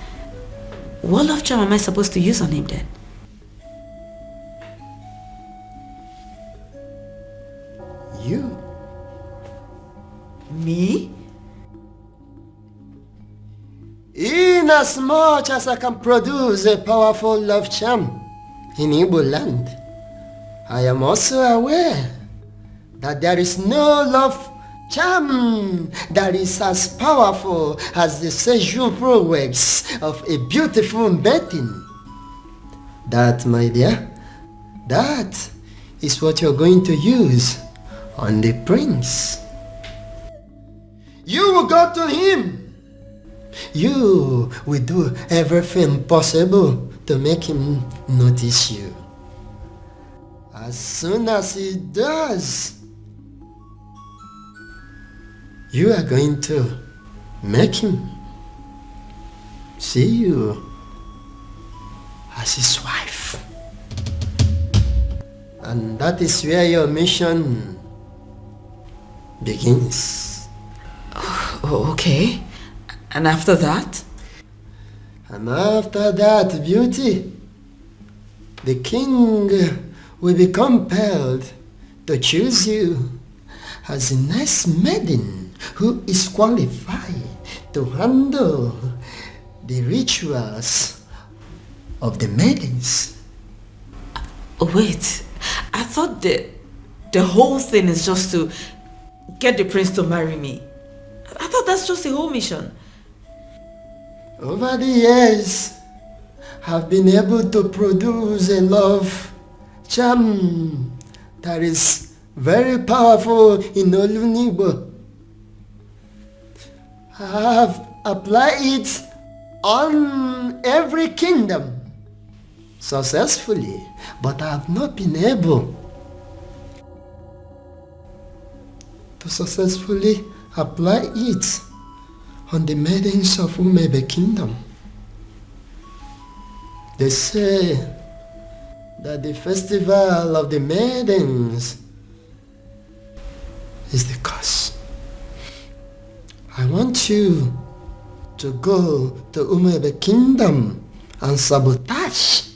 what love charm am I supposed to use on him then? You? Me? Inasmuch as I can produce a powerful love charm in Igbo land, I am also aware that there is no love charm that is as powerful as the sexual prowess of a beautiful maiden. That, my dear, that is what you're going to use on the prince. You will go to him. You will do everything possible to make him notice you. As soon as he does, you are going to make him see you as his wife. And that is where your mission begins. Oh, okay. And after that? And after that, beauty, the king will be compelled to choose you as a nice maiden who is qualified to handle the rituals of the maidens. Wait, I thought the whole thing is just to get the prince to marry me. I thought that's just the whole mission. Over the years, I've been able to produce a love charm that is very powerful in Olunibo. I have applied it on every kingdom successfully, but I have not been able to successfully apply it on the maidens of Umebe Kingdom. They say that the festival of the maidens is the cause. I want you to go to Umebe Kingdom and sabotage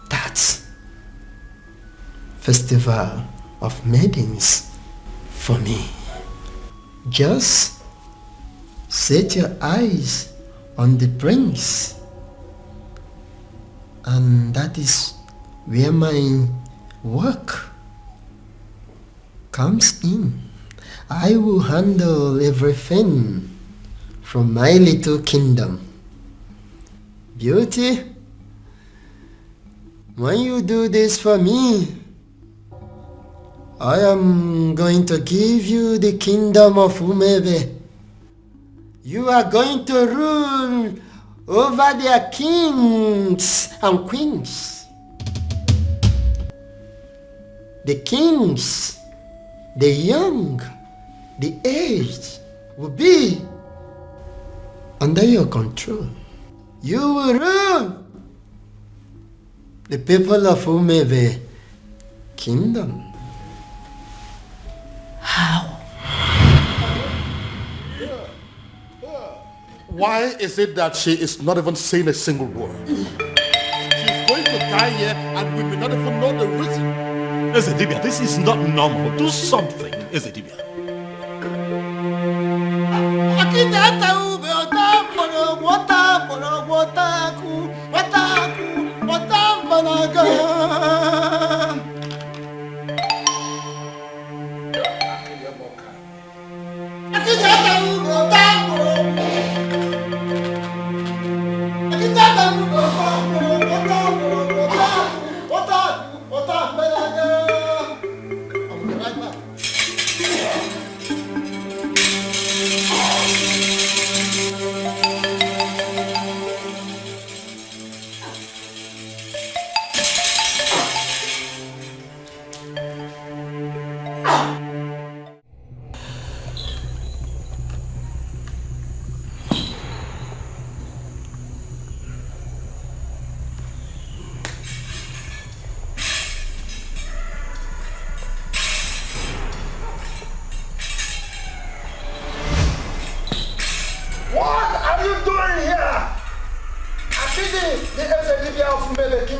that festival of maidens for me. Just set your eyes on the prince, and that is where my work comes in. I will handle everything from my little kingdom. Beauty, when you do this for me, I am going to give you the kingdom of Umebe. You are going to rule over their kings and queens. The kings, the young, the aged will be under your control. You will rule the people of Umebe Kingdom. How? Why is it that she is not even saying a single word? She's going to die here and we may not even know the reason. Ezedibia, this is not normal. Do something, Ezedibia.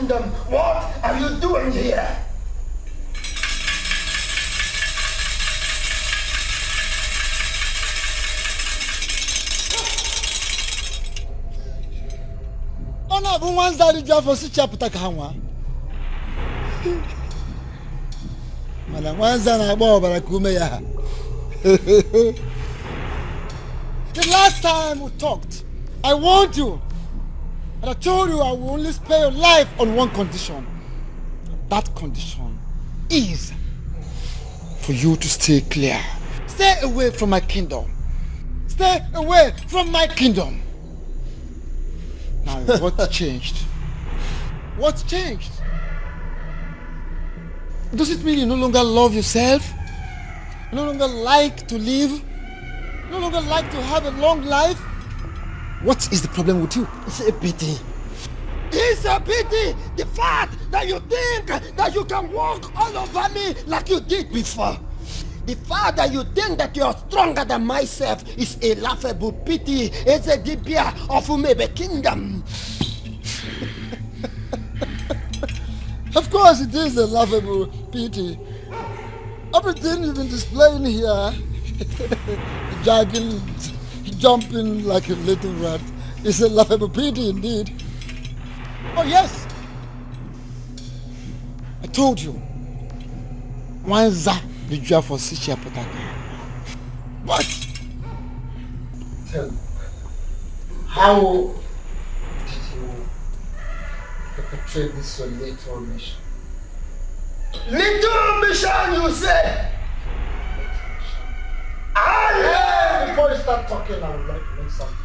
Kingdom, what are you doing here? Ona bụ nwa nzari ji afọ si chapụta ka ha nwa. Mana nwa nza na-agba ọbara ka ume ya. The last time we talked, I warned you. And I told you I will only spare your life on one condition. That condition is for you to stay clear. Stay away from my kingdom. Stay away from my kingdom. Now, what changed? What changed? Does it mean you no longer love yourself? You no longer like to live? You no longer like to have a long life? What is the problem with you? It's a pity. It's a pity! The fact that you think that you can walk all over me like you did before. The fact that you think that you are stronger than myself is a laughable pity. It's a dibia of Umebe Kingdom. Of course it is a laughable pity. Everything you've been displaying here, jogging, jumping like a little rat, is a laughable pity indeed. Oh yes, I told you. Wanza the job for Sichia Potaka. What? Tell me, how did you perpetrate this your little mission? Little mission, you say? Before you start talking, I would like to make something.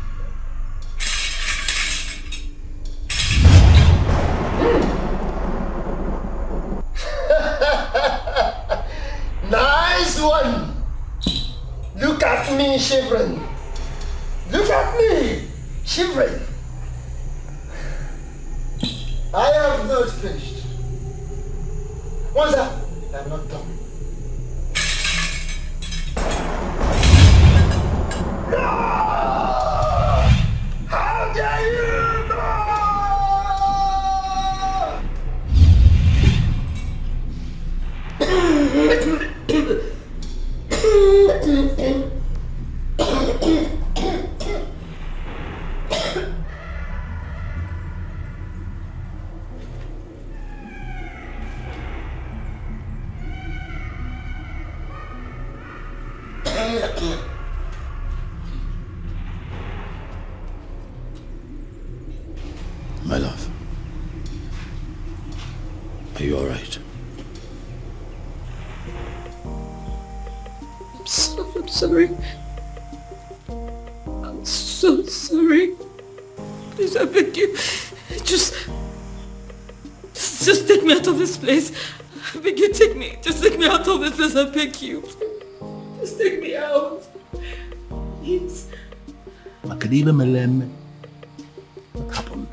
Nice one! Look at me shivering. Look at me shivering. I have not finished. What's that? I'm not done. No! How dare you! My love, are you all right? I'm sorry. I'm so sorry. Please, I beg you. Just take me out of this place. I beg you, take me. Just take me out of this place, I beg you. Just take me out. Please. Makadila Melem, what happened?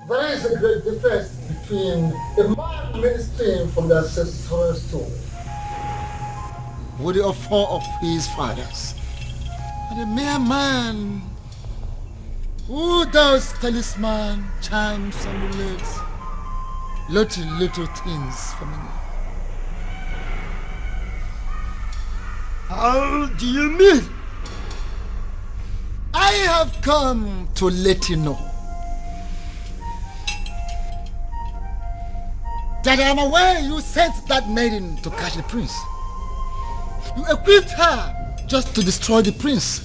There is a great difference between a man ministering from the ancestral stone with the offer of his fathers and a mere man who does talisman, charms, amulets, little things for me. How do you mean? I have come to let you know that I am aware you sent that maiden to catch the prince. You equipped her just to destroy the prince,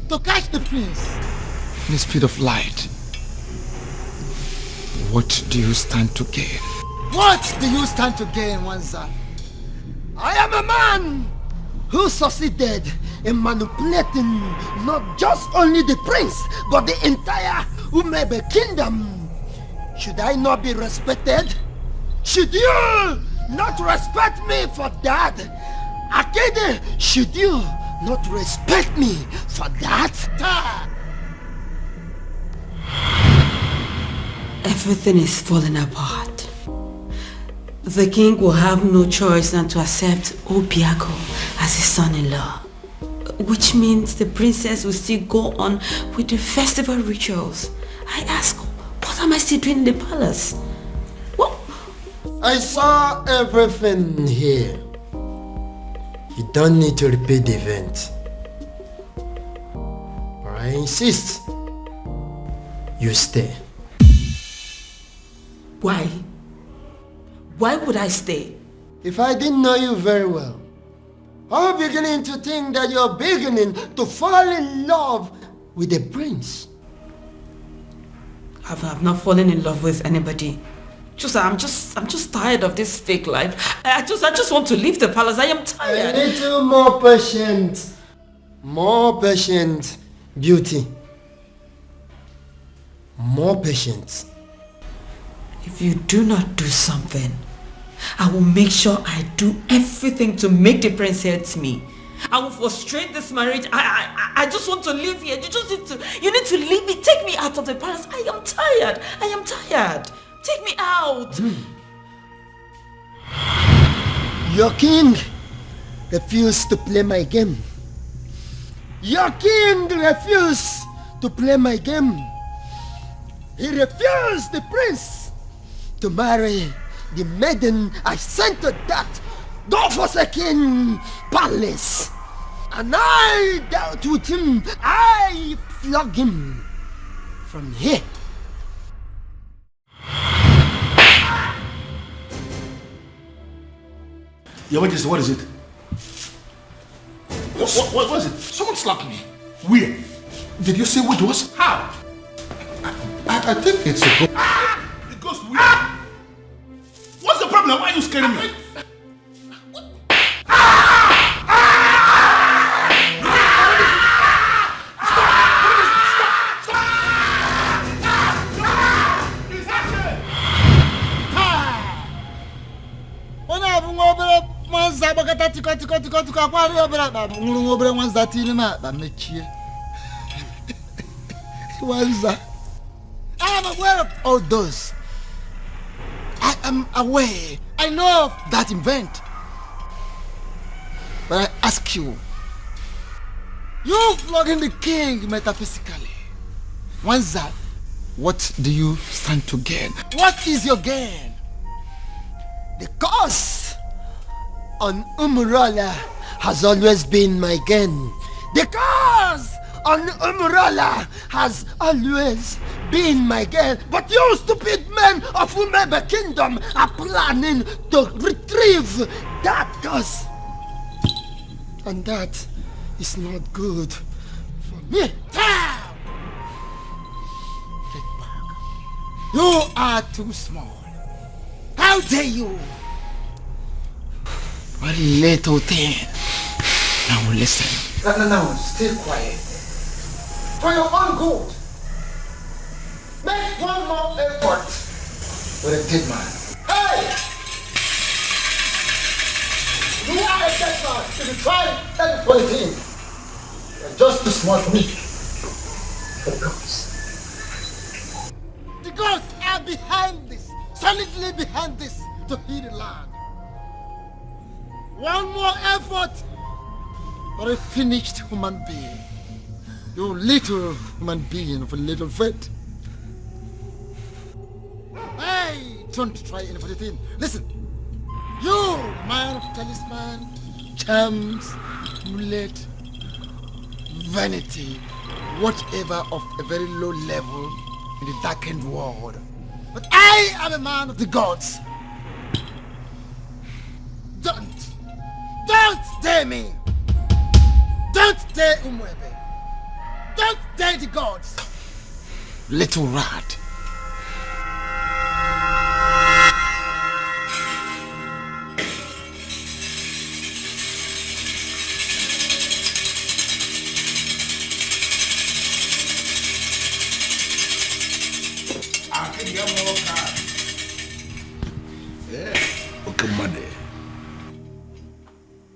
to catch the prince in the speed of light. What do you stand to gain? What do you stand to gain, Wanza? I am a man who succeeded in manipulating not just only the prince, but the entire Umebe kingdom. Should I not be respected? Should you not respect me for that? Akede, should you not respect me for that? Everything is falling apart. The king will have no choice than to accept Obiako as his son-in-law. which means the princess will still go on with the festival rituals. I ask, what am I still doing in the palace? What? I saw everything here. You don't need to repeat the event. But I insist you stay. Why? Why would I stay? If I didn't know you very well, I'm beginning to think that you're beginning to fall in love with the prince. I've not fallen in love with anybody. I'm just tired of this fake life. I just want to leave the palace. I am tired. A little more patient. More patient, beauty. More patient. If you do not do something, I will make sure I do everything to make the prince hate me. I will frustrate this marriage. I just want to live here. You need to leave me. Take me out of the palace. I am tired. I am tired. Take me out. Your king refused to play my game. Your king refused to play my game. He refused the prince to marry the maiden I sent to that God-forsaken palace. And I dealt with him. I flogged him from here. Your Majesty, what is it? What was it? Someone slapped me. Where? Did you say what it was? How? I think it's a ghost. The ghost where? What's the problem? Why are you scaring me? I am aware of all those. I am aware. I know of that event. But I ask you, you flogging the king metaphysically. Once that, what do you stand to gain? What is your gain? The cost on Umurala has always been my gain. The cause on Umurala has always been my gain. But you stupid men of Umebe Kingdom are planning to retrieve that cause. And that is not good for me. You are too small. How dare you? What little thing. Now listen. No, stay quiet. For your own good. Make one more effort with a dead man. Hey! You are a dead man. If you try anything, you're just too small for me. The gods are behind this, solidly behind this, to heal the land. One more effort for a finished human being. You little human being of a little faith. Hey, don't try anything. Listen, you man of talisman, charms, amulet, vanity, whatever of a very low level in the darkened world. But I am a man of the gods. Don't dare me. Don't dare Umwebe. Don't dare the gods. Little rat.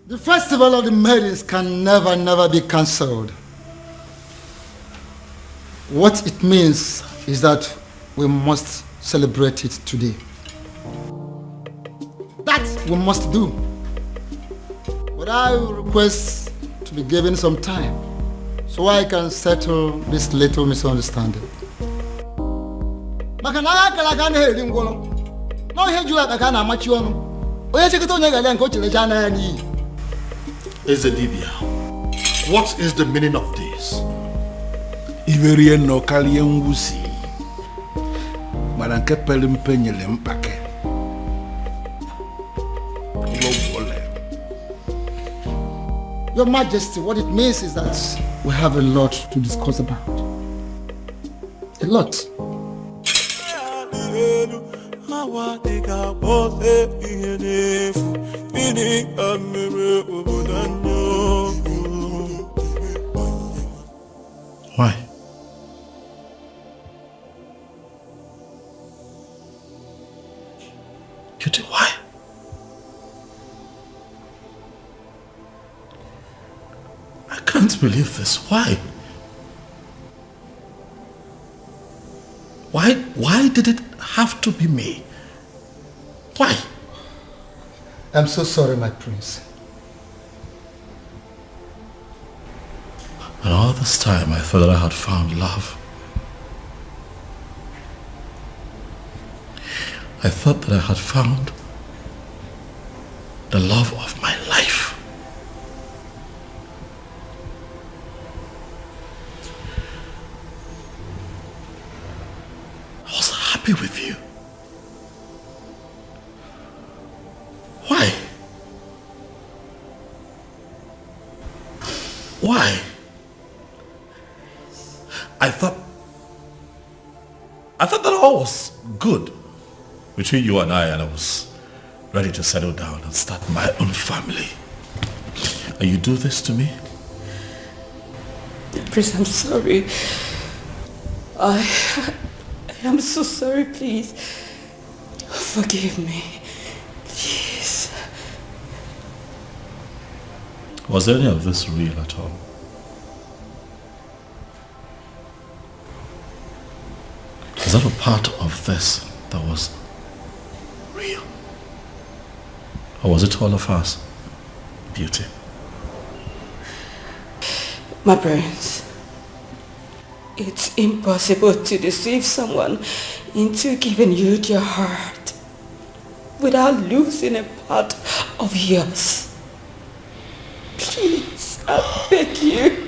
The festival of the maidens can never be cancelled. What it means is that we must celebrate it today. That we must do. But I will request to be given some time so I can settle this little misunderstanding. Maka na akala ka na heri ngwolo. No ihe jula ka na amachi onu. Onye chikita onye gale nke o chilecha na ya ni. Ezedibia, what is the meaning of this? Iverie no kalie nwusi. Mana nke pere mpe nyele mpake. Your Majesty, what it means is that we have a lot to discuss about. A lot. Why? Cutie, why? I can't believe this. Why? Why did it have to be me? Why? I'm so sorry, my prince. And all this time I thought that I had found love. I thought that I had found the love of my life. I was happy with you. Why? Why? I thought that all was good between you and I was ready to settle down and start my own family. And you do this to me? Prince, I'm sorry. I am so sorry, please. Forgive me. Please. Was any of this real at all? Is that a part of this that was real? Or was it all of us? Beauty. My prince, it's impossible to deceive someone into giving you their heart without losing a part of yours. Please, I beg you.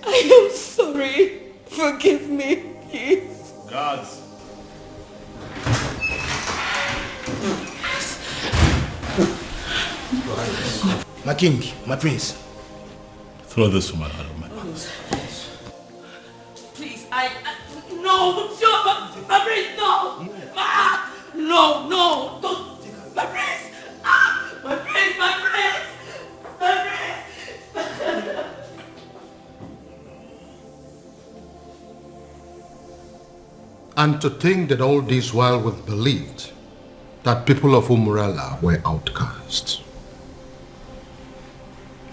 I am sorry. Forgive me, please. Guards. My king, my prince. Throw this woman out of my house. Please, no, my prince, no. No, don't. My prince, my prince, my prince. And to think that all this while we believed that people of Umbrella were outcasts.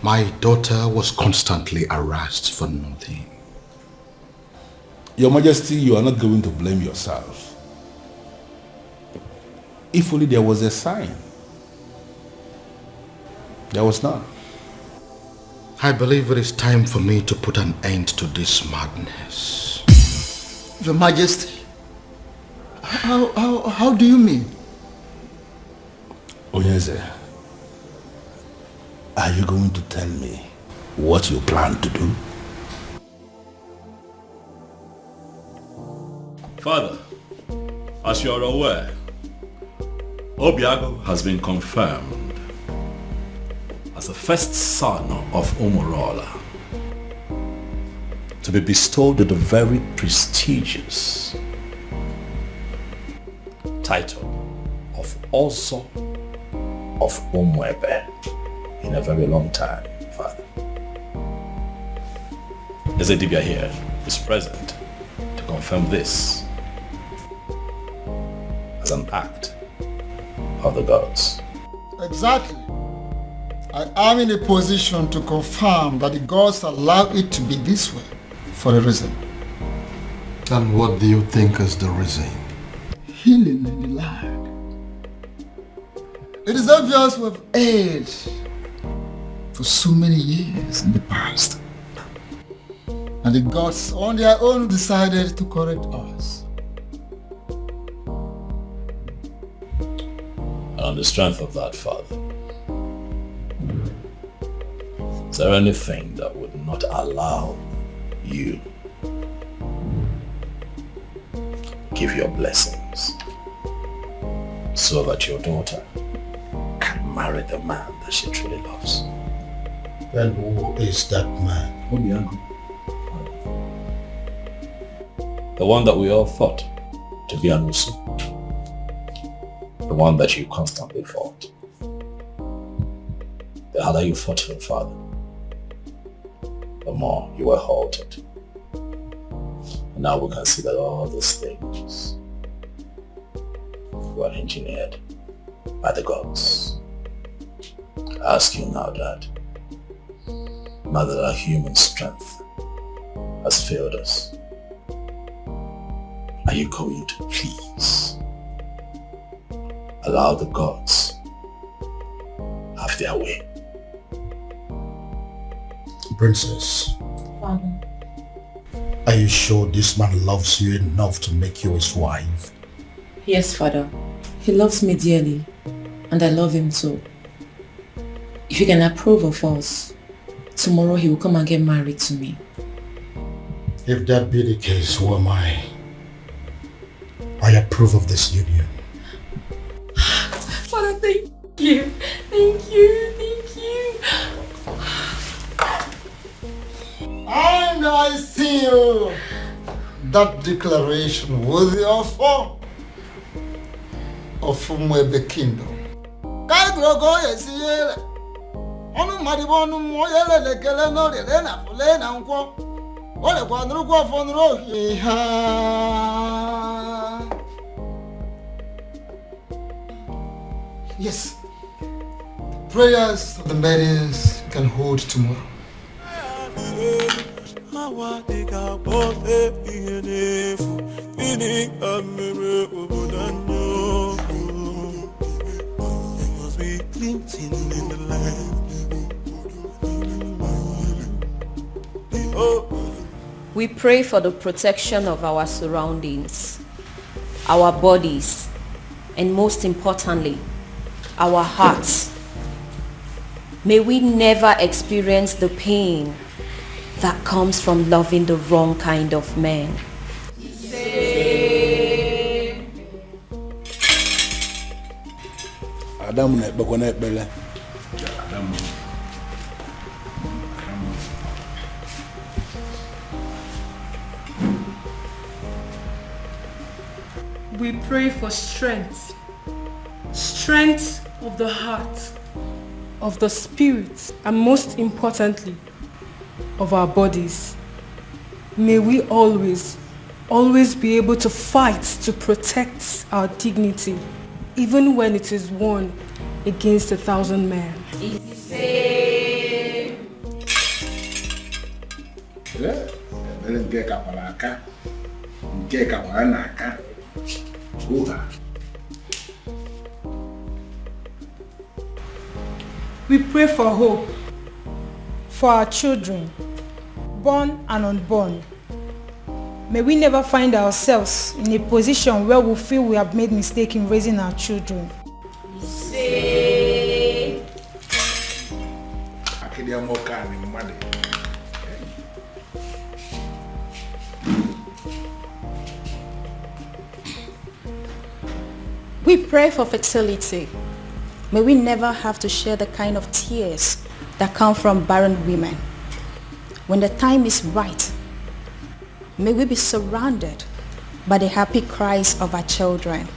My daughter was constantly harassed for nothing. Your Majesty, you are not going to blame yourself. If only there was a sign. There was none. I believe it is time for me to put an end to this madness. Your Majesty, how do you mean? Onyeze, are you going to tell me what you plan to do? Father, as you are aware, Obiago has been confirmed as the first son of Umurola to be bestowed with the very prestigious title of Ozo of Umwebe in a very long time, Father. Ezedibia here is present to confirm this as an act of the gods. Exactly. I am in a position to confirm that the gods allow it to be this way for a reason. And what do you think is the reason? Healing in the land. It is obvious with age for so many years in the past. And the gods on their own decided to correct us. And on the strength of that, Father, is there anything that would not allow you give your blessings so that your daughter can marry the man that she truly loves? Then who is that man? The one that we all thought to be Anusu. The one that you constantly fought. The harder you fought him, Father, the more you were halted. And now we can see that all these things were engineered by the gods. I ask you now, Dad, now that our human strength has failed us, are you going to please allow the gods have their way? Princess, Father. are you sure this man loves you enough to make you his wife? Yes, Father. He loves me dearly, and I love him too. If you can approve of us, tomorrow he will come and get married to me. If that be the case, who am I? I approve of this union. Father, thank you. Thank you. Thank you. And I seal that declaration worthy of Umwebe Kingdom. Yes, prayers of the maidens can hold tomorrow. We pray for the protection of our surroundings, our bodies, and most importantly, our hearts. May we never experience the pain that comes from loving the wrong kind of man. We pray for strength of the heart, of the spirit, and most importantly, of our bodies. May we always be able to fight to protect our dignity, even when it is won against 1,000 men. We pray for hope for our children, born and unborn. May we never find ourselves in a position where we feel we have made mistake in raising our children. We pray for fertility. May we never have to share the kind of tears that come from barren women. When the time is right, may we be surrounded by the happy cries of our children.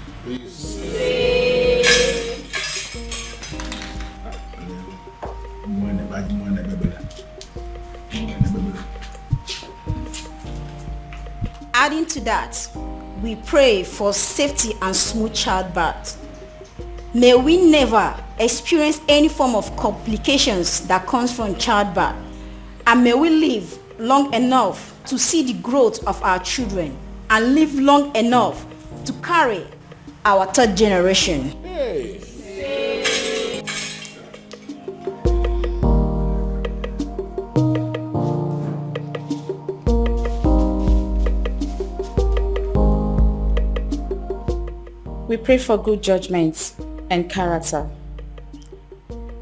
Adding to that, we pray for safety and smooth childbirth. May we never experience any form of complications that comes from childbirth, and may we live long enough to see the growth of our children and live long enough to carry our third generation. We pray for good judgment and character.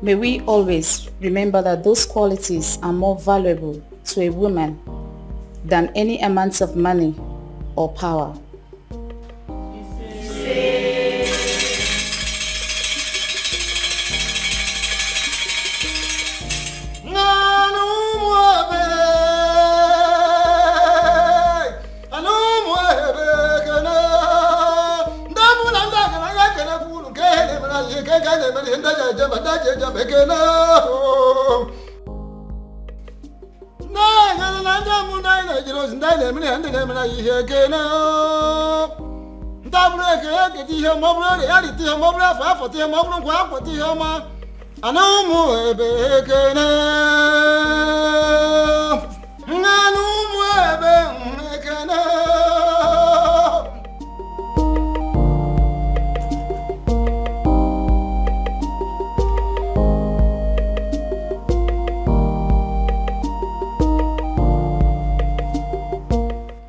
May we always remember that those qualities are more valuable to a woman than any amount of money or power.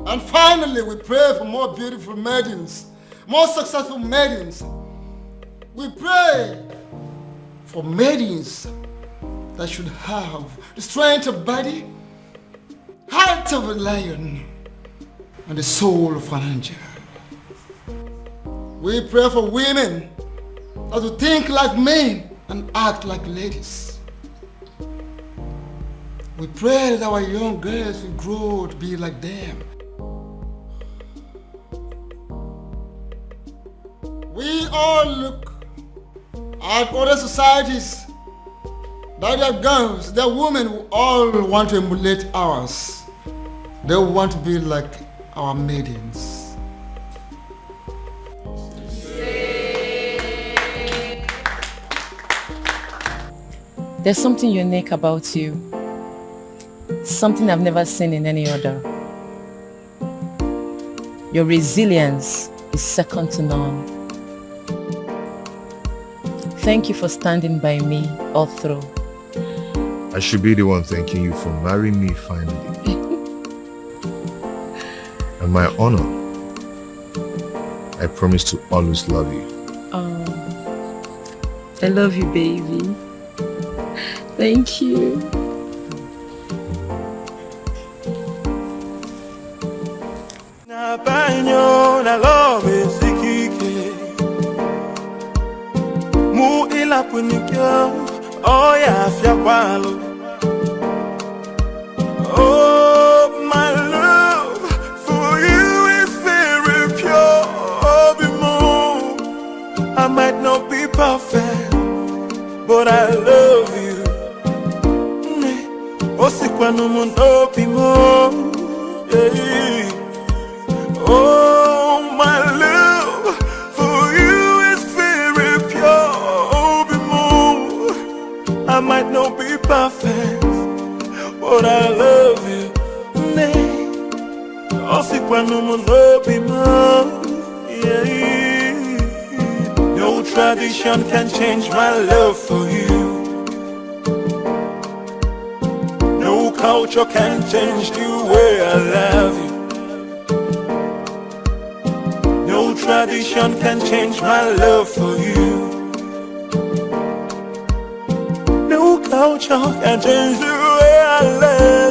And finally, we pray for more beautiful maidens, more successful maidens. We pray for maidens that should have the strength of body, heart of a lion, and the soul of an angel. We pray for women that will think like men and act like ladies. We pray that our young girls will grow to be like them. We all look at other societies that their girls, their women who all want to emulate ours. They want to be like our maidens. There's something unique about you. Something I've never seen in any other. Your resilience is second to none. Thank you for standing by me all through. I should be the one thanking you for marrying me finally. And my honor, I promise to always love you. Oh, I love you, baby. Thank you. Na banyo na love sikike mu ila punikyo oh ya afya kwalo. Oh my love for you is very pure. Oh bimo, I might not be perfect, but I love you. Osikwa no mundo bimo. Oh, my love for you is very pure. Oh, bimo, I might not be perfect, but I love you. Osikwa no mundo bimo. No tradition can change my love for you. No culture can change the way I love you. No tradition can change my love for you. No culture can change the way I love you.